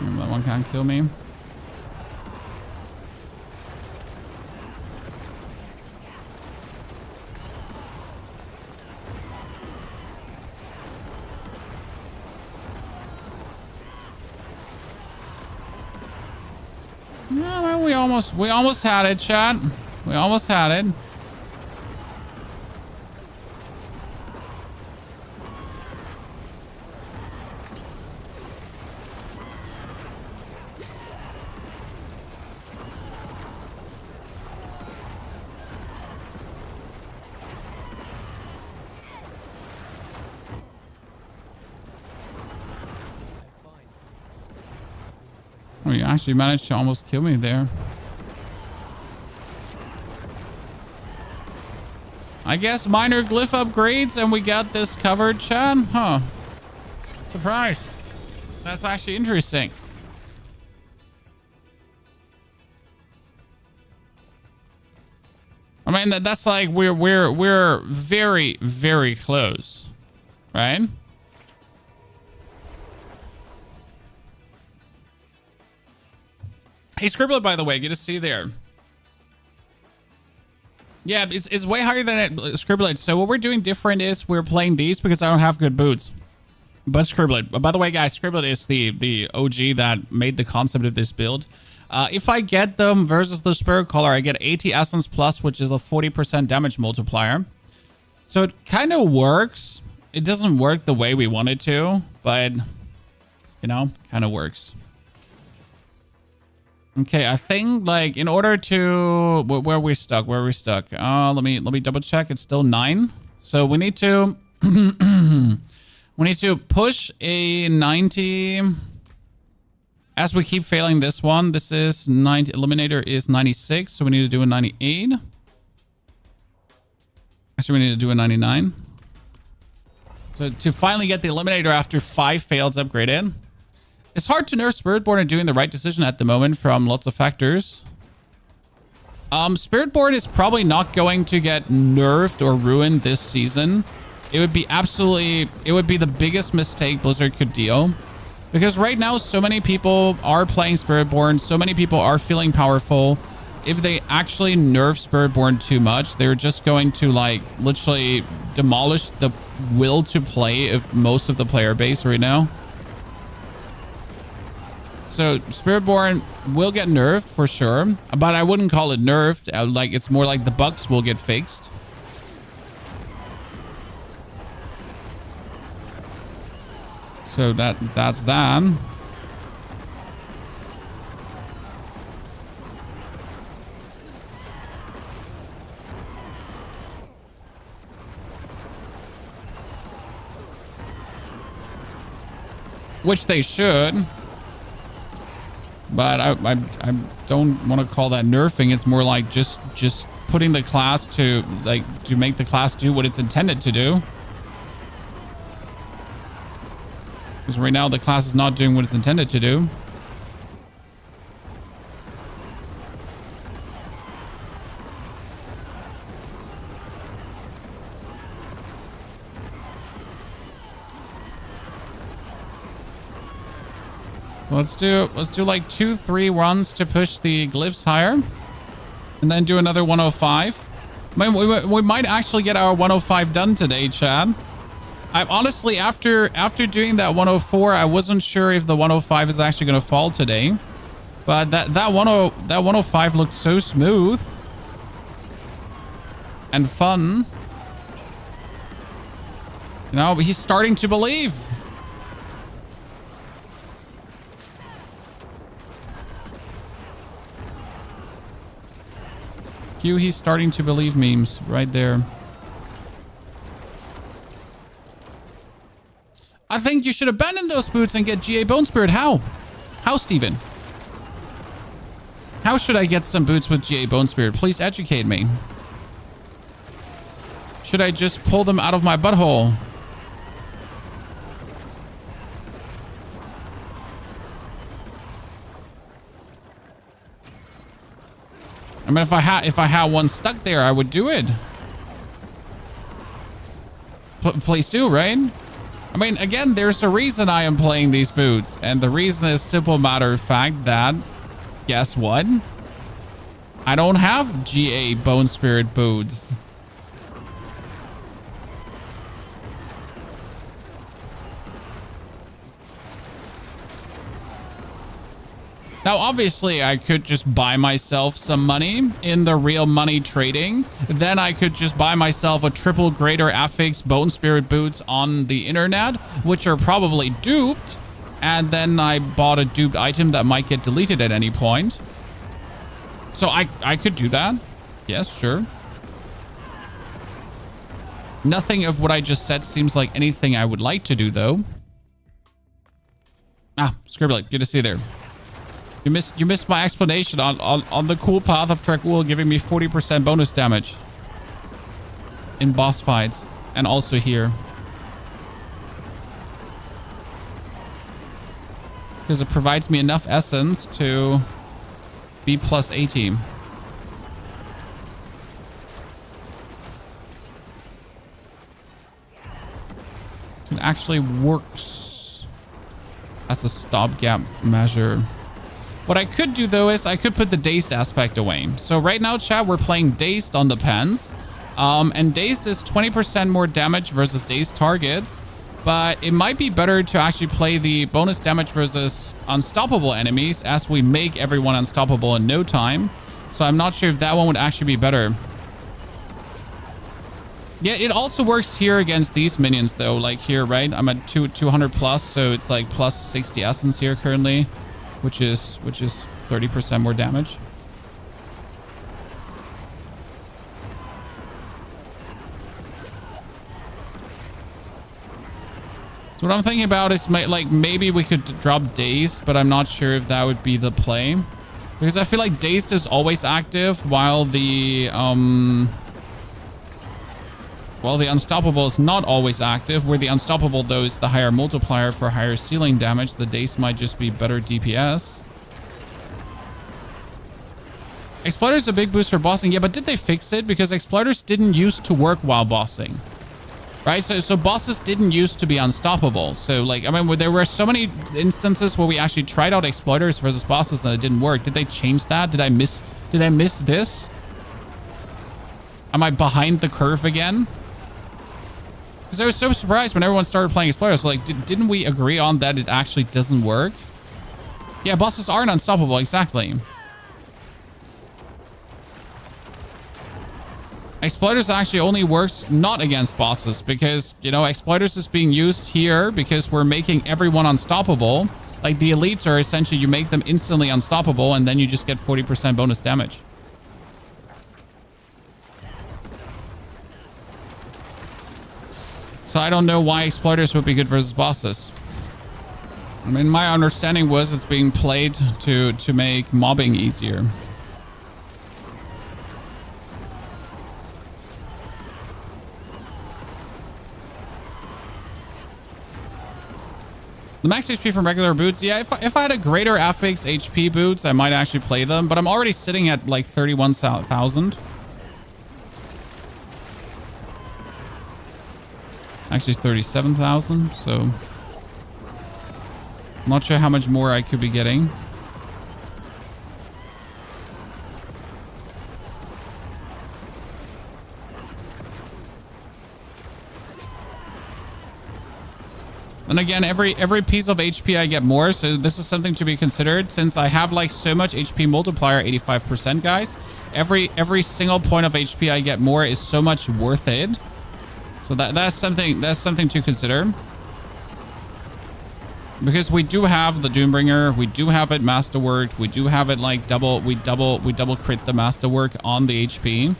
That one can't kill me. Yeah, well, we almost had it, chat. We almost had it. Oh, you actually managed to almost kill me there. I guess minor glyph upgrades and we got this covered, chat? Huh. Surprise. That's actually interesting. I mean, that's like we're very, very close, right? Hey, Scribbler, by the way, good to see you there. Yeah, it's way higher than it, Scribbler. So what we're doing different is we're playing these because I don't have good boots. But Scribbler, by the way, guys, Scribbler is the OG that made the concept of this build. If I get them versus the Spirit Caller, I get 80 Essence Plus, which is a 40% damage multiplier. So it kind of works. It doesn't work the way we want it to, but, you know, kind of works. Okay, I think like in order to where are we stuck? Where are we stuck? Let me double check. It's still 9. So we need to we need to push a 90 as we keep failing this one. This is 90. Eliminator is 96, so we need to do a 98. Actually, we need to do a 99. So to finally get the Eliminator after 5 fails upgraded. It's hard to nerf Spiritborn and doing the right decision at the moment from lots of factors. Spiritborn is probably not going to get nerfed or ruined this season. It would be the biggest mistake Blizzard could deal. Because right now, so many people are playing Spiritborn. So many people are feeling powerful. If they actually nerf Spiritborn too much, they're just going to like literally demolish the will to play of most of the player base right now. So Spiritborn will get nerfed for sure, but I wouldn't call it nerfed. Like it's more like the bugs will get fixed. So that's that. Which they should. But I don't want to call that nerfing. It's more like just putting the class to make the class do what it's intended to do. Because right now the class is not doing what it's intended to do. Let's do like 2-3 runs to push the glyphs higher. And then do another 105. I mean, we might actually get our 105 done today, Chad. I honestly, after doing that 104, I wasn't sure if the 105 is actually going to fall today. But that 105 looked so smooth and fun. You know, he's starting to believe. Q, he's starting to believe memes right there. I think you should abandon those boots and get GA Bone Spirit. How? How, Steven? How should I get some boots with GA Bone Spirit? Please educate me. Should I just pull them out of my butthole? I mean, if I had one stuck there, I would do it. Please do, right? I mean, again, there's a reason I am playing these boots. And the reason is simple matter of fact that, guess what? I don't have GA Bone Spirit boots. Now, obviously, I could just buy myself some money in the real money trading. Then I could just buy myself a triple greater affix Bone Spirit boots on the internet, which are probably duped. And then I bought a duped item that might get deleted at any point. So I could do that. Yes, sure. Nothing of what I just said seems like anything I would like to do, though. Ah, Scribblet, good to see you there. You missed my explanation on the cool path of Dracul giving me 40% bonus damage in boss fights and also here. Because it provides me enough essence to be plus 80. It actually works as a stopgap measure. What I could do, though, is I could put the dazed aspect away. So right now, chat, we're playing dazed on the pens. And dazed is 20% more damage versus dazed targets. But it might be better to actually play the bonus damage versus unstoppable enemies as we make everyone unstoppable in no time. So I'm not sure if that one would actually be better. Yeah, it also works here against these minions, though. Like here, right? I'm at 200 plus, so it's like plus 60 essence here currently. Which is 30% more damage. So what I'm thinking about is like maybe we could drop Dazed, but I'm not sure if that would be the play. Because I feel like Dazed is always active while the Unstoppable is not always active. Where the Unstoppable, though, is the higher multiplier for higher ceiling damage. The Dazed might just be better DPS. Exploiters a big boost for bossing. Yeah, but did they fix it? Because Exploiters didn't used to work while bossing. Right? So bosses didn't used to be unstoppable. So, like, I mean, there were so many instances where we actually tried out Exploiters versus bosses and it didn't work. Did they change that? Did I miss this? Am I behind the curve again? Because I was so surprised when everyone started playing Exploiters. Like, didn't we agree on that it actually doesn't work? Yeah, bosses aren't unstoppable, exactly. Exploiters actually only works not against bosses because, you know, Exploiters is being used here because we're making everyone unstoppable. Like, the elites are essentially, you make them instantly unstoppable and then you just get 40% bonus damage. So I don't know why Exploiters would be good versus bosses. I mean, my understanding was it's being played to make mobbing easier. The max HP from regular boots, yeah, if I had a greater affix HP boots, I might actually play them, but I'm already sitting at like 31,000. Actually 37,000, so Not sure how much more I could be getting. And again, every piece of HP I get more, so this is something to be considered. Since I have like so much HP multiplier, 85%, guys. Every single point of HP I get more is so much worth it. So that's something to consider. Because we do have the Doombringer, we do have it masterworked, we do have it like we double crit the masterwork on the HP.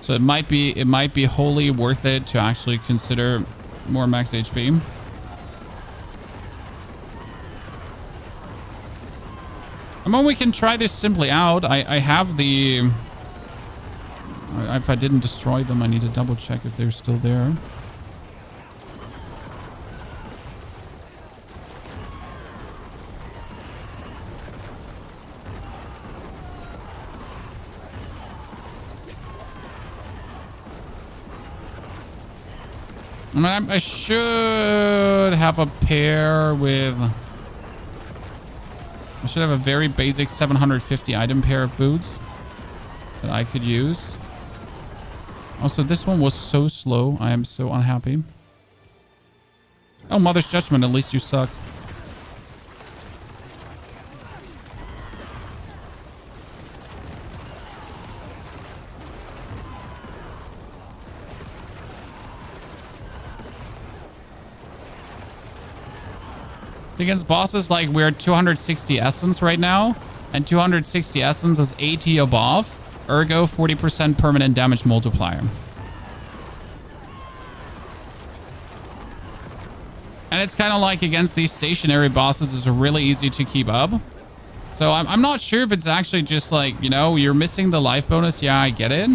So it might be wholly worth it to actually consider more max HP. I mean, we can try this simply out. I have the... If I didn't destroy them, I need to double check if they're still there. I mean, I should have a pair with... I should have a very basic 750 item pair of boots that I could use. Also, this one was so slow. I am so unhappy. Oh, Mother's Judgment. At least you suck. Against bosses, like, we're 260 essence right now, and 260 essence is 80 above, ergo 40% permanent damage multiplier. And it's kind of like against these stationary bosses, it's really easy to keep up. So I'm not sure if it's actually just like, you know, you're missing the life bonus. Yeah, I get it.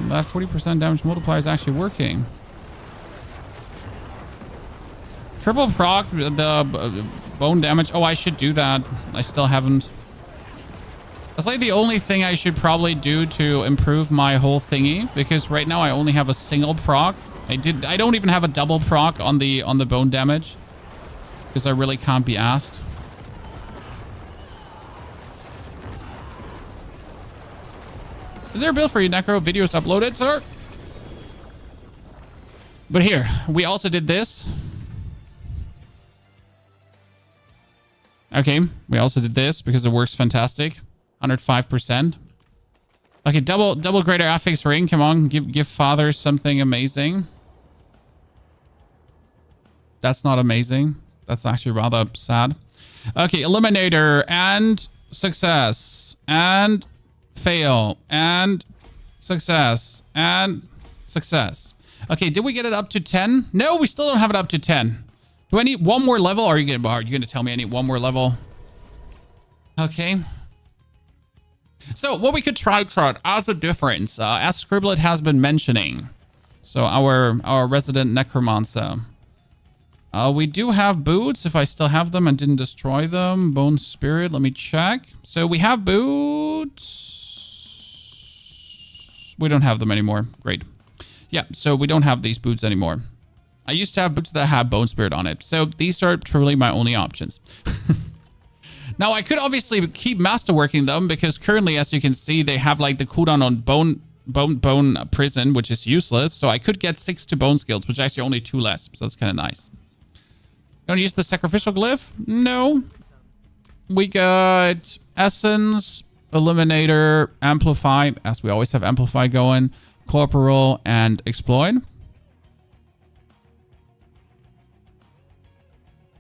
That 40% damage multiplier is actually working. Triple proc the bone damage. Oh, I should do that. I still haven't. That's like the only thing I should probably do to improve my whole thingy, because right now I only have a single proc. I don't even have a double proc on the bone damage, because I really can't be asked. Is there a build for you, Necro? Videos uploaded, sir? But here, we also did this. Okay, we also did this because it works fantastic. 105%. Okay, double greater affix ring. Come on, give father something amazing. That's not amazing. That's actually rather sad. Okay, eliminator and success and fail and success and success. Okay, did we get it up to 10? No, we still don't have it up to 10. Do I need one more level? Or are you gonna tell me I need one more level? Okay. So what we could try as a difference, as Scribblet has been mentioning. So our resident Necromancer. We do have boots, if I still have them and didn't destroy them. Bone Spirit, let me check. So we have boots. We don't have them anymore. Great. Yeah, so we don't have these boots anymore. I used to have boots that had Bone Spirit on it. So these are truly my only options. Now, I could obviously keep masterworking them because currently, as you can see, they have like the cooldown on bone prison, which is useless. So I could get 6 to bone skills, which is actually only 2 less. So that's kind of nice. Don't use the sacrificial glyph? No. We got essence, eliminator, amplify, as we always have amplify going, corporal, and exploit.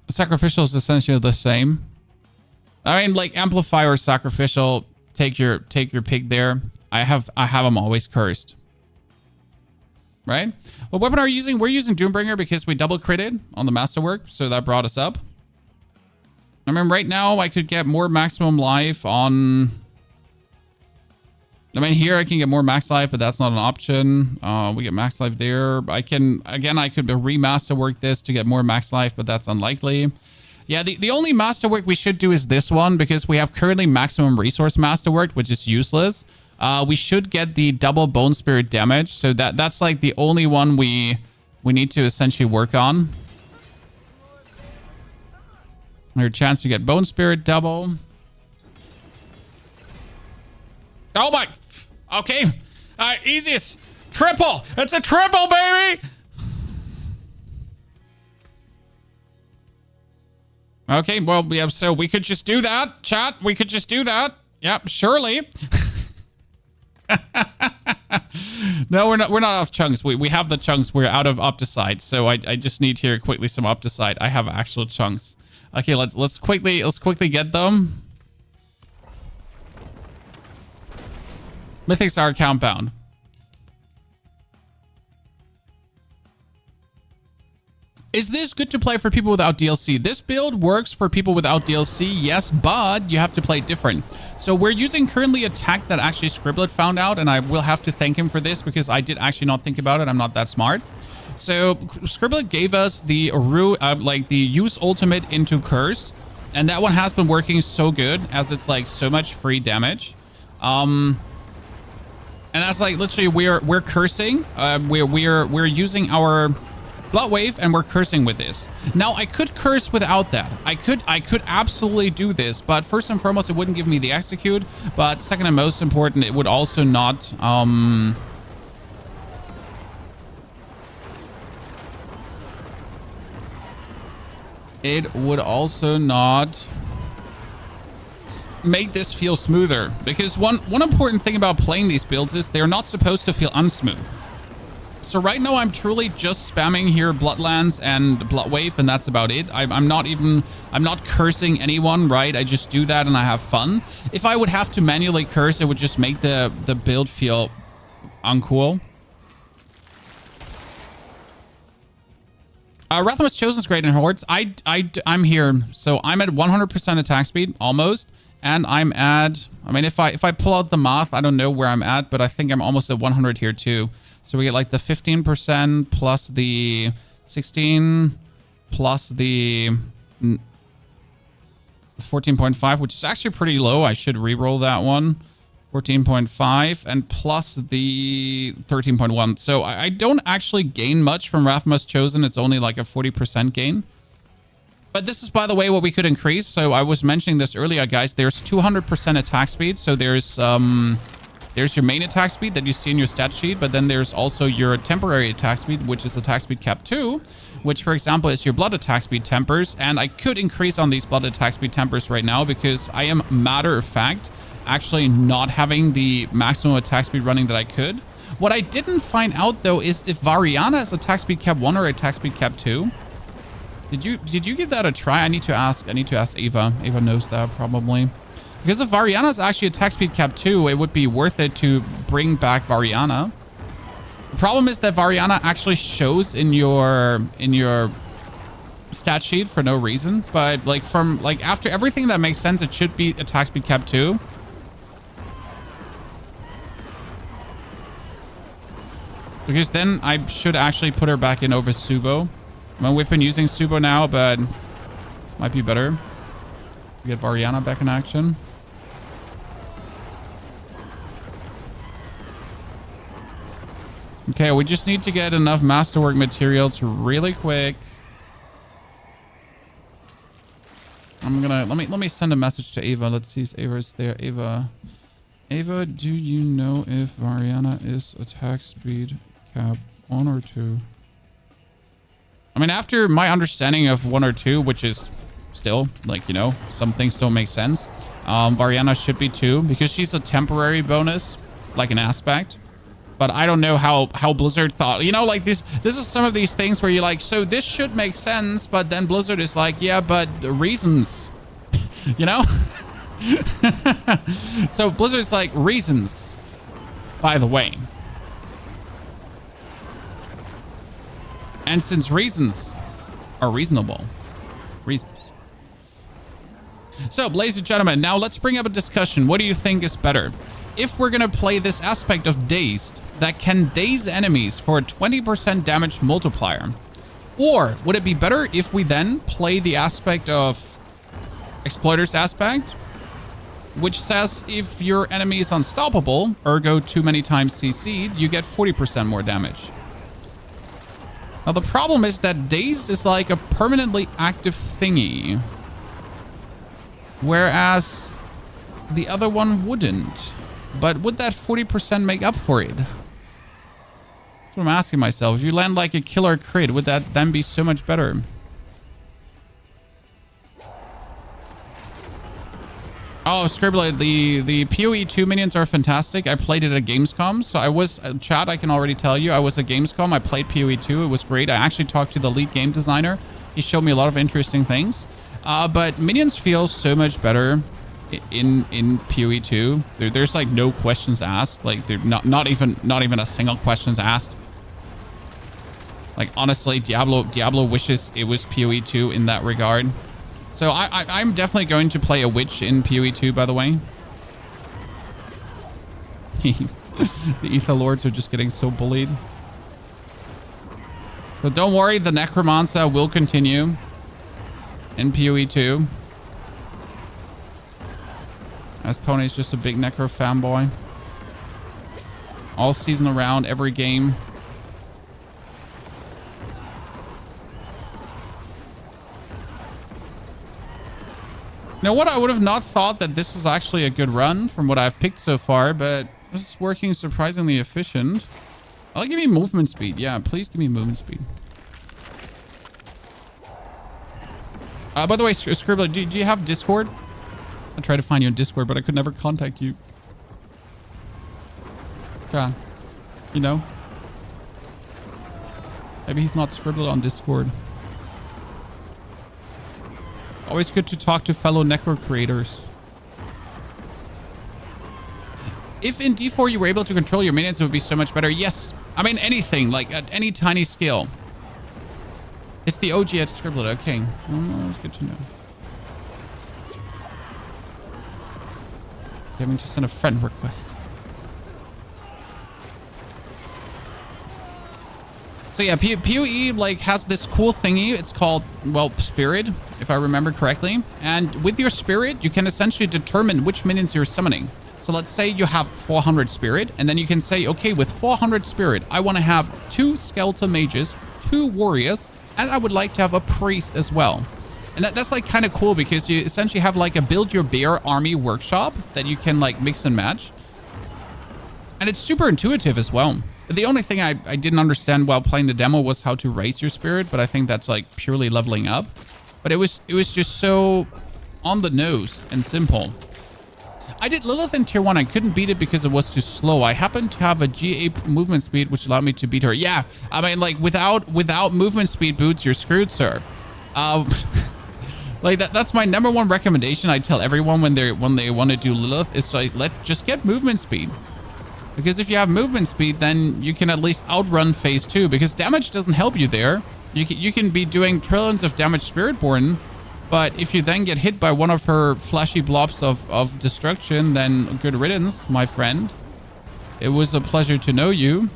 Sacrificial is essentially the same. I mean, like amplify or sacrificial, take your pick there. I have them always cursed. Right? What weapon are you using? We're using Doombringer because we double critted on the masterwork, so that brought us up. I mean, right now I could get more maximum life on... I mean, here I can get more max life, but that's not an option. We get max life there. I could remasterwork this to get more max life, but that's unlikely. Yeah, the only masterwork we should do is this one because we have currently maximum resource masterwork, which is useless. we should get the double bone spirit damage. So that's like the only one we need to essentially work on. There's a chance to get bone spirit double. Oh my. Okay. Easiest. Triple. It's a triple, baby. Okay, well, yeah, so we could just do that, chat. We could just do that. Yep, surely. No, we're not off chunks. We have the chunks. We're out of Opticite, so I just need here quickly some Opticite. I have actual chunks. Okay, let's quickly get them. Mythics are compound. Is this good to play for people without DLC? This build works for people without DLC, yes, but you have to play different. So we're using currently a tech that actually Scribblet found out, and I will have to thank him for this because I did actually not think about it. I'm not that smart. So Scribblet gave us the like the use ultimate into curse, and that one has been working so good as it's like so much free damage. And that's like literally we're cursing. We're using our Blood Wave, and we're cursing with this. Now, I could curse without that. I could absolutely do this, but first and foremost, it wouldn't give me the execute. But second and most important, it would also not make this feel smoother, because one important thing about playing these builds is they're not supposed to feel unsmooth. So right now I'm truly just spamming here Bloodlands and Blood Wave, and that's about it. I'm not cursing anyone, right? I just do that and I have fun. If I would have to manually curse, it would just make the build feel uncool. Rathamas Chosen is great in Hordes. I'm here, so I'm at 100% attack speed almost, and I'm at. I mean, if I pull out the math, I don't know where I'm at, but I think I'm almost at 100 here too. So we get like the 15% plus the 16 plus the 14.5, which is actually pretty low. I should re-roll that one. 14.5 and plus the 13.1. So I don't actually gain much from Rathamas Chosen. It's only like a 40% gain. But this is, by the way, what we could increase. So I was mentioning this earlier, guys. There's 200% attack speed. So there's your main attack speed that you see in your stat sheet, but then there's also your temporary attack speed, which is attack speed cap 2, which, for example, is your blood attack speed tempers. And I could increase on these blood attack speed tempers right now because I am, matter of fact, actually not having the maximum attack speed running that I could. What I didn't find out, though, is if Variana is attack speed cap 1 or attack speed cap 2. Did you give that a try? I need to ask Ava. Ava knows that probably. Because if Variana is actually attack speed cap 2, it would be worth it to bring back Variana. The problem is that Variana actually shows in your stat sheet for no reason. But like after everything that makes sense, it should be attack speed cap 2. Because then I should actually put her back in over Subo. I mean, we've been using Subo now, but might be better to get Variana back in action. Okay, we just need to get enough masterwork materials really quick. I'm gonna let me send a message to Ava. Let's see if Ava is there. Ava, do you know if Variana is attack speed cap 1 or 2? I mean, after my understanding of 1 or 2, which is still, like, you know, some things don't make sense. Variana should be 2 because she's a temporary bonus, like an aspect. But I don't know how Blizzard thought. You know, like this is some of these things where you're like, so this should make sense, but then Blizzard is like, yeah, but the reasons, you know? So Blizzard's like, reasons, by the way. And since reasons are reasonable, reasons. So, ladies and gentlemen, now let's bring up a discussion. What do you think is better? If we're going to play this aspect of Dazed that can daze enemies for a 20% damage multiplier, or would it be better if we then play the aspect of Exploiter's aspect, which says if your enemy is unstoppable, ergo too many times CC'd, you get 40% more damage. Now the problem is that Dazed is like a permanently active thingy, whereas the other one wouldn't. But would that 40% make up for it? That's what I'm asking myself. If you land like a killer crit, would that then be so much better? Oh, Scribbler, the PoE 2 minions are fantastic. I played it at Gamescom. So I was, chat, I can already tell you, I was at Gamescom. I played PoE 2. It was great. I actually talked to the lead game designer. He showed me a lot of interesting things. But minions feel so much better in PoE 2. There's like no questions asked. Like they're not even a single questions asked. Like honestly, Diablo wishes it was PoE 2 in that regard. So I'm definitely going to play a witch in PoE 2, by the way. The Ether Lords are just getting so bullied. But don't worry, the Necromancer will continue in PoE 2. As Pony's just a big Necro fanboy. All season around, every game. You know what? I would have not thought that this is actually a good run from what I've picked so far, but this is working surprisingly efficient. I'll give me movement speed. Yeah, please give me movement speed. By the way, Scribbler, do you have Discord? I tried to find you on Discord, but I could never contact you. John, you know? Maybe he's not Scribbler on Discord. Always good to talk to fellow Necro creators. If in D4 you were able to control your minions, it would be so much better. Yes. I mean, anything, like at any tiny scale. It's the OG at Scribbler. Okay. That's good to know. Having to send a friend request. So yeah, PoE like has this cool thingy. It's called, well, Spirit, if I remember correctly. And with your Spirit, you can essentially determine which minions you're summoning. So let's say you have 400 Spirit, and then you can say, okay, with 400 Spirit, I want to have 2 Skeletal Mages, 2 Warriors, and I would like to have a Priest as well. And that's like kind of cool because you essentially have like a build your bear army workshop that you can like mix and match. And it's super intuitive as well. The only thing I didn't understand while playing the demo was how to raise your Spirit, but I think that's like purely leveling up. But it was just so on the nose and simple. I did Lilith in tier 1. I couldn't beat it because it was too slow. I happened to have a GA movement speed, which allowed me to beat her. Yeah, I mean, like without movement speed boots, you're screwed, sir. Like that's my #1 recommendation. I tell everyone when they want to do Lilith is like just get movement speed. Because if you have movement speed, then you can at least outrun phase 2. Because damage doesn't help you there. You can be doing trillions of damage Spiritborn, but if you then get hit by one of her flashy blobs of destruction, then good riddance, my friend. It was a pleasure to know you.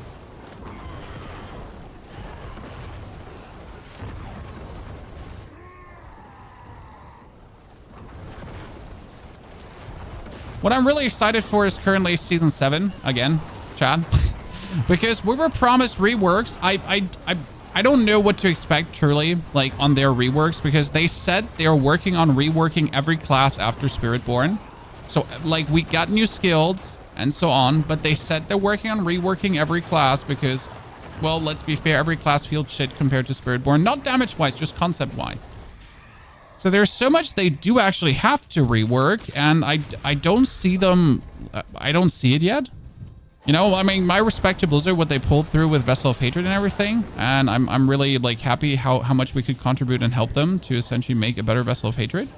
What I'm really excited for is currently season 7 again, Chad, because we were promised reworks. I don't know what to expect truly, like on their reworks, because they said they're working on reworking every class after Spiritborn. So like we got new skills and so on, but they said they're working on reworking every class because, well, let's be fair, every class feels shit compared to Spiritborn, not damage wise, just concept wise. So there's so much they do actually have to rework, and I don't see them. I don't see it yet. You know, I mean, my respect to Blizzard, what they pulled through with Vessel of Hatred and everything, and I'm really like happy how much we could contribute and help them to essentially make a better Vessel of Hatred.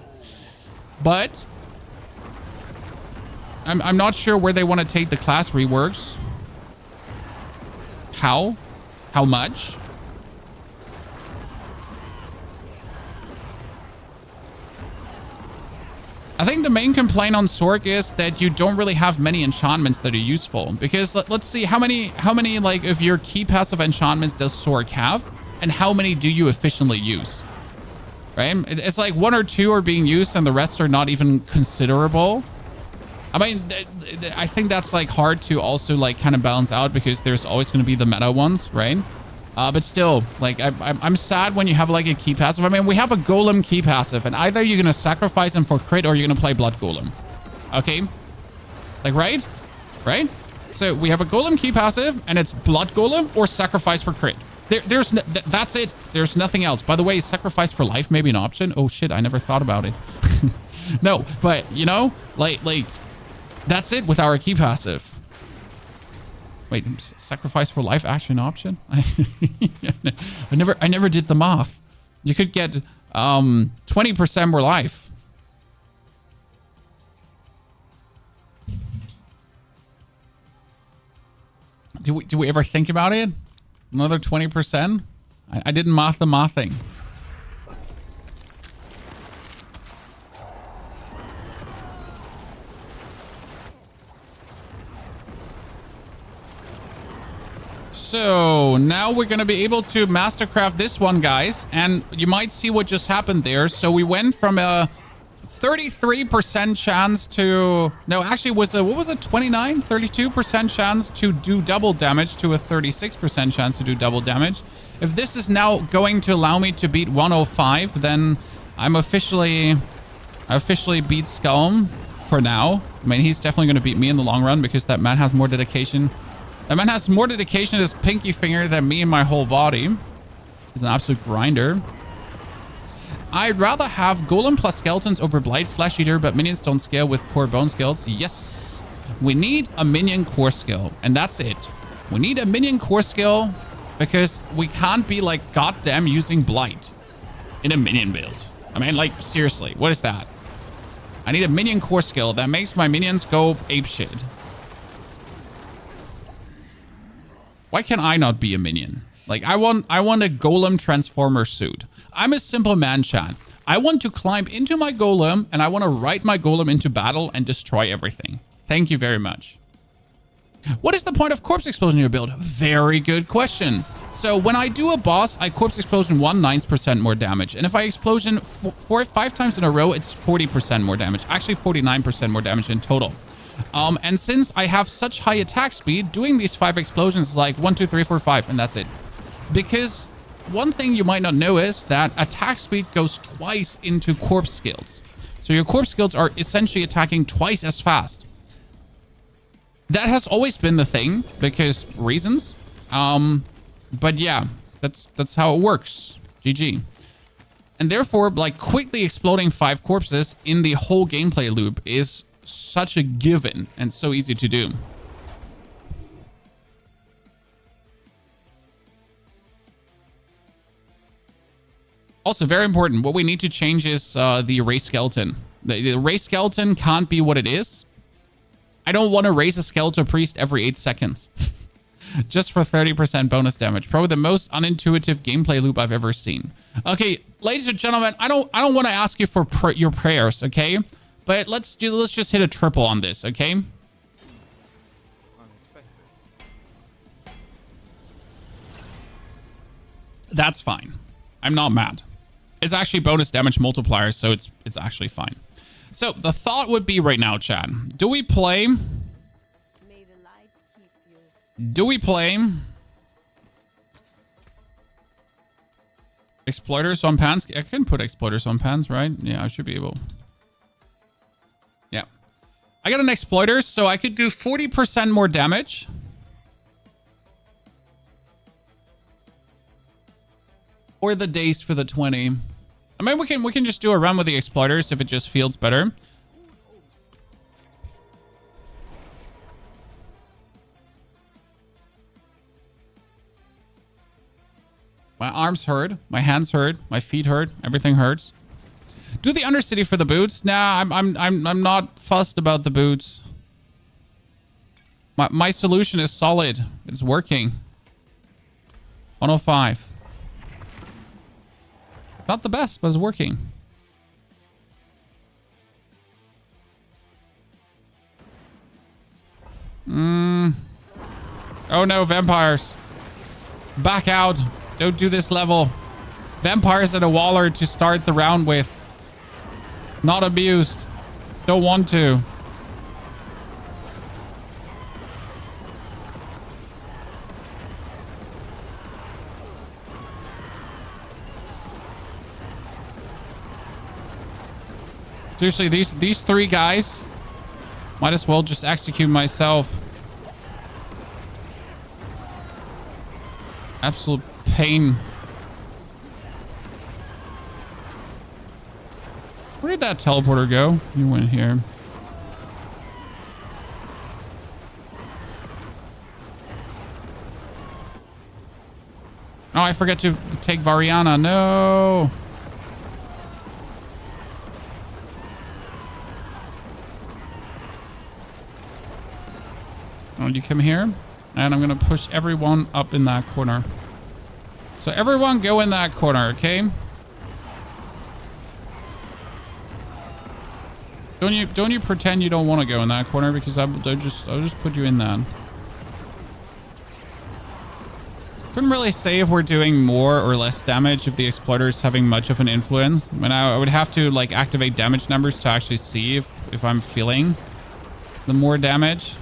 But I'm not sure where they want to take the class reworks. How much? I think the main complaint on Sork is that you don't really have many enchantments that are useful. Because let's see, how many like of your key passive enchantments does Sork have? And how many do you efficiently use? Right? It's like 1 or 2 are being used and the rest are not even considerable. I mean, I think that's like hard to also like kind of balance out because there's always going to be the meta ones, right? But still, like I'm sad when you have like a key passive. I mean, we have a golem key passive, and either you're going to sacrifice him for crit or you're going to play blood golem. Okay? Like, right? Right? So we have a golem key passive, and it's blood golem or sacrifice for crit. That's it. There's nothing else. By the way, sacrifice for life may be an option. Oh shit, I never thought about it. No, but you know, like that's it with our key passive. Wait, sacrifice for life action option? I never did the math. You could get 20% more life. Do we ever think about it? Another 20%? I didn't math the mathing. So now we're going to be able to mastercraft this one, guys. And you might see what just happened there. So we went from a 33% chance to... No, actually, what was it? 29? 32% chance to do double damage to a 36% chance to do double damage. If this is now going to allow me to beat 105, then I officially beat Skull for now. I mean, he's definitely going to beat me in the long run because that man has more dedication. That man has more dedication to his pinky finger than me and my whole body. He's an absolute grinder. I'd rather have Golem plus Skeletons over Blight Flesh Eater, but minions don't scale with core bone skills. Yes. We need a minion core skill, and that's it. We need a minion core skill because we can't be like goddamn using Blight in a minion build. I mean, like, seriously, what is that? I need a minion core skill that makes my minions go apeshit. Why can I not be a minion? Like, I want a golem transformer suit. I'm a simple man, chat. I want to climb into my golem, and I want to ride my golem into battle and destroy everything. Thank you very much. What is the point of corpse explosion in your build? Very good question. So when I do a boss, I corpse explosion 9% more damage. And if I explosion 5 times in a row, it's 40% more damage. Actually, 49% more damage in total. And since I have such high attack speed, doing these 5 explosions is like 1, 2, 3, 4, 5, and that's it. Because one thing you might not know is that attack speed goes twice into corpse skills. So your corpse skills are essentially attacking twice as fast. That has always been the thing because reasons. But yeah, that's how it works. GG. And therefore, like, quickly exploding 5 corpses in the whole gameplay loop is such a given and so easy to do. Also, very important, what we need to change is the race skeleton. The race skeleton can't be what it is. I don't want to raise a skeletal priest every 8 seconds. Just for 30% bonus damage. Probably the most unintuitive gameplay loop I've ever seen. Okay, ladies and gentlemen, I don't want to ask you for your prayers, okay? But let's just hit a triple on this, okay? That's fine. I'm not mad. It's actually bonus damage multiplier, so it's actually fine. So the thought would be right now, Chad. Do we play? Do we play exploiters on pans? I can put exploiters on pans, right? Yeah, I should be able. Yeah. I got an exploiter, so I could do 40% more damage. Or the days for the 20. I mean, we can just do a run with the exploiters if it just feels better. My arms hurt, my hands hurt, my feet hurt, everything hurts. Do the Undercity for the boots? Nah, I'm not fussed about the boots. My solution is solid. It's working. 105. Not the best, but it's working. Oh no, vampires. Back out. Don't do this level. Vampires and a waller to start the round with. Not abused. Don't want to. Seriously, these three guys might as well just execute myself. Absolute pain. Where did that teleporter go? You went here. Oh, I forget to take Variana. No. Oh, you come here. And I'm going to push everyone up in that corner. So everyone go in that corner, okay? Don't you pretend you don't want to go in that corner, because I'll just put you in that. Couldn't really say if we're doing more or less damage if the exploiter is having much of an influence. I mean, I would have to like activate damage numbers to actually see if I'm feeling the more damage.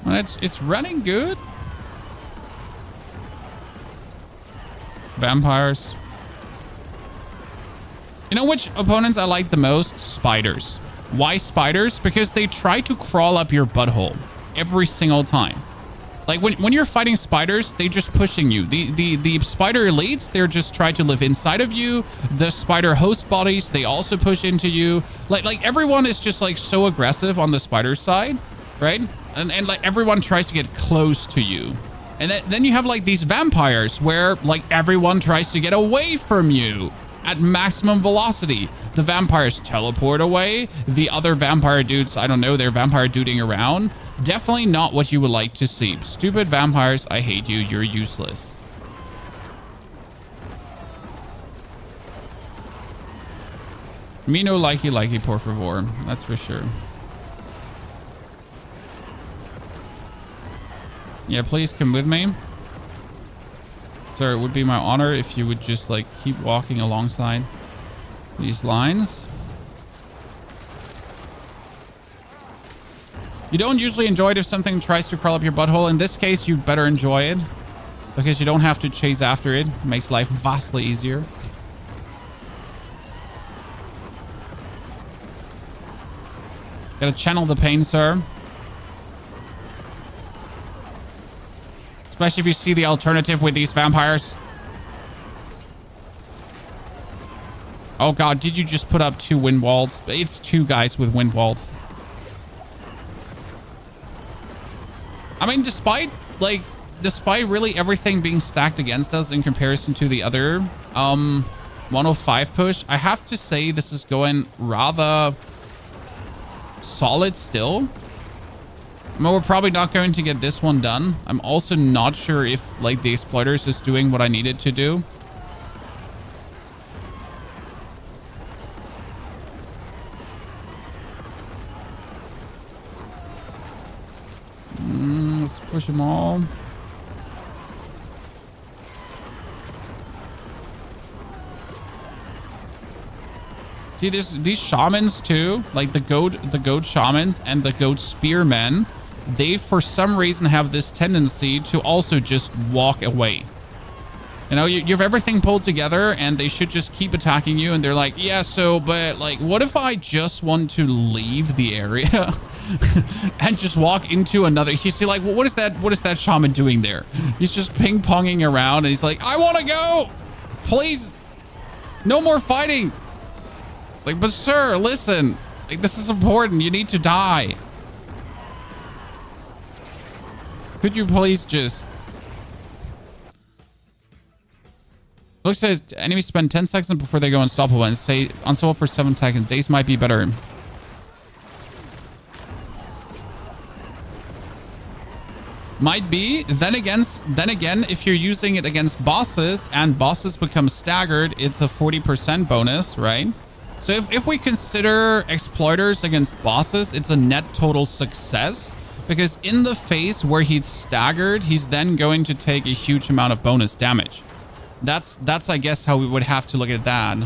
Well, it's running good. Vampires. You know which opponents I like the most? Spiders. Why spiders? Because they try to crawl up your butthole every single time. Like when you're fighting spiders, they just pushing you. The spider elites, they're just trying to live inside of you. The spider host bodies, they also push into you. Like everyone is just like so aggressive on the spider side, right? And like everyone tries to get close to you. And then you have like these vampires where like everyone tries to get away from you at maximum velocity. The vampires teleport away. The other vampire dudes, I don't know, they're vampire duding around. Definitely not what you would like to see. Stupid vampires, I hate you. You're useless. Me no likey, por favor. That's for sure. Yeah, please come with me. Sir, it would be my honor if you would just like keep walking alongside these lines. You don't usually enjoy it if something tries to crawl up your butthole. In this case, you'd better enjoy it because you don't have to chase after it. It makes life vastly easier. Gotta channel the pain, sir. Especially if you see the alternative with these vampires. Oh god, did you just put up 2 wind walls? It's 2 guys with wind walls. I mean, despite really everything being stacked against us in comparison to the other 105 push, I have to say this is going rather solid still. I mean, we're probably not going to get this one done. I'm also not sure if like the exploiters is doing what I needed to do. Let's push them all. See, there's these shamans too, like the goat shamans and the goat spearmen. They, for some reason, have this tendency to also just walk away. You know, you have everything pulled together and they should just keep attacking you. And they're like, yeah, so, but like, what if I just want to leave the area and just walk into another? You see, like, well, what is that shaman doing there? He's just ping-ponging around and he's like, I want to go. Please. No more fighting. Like, but sir, listen. Like, this is important. You need to die. Could you please just... Looks like enemies spend 10 seconds before they go unstoppable and say unstoppable for 7 seconds. Days might be better. Might be. Then again, if you're using it against bosses and bosses become staggered, it's a 40% bonus, right? So if we consider exploiters against bosses, it's a net total success, because in the phase where he's staggered, he's then going to take a huge amount of bonus damage. That's I guess how we would have to look at that.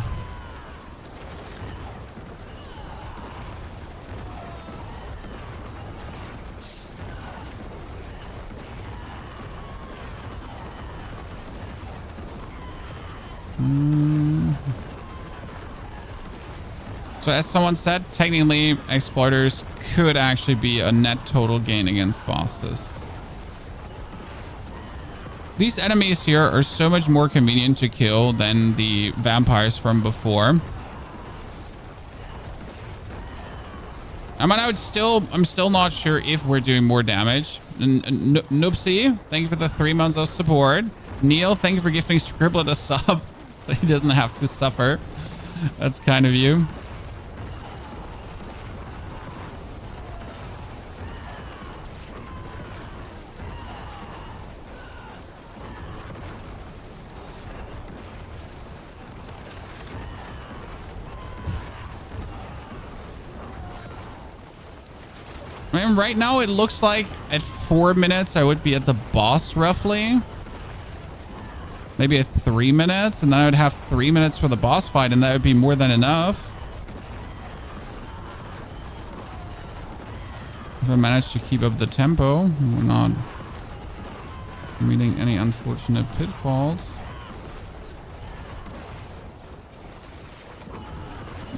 So as someone said, technically exploiters could actually be a net total gain against bosses. These enemies here are so much more convenient to kill than the vampires from before. I mean, I'm still not sure if we're doing more damage. Noopsy, thank you for the 3 months of support. Neil, thank you for gifting Scribblet a sub so he doesn't have to suffer. That's kind of you. I mean, right now it looks like at 4 minutes I would be at the boss roughly. Maybe at 3 minutes, and then I would have 3 minutes for the boss fight, and that would be more than enough. If I manage to keep up the tempo, we're not meeting any unfortunate pitfalls.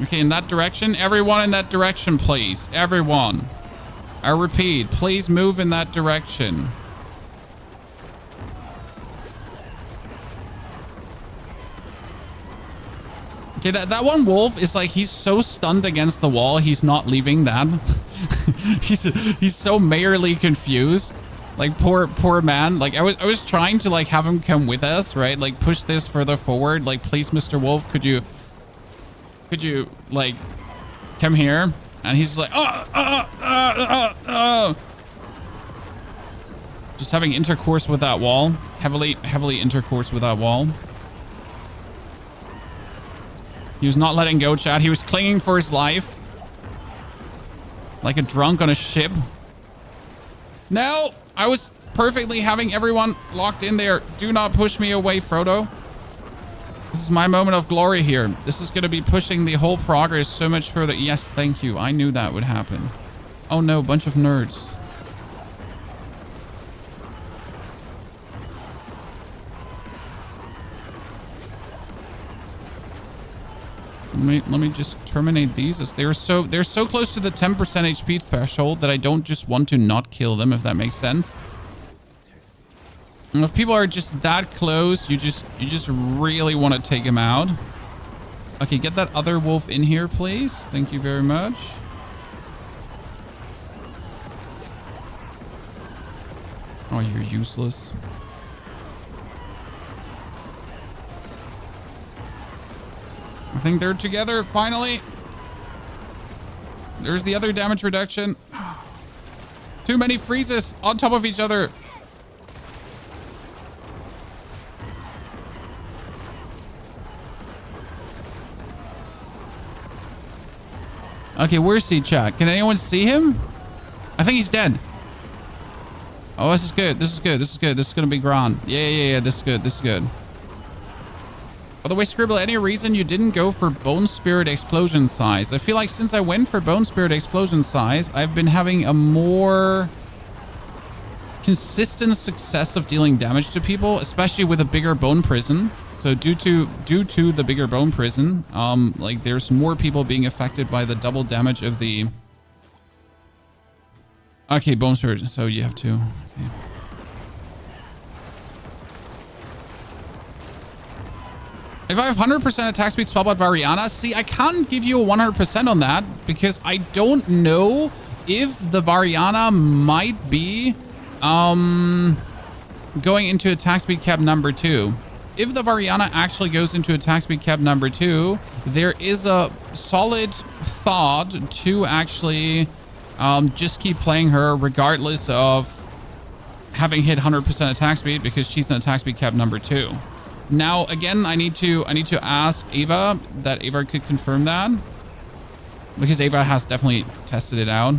Okay, in that direction. Everyone in that direction, please. Everyone. I repeat, please move in that direction. Okay, that one wolf is like, he's so stunned against the wall, he's not leaving that. he's so mayorally confused. Like, poor man. Like, I was trying to like have him come with us, right? Like, push this further forward. Like, please, Mr. Wolf, could you like come here? And he's like, just having intercourse with that wall. Heavily intercourse with that wall. He was not letting go, chat. He was clinging for his life. Like a drunk on a ship. No, I was perfectly having everyone locked in there. Do not push me away, Frodo. This is my moment of glory here. This is going to be pushing the whole progress so much further. Yes, thank you. I knew that would happen. Oh no, bunch of nerds. Let me just terminate these, as they're so close to the 10% HP threshold that I don't just want to not kill them, if that makes sense. And if people are just that close, you just really want to take them out. Okay, get that other wolf in here, please. Thank you very much. Oh, you're useless. I think they're together, finally. There's the other damage reduction. Too many freezes on top of each other. Okay, where's he, chat? Can anyone see him? I think he's dead. Oh, this is good. This is good. This is good. This is going to be grand. Yeah. This is good. This is good. By the way, Scribble, any reason you didn't go for Bone Spirit Explosion Size? I feel like since I went for Bone Spirit Explosion Size, I've been having a more consistent success of dealing damage to people, especially with a bigger bone prison. So due to the bigger bone prison, like there's more people being affected by the double damage of the... Okay, Bone Spirit, so you have to... Okay. If I have 100% attack speed swap out Variana, see, I can't give you a 100% on that because I don't know if the Variana might be going into attack speed cap number 2. If the Variana actually goes into attack speed cap number 2, there is a solid thought to actually just keep playing her regardless of having hit 100% attack speed because she's an attack speed cap number 2. Now, again, I need to ask Ava that Ava could confirm that, because Ava has definitely tested it out.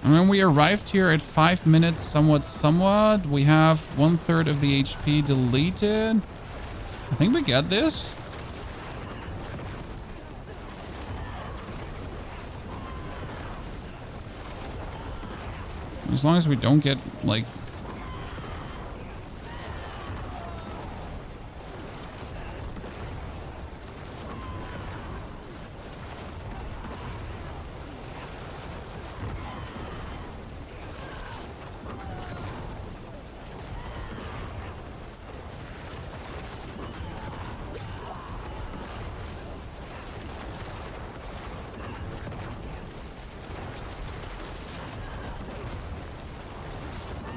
And when we arrived here at 5 minutes, somewhat, we have 1/3 of the HP deleted. I think we get this. As long as we don't get, like...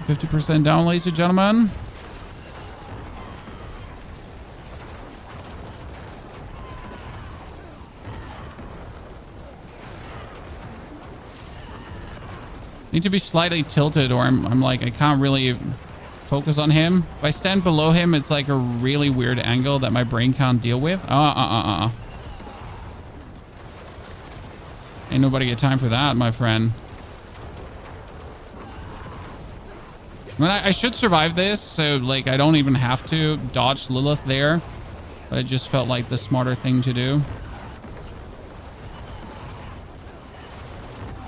%50 down, ladies and gentlemen. Need to be slightly tilted, or I'm like, I can't really focus on him. If I stand below him, it's like a really weird angle that my brain can't deal with. Ain't nobody got time for that, my friend. I mean, I should survive this, so like I don't even have to dodge Lilith there, but it just felt like the smarter thing to do.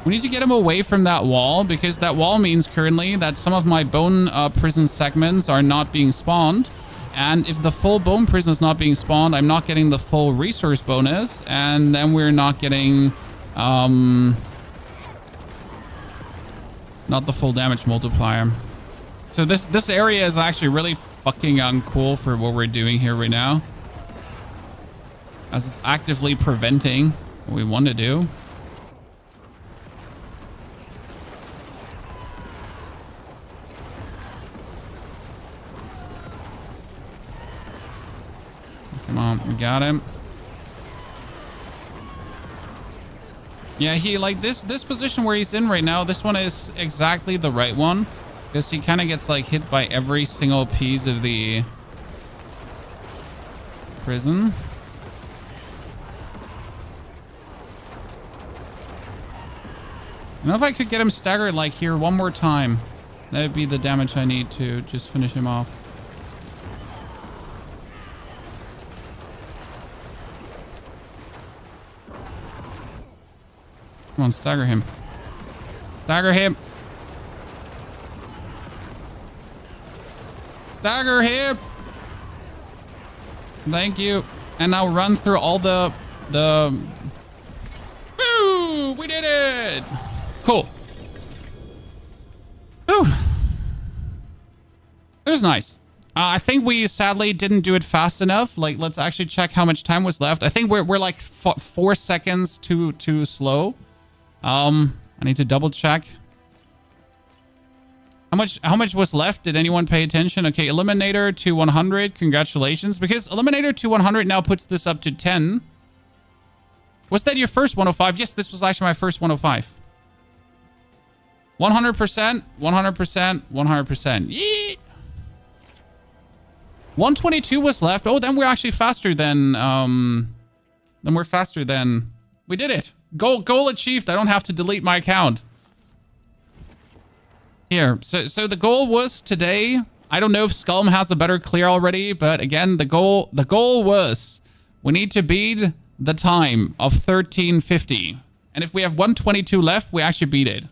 We need to get him away from that wall, because that wall means currently that some of my bone prison segments are not being spawned. And if the full bone prison is not being spawned, I'm not getting the full resource bonus, and then we're not getting not the full damage multiplier. So this area is actually really fucking uncool for what we're doing here right now, as it's actively preventing what we want to do. Come on, we got him. Yeah, he like this position where he's in right now, this one is exactly the right one, because he kind of gets like hit by every single piece of the prison. You know, if I could get him staggered like here one more time, that would be the damage I need to just finish him off. Come on, stagger him. Stagger him. Stagger him. Thank you. And now run through all the... Woo! We did it! Cool. Ooh. It was nice. I think we sadly didn't do it fast enough. Like, let's actually check how much time was left. I think we're like 4 seconds too slow. I need to double check. How much was left? Did anyone pay attention? Okay, Eliminator to 100. Congratulations. Because Eliminator to 100 now puts this up to 10. Was that your first 105? Yes, this was actually my first 105. 100%, 100%, 100%. Yee! 122 was left. Oh, then we're actually faster than... Then we're faster than... We did it. Goal achieved. I don't have to delete my account. Here. So the goal was today. I don't know if Skullm has a better clear already, but again, the goal was we need to beat the time of 1350. And if we have 122 left, we actually beat it.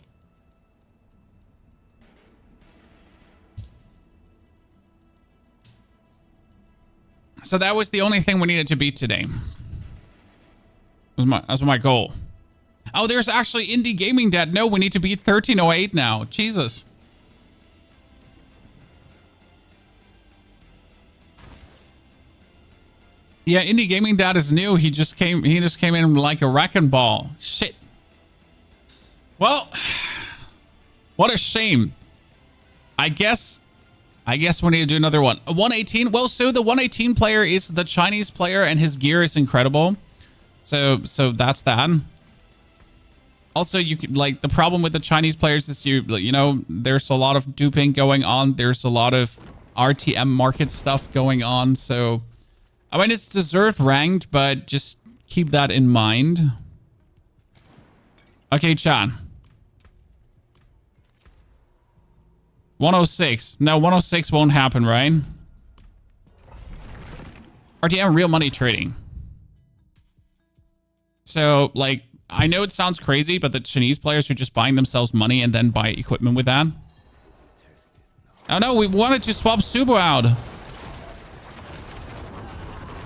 So that was the only thing we needed to beat today. That was my goal. Oh, there's actually Indie Gaming Dad. No, we need to beat 1308 now. Jesus. Yeah, Indie Gaming Dad is new. He just came in like a wrecking ball. Shit. Well, what a shame. I guess we need to do another one. A 118. Well, so the 118 player is the Chinese player, and his gear is incredible. So that's that. Also, you could, like, the problem with the Chinese players is you know, there's a lot of duping going on. There's a lot of RTM market stuff going on. So, I mean, it's deserved ranked, but just keep that in mind. Okay, Chan. 106. No, 106 won't happen, right? RTM, real money trading. So, like, I know it sounds crazy, but the Chinese players are just buying themselves money and then buy equipment with that. Oh no, we wanted to swap Subo out.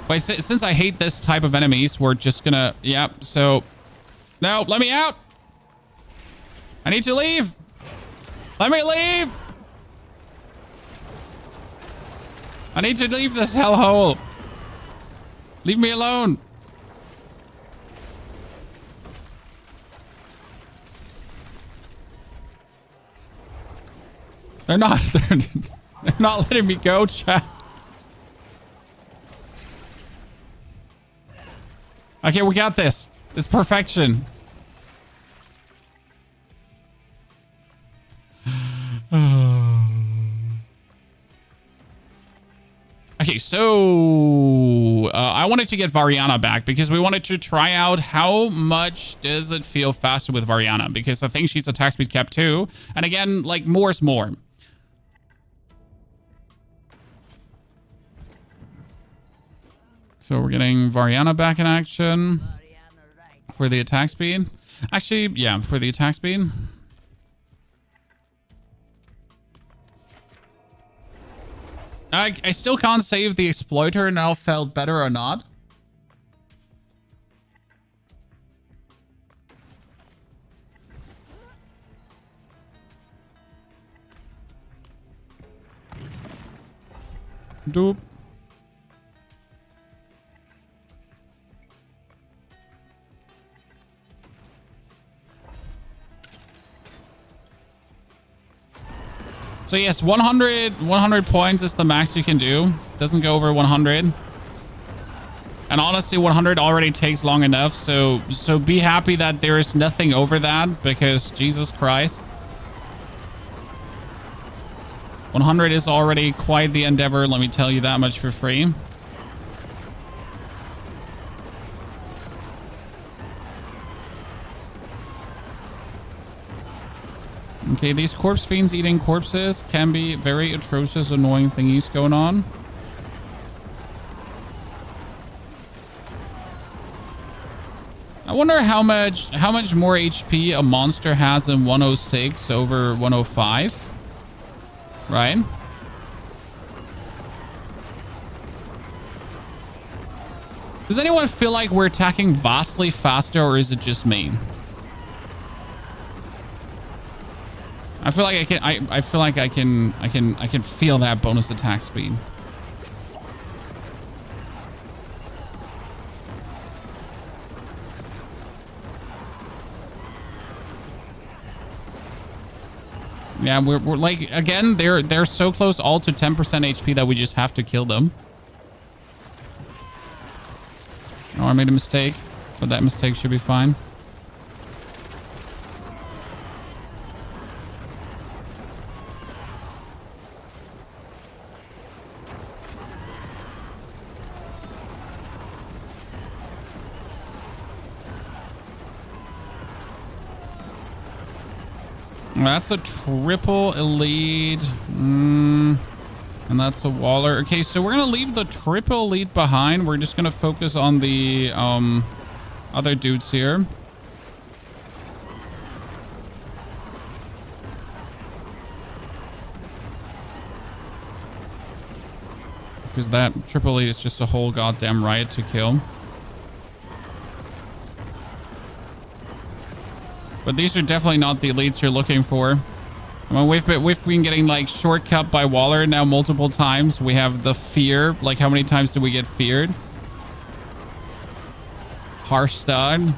Wait, since I hate this type of enemies, we're just gonna... Yep, so... No, let me out! I need to leave! Let me leave! I need to leave this hellhole. Leave me alone. They're not. They're not letting me go, chat. Okay, we got this. It's perfection. Okay, so I wanted to get Variana back because we wanted to try out how much does it feel faster with Variana, because I think she's attack speed cap too. And again, like, more is more. So we're getting Variana back in action for the attack speed. Actually, yeah, for the attack speed. I still can't say if the exploiter now felt better or not. Doop. So yes, 100 points is the max you can do. Doesn't go over 100. And honestly, 100 already takes long enough. So be happy that there is nothing over that, because Jesus Christ. 100 is already quite the endeavor, let me tell you that much for free. Okay, these corpse fiends eating corpses can be very atrocious, annoying thingies going on. I wonder how much more HP a monster has in 106 over 105. Right? Does anyone feel like we're attacking vastly faster, or is it just me? I feel like I feel like I can feel that bonus attack speed. Yeah, we're like, again, they're so close all to 10% HP that we just have to kill them. Oh, I made a mistake, but that mistake should be fine. That's a triple elite. And that's a Waller. Okay, so we're going to leave the triple elite behind. We're just going to focus on the other dudes here. Because that triple elite is just a whole goddamn riot to kill. But these are definitely not the elites you're looking for. I mean, we've been getting like shortcut by Waller now multiple times. We have the fear. Like, how many times did we get feared? Harsh stud.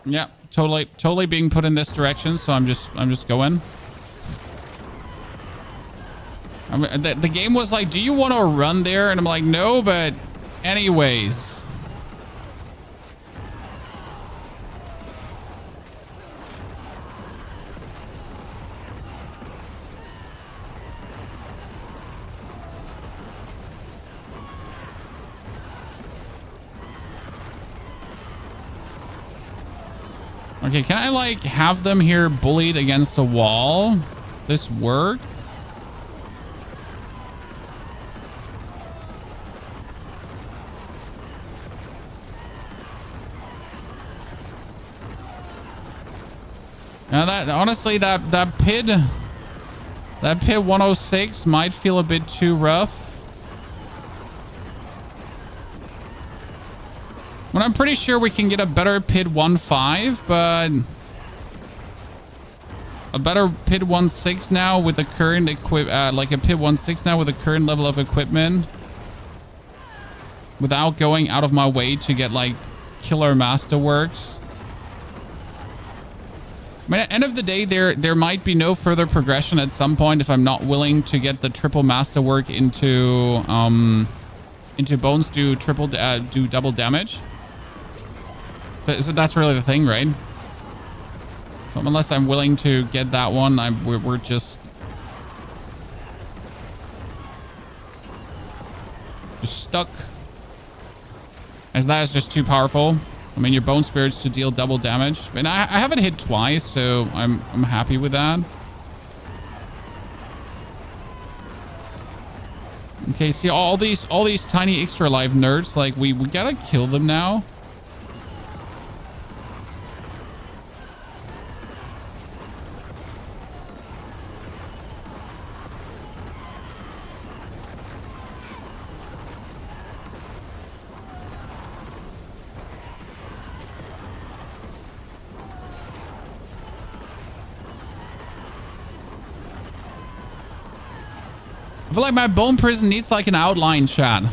Yeah, totally being put in this direction. So I'm just going. I mean, the game was like, do you want to run there? And I'm like, no, but anyways. Okay, can I like have them here bullied against a wall? This work? Now that honestly that pit 106 might feel a bit too rough. Well, I'm pretty sure we can get a better pit 1.5, but a better pit 1.6 now with the current like a pit 1.6 now with the current level of equipment, without going out of my way to get like killer masterworks. I mean, at the end of the day, there might be no further progression at some point if I'm not willing to get the triple masterwork into bones do double damage. But that's really the thing, right? So unless I'm willing to get that one, we're just stuck. As that is just too powerful. I mean, your bone spirits to deal double damage. I mean, I haven't hit twice, so I'm happy with that. Okay, see all these tiny extra life nerds, like we gotta kill them now. I feel like my bone prison needs like an outline, chat.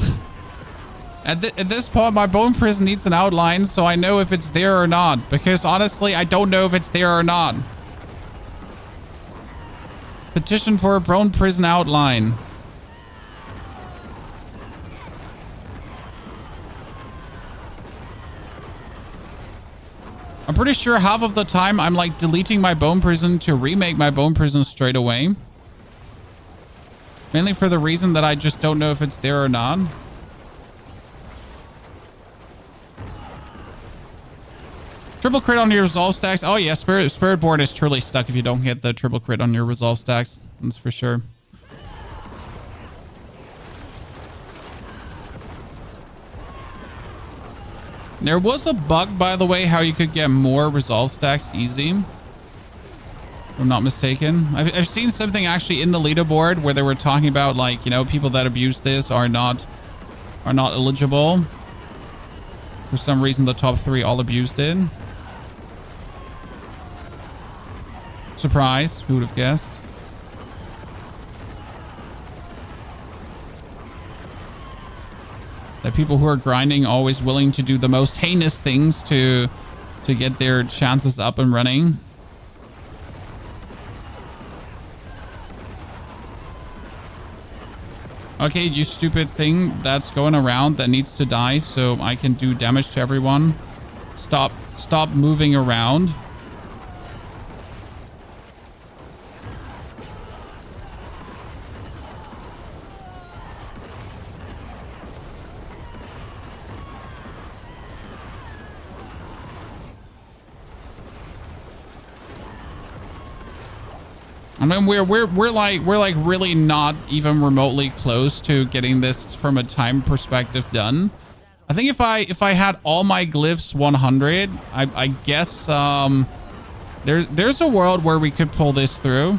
At this point, my bone prison needs an outline so I know if it's there or not. Because honestly, I don't know if it's there or not. Petition for a bone prison outline. I'm pretty sure half of the time I'm like deleting my bone prison to remake my bone prison straight away. Mainly for the reason that I just don't know if it's there or not. Triple crit on your resolve stacks. Oh yeah, Spirit Board is truly stuck if you don't get the triple crit on your resolve stacks. That's for sure. There was a bug, by the way, how you could get more resolve stacks easy. If I'm not mistaken. I've seen something actually in the leaderboard where they were talking about, like, you know, people that abuse this are not eligible. For some reason, the top 3 all abused it. Surprise. Who would have guessed? That people who are grinding always willing to do the most heinous things to get their chances up and running. Okay, you stupid thing that's going around that needs to die so I can do damage to everyone. Stop moving around. I mean, we're like really not even remotely close to getting this from a time perspective done. I think if I had all my glyphs 100, I guess there's a world where we could pull this through.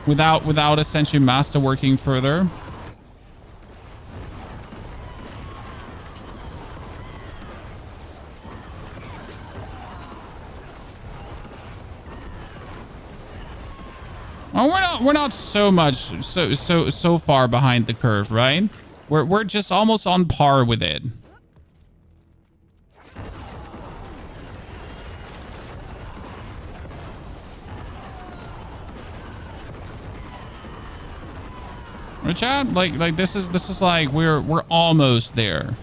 Without essentially masterworking further. Well, we're not so much so far behind the curve, right? We're just almost on par with it. Chat, like this is like we're almost there.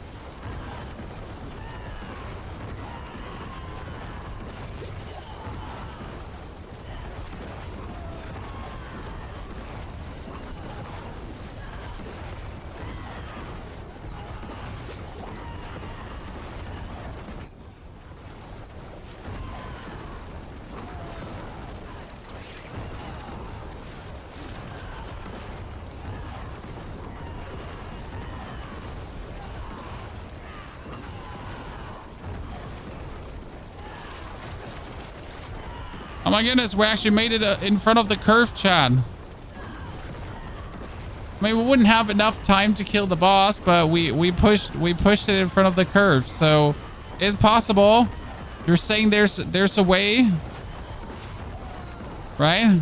Oh my goodness, we actually made it in front of the curve, Chad. I mean, we wouldn't have enough time to kill the boss, but we pushed it in front of the curve, so it's possible. You're saying there's a way, right?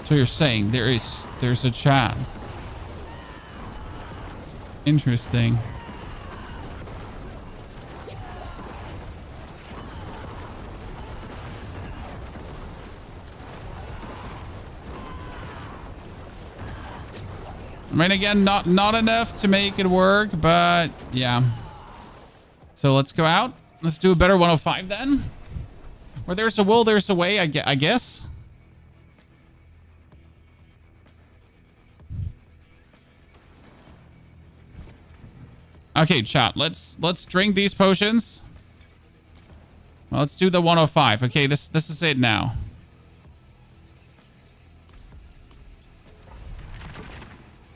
So you're saying there's a chance. Interesting. I mean, again, not enough to make it work, but yeah. So let's go out. Let's do a better 105 then. Where there's a will, there's a way, I guess. Okay, chat. Let's drink these potions. Well, let's do the 105. Okay, this is it now.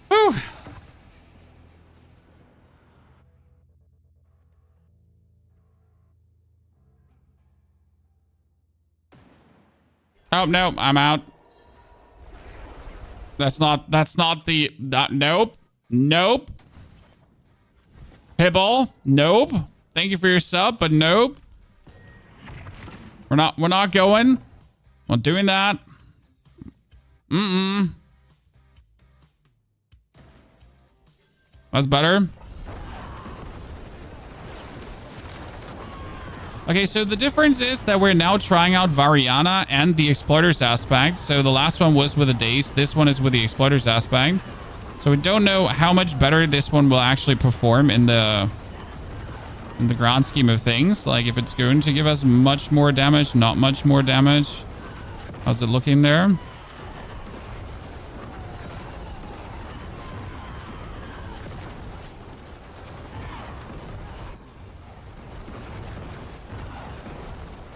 Whew. Oh no, I'm out. That's not the nope. Nope. Pibble, nope. Thank you for your sub, but nope. We're not going. Not doing that. That's better. Okay, so the difference is that we're now trying out Variana and the Exploiters aspect. So the last one was with the Daze. This one is with the Exploiters aspect. So we don't know how much better this one will actually perform in the grand scheme of things. Like if it's going to give us much more damage, not much more damage. How's it looking there?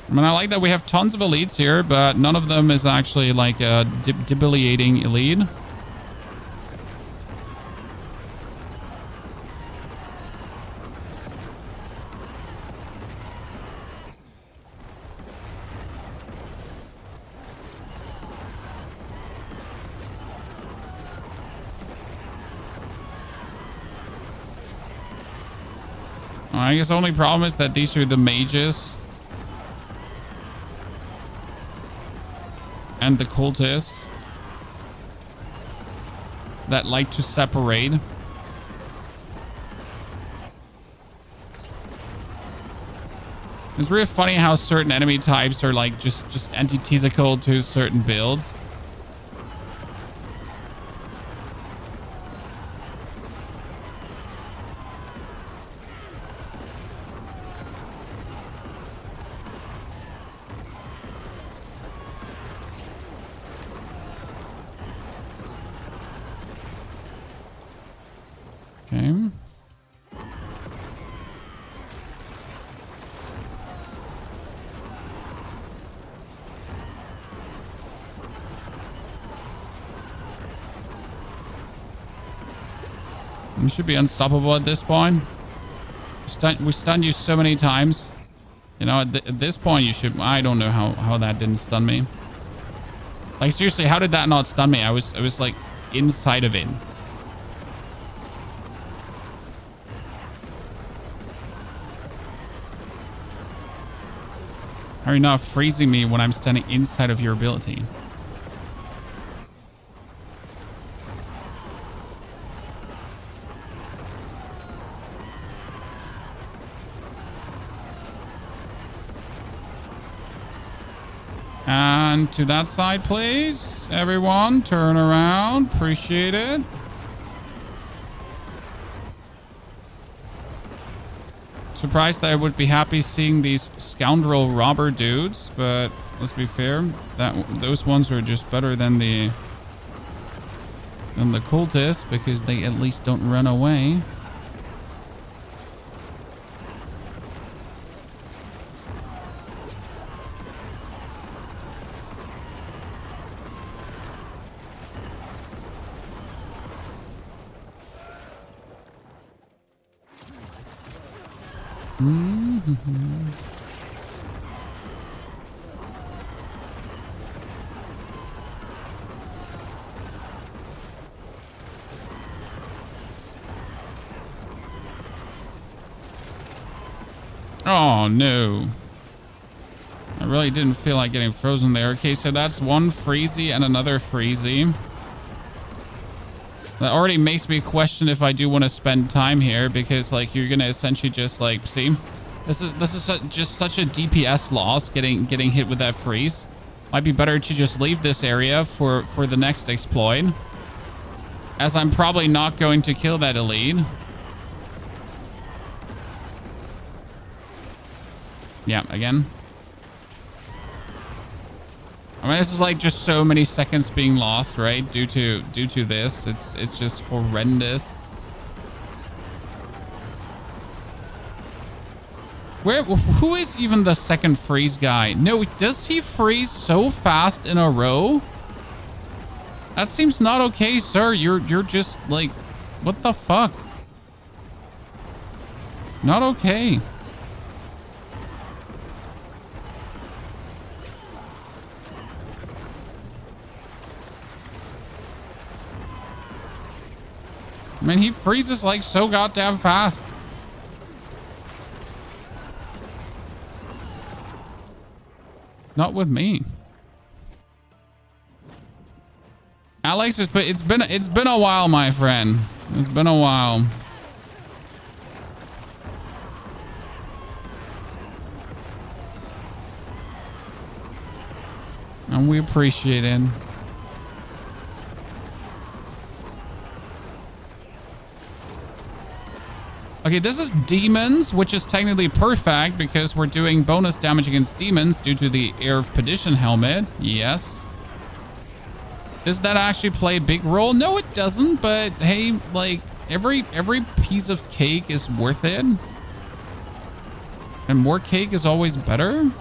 I mean, I like that we have tons of elites here, but none of them is actually like a debilitating elite. I guess the only problem is that these are the mages. And the cultists that like to separate. It's really funny how certain enemy types are like just antithetical to certain builds. Okay. We should be unstoppable at this point. We stunned you so many times. You know, at this point you should... I don't know how that didn't stun me. Like, seriously, how did that not stun me? I was like inside of it. Are you not freezing me when I'm standing inside of your ability? And to that side, please. Everyone, turn around. Appreciate it. Surprised that I would be happy seeing these scoundrel robber dudes, but let's be fair, those ones are just better than the cultists because they at least don't run away. Oh no. I really didn't feel like getting frozen there. Okay, so that's one freezy and another freezy. That already makes me question if I do want to spend time here because like you're gonna essentially just like see, this is just such a DPS loss getting hit with that freeze. Might be better to just leave this area for the next exploit, as I'm probably not going to kill that elite. Yeah, again. I mean, this is like just so many seconds being lost, right? Due to this, it's just horrendous. Who is even the second freeze guy? No, does he freeze so fast in a row? That seems not okay, sir. You're just like, what the fuck? Not okay. I mean, he freezes like so goddamn fast. Not with me. Alex, it's been a while, my friend. It's been a while. And we appreciate it. Okay, this is demons, which is technically perfect because we're doing bonus damage against demons due to the Air of Perdition helmet. Yes. Does that actually play a big role? No, it doesn't, but hey, like every piece of cake is worth it. And more cake is always better.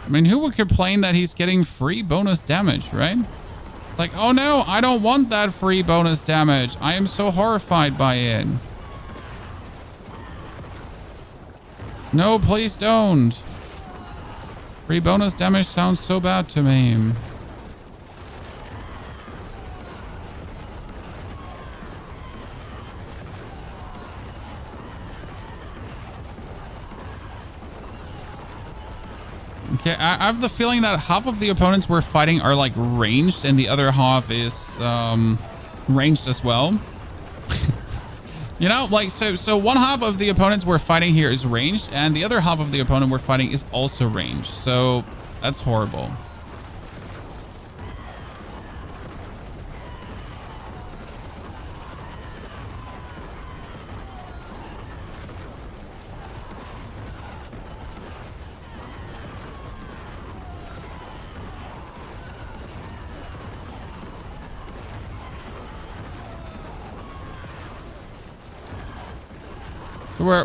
I mean, who would complain that he's getting free bonus damage, right? Like, oh no, I don't want that free bonus damage. I am so horrified by it. No, please don't. Free bonus damage sounds so bad to me. Okay, I have the feeling that half of the opponents we're fighting are like ranged and the other half is ranged as well. You know, like, so one half of the opponents we're fighting here is ranged and the other half of the opponent we're fighting is also ranged. So that's horrible.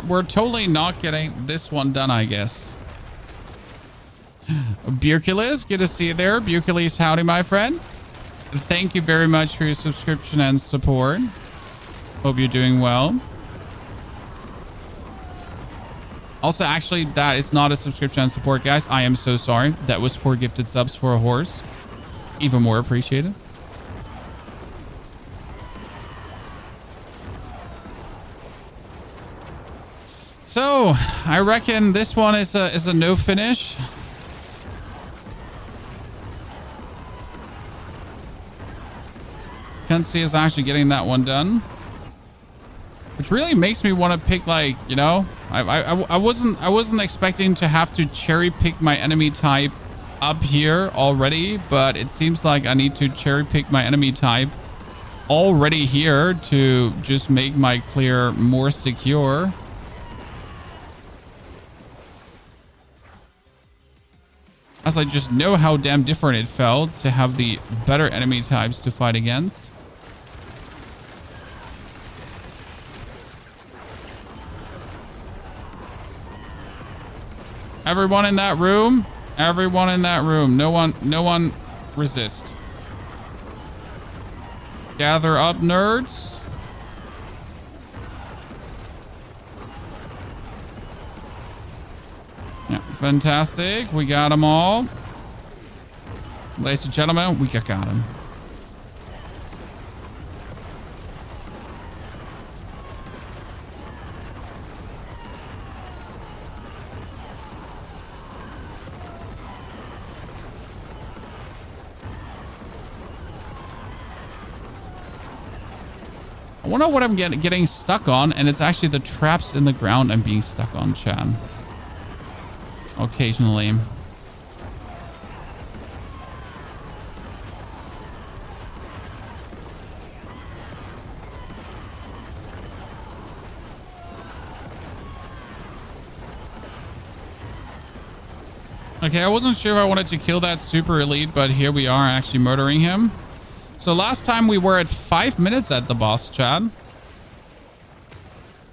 We're totally not getting this one done, I guess. Bucules, good to see you there. Bucules, howdy, my friend. Thank you very much for your subscription and support. Hope you're doing well. Also, actually, that is not a subscription and support, guys. I am so sorry. That was 4 gifted subs for a horse. Even more appreciated. So, I reckon this one is a no finish. Can't see us actually getting that one done. Which really makes me want to pick, like, you know, I wasn't expecting to have to cherry pick my enemy type up here already, but it seems like I need to cherry pick my enemy type already here to just make my clear more secure. As I just know how damn different it felt to have the better enemy types to fight against. Everyone in that room. Everyone in that room. No one resist. Gather up, nerds. Yeah, fantastic. We got them all. Ladies and gentlemen, we got him. I wonder what I'm getting stuck on, and it's actually the traps in the ground I'm being stuck on, Chan. Occasionally. Okay, I wasn't sure if I wanted to kill that super elite, but here we are actually murdering him. So last time we were at 5 minutes at the boss, Chad.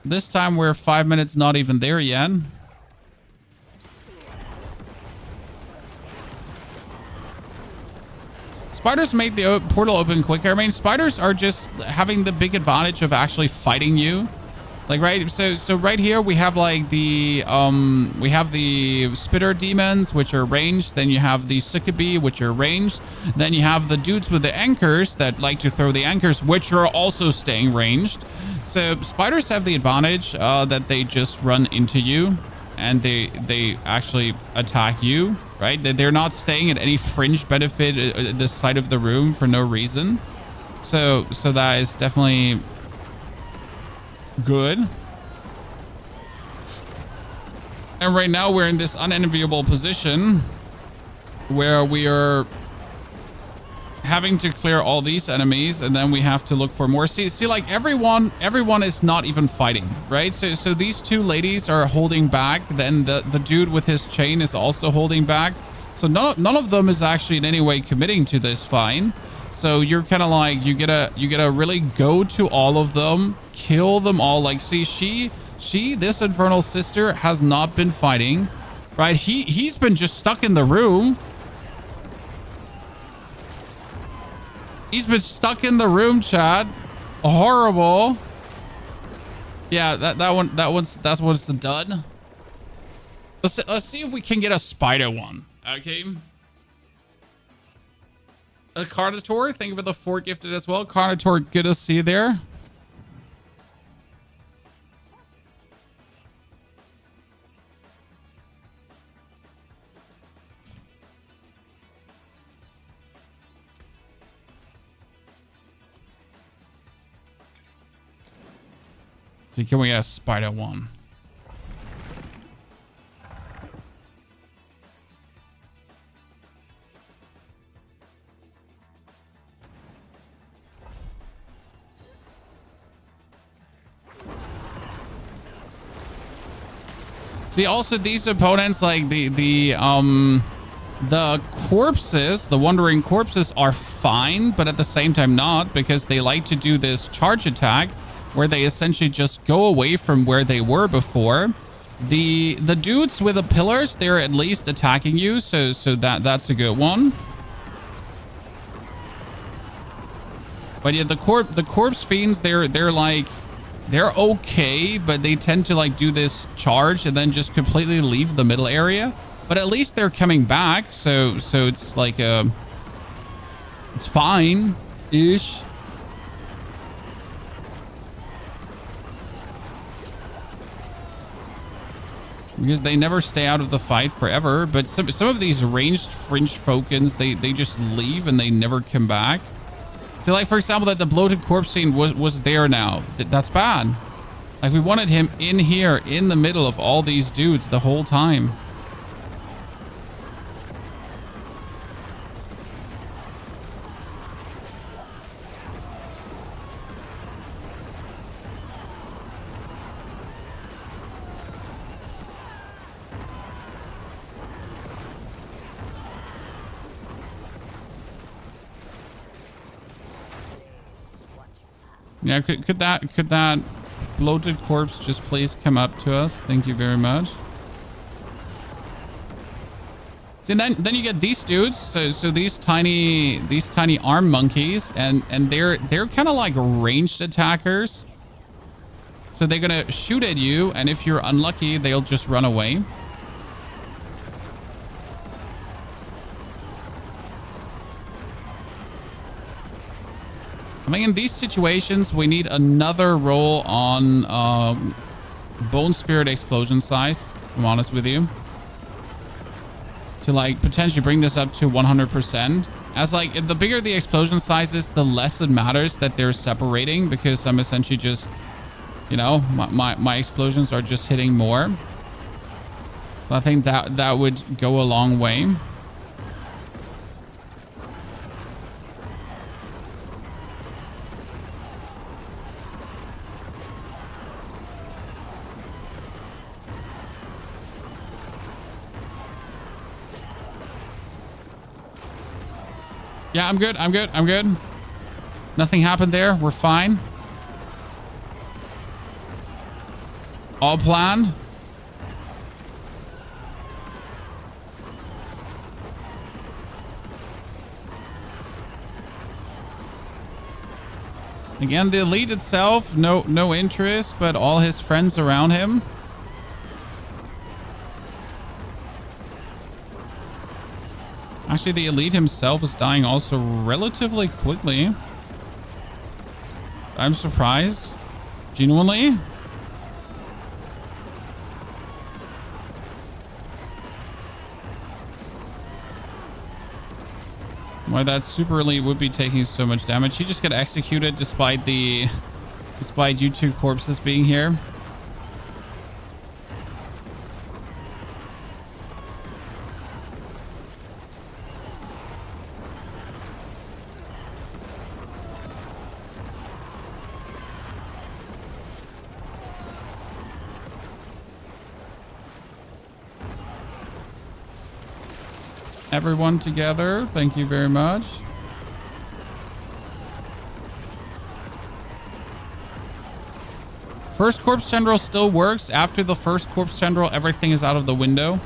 This time we're 5 minutes not even there yet. Spiders made the portal open quicker. I mean, spiders are just having the big advantage of actually fighting you. Like, right, so right here we have like the spitter demons, which are ranged. Then you have the succubi, which are ranged. Then you have the dudes with the anchors that like to throw the anchors, which are also staying ranged. So spiders have the advantage that they just run into you and they actually attack you, right? They're not staying at any fringe benefit at this side of the room for no reason. So that is definitely good. And right now we're in this unenviable position where we are having to clear all these enemies, and then we have to look for more. See, like everyone is not even fighting, right? So these two ladies are holding back. Then the dude with his chain is also holding back. So none of them is actually in any way committing to this fight. So you're kind of like, you gotta really go to all of them, kill them all. Like, see, this infernal sister has not been fighting, right? He's been just stuck in the room. He's been stuck in the room, Chad. Horrible. Yeah, that's what's the dud. Let's see if we can get a spider one. Okay. Carnotaur, thank you for the 4 gifted as well. Carnotaur, good to see you there. So can we get a spider one? See, also these opponents, like the corpses, the wandering corpses are fine, but at the same time not, because they like to do this charge attack where they essentially just go away from where they were before. The dudes with the pillars, they're at least attacking you, so that's a good one. But yeah, the corpse fiends, they're okay, but they tend to like do this charge and then just completely leave the middle area. But at least they're coming back, so it's like it's fine-ish. Because they never stay out of the fight forever. But some of these ranged fringe Fokins, they just leave and they never come back. So like, for example, that the bloated corpse scene was there now. That's bad. Like, we wanted him in here, in the middle of all these dudes the whole time. Yeah, could that bloated corpse just please come up to us? Thank you very much. See, and then you get these dudes. So these tiny arm monkeys, and they're kind of like ranged attackers. So they're gonna shoot at you, and if you're unlucky, they'll just run away. I think in these situations, we need another roll on Bone Spirit Explosion size, if I'm honest with you. To like potentially bring this up to 100%. As like, if the bigger the explosion size is, the less it matters that they're separating, because I'm essentially just, you know, my explosions are just hitting more. So I think that would go a long way. Yeah, I'm good. I'm good. I'm good. Nothing happened there. We're fine. All planned. Again, the elite itself, no interest, but all his friends around him. Actually, the elite himself is dying also relatively quickly. I'm surprised. Genuinely. Why that super elite would be taking so much damage. He just got executed despite you two corpses being here. Everyone together. Thank you very much. First Corpse Tendril still works. After the first Corpse Tendril, everything is out of the window.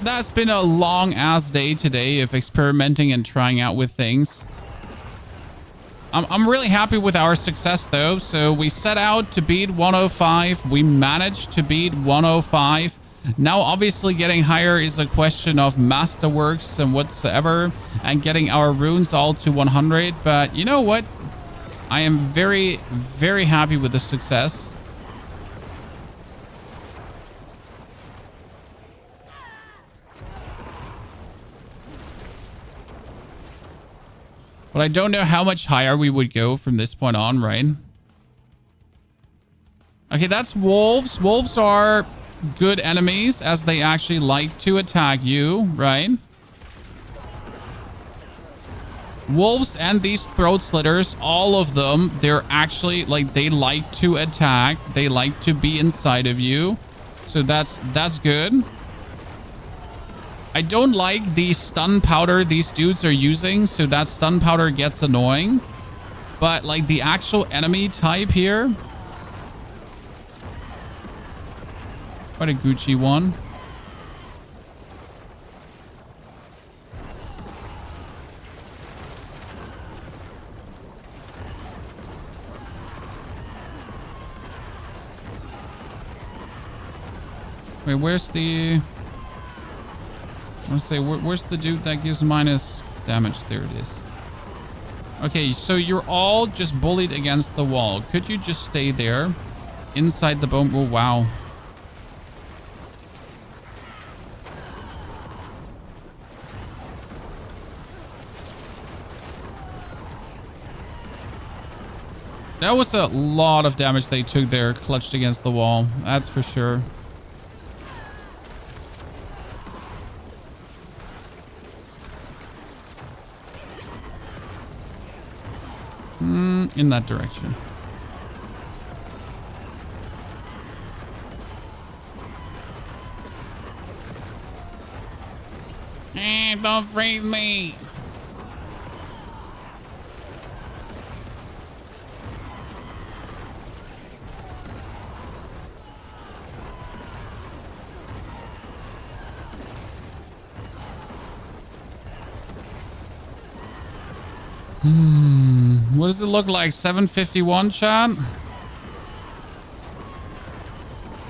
That's been a long ass day today of experimenting and trying out with things. I'm really happy with our success though. So we set out to beat 105. We managed to beat 105. Now obviously getting higher is a question of masterworks and whatsoever, and getting our runes all to 100. But you know what? I am very, very happy with the success. But I don't know how much higher we would go from this point on, right? Okay, that's wolves. Wolves are good enemies as they actually like to attack you, right? Wolves and these throat slitters, all of them, they're actually like, they like to attack. They like to be inside of you. So that's good. I don't like the stun powder these dudes are using, so that stun powder gets annoying. But like the actual enemy type here, quite a Gucci one. Wait, where's the... Let's say, where's the dude that gives minus damage? There it is. Okay, so you're all just bullied against the wall. Could you just stay there inside the bone? Oh, wow. That was a lot of damage they took there, clutched against the wall. That's for sure. In that direction. Don't freeze me. What does it look like? 751, chat? Does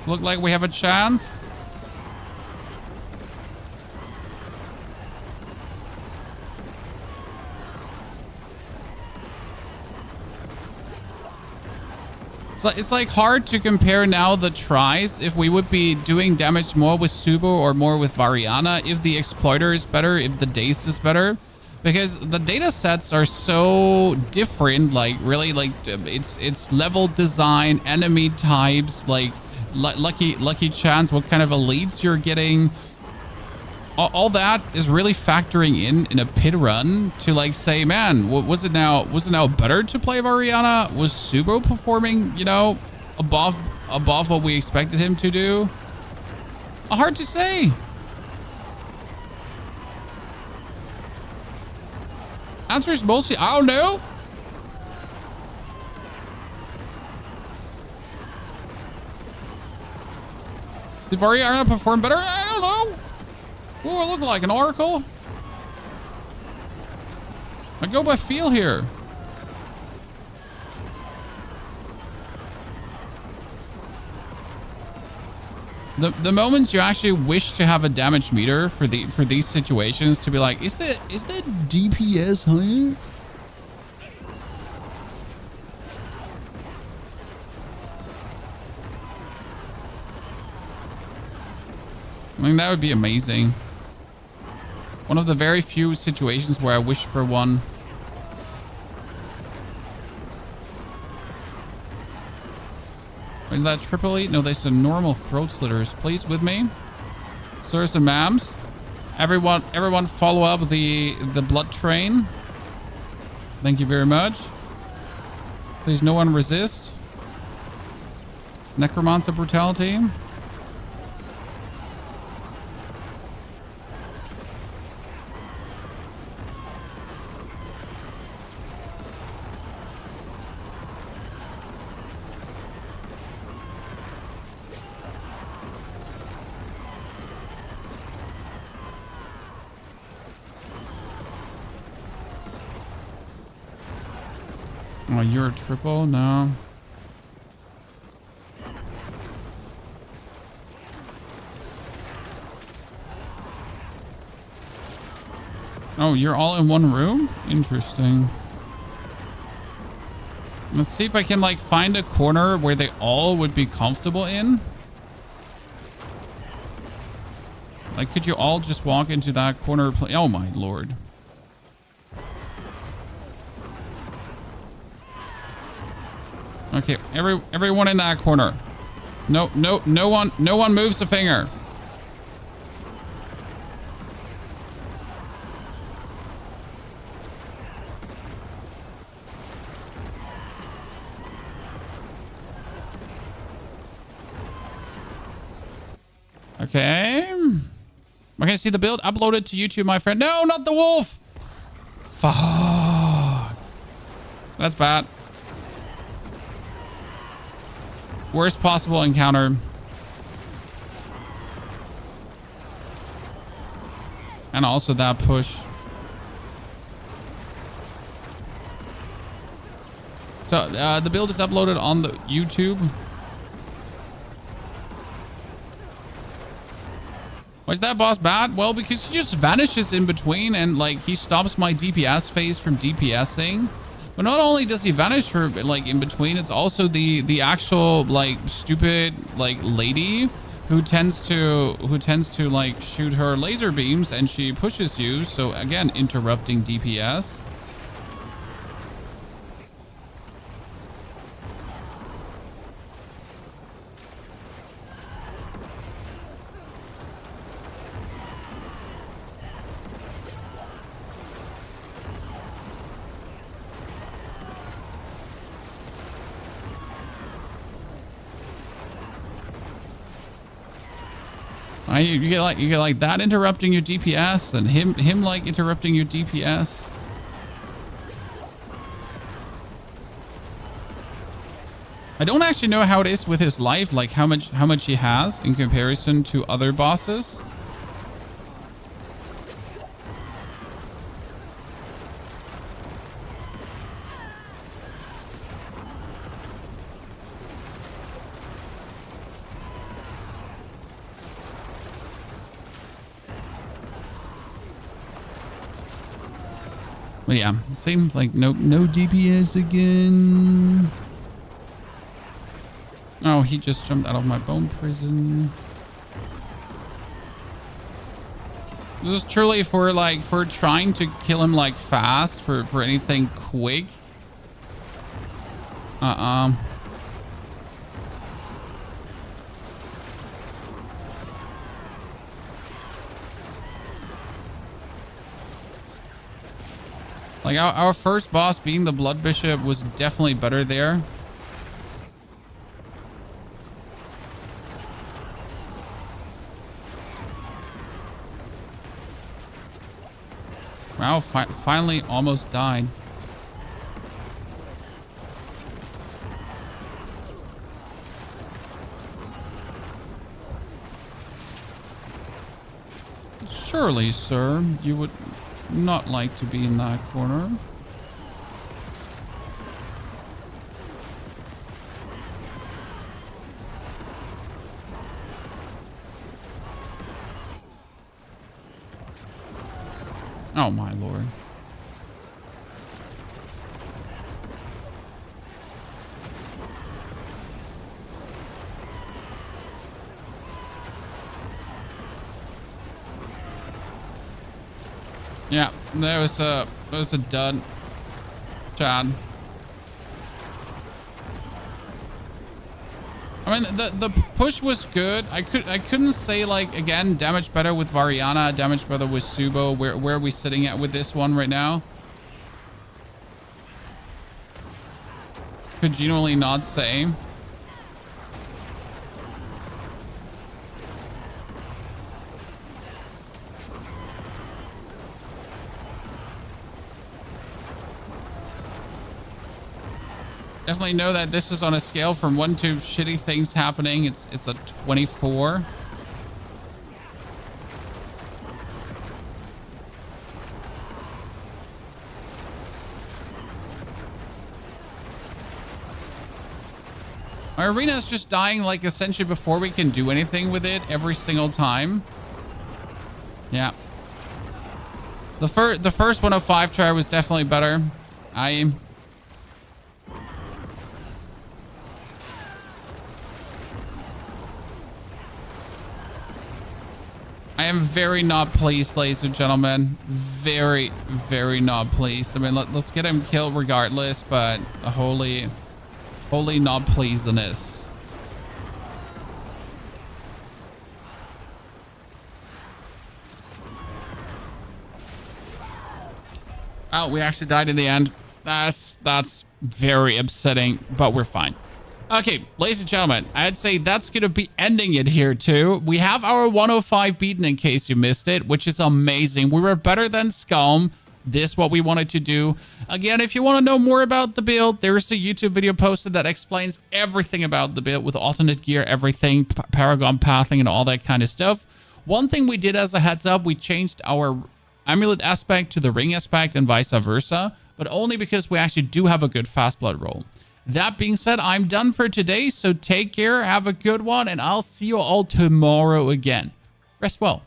it look like we have a chance? It's like hard to compare now the tries if we would be doing damage more with Subo or more with Variana, if the Exploiter is better, if the Daze is better. Because the data sets are so different, like really, like it's level design, enemy types, like lucky chance, what kind of elites you're getting. All that is really factoring in a pit run to like say, man, was it now better to play Variana? Was Subo performing, you know, above what we expected him to do? Hard to say. Answer is mostly, I don't know. Did Variana perform better? I don't know. What do I look like? An oracle? I go by feel here. The moments you actually wish to have a damage meter for these situations to be like, is that DPS higher? I mean, that would be amazing. One of the very few situations where I wish for one. Is that triple elite? No, there's a normal throat slitters. Please with me. Sirs and ma'ams. Everyone follow up the blood train. Thank you very much. Please no one resist. Necromancer brutality. Oh, you're a triple? No. Oh, you're all in one room? Interesting. Let's see if I can like find a corner where they all would be comfortable in. Like, could you all just walk into that corner? Oh my lord. Okay, everyone in that corner. No one moves a finger. Okay. Okay, see the build uploaded to YouTube, my friend. No, not the wolf. Fuck. That's bad. Worst possible encounter. And also that push. So the build is uploaded on the YouTube. Why is that boss bad? Well, because he just vanishes in between and like he stops my DPS phase from DPSing. But not only does he vanish for like in between, it's also the actual like stupid like lady who tends to like shoot her laser beams and she pushes you. So again, interrupting DPS. You get like that interrupting your DPS and him like interrupting your DPS. I don't actually know how it is with his life, like how much he has in comparison to other bosses. But yeah, same like no DPS again. Oh, he just jumped out of my bone prison. This is truly for trying to kill him like fast for anything quick. Like our first boss being the Blood Bishop was definitely better there. Wow, finally almost died. Surely, sir, you would not like to be in that corner. Oh my lord. Yeah, that was a dud. Chad. I mean, the push was good. I couldn't say like again damage better with Variana, damage better with Subo. Where are we sitting at with this one right now? Could genuinely not say. Definitely know that this is on a scale from 1 to shitty things happening. It's a 24. My arena is just dying like essentially before we can do anything with it every single time. Yeah. The first 105 try was definitely better. I am very not pleased, ladies and gentlemen. Very, very not pleased. I mean, let's get him killed regardless, but holy not pleasantness. Oh, we actually died in the end. That's very upsetting, but we're fine. Okay, ladies and gentlemen, I'd say that's going to be ending it here too. We have our 105 beaten in case you missed it, which is amazing. We were better than Scum. This is what we wanted to do. Again, if you want to know more about the build, there is a YouTube video posted that explains everything about the build with alternate gear, everything, Paragon pathing and all that kind of stuff. One thing we did as a heads up, we changed our amulet aspect to the ring aspect and vice versa, but only because we actually do have a good fast blood roll. That being said, I'm done for today, so take care, have a good one, and I'll see you all tomorrow again. Rest well.